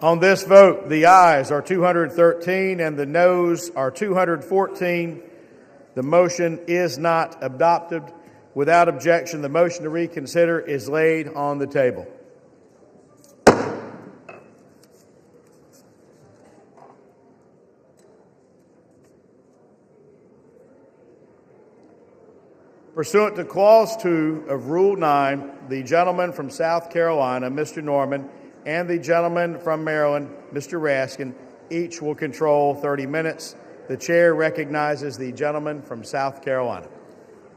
On this vote, the ayes are 213 and the noes are 214. The motion is not adopted. Without objection, the motion to reconsider is laid on the table. Pursuant to Clause 2 of Rule 9, the gentleman from South Carolina, Mr. Norman, and the gentleman from Maryland, Mr. Raskin, each will control 30 minutes. The chair recognizes the gentleman from South Carolina.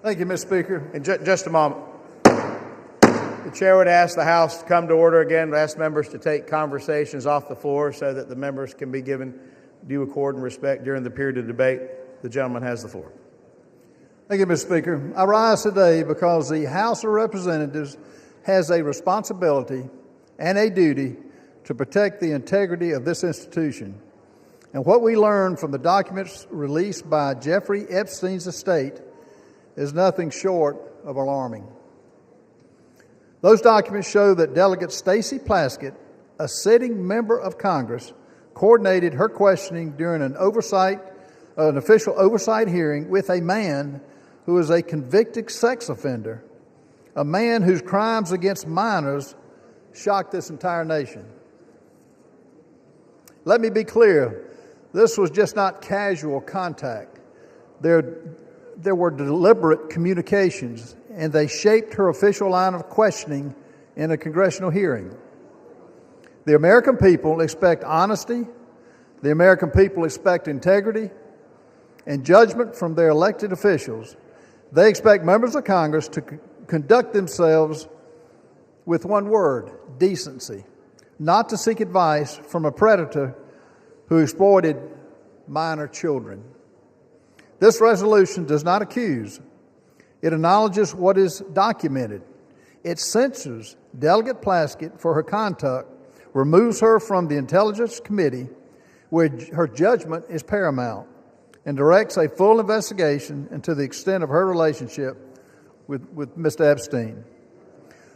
Thank you, Mr. Speaker.
And just a moment. The chair would ask the House to come to order again, ask members to take conversations off the floor so that the members can be given due accord and respect during the period of debate. The gentleman has the floor.
Thank you, Mr. Speaker. I rise today because the House of Representatives has a responsibility and a duty to protect the integrity of this institution. And what we learned from the documents released by Jeffrey Epstein's estate is nothing short of alarming. Those documents show that Delegate Stacey Plaskett, a sitting member of Congress, coordinated her questioning during an official oversight hearing with a man who is a convicted sex offender, a man whose crimes against minors shocked this entire nation. Let me be clear, this was just not casual contact. There were deliberate communications, and they shaped her official line of questioning in a congressional hearing. The American people expect honesty. The American people expect integrity and judgment from their elected officials. They expect members of Congress to conduct themselves with one word: decency, not to seek advice from a predator who exploited minor children. This resolution does not accuse. It acknowledges what is documented. It censures Delegate Plaskett for her conduct, removes her from the Intelligence Committee, where her judgment is paramount, and directs a full investigation into the extent of her relationship with Mr. Epstein.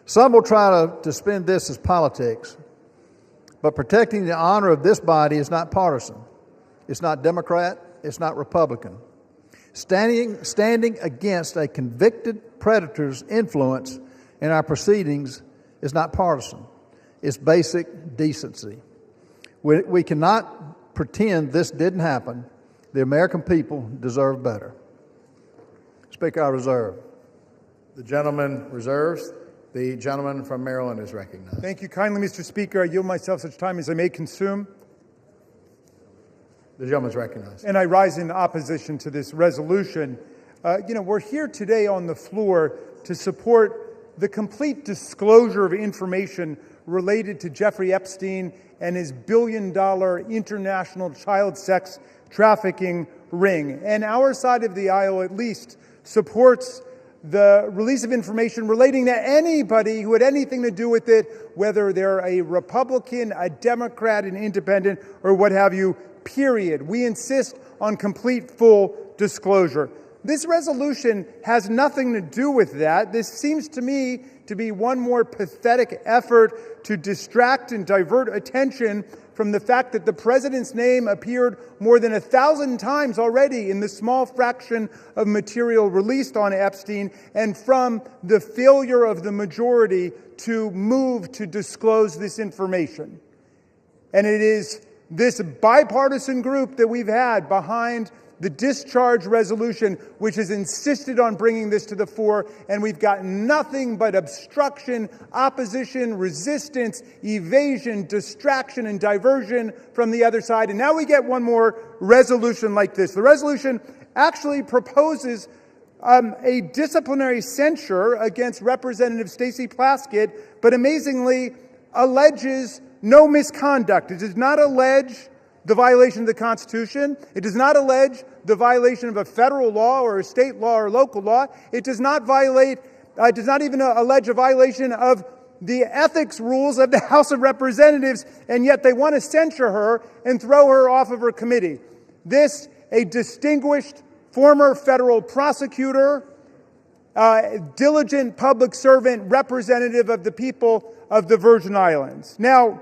Some will try to spin this as politics, but protecting the honor of this body is not partisan. It's not Democrat. It's not Republican. Standing against a convicted predator's influence in our proceedings is not partisan. It's basic decency. We cannot pretend this didn't happen. The American people deserve better. Speaker, I reserve.
The gentleman reserves. The gentleman from Maryland is recognized.
Thank you kindly, Mr. Speaker. I yield myself such time as I may consume.
The gentleman is recognized.
And I rise in opposition to this resolution. We're here today on the floor to support the complete disclosure of information related to Jeffrey Epstein and his billion-dollar international child sex trafficking ring. And our side of the aisle, at least, supports the release of information relating to anybody who had anything to do with it, whether they're a Republican, a Democrat, an independent, or what have you, period. We insist on complete, full disclosure. This resolution has nothing to do with that. This seems to me to be one more pathetic effort to distract and divert attention from the fact that the president's name appeared more than 1,000 times already in the small fraction of material released on Epstein, and from the failure of the majority to move to disclose this information. And it is this bipartisan group that we've had behind the discharge resolution, which has insisted on bringing this to the fore, and we've got nothing but obstruction, opposition, resistance, evasion, distraction, and diversion from the other side. And now we get one more resolution like this. The resolution actually proposes a disciplinary censure against Representative Stacey Plaskett, but amazingly alleges no misconduct. It does not allege the violation of the Constitution. It does not allege the violation of a federal law or a state law or local law. It does not even allege a violation of the ethics rules of the House of Representatives, and yet they want to censure her and throw her off of her committee. This, a distinguished former federal prosecutor, diligent public servant, representative of the people of the Virgin Islands. Now,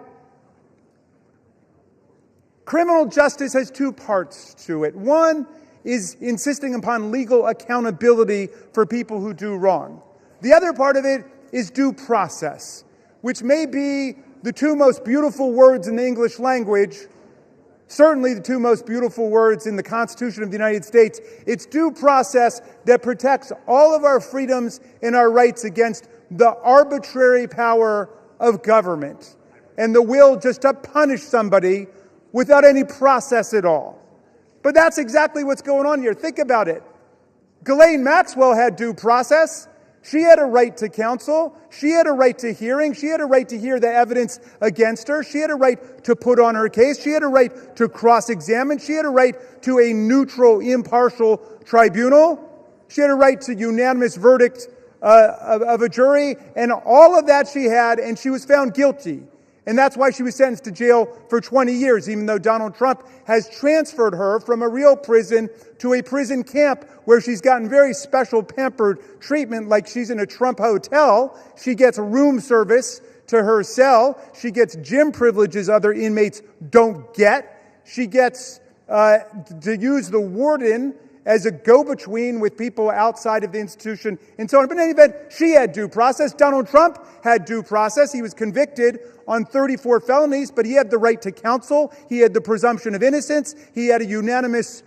Criminal justice has two parts to it. One is insisting upon legal accountability for people who do wrong. The other part of it is due process, which may be the two most beautiful words in the English language, certainly the two most beautiful words in the Constitution of the United States. It's due process that protects all of our freedoms and our rights against the arbitrary power of government and the will just to punish somebody without any process at all. But that's exactly what's going on here. Think about it. Ghislaine Maxwell had due process. She had a right to counsel. She had a right to hearing. She had a right to hear the evidence against her. She had a right to put on her case. She had a right to cross-examine. She had a right to a neutral, impartial tribunal. She had a right to unanimous verdict of a jury. And all of that she had, and she was found guilty. And that's why she was sentenced to jail for 20 years, even though Donald Trump has transferred her from a real prison to a prison camp where she's gotten very special pampered treatment, like she's in a Trump hotel. She gets room service to her cell. She gets gym privileges other inmates don't get. She gets to use the warden as a go-between with people outside of the institution and so on. But in any event, she had due process. Donald Trump had due process. He was convicted on 34 felonies, but he had the right to counsel. He had the presumption of innocence. He had a unanimous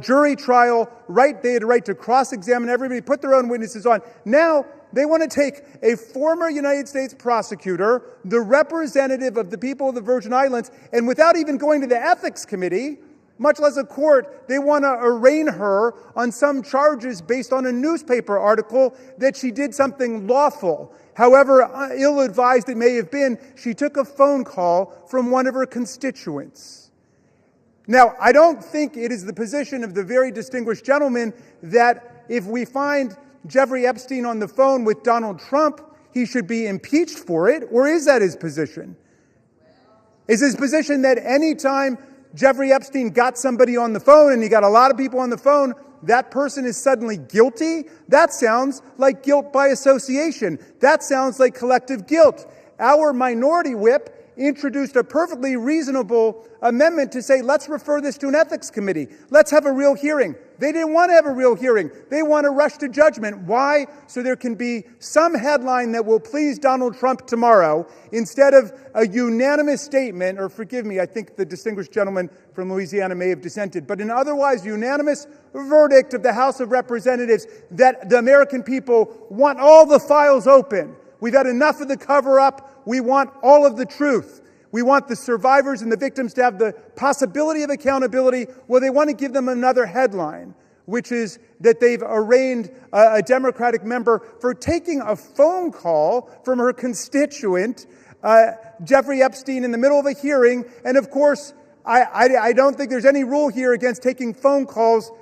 jury trial right. They had a right to cross-examine everybody, put their own witnesses on. Now, they want to take a former United States prosecutor, the representative of the people of the Virgin Islands, and without even going to the ethics committee, much less a court, they want to arraign her on some charges based on a newspaper article that she did something lawful. However ill-advised it may have been, she took a phone call from one of her constituents. Now, I don't think it is the position of the very distinguished gentleman that if we find Jeffrey Epstein on the phone with Donald Trump, he should be impeached for it, or is that his position? Is his position that any time Jeffrey Epstein got somebody on the phone, and he got a lot of people on the phone, that person is suddenly guilty? That sounds like guilt by association. That sounds like collective guilt. Our minority whip introduced a perfectly reasonable amendment to say, let's refer this to an ethics committee. Let's have a real hearing. They didn't want to have a real hearing. They want to rush to judgment. Why? So there can be some headline that will please Donald Trump tomorrow instead of a unanimous statement, or forgive me, I think the distinguished gentleman from Louisiana may have dissented, but an otherwise unanimous verdict of the House of Representatives that the American people want all the files open. We've had enough of the cover-up. We want all of the truth. We want the survivors and the victims to have the possibility of accountability. Well, they want to give them another headline, which is that they've arraigned a Democratic member for taking a phone call from her constituent, Jeffrey Epstein, in the middle of a hearing. And of course, I don't think there's any rule here against taking phone calls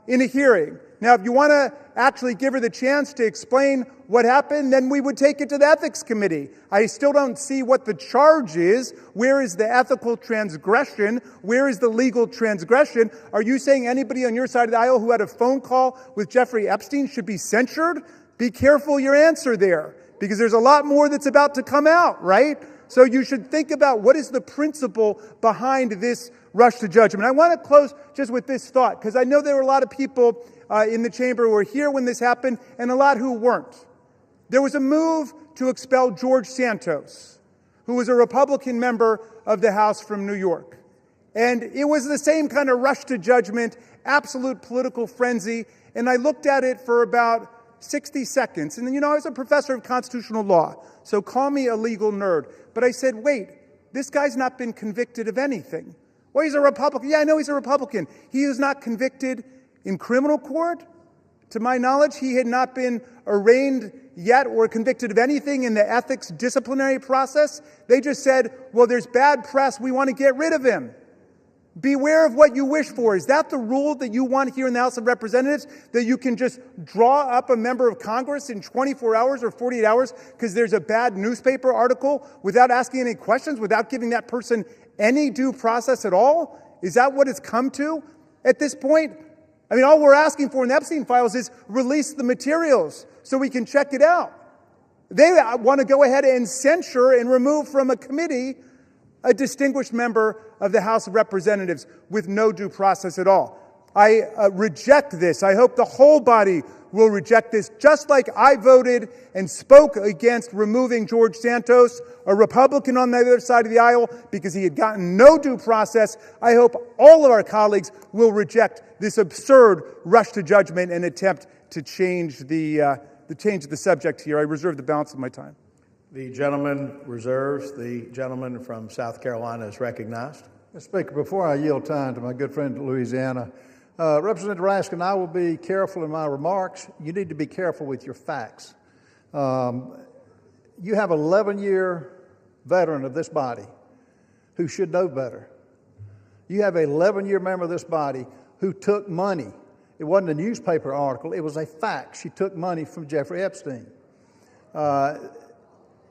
in a hearing. Now, if you want to actually give her the chance to explain what happened, then we would take it to the ethics committee. I still don't see what the charge is. Where is the ethical transgression? Where is the legal transgression? Are you saying anybody on your side of the aisle who had a phone call with Jeffrey Epstein should be censured? Be careful your answer there, because there's a lot more that's about to come out, right? So you should think about what is the principle behind this rush to judgment. I want to close just with this thought, because I know there were a lot of people in the chamber who were here when this happened, and a lot who weren't. There was a move to expel George Santos, who was a Republican member of the House from New York. And it was the same kind of rush to judgment, absolute political frenzy. And I looked at it for about 60 seconds. And, I was a professor of constitutional law, so call me a legal nerd. But I said, wait, this guy's not been convicted of anything. Well, he's a Republican. Yeah, I know he's a Republican. He is not convicted in criminal court. To my knowledge, he had not been arraigned yet or convicted of anything in the ethics disciplinary process. They just said, well, there's bad press. We want to get rid of him. Beware of what you wish for. Is that the rule that you want here in the House of Representatives? That you can just draw up a member of Congress in 24 hours or 48 hours because there's a bad newspaper article without asking any questions, without giving that person any due process at all? Is that what it's come to at this point? I mean, all we're asking for in the Epstein Files is release the materials so we can check it out. They want to go ahead and censure and remove from a committee a distinguished member of the House of Representatives with no due process at all. I reject this. I hope the whole body will reject this, just like I voted and spoke against removing George Santos, a Republican on the other side of the aisle, because he had gotten no due process. I hope all of our colleagues will reject this absurd rush to judgment and attempt to change the subject here. I reserve the balance of my time.
The gentleman reserves. The gentleman from South Carolina is recognized.
Mr. Speaker, before I yield time to my good friend in Louisiana, Representative Raskin, I will be careful in my remarks. You need to be careful with your facts. You have an 11-year veteran of this body who should know better. You have an 11-year member of this body who took money. It wasn't a newspaper article. It was a fact. She took money from Jeffrey Epstein.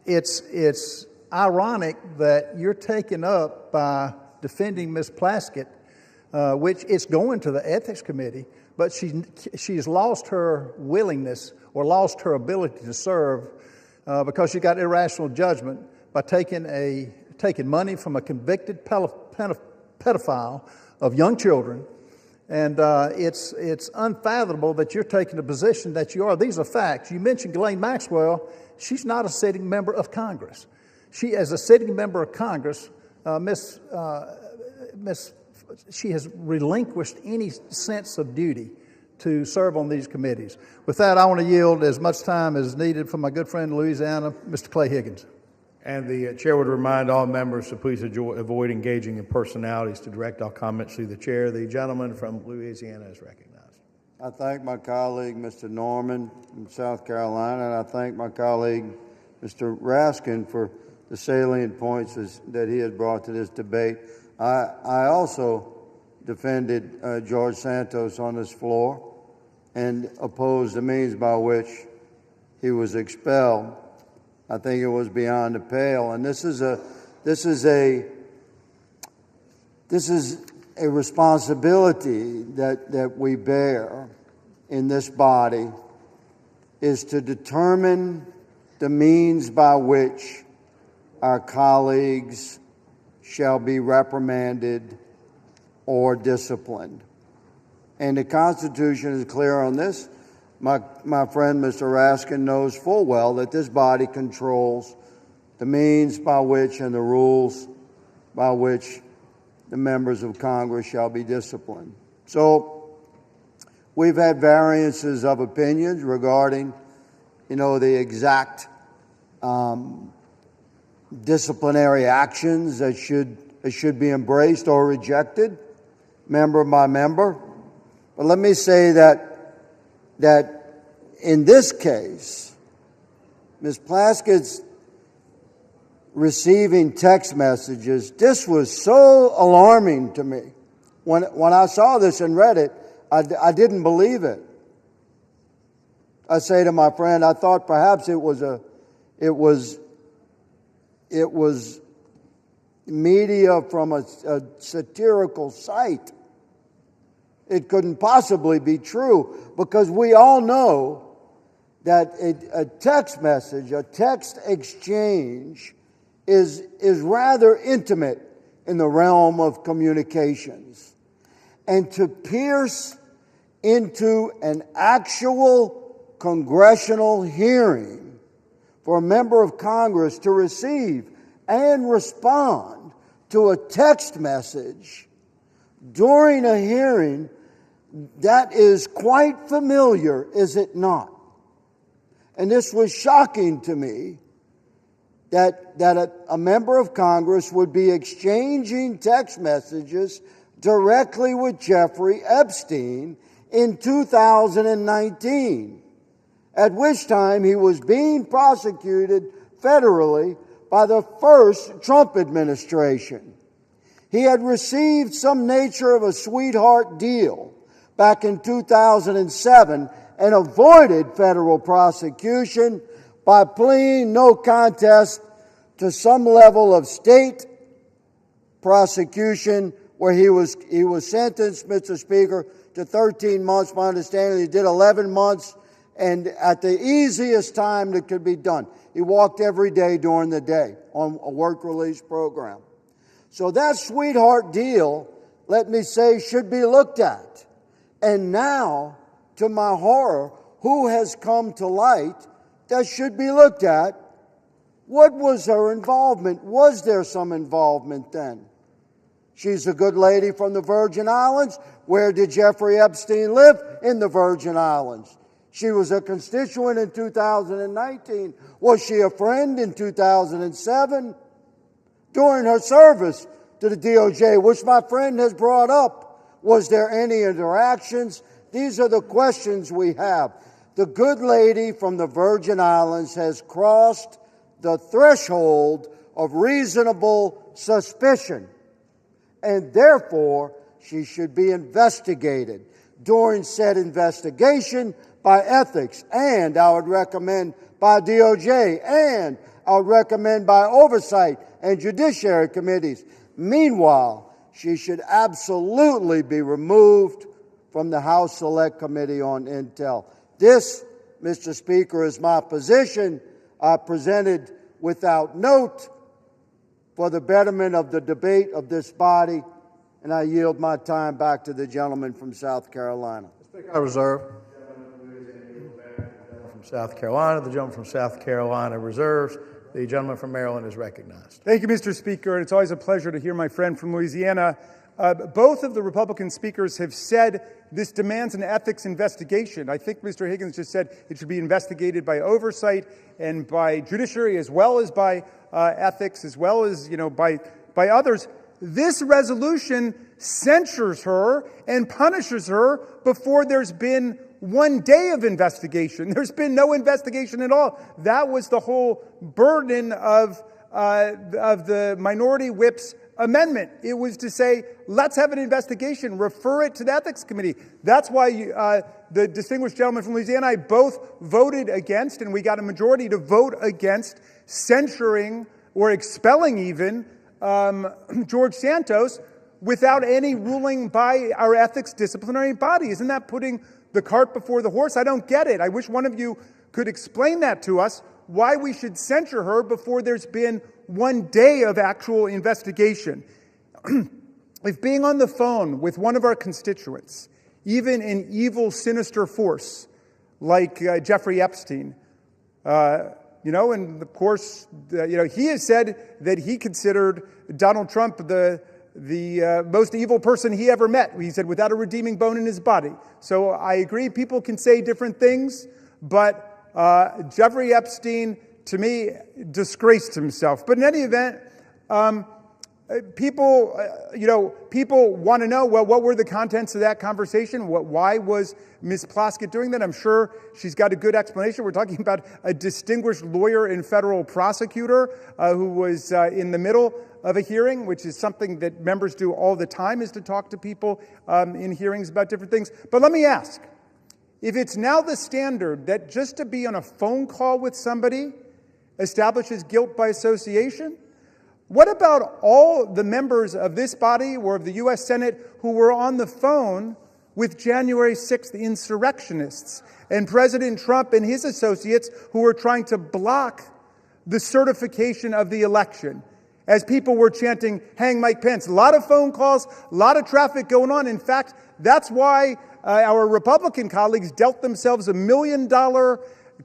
It's ironic that you're taken up by defending Ms. Plaskett, which is going to the Ethics Committee, but she's lost her willingness or lost her ability to serve because she got irrational judgment by taking money from a convicted pedophile of young children. And it's unfathomable that you're taking a position that you are. These are facts. You mentioned Ghislaine Maxwell. She's not a sitting member of Congress. She, as a sitting member of Congress, she has relinquished any sense of duty to serve on these committees. With that, I want to yield as much time as needed for my good friend in Louisiana, Mr. Clay Higgins.
And the chair would remind all members to please avoid engaging in personalities to direct all comments to the chair. The gentleman from Louisiana is recognized.
I thank my colleague, Mr. Norman from South Carolina, and I thank my colleague, Mr. Raskin, for the salient points that he has brought to this debate. I also defended George Santos on this floor and opposed the means by which he was expelled. I think it was beyond the pale, and this is a responsibility that we bear in this body, is to determine the means by which our colleagues shall be reprimanded or disciplined. And the Constitution is clear on this. My friend, Mr. Raskin, knows full well that this body controls the means by which and the rules by which the members of Congress shall be disciplined. So we've had variances of opinions regarding, the exact disciplinary actions that should be embraced or rejected, member by member. But let me say that in this case, Ms. Plaskett's receiving text messages, this was so alarming to me. When I saw this and read it, I didn't believe it. I say to my friend, I thought perhaps it was media from a satirical site. It couldn't possibly be true, because we all know that a text message, a text exchange is rather intimate in the realm of communications. And to pierce into an actual congressional hearing for a member of Congress to receive and respond to a text message during a hearing, that is quite familiar, is it not? And this was shocking to me, that a member of Congress would be exchanging text messages directly with Jeffrey Epstein in 2019, at which time he was being prosecuted federally by the first Trump administration. He had received some nature of a sweetheart deal back in 2007 and avoided federal prosecution by pleading no contest to some level of state prosecution, where he was sentenced, Mr. Speaker, to 13 months. My understanding, he did 11 months, and at the easiest time that could be done. He walked every day during the day on a work release program. So that sweetheart deal, let me say, should be looked at. And now, to my horror, who has come to light that should be looked at? What was her involvement? Was there some involvement then? She's a good lady from the Virgin Islands. Where did Jeffrey Epstein live? In the Virgin Islands. She was a constituent in 2019. Was she a friend in 2007? During her service to the DOJ, which my friend has brought up, was there any interactions? These are the questions we have. The good lady from the Virgin Islands has crossed the threshold of reasonable suspicion, and therefore she should be investigated. During said investigation by ethics, and I would recommend by DOJ, and I would recommend by oversight and judiciary committees. Meanwhile, she should absolutely be removed from the House Select Committee on Intel. This, Mr. Speaker, is my position. I presented without note for the betterment of the debate of this body, and I yield my time back to the gentleman from South Carolina.
I reserve. From South Carolina, the gentleman from South Carolina reserves. The gentleman from Maryland is recognized.
Thank you, Mr. Speaker. And it's always a pleasure to hear my friend from Louisiana. Both of the Republican speakers have said this demands an ethics investigation. I think Mr. Higgins just said it should be investigated by oversight and by judiciary, as well as by ethics, as well as by others. This resolution censures her and punishes her before there's been 1 day of investigation. There's been no investigation at all. That was the whole burden of the minority whip's amendment. It was to say, let's have an investigation, refer it to the Ethics Committee. That's why the distinguished gentleman from Louisiana and I both voted against, and we got a majority to vote against censuring or expelling even George Santos without any ruling by our ethics disciplinary body. Isn't that putting the cart before the horse? I don't get it. I wish one of you could explain that to us, why we should censure her before there's been 1 day of actual investigation. If being on the phone with one of our constituents, even an evil, sinister force like Jeffrey Epstein, and of course, he has said that he considered Donald Trump the most evil person he ever met. He said, without a redeeming bone in his body. So I agree, people can say different things, but Jeffrey Epstein, to me, disgraced himself. But in any event, people want to know, well, what were the contents of that conversation? Why was Ms. Plaskett doing that? I'm sure she's got a good explanation. We're talking about a distinguished lawyer and federal prosecutor who was in the middle of a hearing, which is something that members do all the time, is to talk to people in hearings about different things. But let me ask, if it's now the standard that just to be on a phone call with somebody establishes guilt by association, what about all the members of this body or of the U.S. Senate who were on the phone with January 6th insurrectionists and President Trump and his associates who were trying to block the certification of the election as people were chanting, "Hang Mike Pence"? A lot of phone calls, a lot of traffic going on. In fact, that's why our Republican colleagues dealt themselves $1 million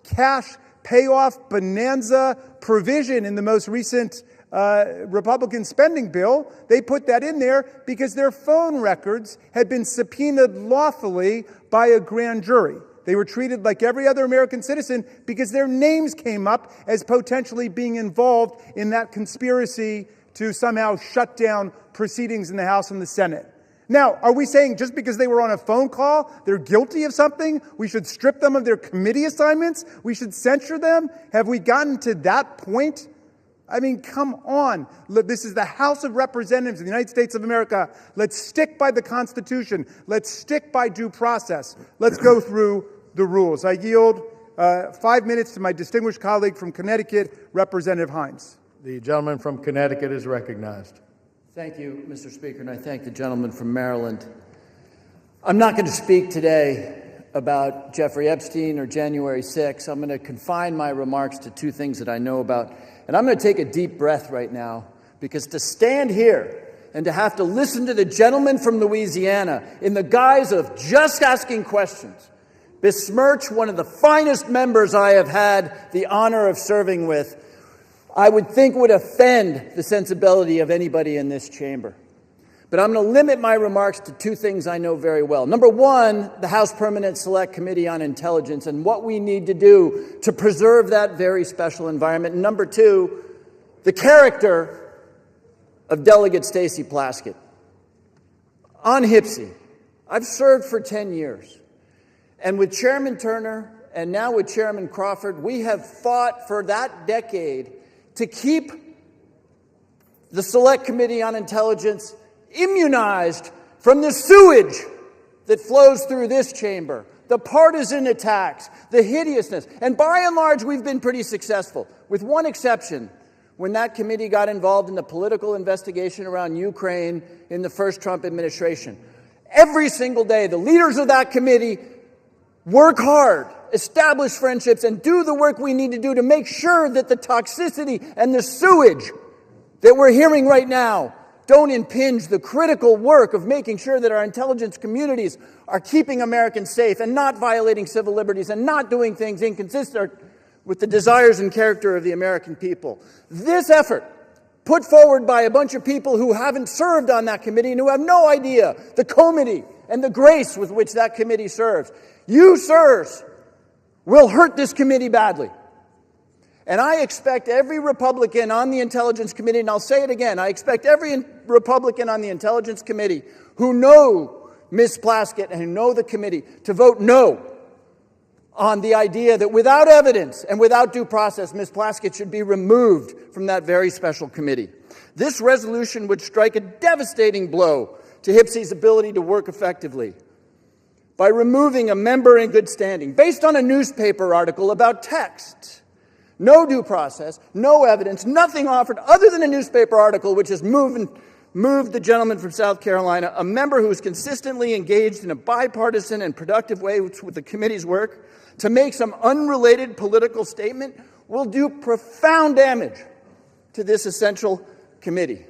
cash payoff bonanza provision in the most recent Republican spending bill. They put that in there because their phone records had been subpoenaed lawfully by a grand jury. They were treated like every other American citizen because their names came up as potentially being involved in that conspiracy to somehow shut down proceedings in the House and the Senate. Now, are we saying just because they were on a phone call, they're guilty of something, we should strip them of their committee assignments? We should censure them? Have we gotten to that point? I mean, come on. This is the House of Representatives of the United States of America. Let's stick by the Constitution. Let's stick by due process. Let's go through the rules. I yield 5 minutes to my distinguished colleague from Connecticut, Representative Hines.
The gentleman from Connecticut is recognized.
Thank you, Mr. Speaker, and I thank the gentleman from Maryland. I'm not going to speak today about Jeffrey Epstein or January 6th. I'm going to confine my remarks to two things that I know about. And I'm going to take a deep breath right now Because to stand here and to have to listen to the gentleman from Louisiana in the guise of just asking questions besmirch one of the finest members I have had the honor of serving with, I would think would offend the sensibility of anybody in this chamber. But I'm going to limit my remarks to two things I know very well. Number one, the House Permanent Select Committee on Intelligence and what we need to do to preserve that very special environment. And number two, the character of Delegate Stacey Plaskett. On HPSCI, I've served for 10 years. And with Chairman Turner and now with Chairman Crawford, we have fought for that decade to keep the Select Committee on Intelligence immunized from the sewage that flows through this chamber, the partisan attacks, the hideousness. And by and large, we've been pretty successful, with one exception. When that committee got involved in the political investigation around Ukraine in the first Trump administration. Every single day, the leaders of that committee work hard, establish friendships, and do the work we need to do to make sure that the toxicity and the sewage that we're hearing right now don't impinge the critical work of making sure that our intelligence communities are keeping Americans safe and not violating civil liberties and not doing things inconsistent with the desires and character of the American people. This effort, put forward by a bunch of people who haven't served on that committee and who have no idea the comity and the grace with which that committee serves. You, sirs, will hurt this committee badly. And I expect every Republican on the Intelligence Committee, and I'll say it again, I expect every Republican on the Intelligence Committee who know Ms. Plaskett and who know the committee to vote no on the idea that without evidence and without due process, Ms. Plaskett should be removed from that very special committee. This resolution would strike a devastating blow to HPSCI's ability to work effectively by removing a member in good standing based on a newspaper article about text. No due process, no evidence, nothing offered other than a newspaper article which has moved the gentleman from South Carolina, a member who is consistently engaged in a bipartisan and productive way with the committee's work, to make some unrelated political statement will do profound damage to this essential committee.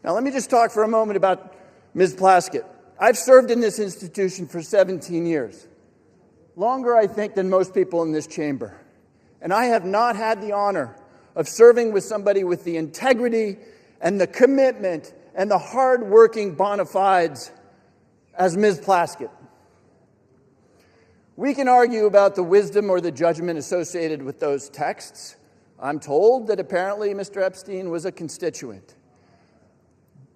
Now, let me just talk for a moment about Ms. Plaskett. I've served in this institution for 17 years, longer, I think, than most people in this chamber. And I have not had the honor of serving with somebody with the integrity and the commitment and the hard-working bona fides as Ms. Plaskett. We can argue about the wisdom or the judgment associated with those texts. I'm told that apparently Mr. Epstein was a constituent.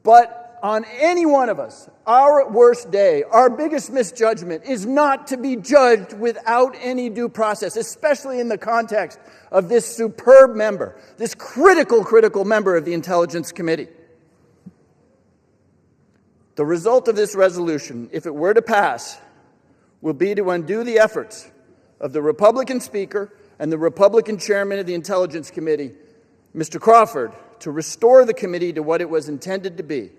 But on any one of us, our worst day, our biggest misjudgment is not to be judged without any due process, especially in the context of this superb member, this critical member of the Intelligence Committee. The result of this resolution, if it were to pass, will be to undo the efforts of the Republican Speaker and the Republican Chairman of the Intelligence Committee, Mr. Crawford, to restore the committee to what it was intended to be.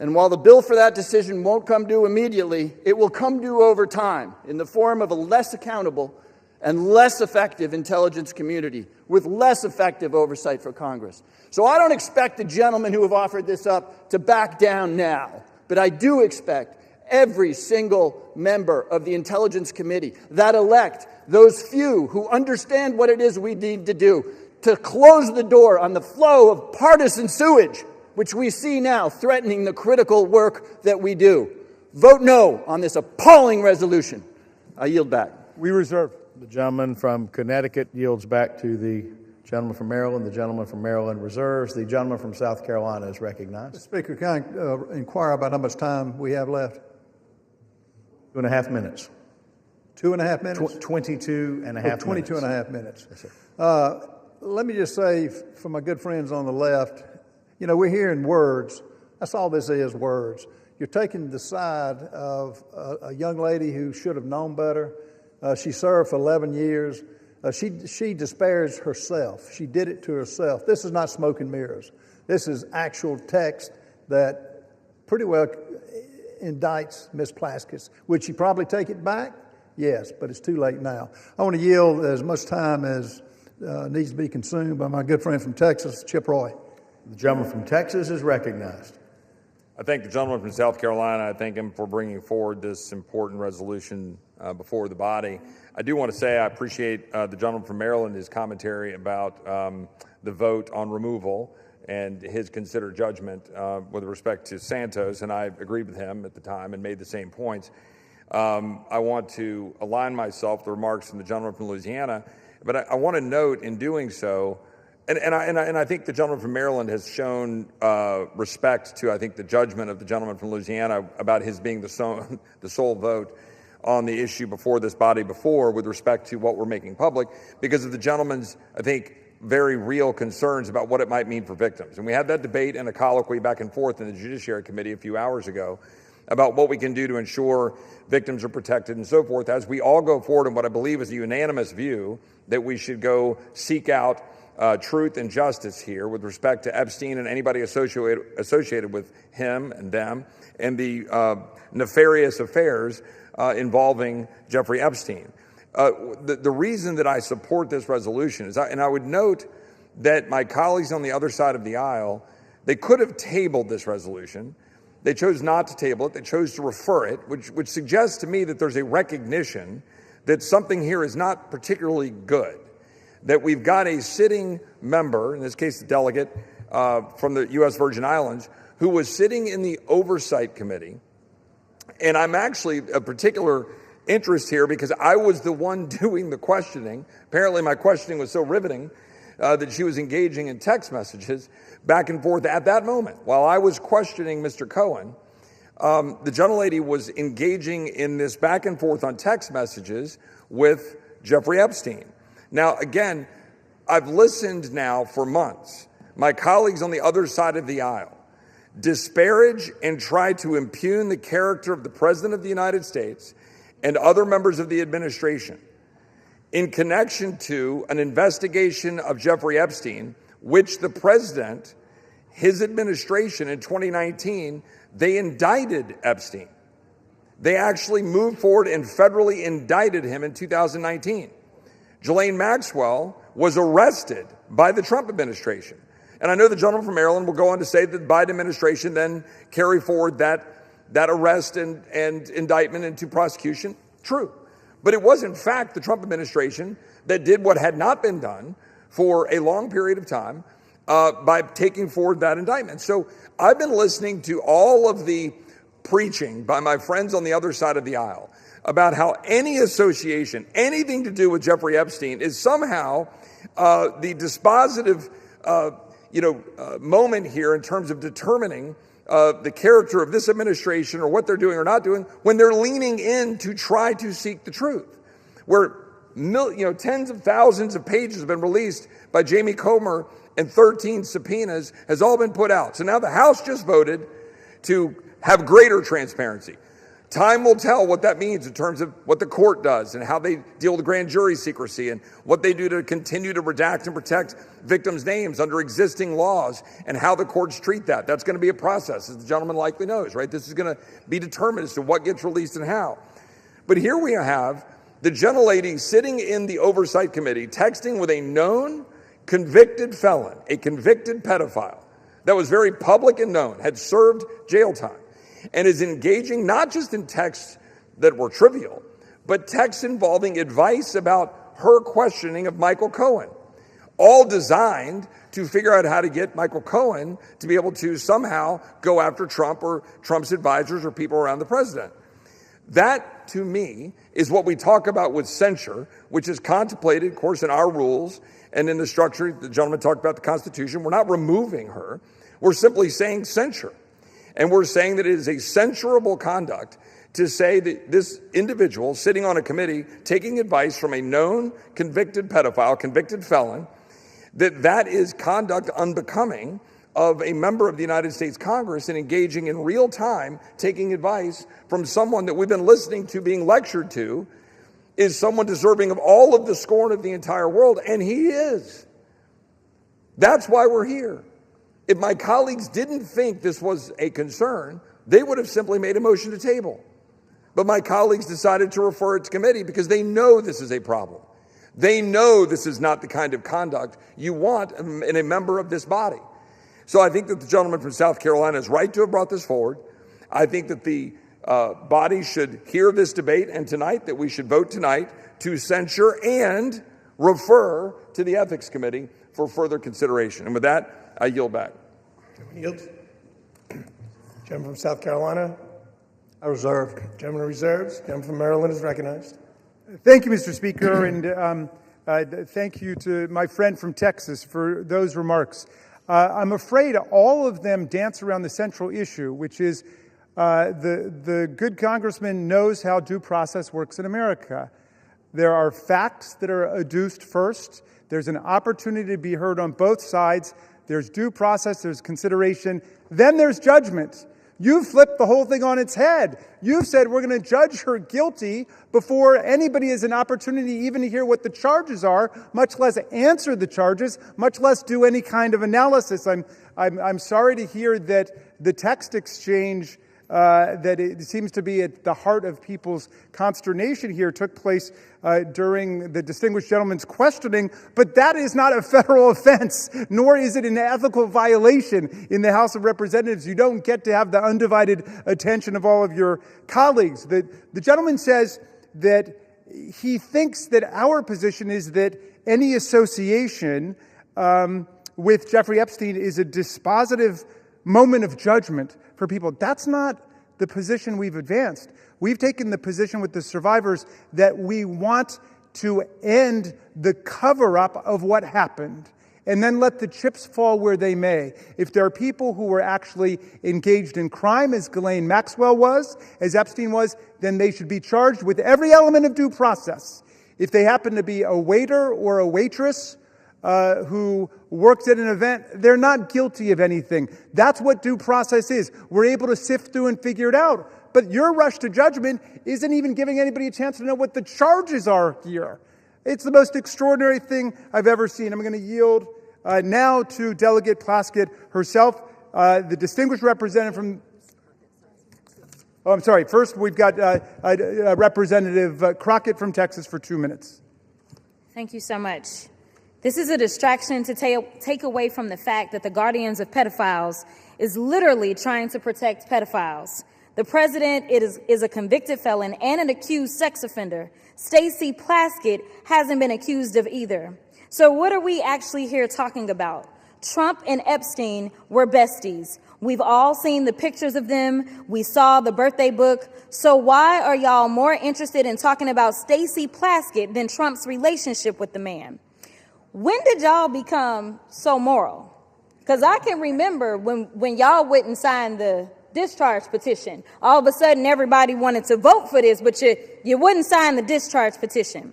And while the bill for that decision won't come due immediately, it will come due over time in the form of a less accountable and less effective intelligence community with less effective oversight for Congress. So I don't expect the gentlemen who have offered this up to back down now, but I do expect every single member of the Intelligence Committee that elect those few who understand what it is we need to do to close the door on the flow of partisan sewage, which we see now threatening the critical work that we do. Vote no on this appalling resolution. I yield back.
We reserve.
The gentleman from Connecticut yields back to the gentleman from Maryland. The gentleman from Maryland reserves. The gentleman from South Carolina is recognized.
Mr. Speaker, can I inquire about how much time we have left?
2.5 minutes.
2.5 minutes?
22 and a half minutes.
22 and a half minutes.
Yes, sir.
Let me just say, for my good friends on the left, you know, we're hearing words. That's all this is, words. You're taking the side of a young lady who should have known better. She served for 11 years. She disparaged herself. She did it to herself. This is not smoke and mirrors. This is actual text that pretty well indicts Ms. Plaskett. Would she probably take it back? Yes, but it's too late now. I want to yield as much time as needs to be consumed by my good friend from Texas, Chip Roy.
The gentleman from Texas is recognized.
I thank the gentleman from South Carolina. I thank him for bringing forward this important resolution before the body. I do want to say I appreciate the gentleman from Maryland, his commentary about the vote on removal and his considered judgment with respect to Santos, and I agreed with him at the time and made the same points. I want to align myself with the remarks from the gentleman from Louisiana, but I want to note in doing so, and I think the gentleman from Maryland has shown respect to, I think, the judgment of the gentleman from Louisiana about his being the sole vote on the issue before this body before with respect to what we're making public because of the gentleman's, I think, very real concerns about what it might mean for victims. And we had that debate and a colloquy back and forth in the Judiciary Committee a few hours ago about what we can do to ensure victims are protected and so forth as we all go forward in what I believe is a unanimous view that we should go seek out truth and justice here with respect to Epstein and anybody associated with him and them and the nefarious affairs involving Jeffrey Epstein. The reason that I support this resolution is, and I would note that my colleagues on the other side of the aisle, they could have tabled this resolution. They chose not to table it. They chose to refer it, which suggests to me that there's a recognition that something here is not particularly good, that we've got a sitting member, in this case the delegate from the U.S. Virgin Islands, who was sitting in the Oversight Committee. And I'm actually a particular interest here because I was the one doing the questioning. Apparently my questioning was so riveting that she was engaging in text messages back and forth at that moment. While I was questioning Mr. Cohen, the gentlelady was engaging in this back and forth on text messages with Jeffrey Epstein. Now, again, I've listened now for months. My colleagues on the other side of the aisle disparage and try to impugn the character of the President of the United States and other members of the administration in connection to an investigation of Jeffrey Epstein, which the President, his administration in 2019, they indicted Epstein. They actually moved forward and federally indicted him in 2019. Ghislaine Maxwell was arrested by the Trump administration. And I know the gentleman from Maryland will go on to say that the Biden administration then carry forward that arrest and indictment into prosecution. True. But it was, in fact, the Trump administration that did what had not been done for a long period of time by taking forward that indictment. So I've been listening to all of the preaching by my friends on the other side of the aisle about how any association, anything to do with Jeffrey Epstein is somehow the dispositive moment here in terms of determining the character of this administration or what they're doing or not doing when they're leaning in to try to seek the truth. Where tens of thousands of pages have been released by Jamie Comer and 13 subpoenas has all been put out. So now the House just voted to have greater transparency. Time will tell what that means in terms of what the court does and how they deal with grand jury secrecy and what they do to continue to redact and protect victims' names under existing laws and how the courts treat that. That's going to be a process, as the gentleman likely knows, right? This is going to be determined as to what gets released and how. But here we have the gentlelady sitting in the Oversight Committee texting with a known convicted felon, a convicted pedophile that was very public and known, had served jail time, and is engaging not just in texts that were trivial, but texts involving advice about her questioning of Michael Cohen, all designed to figure out how to get Michael Cohen to be able to somehow go after Trump or Trump's advisors or people around the president. That, to me, is what we talk about with censure, which is contemplated, of course, in our rules and in the structure. The gentleman talked about the Constitution. We're not removing her. We're simply saying censure. And we're saying that it is a censurable conduct to say that this individual sitting on a committee taking advice from a known convicted pedophile, convicted felon, that is conduct unbecoming of a member of the United States Congress and engaging in real time, taking advice from someone that we've been listening to being lectured to is someone deserving of all of the scorn of the entire world, and he is. That's why we're here. If my colleagues didn't think this was a concern, they would have simply made a motion to table. But my colleagues decided to refer it to committee because they know this is a problem. They know this is not the kind of conduct you want in a member of this body. So I think that the gentleman from South Carolina is right to have brought this forward. I think that the body should hear this debate, and tonight that we should vote tonight to censure and refer to the Ethics Committee for further consideration. And with that, I yield back.
Yield. Gentleman from South Carolina.
I reserve.
Gentleman reserves. Gentleman from Maryland is recognized.
Thank you, Mr. Speaker, and thank you to my friend from Texas for those remarks. I'm afraid all of them dance around the central issue, which is the good congressman knows how due process works in America. There are facts that are adduced first. There's an opportunity to be heard on both sides. There's due process, there's consideration, then there's judgment. You've flipped the whole thing on its head. You've said we're going to judge her guilty before anybody has an opportunity even to hear what the charges are, much less answer the charges, much less do any kind of analysis. I'm sorry to hear that the text exchange that it seems to be at the heart of people's consternation here took place during the distinguished gentleman's questioning, but that is not a federal offense, nor is it an ethical violation in the House of Representatives. You don't get to have the undivided attention of all of your colleagues. The gentleman says that he thinks that our position is that any association with Jeffrey Epstein is a dispositive moment of judgment for people. That's not the position we've advanced. We've taken the position with the survivors that we want to end the cover-up of what happened and then let the chips fall where they may. If there are people who were actually engaged in crime, as Ghislaine Maxwell was, as Epstein was, then they should be charged with every element of due process. If they happen to be a waiter or a waitress who worked at an event, they're not guilty of anything. That's what due process is. We're able to sift through and figure it out. But your rush to judgment isn't even giving anybody a chance to know what the charges are here. It's the most extraordinary thing I've ever seen. I'm going to yield now to Delegate Plaskett herself, the distinguished representative from... Oh, I'm sorry. First, we've got Representative Crockett from Texas for 2 minutes.
Thank you so much. This is a distraction to take away from the fact that the Guardians of Pedophiles is literally trying to protect pedophiles. The president is a convicted felon and an accused sex offender. Stacey Plaskett hasn't been accused of either. So what are we actually here talking about? Trump and Epstein were besties. We've all seen the pictures of them. We saw the birthday book. So why are y'all more interested in talking about Stacey Plaskett than Trump's relationship with the man? When did y'all become so moral? Because I can remember when y'all wouldn't sign the discharge petition. All of a sudden, everybody wanted to vote for this, but you wouldn't sign the discharge petition.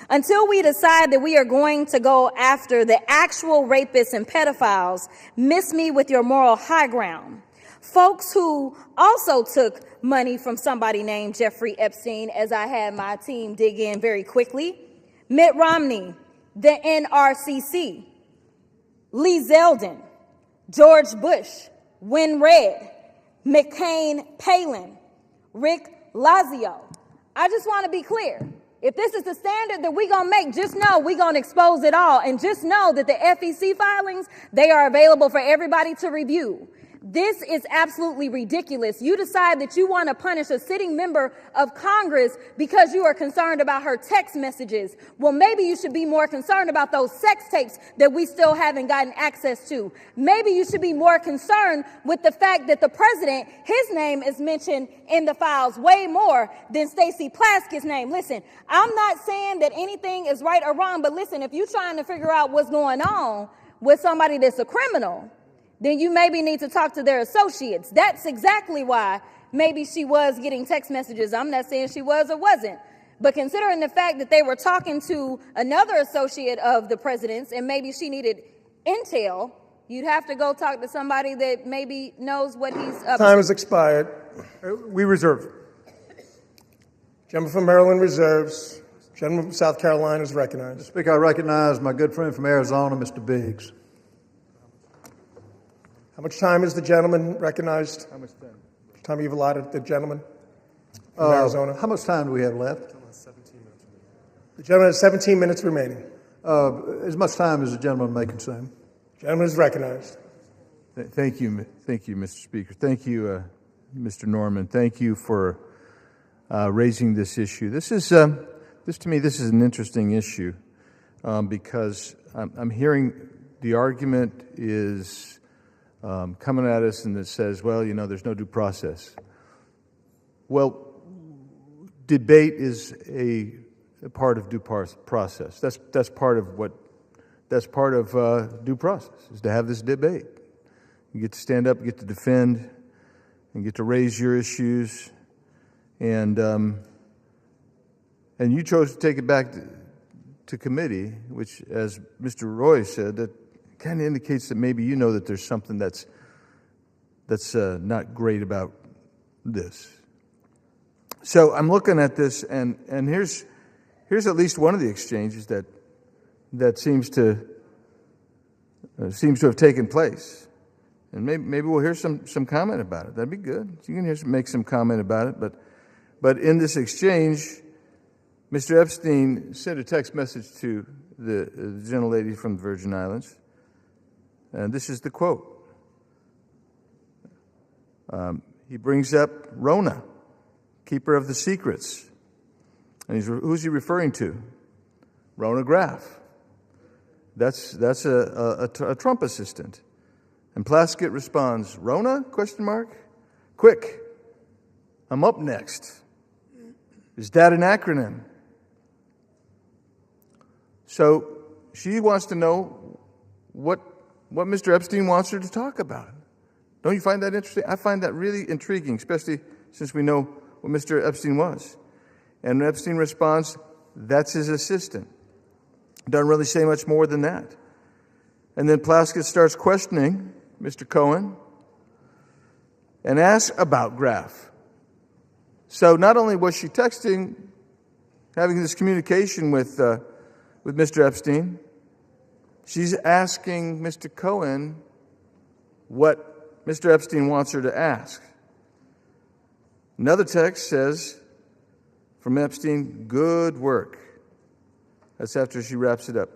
Until we decide that we are going to go after the actual rapists and pedophiles, miss me with your moral high ground. Folks who also took money from somebody named Jeffrey Epstein, as I had my team dig in very quickly. Mitt Romney, the NRCC, Lee Zeldin, George Bush, Win Red, McCain Palin, Rick Lazio. I just want to be clear. If this is the standard that we're going to make, just know we're going to expose it all. And just know that the FEC filings, they are available for everybody to review. This is absolutely ridiculous. You decide that you want to punish a sitting member of Congress because you are concerned about her text messages. Well, maybe you should be more concerned about those sex tapes that we still haven't gotten access to. Maybe you should be more concerned with the fact that the president, his name is mentioned in the files way more than Stacey Plaskett's name. Listen, I'm not saying that anything is right or wrong, but listen, if you're trying to figure out what's going on with somebody that's a criminal, then you maybe need to talk to their associates. That's exactly why maybe she was getting text messages. I'm not saying she was or wasn't. But considering the fact that they were talking to another associate of the president's and maybe she needed intel, you'd have to go talk to somebody that maybe knows what he's up to.
Time has expired.
We reserve.
Gentleman from Maryland reserves. Gentleman from South Carolina is recognized.
Speaker, I recognize my good friend from Arizona, Mr. Biggs.
How much time is the gentleman recognized?
How much time?
How much time you've allotted the gentleman from Arizona?
How much time do we have left?
The gentleman has 17 minutes remaining.
As much time as the gentleman may consume.
Gentleman is recognized.
Thank you, Mr. Speaker. Thank you, Mr. Norman. Thank you for raising this issue. This to me, this is an interesting issue because I'm hearing the argument is coming at us and it says, well, there's no due process. Well, debate is a part of due process. That's part of due process, is to have this debate. You get to stand up, you get to defend, and get to raise your issues, and you chose to take it back to committee, which, as Mr. Roy said, that kind of indicates that maybe you know that there's something that's not great about this. So I'm looking at this, and here's at least one of the exchanges that seems to have taken place, and maybe we'll hear some comment about it. That'd be good. You can make some comment about it, but in this exchange, Mr. Epstein sent a text message to the gentlelady from the Virgin Islands, and this is the quote. He brings up Rona, keeper of the secrets. And who's he referring to? Rona Graff. That's a Trump assistant. And Plaskett responds, Rona? ? Quick, I'm up next. Is that an acronym? So she wants to know what Mr. Epstein wants her to talk about. Don't you find that interesting? I find that really intriguing, especially since we know what Mr. Epstein was. And Epstein responds, that's his assistant. Doesn't really say much more than that. And then Plaskett starts questioning Mr. Cohen and asks about Graff. So not only was she texting, having this communication with Mr. Epstein, she's asking Mr. Cohen what Mr. Epstein wants her to ask. Another text says, from Epstein, good work. That's after she wraps it up.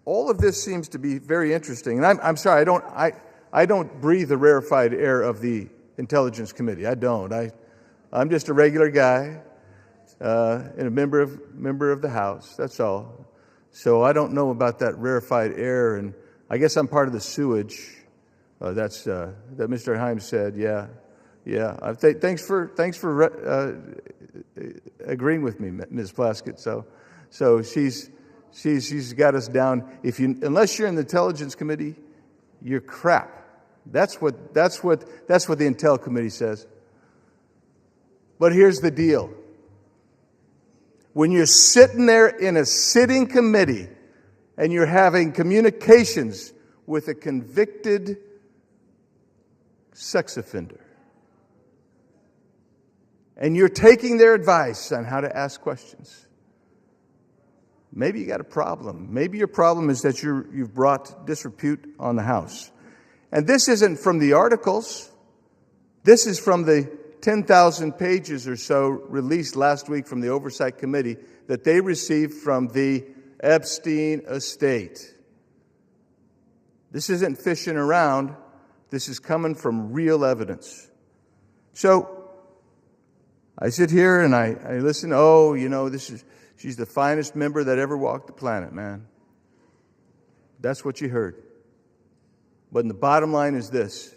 All of this seems to be very interesting. And I'm sorry, I don't breathe the rarefied air of the Intelligence Committee. I don't. I'm just a regular guy and a member of the House. That's all. So I don't know about that rarefied air, and I guess I'm part of the sewage. That Mr. Himes said. Yeah. Thanks for agreeing with me, Ms. Plaskett. So she's got us down. Unless you're in the Intelligence Committee, you're crap. That's what the Intel Committee says. But here's the deal. When you're sitting there in a sitting committee and you're having communications with a convicted sex offender, and you're taking their advice on how to ask questions, maybe you got a problem. Maybe your problem is that you've brought disrepute on the House. And this isn't from the articles. This is from the 10,000 pages or so released last week from the Oversight Committee that they received from the Epstein estate. This isn't fishing around. This is coming from real evidence. So I sit here and I listen. Oh, she's the finest member that ever walked the planet, man. That's what you heard. But the bottom line is this.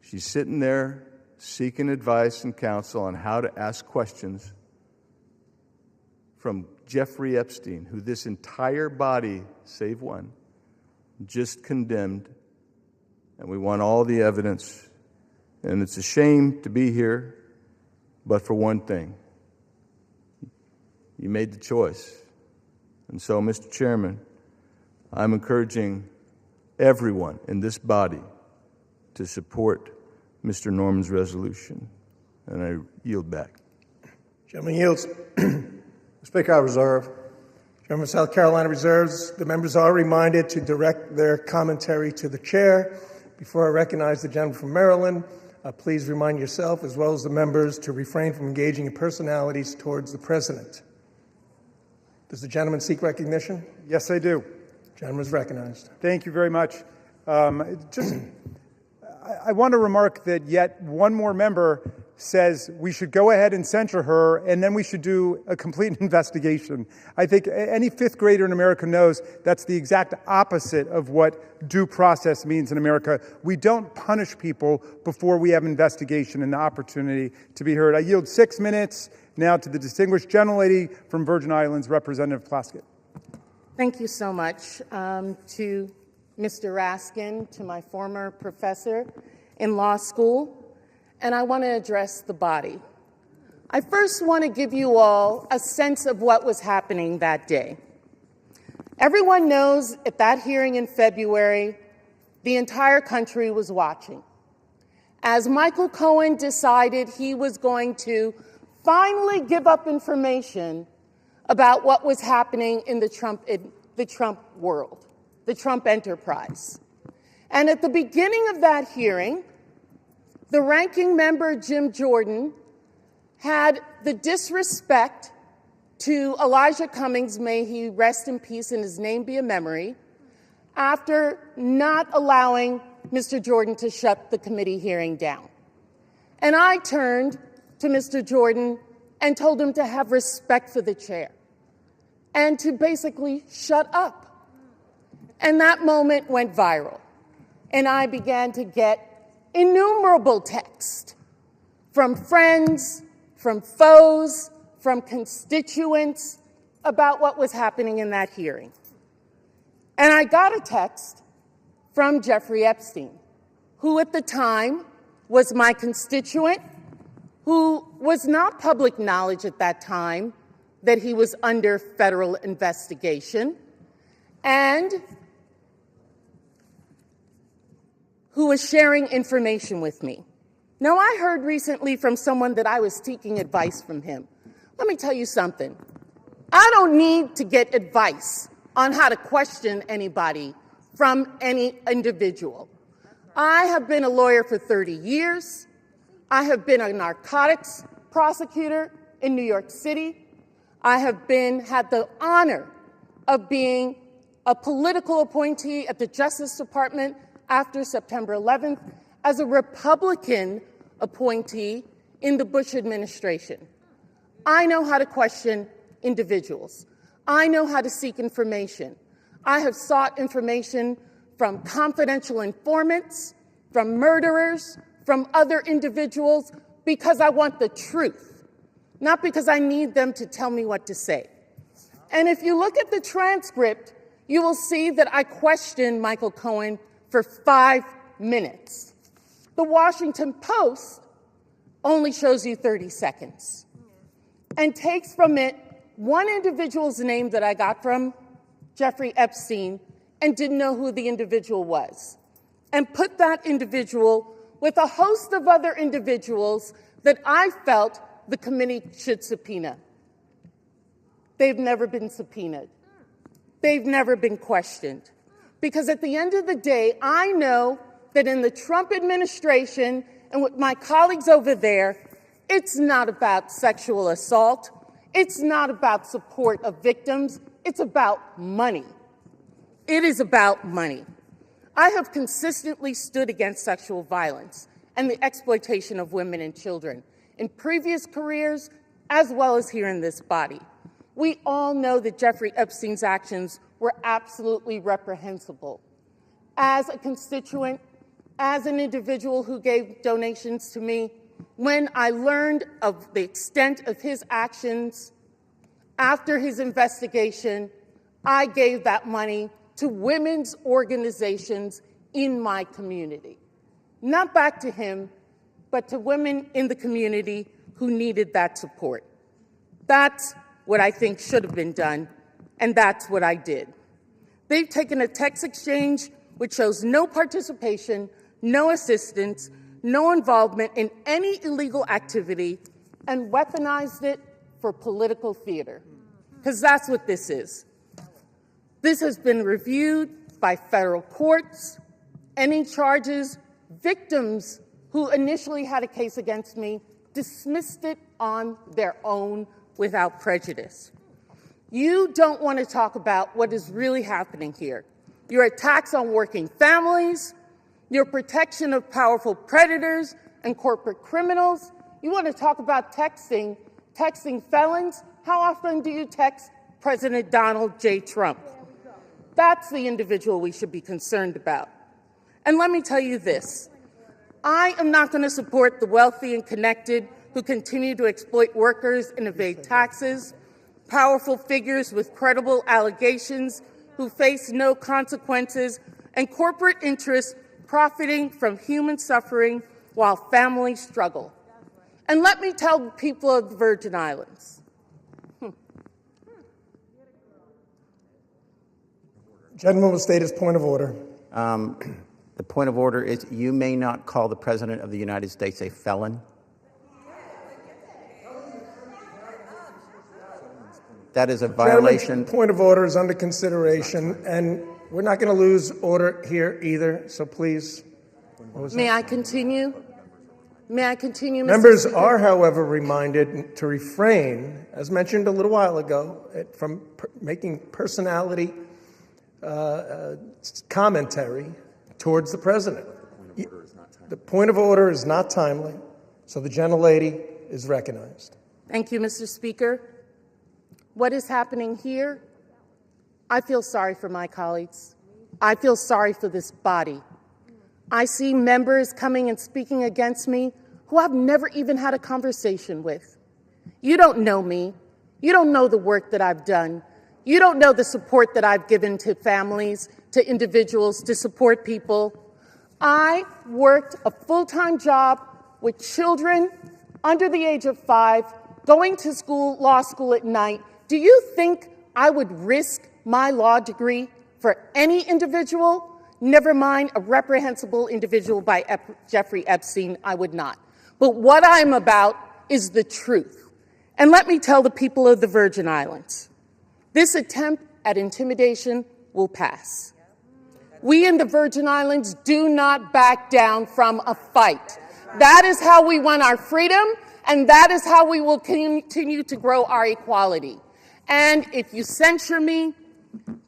She's sitting there seeking advice and counsel on how to ask questions from Jeffrey Epstein, who this entire body, save one, just condemned. And we want all the evidence. And it's a shame to be here, but for one thing, you made the choice. And so, Mr. Chairman, I'm encouraging everyone in this body to support Mr. Norman's resolution. And I yield back.
Gentleman yields. Speaker, I reserve. Gentleman of South Carolina reserves. The members are reminded to direct their commentary to the chair. Before I recognize the gentleman from Maryland, please remind yourself, as well as the members, to refrain from engaging in personalities towards the president. Does the gentleman seek recognition?
Yes, I do.
Gentleman is recognized.
Thank you very much. I want to remark that yet one more member says we should go ahead and censure her, and then we should do a complete investigation. I think any fifth grader in America knows that's the exact opposite of what due process means in America. We don't punish people before we have investigation and the opportunity to be heard. I yield 6 minutes now to the distinguished gentlelady from Virgin Islands, Representative Plaskett.
Thank you so much to Mr. Raskin, to my former professor in law school, and I want to address the body. I first want to give you all a sense of what was happening that day. Everyone knows at that hearing in February, the entire country was watching. As Michael Cohen decided he was going to finally give up information about what was happening in the Trump world, the Trump enterprise. And at the beginning of that hearing, the ranking member, Jim Jordan, had the disrespect to Elijah Cummings, may he rest in peace and his name be a memory, after not allowing Mr. Jordan to shut the committee hearing down. And I turned to Mr. Jordan and told him to have respect for the chair and to basically shut up. And that moment went viral. And I began to get innumerable texts from friends, from foes, from constituents about what was happening in that hearing. And I got a text from Jeffrey Epstein, who at the time was my constituent, who was not public knowledge at that time that he was under federal investigation, and who was sharing information with me. Now, I heard recently from someone that I was seeking advice from him. Let me tell you something. I don't need to get advice on how to question anybody from any individual. I have been a lawyer for 30 years. I have been a narcotics prosecutor in New York City. I have had the honor of being a political appointee at the Justice Department after September 11th as a Republican appointee in the Bush administration. I know how to question individuals. I know how to seek information. I have sought information from confidential informants, from murderers, from other individuals, because I want the truth, not because I need them to tell me what to say. And if you look at the transcript, you will see that I questioned Michael Cohen for 5 minutes. The Washington Post only shows you 30 seconds and takes from it one individual's name that I got from Jeffrey Epstein and didn't know who the individual was, and put that individual with a host of other individuals that I felt the committee should subpoena. They've never been subpoenaed. They've never been questioned. Because at the end of the day, I know that in the Trump administration and with my colleagues over there, it's not about sexual assault. It's not about support of victims. It's about money. It is about money. I have consistently stood against sexual violence and the exploitation of women and children in previous careers as well as here in this body. We all know that Jeffrey Epstein's actions were absolutely reprehensible. As a constituent, as an individual who gave donations to me, when I learned of the extent of his actions after his investigation, I gave that money to women's organizations in my community. Not back to him, but to women in the community who needed that support. That's what I think should have been done, and that's what I did. They've taken a text exchange which shows no participation, no assistance, no involvement in any illegal activity, and weaponized it for political theater. Because that's what this is. This has been reviewed by federal courts. Any charges, victims who initially had a case against me dismissed it on their own without prejudice. You don't want to talk about what is really happening here. Your attacks on working families, your protection of powerful predators and corporate criminals. You want to talk about texting felons? How often do you text President Donald J. Trump? That's the individual we should be concerned about. And let me tell you this. I am not going to support the wealthy and connected who continue to exploit workers and evade taxes, powerful figures with credible allegations who face no consequences, and corporate interests profiting from human suffering while families struggle. And let me tell the people of the Virgin Islands.
Gentleman will state his point of order.
The point of order is you may not call the President of the United States a felon. That is a violation.
Point of order is under consideration, and we're not going to lose order here either, so please.
May I continue? May I continue, Mr.
Members
Speaker?
are, however, reminded to refrain, as mentioned a little while ago, from making personality commentary towards the President. The point of order is not timely, so the gentlelady is recognized.
Thank you, Mr. Speaker. What is happening here? I feel sorry for my colleagues. I feel sorry for this body. I see members coming and speaking against me who I've never even had a conversation with. You don't know me. You don't know the work that I've done. You don't know the support that I've given to families, to individuals, to support people. I worked a full-time job with children under the age of 5, going to school, law school at night. Do you think I would risk my law degree for any individual? Never mind a reprehensible individual by Jeffrey Epstein, I would not. But what I'm about is the truth. And let me tell the people of the Virgin Islands, this attempt at intimidation will pass. We in the Virgin Islands do not back down from a fight. That is how we won our freedom, and that is how we will continue to grow our equality. And if you censure me,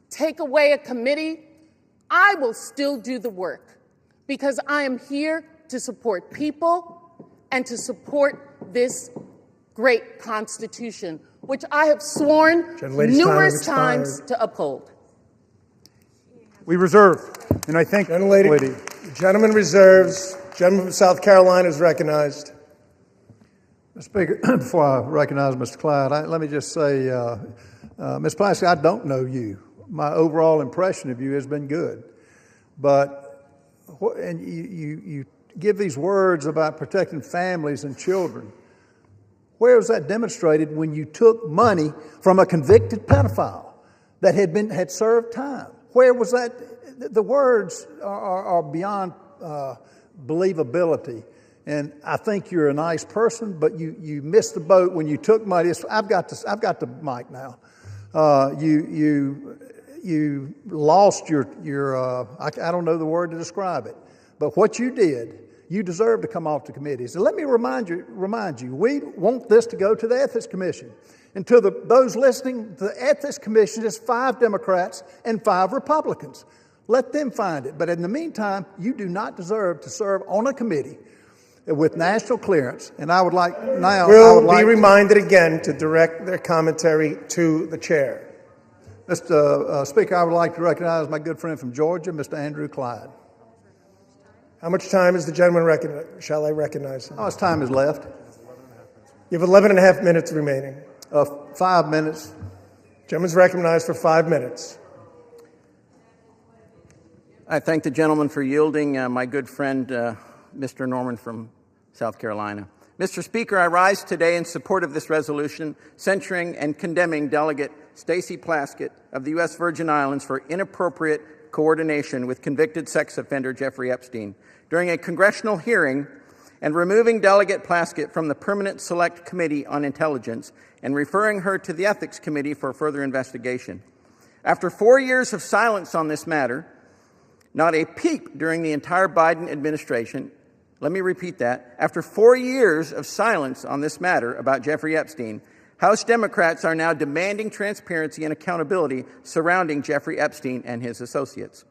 take away a committee, I will still do the work because I am here to support people and to support this great Constitution, which I have sworn numerous times to uphold.
We reserve, and I thank the lady.
The gentleman reserves. Gentleman from South Carolina is recognized.
Mr. Speaker, before I recognize Mr. Clyde, let me just say, Ms. Plasky, I don't know you. My overall impression of you has been good. But and you give these words about protecting families and children. Where was that demonstrated when you took money from a convicted pedophile that had served time? Where was that? The words are beyond believability. And I think you're a nice person, but you missed the boat when you took money. I've got the mic now. You lost your I don't know the word to describe it, but what you did, you deserve to come off the committees. And let me remind you, we want this to go to the Ethics Commission. And to those listening, the Ethics Commission is 5 Democrats and 5 Republicans. Let them find it. But in the meantime, you do not deserve to serve on a committee with national clearance. And I would like now...
Will be reminded again to direct their commentary to the chair.
Mr. Speaker, I would like to recognize my good friend from Georgia, Mr. Andrew Clyde.
How much time is the gentleman shall I recognize him?
How much time is left?
You have 11 and a half minutes remaining.
5 minutes.
Gentleman's recognized for 5 minutes.
I thank the gentleman for yielding. My good friend, Mr. Norman from South Carolina. Mr. Speaker, I rise today in support of this resolution censuring and condemning Delegate Stacey Plaskett of the U.S. Virgin Islands for inappropriate coordination with convicted sex offender Jeffrey Epstein during a congressional hearing and removing Delegate Plaskett from the Permanent Select Committee on Intelligence and referring her to the Ethics Committee for further investigation. After 4 years of silence on this matter, not a peep during the entire Biden administration, let me repeat that, after 4 years of silence on this matter about Jeffrey Epstein,
House Democrats are now demanding transparency and accountability surrounding Jeffrey Epstein and his associates.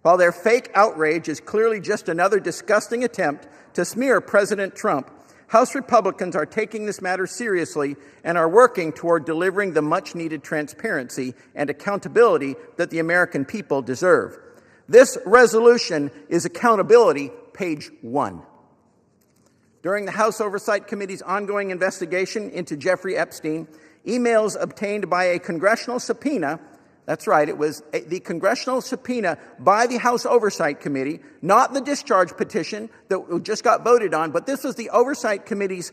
While their fake outrage is clearly just another disgusting attempt to smear President Trump, House Republicans are taking this matter seriously and are working toward delivering the much-needed transparency and accountability that the American people deserve. This resolution is accountability, page 1. During the House Oversight Committee's ongoing investigation into Jeffrey Epstein, emails obtained by a congressional subpoena, that's right, it was the congressional subpoena by the House Oversight Committee, not the discharge petition that just got voted on, but this was the Oversight Committee's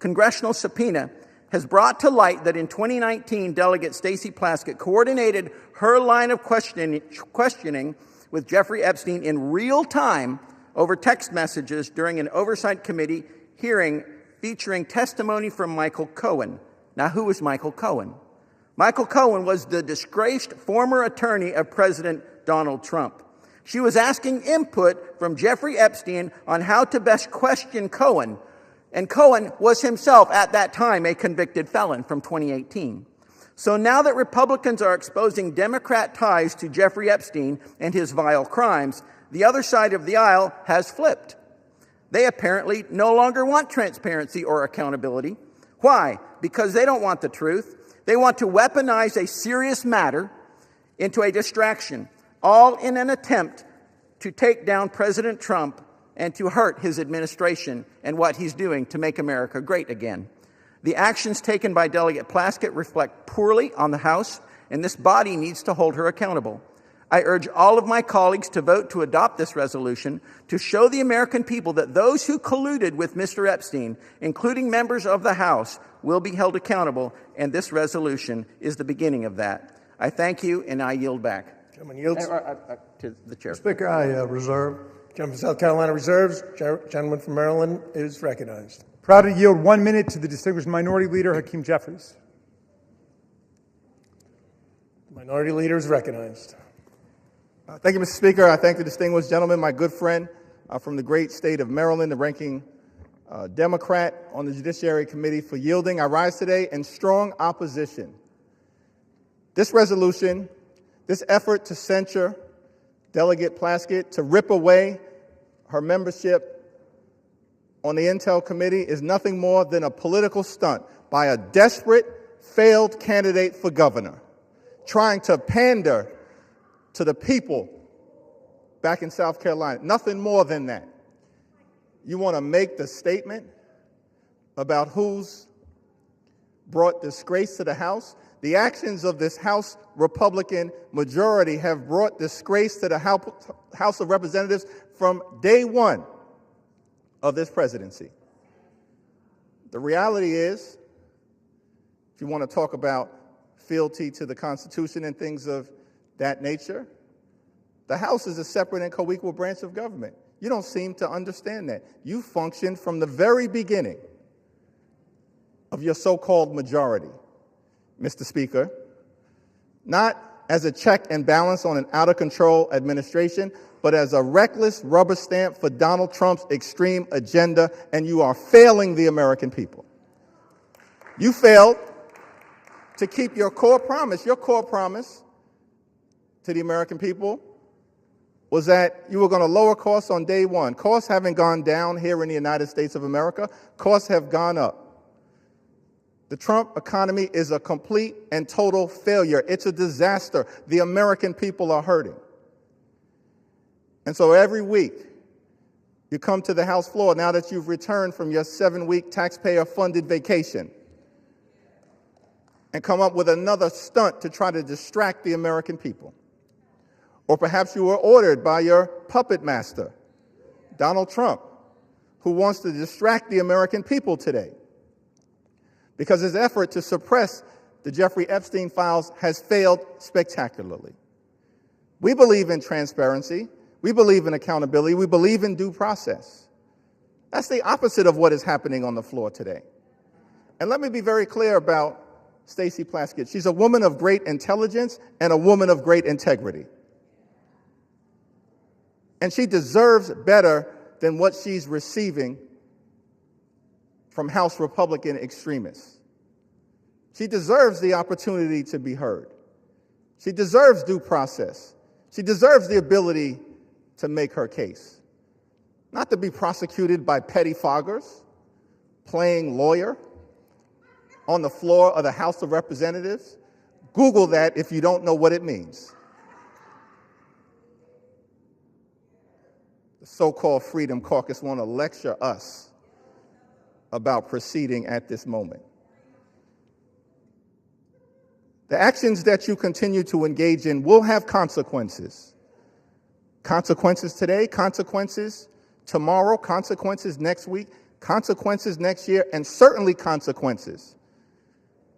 congressional subpoena, has brought to light that in 2019, Delegate Stacey Plaskett coordinated her line of questioning with Jeffrey Epstein in real time over text messages during an Oversight Committee hearing featuring testimony from Michael Cohen. Now, who is Michael Cohen? Michael Cohen was the disgraced former attorney of President Donald Trump. She was asking input from Jeffrey Epstein on how to best question Cohen, and Cohen was himself at that time a convicted felon from 2018. So now that Republicans are exposing Democrat ties to Jeffrey Epstein and his vile crimes, the other side of the aisle has flipped. They apparently no longer want transparency or accountability. Why? Because they don't want the truth. They want to weaponize a serious matter into a distraction, all in an attempt to take down President Trump and to hurt his administration and what he's doing to make America great again. The actions taken by Delegate Plaskett reflect poorly on the House, and this body needs to hold her accountable. I urge all of my colleagues to vote to adopt this resolution to show the American people that those who colluded with Mr. Epstein, including members of the House, will be held accountable, and this resolution is the beginning of that. I thank you, and I yield back.
Gentleman yields.
To the chair.
Mr. Speaker, I reserve. Gentleman from South Carolina reserves. Gentleman from Maryland is recognized.
Proud to yield 1 minute to the distinguished Minority Leader, Hakeem Jeffries.
The Minority Leader is recognized.
Thank you, Mr. Speaker. I thank the distinguished gentleman, my good friend from the great state of Maryland, the ranking Democrat on the Judiciary Committee, for yielding. I rise today in strong opposition. This resolution, this effort to censure Delegate Plaskett, to rip away her membership on the Intel Committee, is nothing more than a political stunt by a desperate, failed candidate for governor, trying to pander to the people back in South Carolina. Nothing more than that. You want to make the statement about who's brought disgrace to the House? The actions of this House Republican majority have brought disgrace to the House of Representatives from day one of this presidency. The reality is, if you want to talk about fealty to the Constitution and things of that nature, the House is a separate and co-equal branch of government. You don't seem to understand that. You functioned from the very beginning of your so-called majority, Mr. Speaker, not as a check and balance on an out-of-control administration, but as a reckless rubber stamp for Donald Trump's extreme agenda, and you are failing the American people. You failed to keep your core promise. Your core promise to the American people was that you were going to lower costs on day one. Costs haven't gone down here in the United States of America. Costs have gone up. The Trump economy is a complete and total failure. It's a disaster. The American people are hurting. And so every week, you come to the House floor now that you've returned from your 7-week taxpayer-funded vacation and come up with another stunt to try to distract the American people. Or perhaps you were ordered by your puppet master, Donald Trump, who wants to distract the American people today, because his effort to suppress the Jeffrey Epstein files has failed spectacularly. We believe in transparency. We believe in accountability. We believe in due process. That's the opposite of what is happening on the floor today. And let me be very clear about Stacey Plaskett. She's a woman of great intelligence and a woman of great integrity. And she deserves better than what she's receiving from House Republican extremists. She deserves the opportunity to be heard. She deserves due process. She deserves the ability to make her case, not to be prosecuted by petty foggers, playing lawyer on the floor of the House of Representatives. Google that if you don't know what it means. The so-called Freedom Caucus want to lecture us about proceeding at this moment. The actions that you continue to engage in will have consequences. Consequences today, consequences tomorrow, consequences next week, consequences next year, and certainly consequences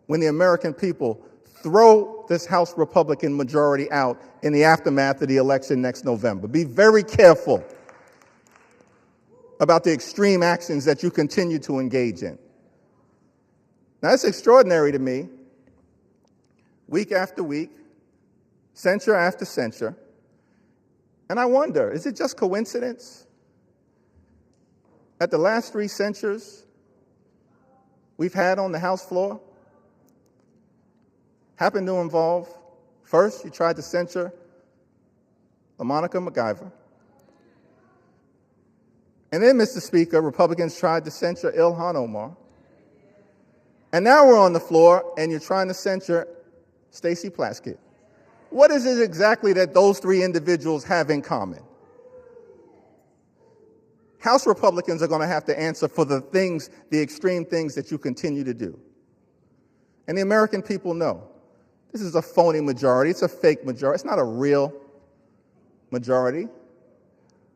when the American people throw this House Republican majority out in the aftermath of the election next November. Be very careful about the extreme actions that you continue to engage in. Now, it's extraordinary to me, week after week, censure after censure, and I wonder, is it just coincidence that the last 3 censures we've had on the House floor happen to involve, first, you tried to censure Monica MacGyver. And then, Mr. Speaker, Republicans tried to censure Ilhan Omar. And now we're on the floor and you're trying to censure Stacey Plaskett. What is it exactly that those 3 individuals have in common? House Republicans are going to have to answer for the things, the extreme things that you continue to do. And the American people know this is a phony majority. It's a fake majority. It's not a real majority.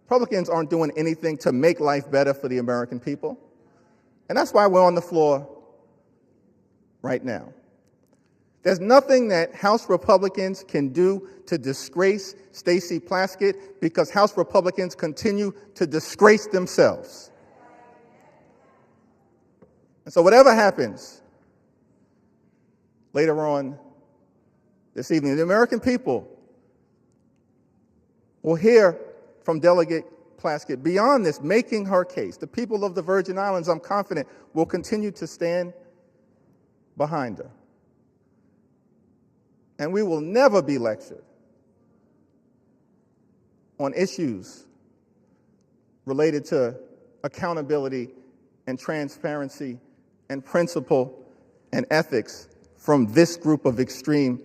Republicans aren't doing anything to make life better for the American people. And that's why we're on the floor right now. There's nothing that House Republicans can do to disgrace Stacey Plaskett because House Republicans continue to disgrace themselves. And so whatever happens later on this evening, the American people will hear from Delegate Plaskett beyond this, making her case. The people of the Virgin Islands, I'm confident, will continue to stand behind her. And we will never be lectured on issues related to accountability and transparency and principle and ethics from this group of extreme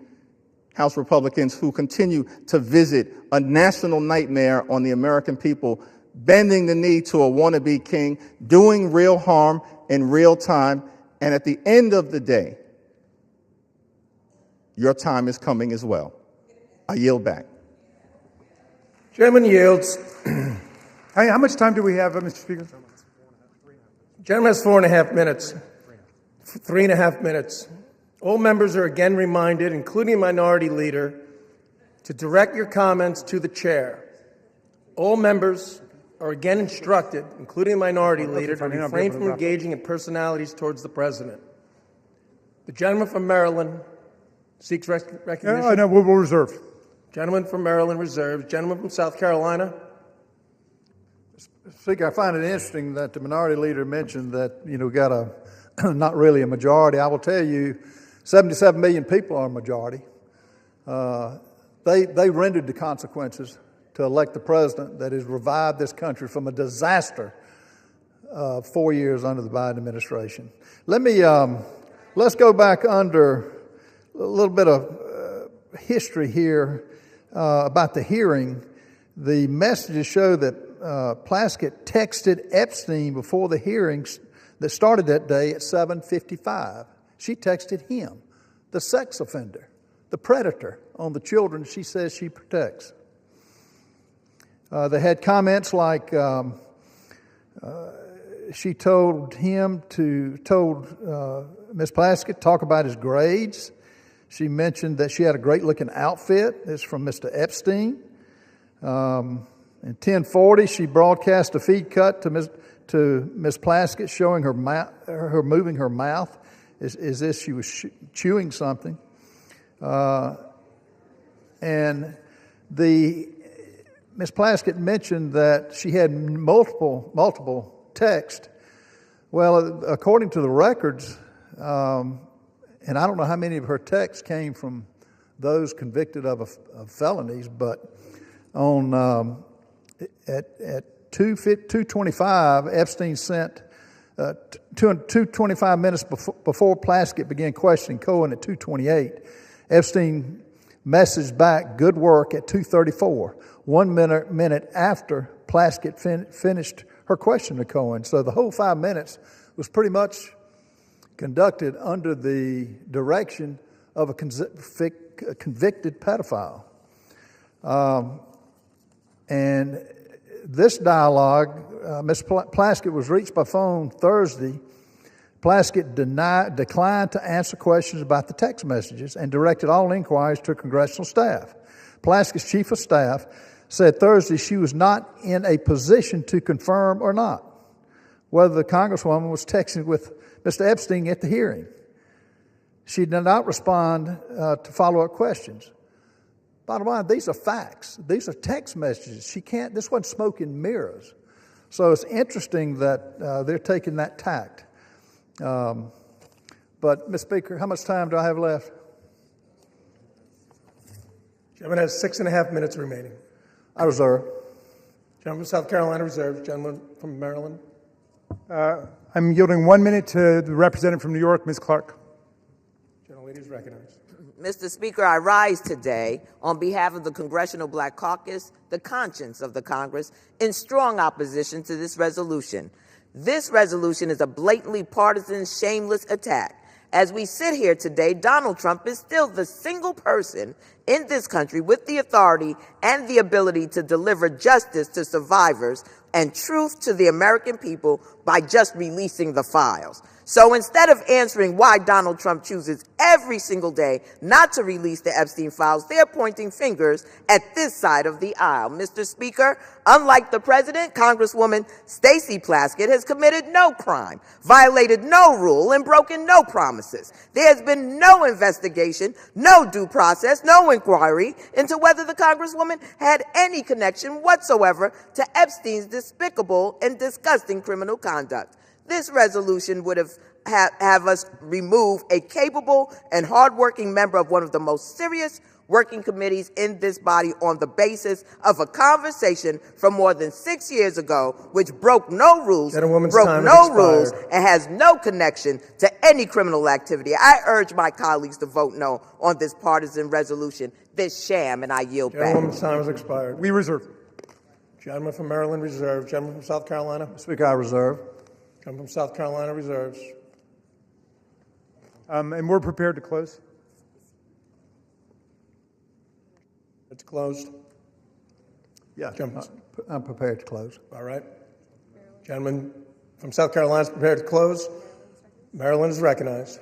House Republicans who continue to visit a national nightmare on the American people, bending the knee to a wannabe king, doing real harm in real time, and at the end of the day, your time is coming as well. I yield back.
Chairman yields.
How much time do we have, Mr. Speaker?
Gentleman has 4.5 minutes. 3.5 minutes. All members are again reminded, including Minority Leader, to direct your comments to the chair. All members are again instructed, including Minority Leader, to refrain from engaging in personalities towards the President. The gentleman from Maryland seeks recognition.
No, we'll reserve.
Gentleman from Maryland reserves. Gentleman from South Carolina.
Speaker, I find it interesting that the Minority Leader mentioned that, we got not really a majority. I will tell you, 77 million people are a majority. They rendered the consequences to elect the president that has revived this country from a disaster 4 years under the Biden administration. Let's go back under a little bit of history here about the hearing. The messages show that Plaskett texted Epstein before the hearings that started that day at 7:55. She texted him, the sex offender, the predator on the children she says she protects. They had comments like she told Ms. Plaskett talk about his grades. She mentioned that she had a great-looking outfit. It's from Mr. Epstein. In 10:40, she broadcast a feed cut to Ms. Plaskett showing her moving her mouth as if she was chewing something. And Ms. Plaskett mentioned that she had multiple texts. Well, according to the records, and I don't know how many of her texts came from those convicted of felonies, but on at 2:25, Epstein sent 2:25 minutes before Plaskett began questioning Cohen at 2:28. Epstein messaged back, "Good work," at 2:34, 1 minute after Plaskett finished her question to Cohen. So the whole 5 minutes was pretty much conducted under the direction of a convicted pedophile. And this dialogue, Ms. Plaskett was reached by phone Thursday. Plaskett declined to answer questions about the text messages and directed all inquiries to congressional staff. Plaskett's chief of staff said Thursday she was not in a position to confirm or not whether the Congresswoman was texting with Mr. Epstein at the hearing. She did not respond to follow-up questions. Bottom line, these are facts. These are text messages. This wasn't smoke and mirrors. So it's interesting that they're taking that tact. But, Ms. Speaker, how much time do I have left?
Gentleman has 6.5 minutes remaining.
I reserve.
Gentleman from South Carolina reserves. Gentleman from Maryland.
I'm yielding 1 minute to the representative from New York, Ms. Clark.
Gentlelady is recognized.
Mr. Speaker, I rise today on behalf of the Congressional Black Caucus, the conscience of the Congress, in strong opposition to this resolution. This resolution is a blatantly partisan, shameless attack. As we sit here today, Donald Trump is still the single person in this country with the authority and the ability to deliver justice to survivors and truth to the American people by just releasing the files. So instead of answering why Donald Trump chooses every single day not to release the Epstein Files, they're pointing fingers at this side of the aisle. Mr. Speaker, unlike the president, Congresswoman Stacey Plaskett has committed no crime, violated no rule, and broken no promises. There has been no investigation, no due process, no inquiry into whether the Congresswoman had any connection whatsoever to Epstein's despicable and disgusting criminal conduct. This resolution would have us remove a capable and hardworking member of one of the most serious working committees in this body on the basis of a conversation from more than 6 years ago, which broke no rules, and has no connection to any criminal activity. I urge my colleagues to vote no on this partisan resolution, this sham, and I yield back.
Gentlewoman's time has expired.
We reserve.
Gentleman from Maryland reserves. Gentleman from South Carolina.
Speaker, I reserve.
Gentleman from South Carolina reserves.
And we're prepared to close.
It's closed.
Yeah, I'm prepared to close.
All right. Gentleman from South Carolina is prepared to close. Maryland is recognized.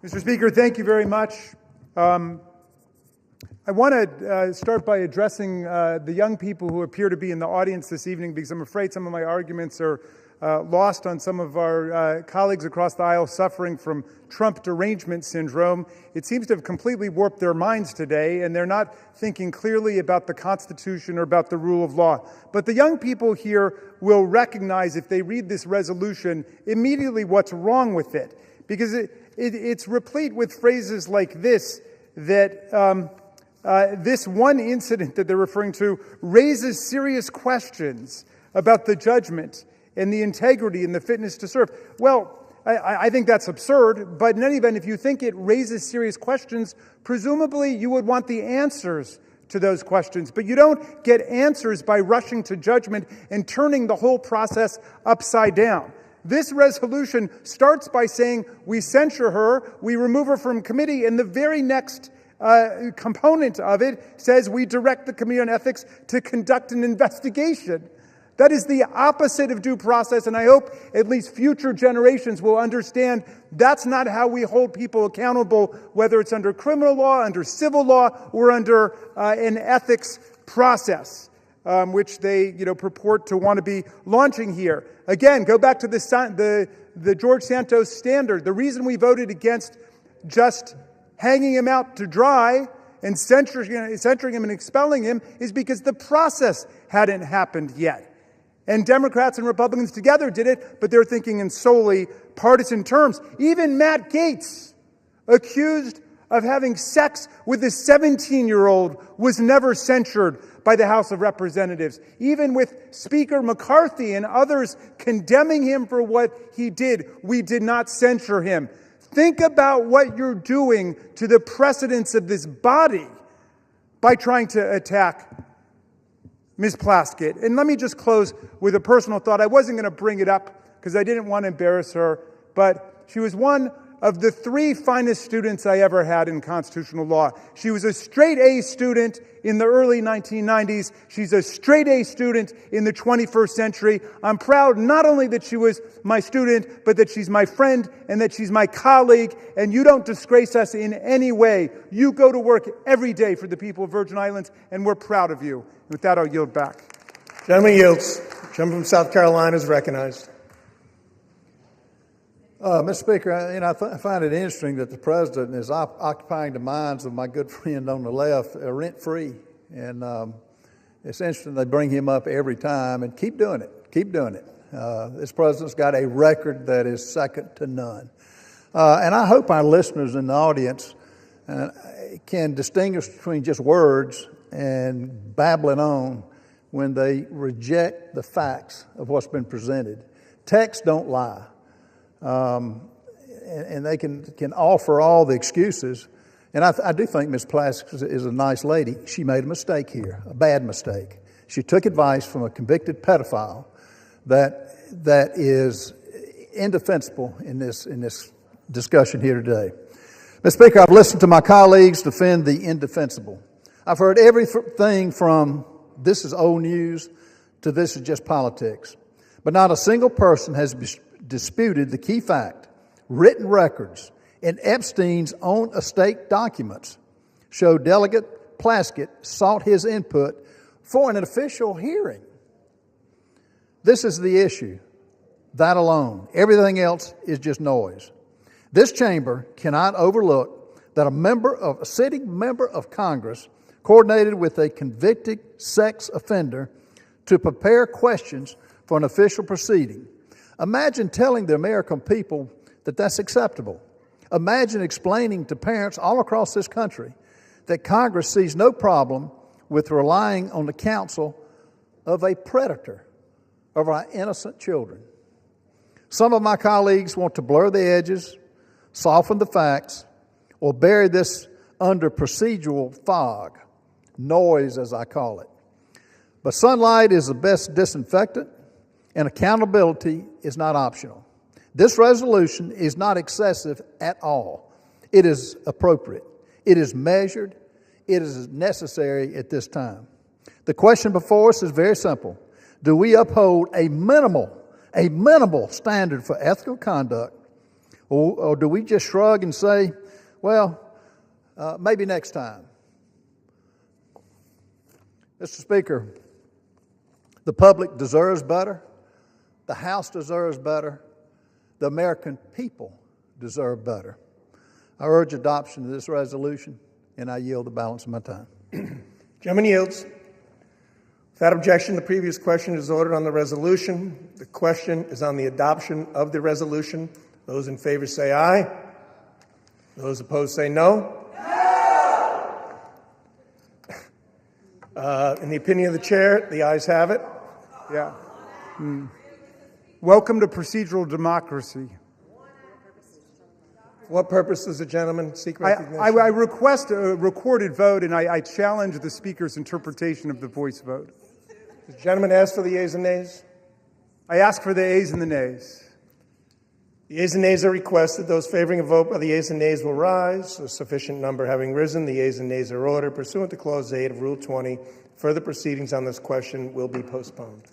Mr. Speaker, thank you very much. I want to start by addressing the young people who appear to be in the audience this evening, because I'm afraid some of my arguments are lost on some of our colleagues across the aisle suffering from Trump derangement syndrome. It seems to have completely warped their minds today, and they're not thinking clearly about the Constitution or about the rule of law. But the young people here will recognize, if they read this resolution, immediately what's wrong with it, because it's replete with phrases like this, that this one incident that they're referring to raises serious questions about the judgment and the integrity and the fitness to serve. Well, I think that's absurd, but in any event, if you think it raises serious questions, presumably you would want the answers to those questions. But you don't get answers by rushing to judgment and turning the whole process upside down. This resolution starts by saying we censure her, we remove her from committee, and the very next component of it says we direct the Committee on Ethics to conduct an investigation. That is the opposite of due process, and I hope at least future generations will understand that's not how we hold people accountable, whether it's under criminal law, under civil law, or under an ethics process, which they purport to want to be launching here. Again, go back to the George Santos standard. The reason we voted against just hanging him out to dry and censoring him and expelling him is because the process hadn't happened yet. And Democrats and Republicans together did it, but they're thinking in solely partisan terms. Even Matt Gaetz, accused of having sex with a 17-year-old, was never censured by the House of Representatives. Even with Speaker McCarthy and others condemning him for what he did, we did not censure him. Think about what you're doing to the precedents of this body by trying to attack Ms. Plaskett. And let me just close with a personal thought. I wasn't going to bring it up because I didn't want to embarrass her, but she was one of the 3 finest students I ever had in constitutional law. She was a straight A student in the early 1990s. She's a straight A student in the 21st century. I'm proud not only that she was my student, but that she's my friend and that she's my colleague, and you don't disgrace us in any way. You go to work every day for the people of Virgin Islands, and we're proud of you. With that, I'll yield back.
Gentleman yields. Gentleman from South Carolina is recognized.
Mr. Speaker, I find it interesting that the president is occupying the minds of my good friend on the left rent-free. And it's interesting they bring him up every time, and keep doing it. Keep doing it. This president's got a record that is second to none. And I hope our listeners in the audience can distinguish between just words and babbling on when they reject the facts of what's been presented. Texts don't lie. And they can offer all the excuses. And I do think Ms. Plaskett is a nice lady. She made a mistake here, a bad mistake. She took advice from a convicted pedophile that is indefensible in this discussion here today. Mr. Speaker, I've listened to my colleagues defend the indefensible. I've heard everything from this is old news to this is just politics. But not a single person has disputed the key fact. Written records in Epstein's own estate documents show Delegate Plaskett sought his input for an official hearing. This is the issue. That alone. Everything else is just noise. This chamber cannot overlook that a sitting member of Congress coordinated with a convicted sex offender to prepare questions for an official proceeding. Imagine telling the American people that that's acceptable. Imagine explaining to parents all across this country that Congress sees no problem with relying on the counsel of a predator of our innocent children. Some of my colleagues want to blur the edges, soften the facts, or bury this under procedural fog, noise as I call it. But sunlight is the best disinfectant, and accountability is not optional. This resolution is not excessive at all. It is appropriate. It is measured. It is necessary at this time. The question before us is very simple. Do we uphold a minimal standard for ethical conduct, or do we just shrug and say, well, maybe next time? Mr. Speaker, the public deserves better. The House deserves better. The American people deserve better. I urge adoption of this resolution, and I yield the balance of my time.
Gentleman yields. Without objection, the previous question is ordered on the resolution. The question is on the adoption of the resolution. Those in favor say aye. Those opposed say no. In the opinion of the chair, the ayes have it.
Yeah. Welcome to procedural democracy.
For what purpose does the gentleman seek recognition?
I request a recorded vote, and I challenge the Speaker's interpretation of the voice vote.
Does the gentleman ask for the yeas and nays?
I ask for the ayes and the nays.
The yeas and nays are requested. Those favoring a vote by the yeas and nays will rise. A sufficient number having risen, the yeas and nays are ordered. Pursuant to Clause 8 of Rule 20, further proceedings on this question will be postponed.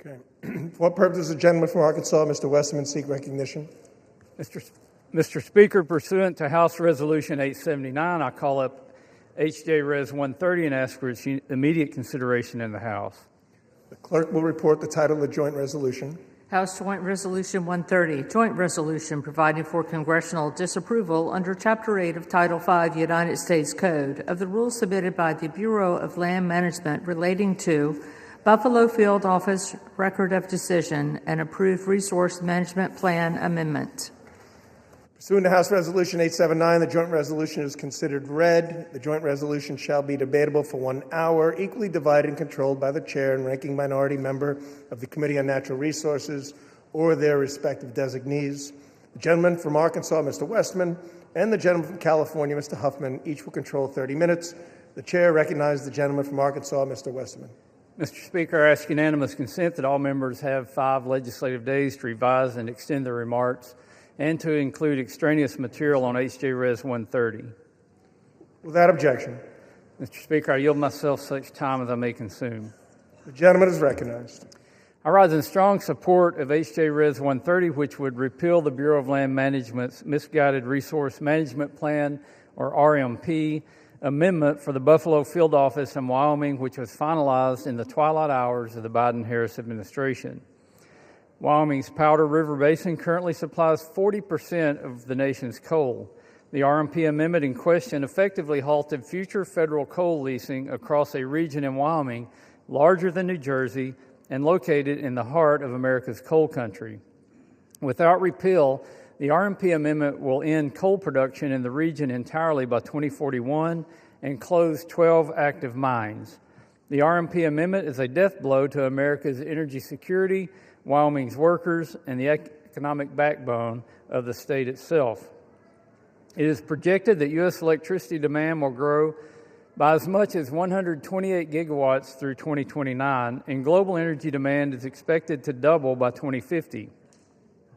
Okay. For what purpose does the gentleman from Arkansas, Mr. Westerman, seek recognition?
Mr. Speaker, pursuant to House Resolution 879, I call up H.J. Res. 130 and ask for its immediate consideration in the House.
The clerk will report the title of the joint resolution.
House Joint Resolution 130, Joint Resolution providing for congressional disapproval under Chapter 8 of Title 5 United States Code of the rules submitted by the Bureau of Land Management relating to Buffalo Field Office Record of Decision and Approved Resource Management Plan Amendment.
Pursuant to House Resolution 879, the joint resolution is considered read. The joint resolution shall be debatable for 1 hour, equally divided and controlled by the chair and ranking minority member of the Committee on Natural Resources or their respective designees. The gentleman from Arkansas, Mr. Westman, and the gentleman from California, Mr. Huffman, each will control 30 minutes. The chair recognizes the gentleman from Arkansas, Mr. Westman.
Mr. Speaker, I ask unanimous consent that all members have 5 legislative days to revise and extend their remarks and to include extraneous material on H.J. Res. 130.
Without objection.
Mr. Speaker, I yield myself such time as I may consume.
The gentleman is recognized.
I rise in strong support of H.J. Res. 130, which would repeal the Bureau of Land Management's Misguided Resource Management Plan, or RMP, amendment for the Buffalo Field Office in Wyoming, which was finalized in the twilight hours of the Biden-Harris administration. Wyoming's Powder River Basin currently supplies 40% of the nation's coal. The RMP amendment in question effectively halted future federal coal leasing across a region in Wyoming larger than New Jersey and located in the heart of America's coal country. Without repeal, the RMP amendment will end coal production in the region entirely by 2041 and close 12 active mines. The RMP amendment is a death blow to America's energy security, Wyoming's workers, and the economic backbone of the state itself. It is projected that U.S. electricity demand will grow by as much as 128 gigawatts through 2029, and global energy demand is expected to double by 2050.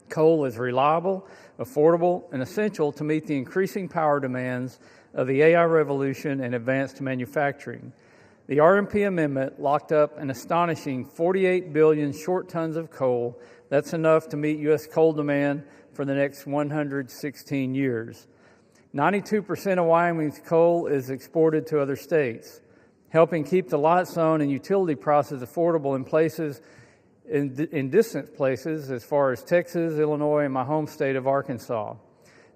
Coal is reliable, affordable, and essential to meet the increasing power demands of the AI revolution and advanced manufacturing. The RMP amendment locked up an astonishing 48 billion short tons of coal. That's enough to meet U.S. coal demand for the next 116 years. 92% of Wyoming's coal is exported to other states, helping keep the lights on and utility prices affordable in distant places as far as Texas, Illinois, and my home state of Arkansas.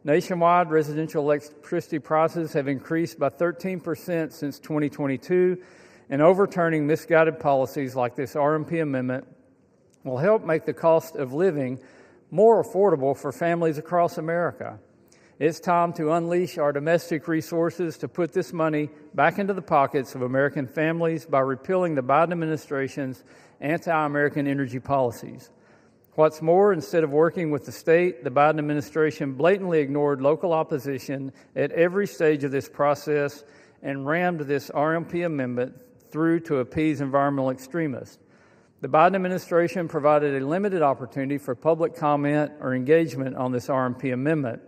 Nationwide, residential electricity prices have increased by 13% since 2022, and overturning misguided policies like this RMP amendment will help make the cost of living more affordable for families across America. It's time to unleash our domestic resources to put this money back into the pockets of American families by repealing the Biden administration's anti-American energy policies. What's more, instead of working with the state, the Biden administration blatantly ignored local opposition at every stage of this process and rammed this RMP amendment through to appease environmental extremists. The Biden administration provided a limited opportunity for public comment or engagement on this RMP amendment.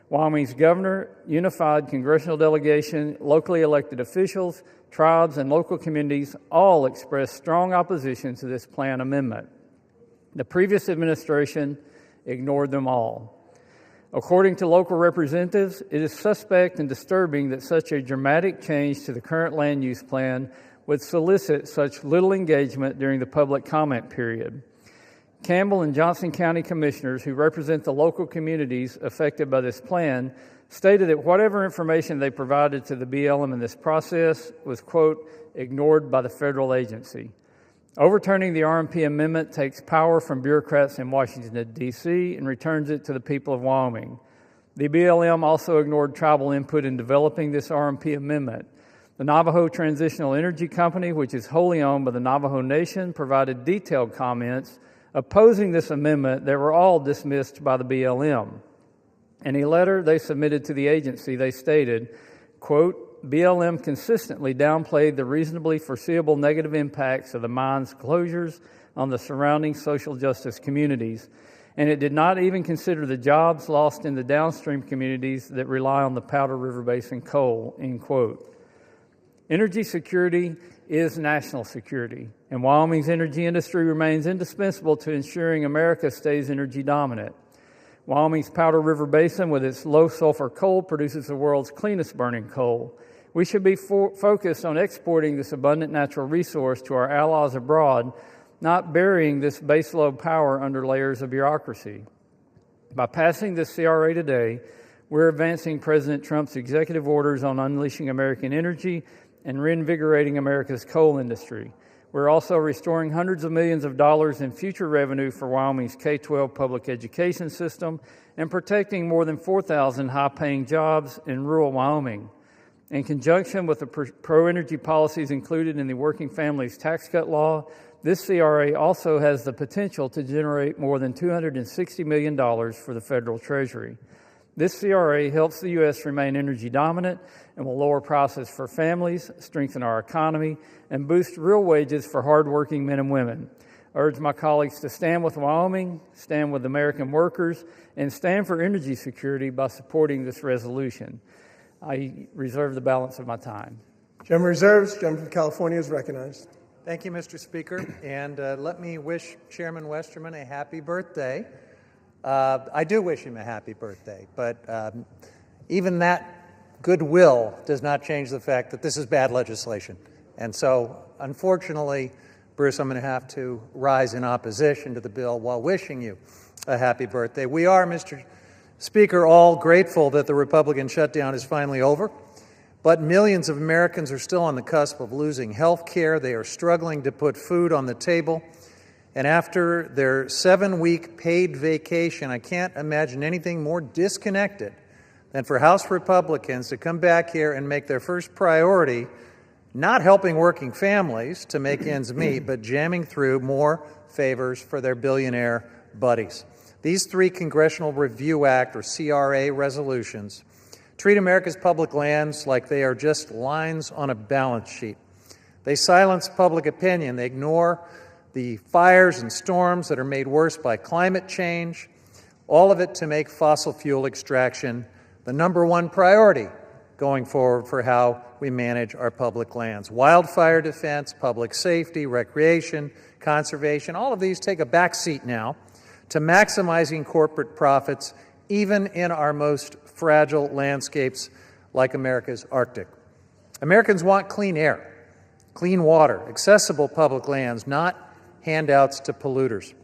Wyoming's governor, unified congressional delegation, locally elected officials, tribes, and local communities all expressed strong opposition to this plan amendment. The previous administration ignored them all. According to local representatives, it is suspect and disturbing that such a dramatic change to the current land use plan would solicit such little engagement during the public comment period. Campbell and Johnson County commissioners who represent the local communities affected by this plan stated that whatever information they provided to the BLM in this process was, quote, ignored by the federal agency. Overturning the RMP amendment takes power from bureaucrats in Washington, D.C. and returns it to the people of Wyoming. The BLM also ignored tribal input in developing this RMP amendment. The Navajo Transitional Energy Company, which is wholly owned by the Navajo Nation, provided detailed comments opposing this amendment that were all dismissed by the BLM. In a letter they submitted to the agency, they stated, quote, BLM consistently downplayed the reasonably foreseeable negative impacts of the mine's closures on the surrounding social justice communities, and it did not even consider the jobs lost in the downstream communities that rely on the Powder River Basin coal, end quote. Energy security is national security, and Wyoming's energy industry remains indispensable to ensuring America stays energy dominant. Wyoming's Powder River Basin, with its low-sulfur coal, produces the world's cleanest burning coal. We should be focused on exporting this abundant natural resource to our allies abroad, not burying this baseload power under layers of bureaucracy. By passing this CRA today, we're advancing President Trump's executive orders on unleashing American energy and reinvigorating America's coal industry. We're also restoring hundreds of millions of dollars in future revenue for Wyoming's K-12 public education system and protecting more than 4,000 high-paying jobs in rural Wyoming. In conjunction with the pro-energy policies included in the Working Families Tax Cut Law, this CRA also has the potential to generate more than $260 million for the federal Treasury. This CRA helps the U.S. remain energy dominant and will lower prices for families, strengthen our economy, and boost real wages for hardworking men and women. I urge my colleagues to stand with Wyoming, stand with American workers, and stand for energy security by supporting this resolution. I reserve the balance of my time.
Gentleman reserves. Gentleman from California is recognized.
Thank you, Mr. Speaker. And let me wish Chairman Westerman a happy birthday. I do wish him a happy birthday, but even that goodwill does not change the fact that this is bad legislation. And so, unfortunately, Bruce, I'm going to have to rise in opposition to the bill while wishing you a happy birthday. We are, Mr. Speaker, all grateful that the Republican shutdown is finally over, but millions of Americans are still on the cusp of losing health care. They are struggling to put food on the table. And after their 7-week paid vacation, I can't imagine anything more disconnected than for House Republicans to come back here and make their first priority not helping working families to make ends meet, but jamming through more favors for their billionaire buddies. These 3 Congressional Review Act, or CRA, resolutions treat America's public lands like they are just lines on a balance sheet. They silence public opinion. They ignore the fires and storms that are made worse by climate change, all of it to make fossil fuel extraction the #1 priority going forward for how we manage our public lands. Wildfire defense, public safety, recreation, conservation, all of these take a back seat now to maximizing corporate profits, even in our most fragile landscapes like America's Arctic. Americans want clean air, clean water, accessible public lands, not handouts to polluters.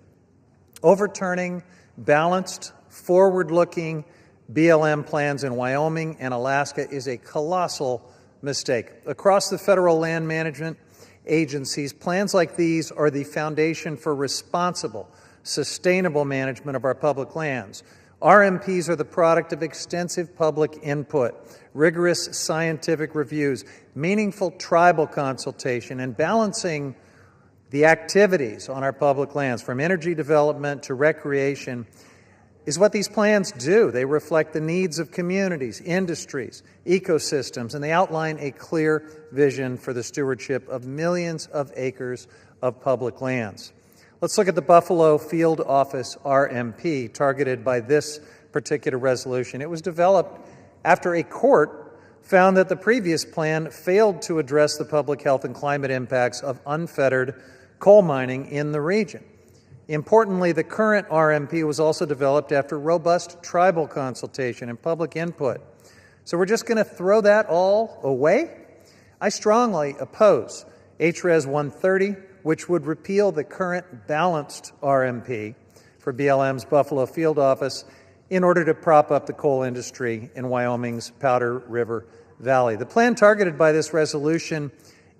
Overturning balanced, forward-looking BLM plans in Wyoming and Alaska is a colossal mistake. Across the federal land management agencies, plans like these are the foundation for responsible, sustainable management of our public lands. RMPs are the product of extensive public input, rigorous scientific reviews, meaningful tribal consultation, and balancing the activities on our public lands, from energy development to recreation, is what these plans do. They reflect the needs of communities, industries, ecosystems, and they outline a clear vision for the stewardship of millions of acres of public lands. Let's look at the Buffalo Field Office RMP targeted by this particular resolution. It was developed after a court found that the previous plan failed to address the public health and climate impacts of unfettered coal mining in the region. Importantly, the current RMP was also developed after robust tribal consultation and public input. So we're just going to throw that all away? I strongly oppose HRES 130, which would repeal the current balanced RMP for BLM's Buffalo Field Office in order to prop up the coal industry in Wyoming's Powder River Valley. The plan targeted by this resolution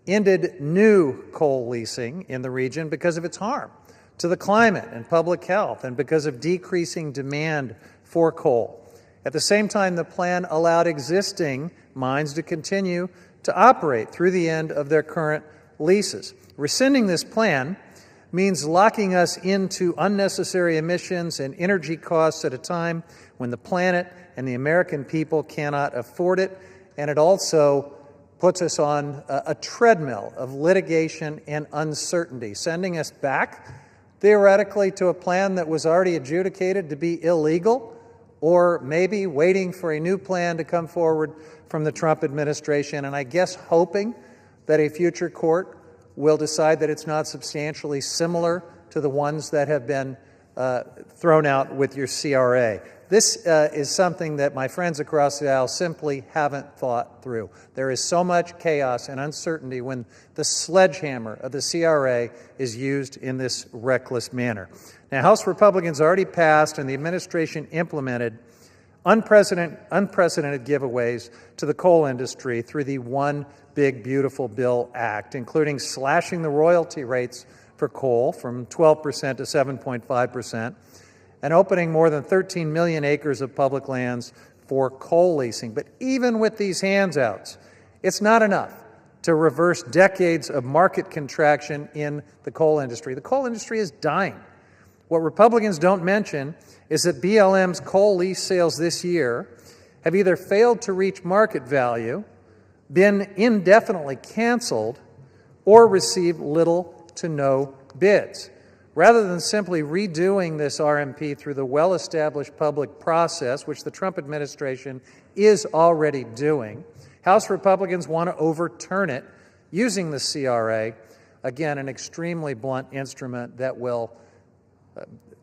ended new coal leasing in the region because of its harm to the climate and public health and because of decreasing demand for coal. At the same time, the plan allowed existing mines to continue to operate through the end of their current leases. Rescinding this plan means locking us into unnecessary emissions and energy costs at a time when the planet and the American people cannot afford it, and it also puts us on a treadmill of litigation and uncertainty, sending us back, theoretically, to a plan that was already adjudicated to be illegal, or maybe waiting for a new plan to come forward from the Trump administration, and I guess hoping that a future court will decide that it's not substantially similar to the ones that have been thrown out with your CRA. This is something that my friends across the aisle simply haven't thought through. There is so much chaos and uncertainty when the sledgehammer of the CRA is used in this reckless manner. Now, House Republicans already passed and the administration implemented unprecedented giveaways to the coal industry through the One Big Beautiful Bill Act, including slashing the royalty rates for coal from 12% to 7.5%, and opening more than 13 million acres of public lands for coal leasing. But even with these handouts, it's not enough to reverse decades of market contraction in the coal industry. The coal industry is dying. What Republicans don't mention is that BLM's coal lease sales this year have either failed to reach market value, been indefinitely canceled, or received little to no bids. Rather than simply redoing this RMP through the well-established public process, which the Trump administration is already doing, House Republicans want to overturn it using the CRA, again, an extremely blunt instrument that will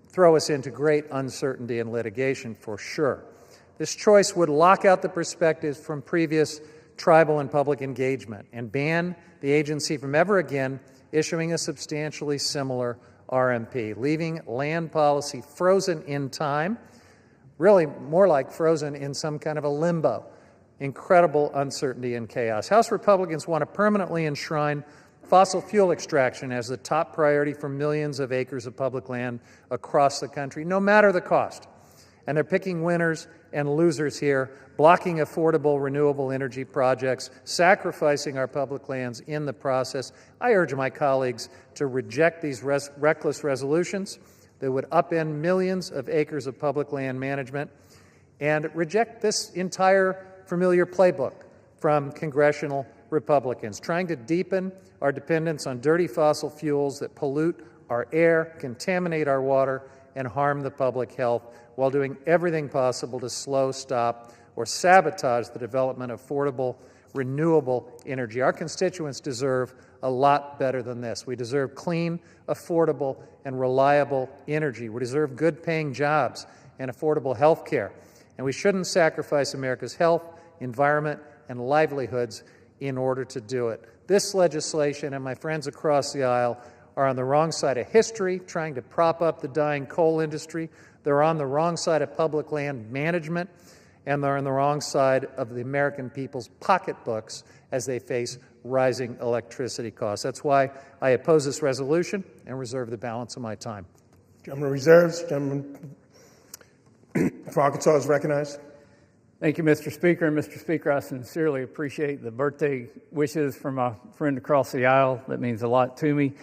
throw us into great uncertainty and litigation for sure. This choice would lock out the perspectives from previous tribal and public engagement and ban the agency from ever again issuing a substantially similar RMP, leaving land policy frozen in time, really more like frozen in some kind of a limbo. Incredible uncertainty and chaos. House Republicans want to permanently enshrine fossil fuel extraction as the top priority for millions of acres of public land across the country, no matter the cost. And they're picking winners and losers here, blocking affordable renewable energy projects, sacrificing our public lands in the process. I urge my colleagues to reject these reckless resolutions that would upend millions of acres of public land management and reject this entire familiar playbook from congressional Republicans, trying to deepen our dependence on dirty fossil fuels that pollute our air, contaminate our water, and harm the public health, while doing everything possible to slow, stop, or sabotage the development of affordable, renewable energy. Our constituents deserve a lot better than this. We deserve clean, affordable, and reliable energy. We deserve good-paying jobs and affordable health care. And we shouldn't sacrifice America's health, environment, and livelihoods in order to do it. This legislation and my friends across the aisle are on the wrong side of history, trying to prop up the dying coal industry. They're on the wrong side of public land management, and they're on the wrong side of the American people's pocketbooks as they face rising electricity costs. That's why I oppose this resolution and reserve the balance of my time.
Gentleman reserves. Gentleman for Arkansas is recognized.
Thank you, Mr. Speaker. And Mr. Speaker, I sincerely appreciate the birthday wishes from my friend across the aisle. That means a lot to me.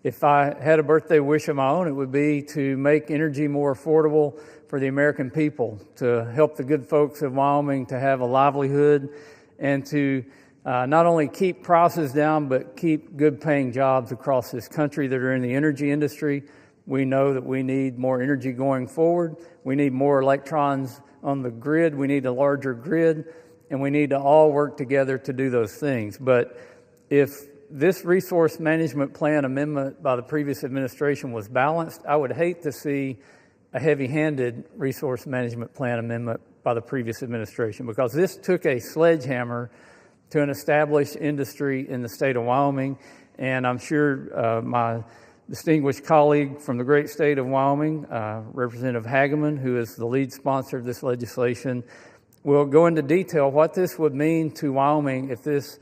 If I had a birthday wish of my own, it would be to make energy more affordable for the American people, to help the good folks of Wyoming to have a livelihood, and to not only keep prices down, but keep good-paying jobs across this country that are in the energy industry. We know that we need more energy going forward. We need more electrons on the grid. We need a larger grid, and we need to all work together to do those things. But if this resource management plan amendment by the previous administration was balanced, I would hate to see a heavy-handed resource management plan amendment by the previous administration, because this took a sledgehammer to an established industry in the state of Wyoming. And I'm sure my distinguished colleague from the great state of Wyoming, Representative Hageman, who is the lead sponsor of this legislation, will go into detail what this would mean to Wyoming if this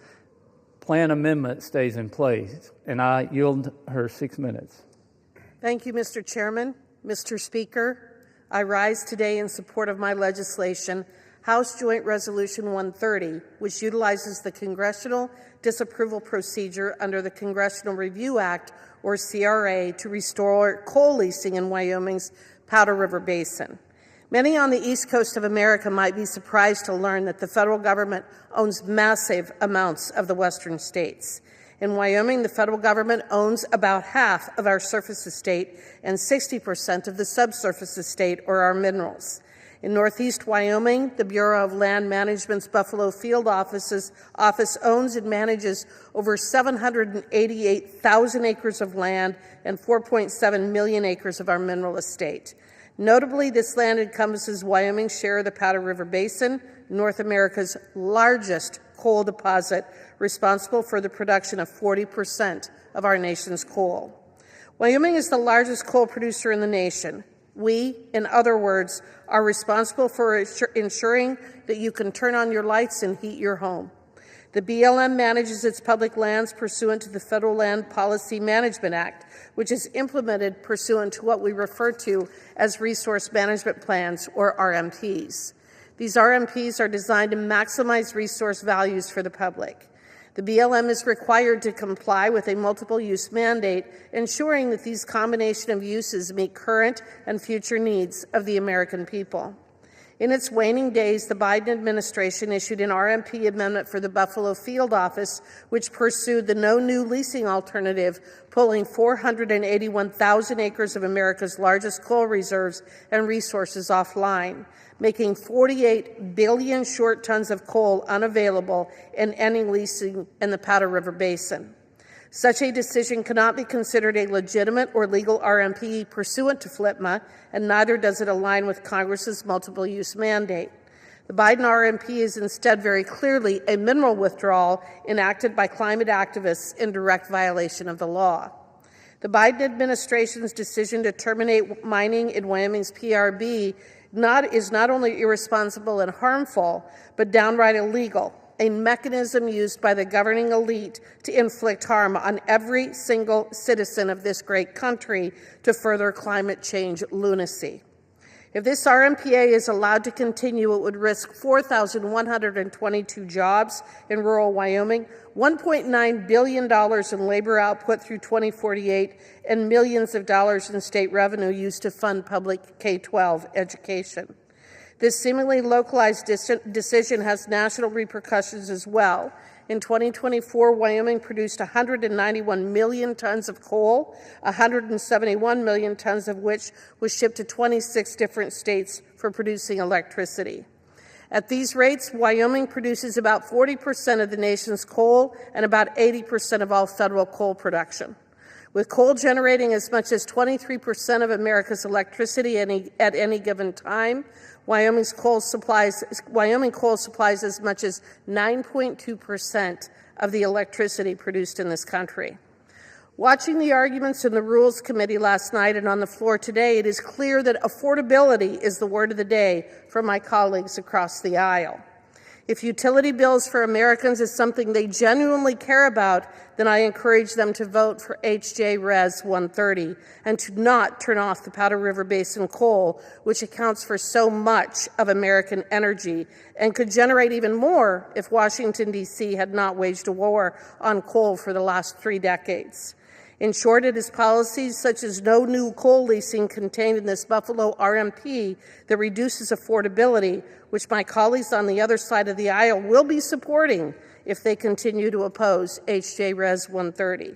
plan amendment stays in place. And I yield her 6 minutes.
Thank you, Mr. Chairman. Mr. Speaker, I rise today in support of my legislation, House Joint Resolution 130, which utilizes the Congressional Disapproval Procedure under the Congressional Review Act, or CRA, to restore coal leasing in Wyoming's Powder River Basin. Many on the East Coast of America might be surprised to learn that the federal government owns massive amounts of the western states. In Wyoming, the federal government owns about half of our surface estate and 60% of the subsurface estate, or our minerals. In Northeast Wyoming, the Bureau of Land Management's Buffalo Field Office owns and manages over 788,000 acres of land and 4.7 million acres of our mineral estate. Notably, this land encompasses Wyoming's share of the Powder River Basin, North America's largest coal deposit, responsible for the production of 40% of our nation's coal. Wyoming is the largest coal producer in the nation. We, in other words, are responsible for ensuring that you can turn on your lights and heat your home. The BLM manages its public lands pursuant to the Federal Land Policy Management Act, which is implemented pursuant to what we refer to as Resource Management Plans, or RMPs. These RMPs are designed to maximize resource values for the public. The BLM is required to comply with a multiple-use mandate, ensuring that these combination of uses meet current and future needs of the American people. In its waning days, the Biden administration issued an RMP amendment for the Buffalo Field Office, which pursued the no new leasing alternative, pulling 481,000 acres of America's largest coal reserves and resources offline, making 48 billion short tons of coal unavailable and ending leasing in the Powder River Basin. Such a decision cannot be considered a legitimate or legal RMP pursuant to FLPMA, and neither does it align with Congress's multiple-use mandate. The Biden RMP is instead very clearly a mineral withdrawal enacted by climate activists in direct violation of the law. The Biden administration's decision to terminate mining in Wyoming's PRB is not only irresponsible and harmful, but downright illegal, a mechanism used by the governing elite to inflict harm on every single citizen of this great country to further climate change lunacy. If this RMPA is allowed to continue, it would risk 4,122 jobs in rural Wyoming, $1.9 billion in labor output through 2048, and millions of dollars in state revenue used to fund public K-12 education. This seemingly localized decision has national repercussions as well. In 2024, Wyoming produced 191 million tons of coal, 171 million tons of which was shipped to 26 different states for producing electricity. At these rates, Wyoming produces about 40% of the nation's coal and about 80% of all federal coal production. With coal generating as much as 23% of America's electricity at any given time, Wyoming coal supplies as much as 9.2% of the electricity produced in this country. Watching the arguments in the Rules Committee last night and on the floor today, it is clear that affordability is the word of the day for my colleagues across the aisle. If utility bills for Americans is something they genuinely care about, then I encourage them to vote for H.J. Res. 130 and to not turn off the Powder River Basin coal, which accounts for so much of American energy and could generate even more if Washington, D.C. had not waged a war on coal for the last 3 decades. In short, it is policies such as no new coal leasing contained in this Buffalo RMP that reduces affordability, which my colleagues on the other side of the aisle will be supporting if they continue to oppose H.J. Res. 130.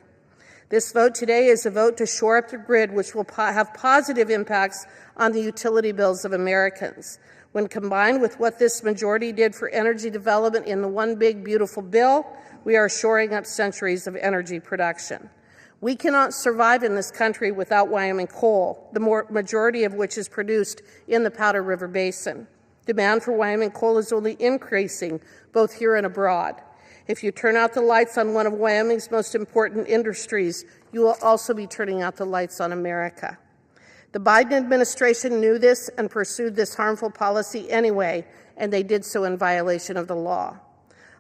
This vote today is a vote to shore up the grid, which will have positive impacts on the utility bills of Americans. When combined with what this majority did for energy development in the One Big Beautiful Bill, we are shoring up centuries of energy production. We cannot survive in this country without Wyoming coal, the majority of which is produced in the Powder River Basin. Demand for Wyoming coal is only increasing, both here and abroad. If you turn out the lights on one of Wyoming's most important industries, you will also be turning out the lights on America. The Biden administration knew this and pursued this harmful policy anyway, and they did so in violation of the law.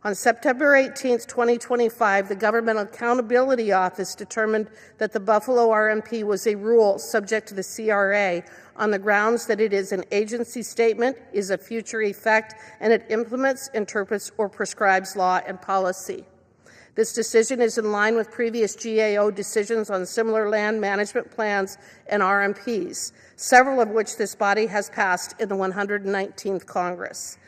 On September 18, 2025, the Government Accountability Office determined that the Buffalo RMP was a rule subject to the CRA on the grounds that it is an agency statement, is of future effect, and it implements, interprets, or prescribes law and policy. This decision is in line with previous GAO decisions on similar land management plans and RMPs, several of which this body has passed in the 119th Congress.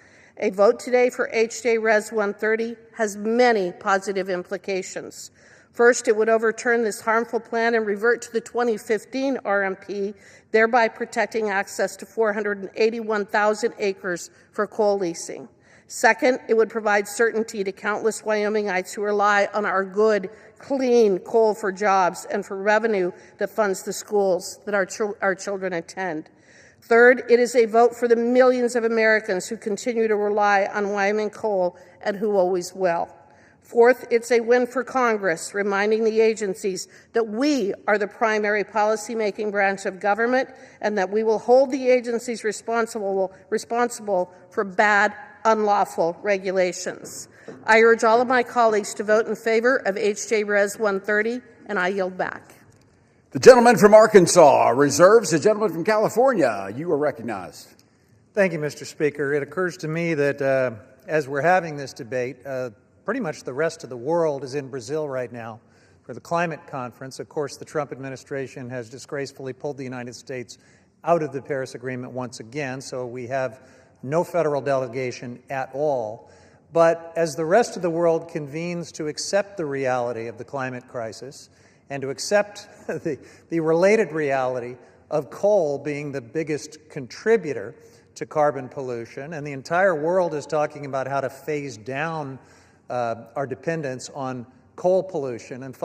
A vote today for H.J. Res. 130 has many positive implications. First, it would overturn this harmful plan and revert to the 2015 RMP, thereby protecting access to 481,000 acres for coal leasing. Second, it would provide certainty to countless Wyomingites who rely on our good, clean coal for jobs and for revenue that funds the schools that our children attend. Third, it is a vote for the millions of Americans who continue to rely on Wyoming coal and who always will. Fourth, it's a win for Congress, reminding the agencies that we are the primary policymaking branch of government and that we will hold the agencies responsible for bad, unlawful regulations. I urge all of my colleagues to vote in favor of H.J. Res. 130, and I yield back.
The gentleman from Arkansas reserves. The gentleman from California, you are recognized.
Thank you, Mr. Speaker. It occurs to me that as we're having this debate, pretty much the rest of the world is in Brazil right now for the climate conference. Of course, the Trump administration has disgracefully pulled the United States out of the Paris Agreement once again, so we have no federal delegation at all. But as the rest of the world convenes to accept the reality of the climate crisis and to accept the related reality of coal being the biggest contributor to carbon pollution, and the entire world is talking about how to phase down our dependence on coal pollution and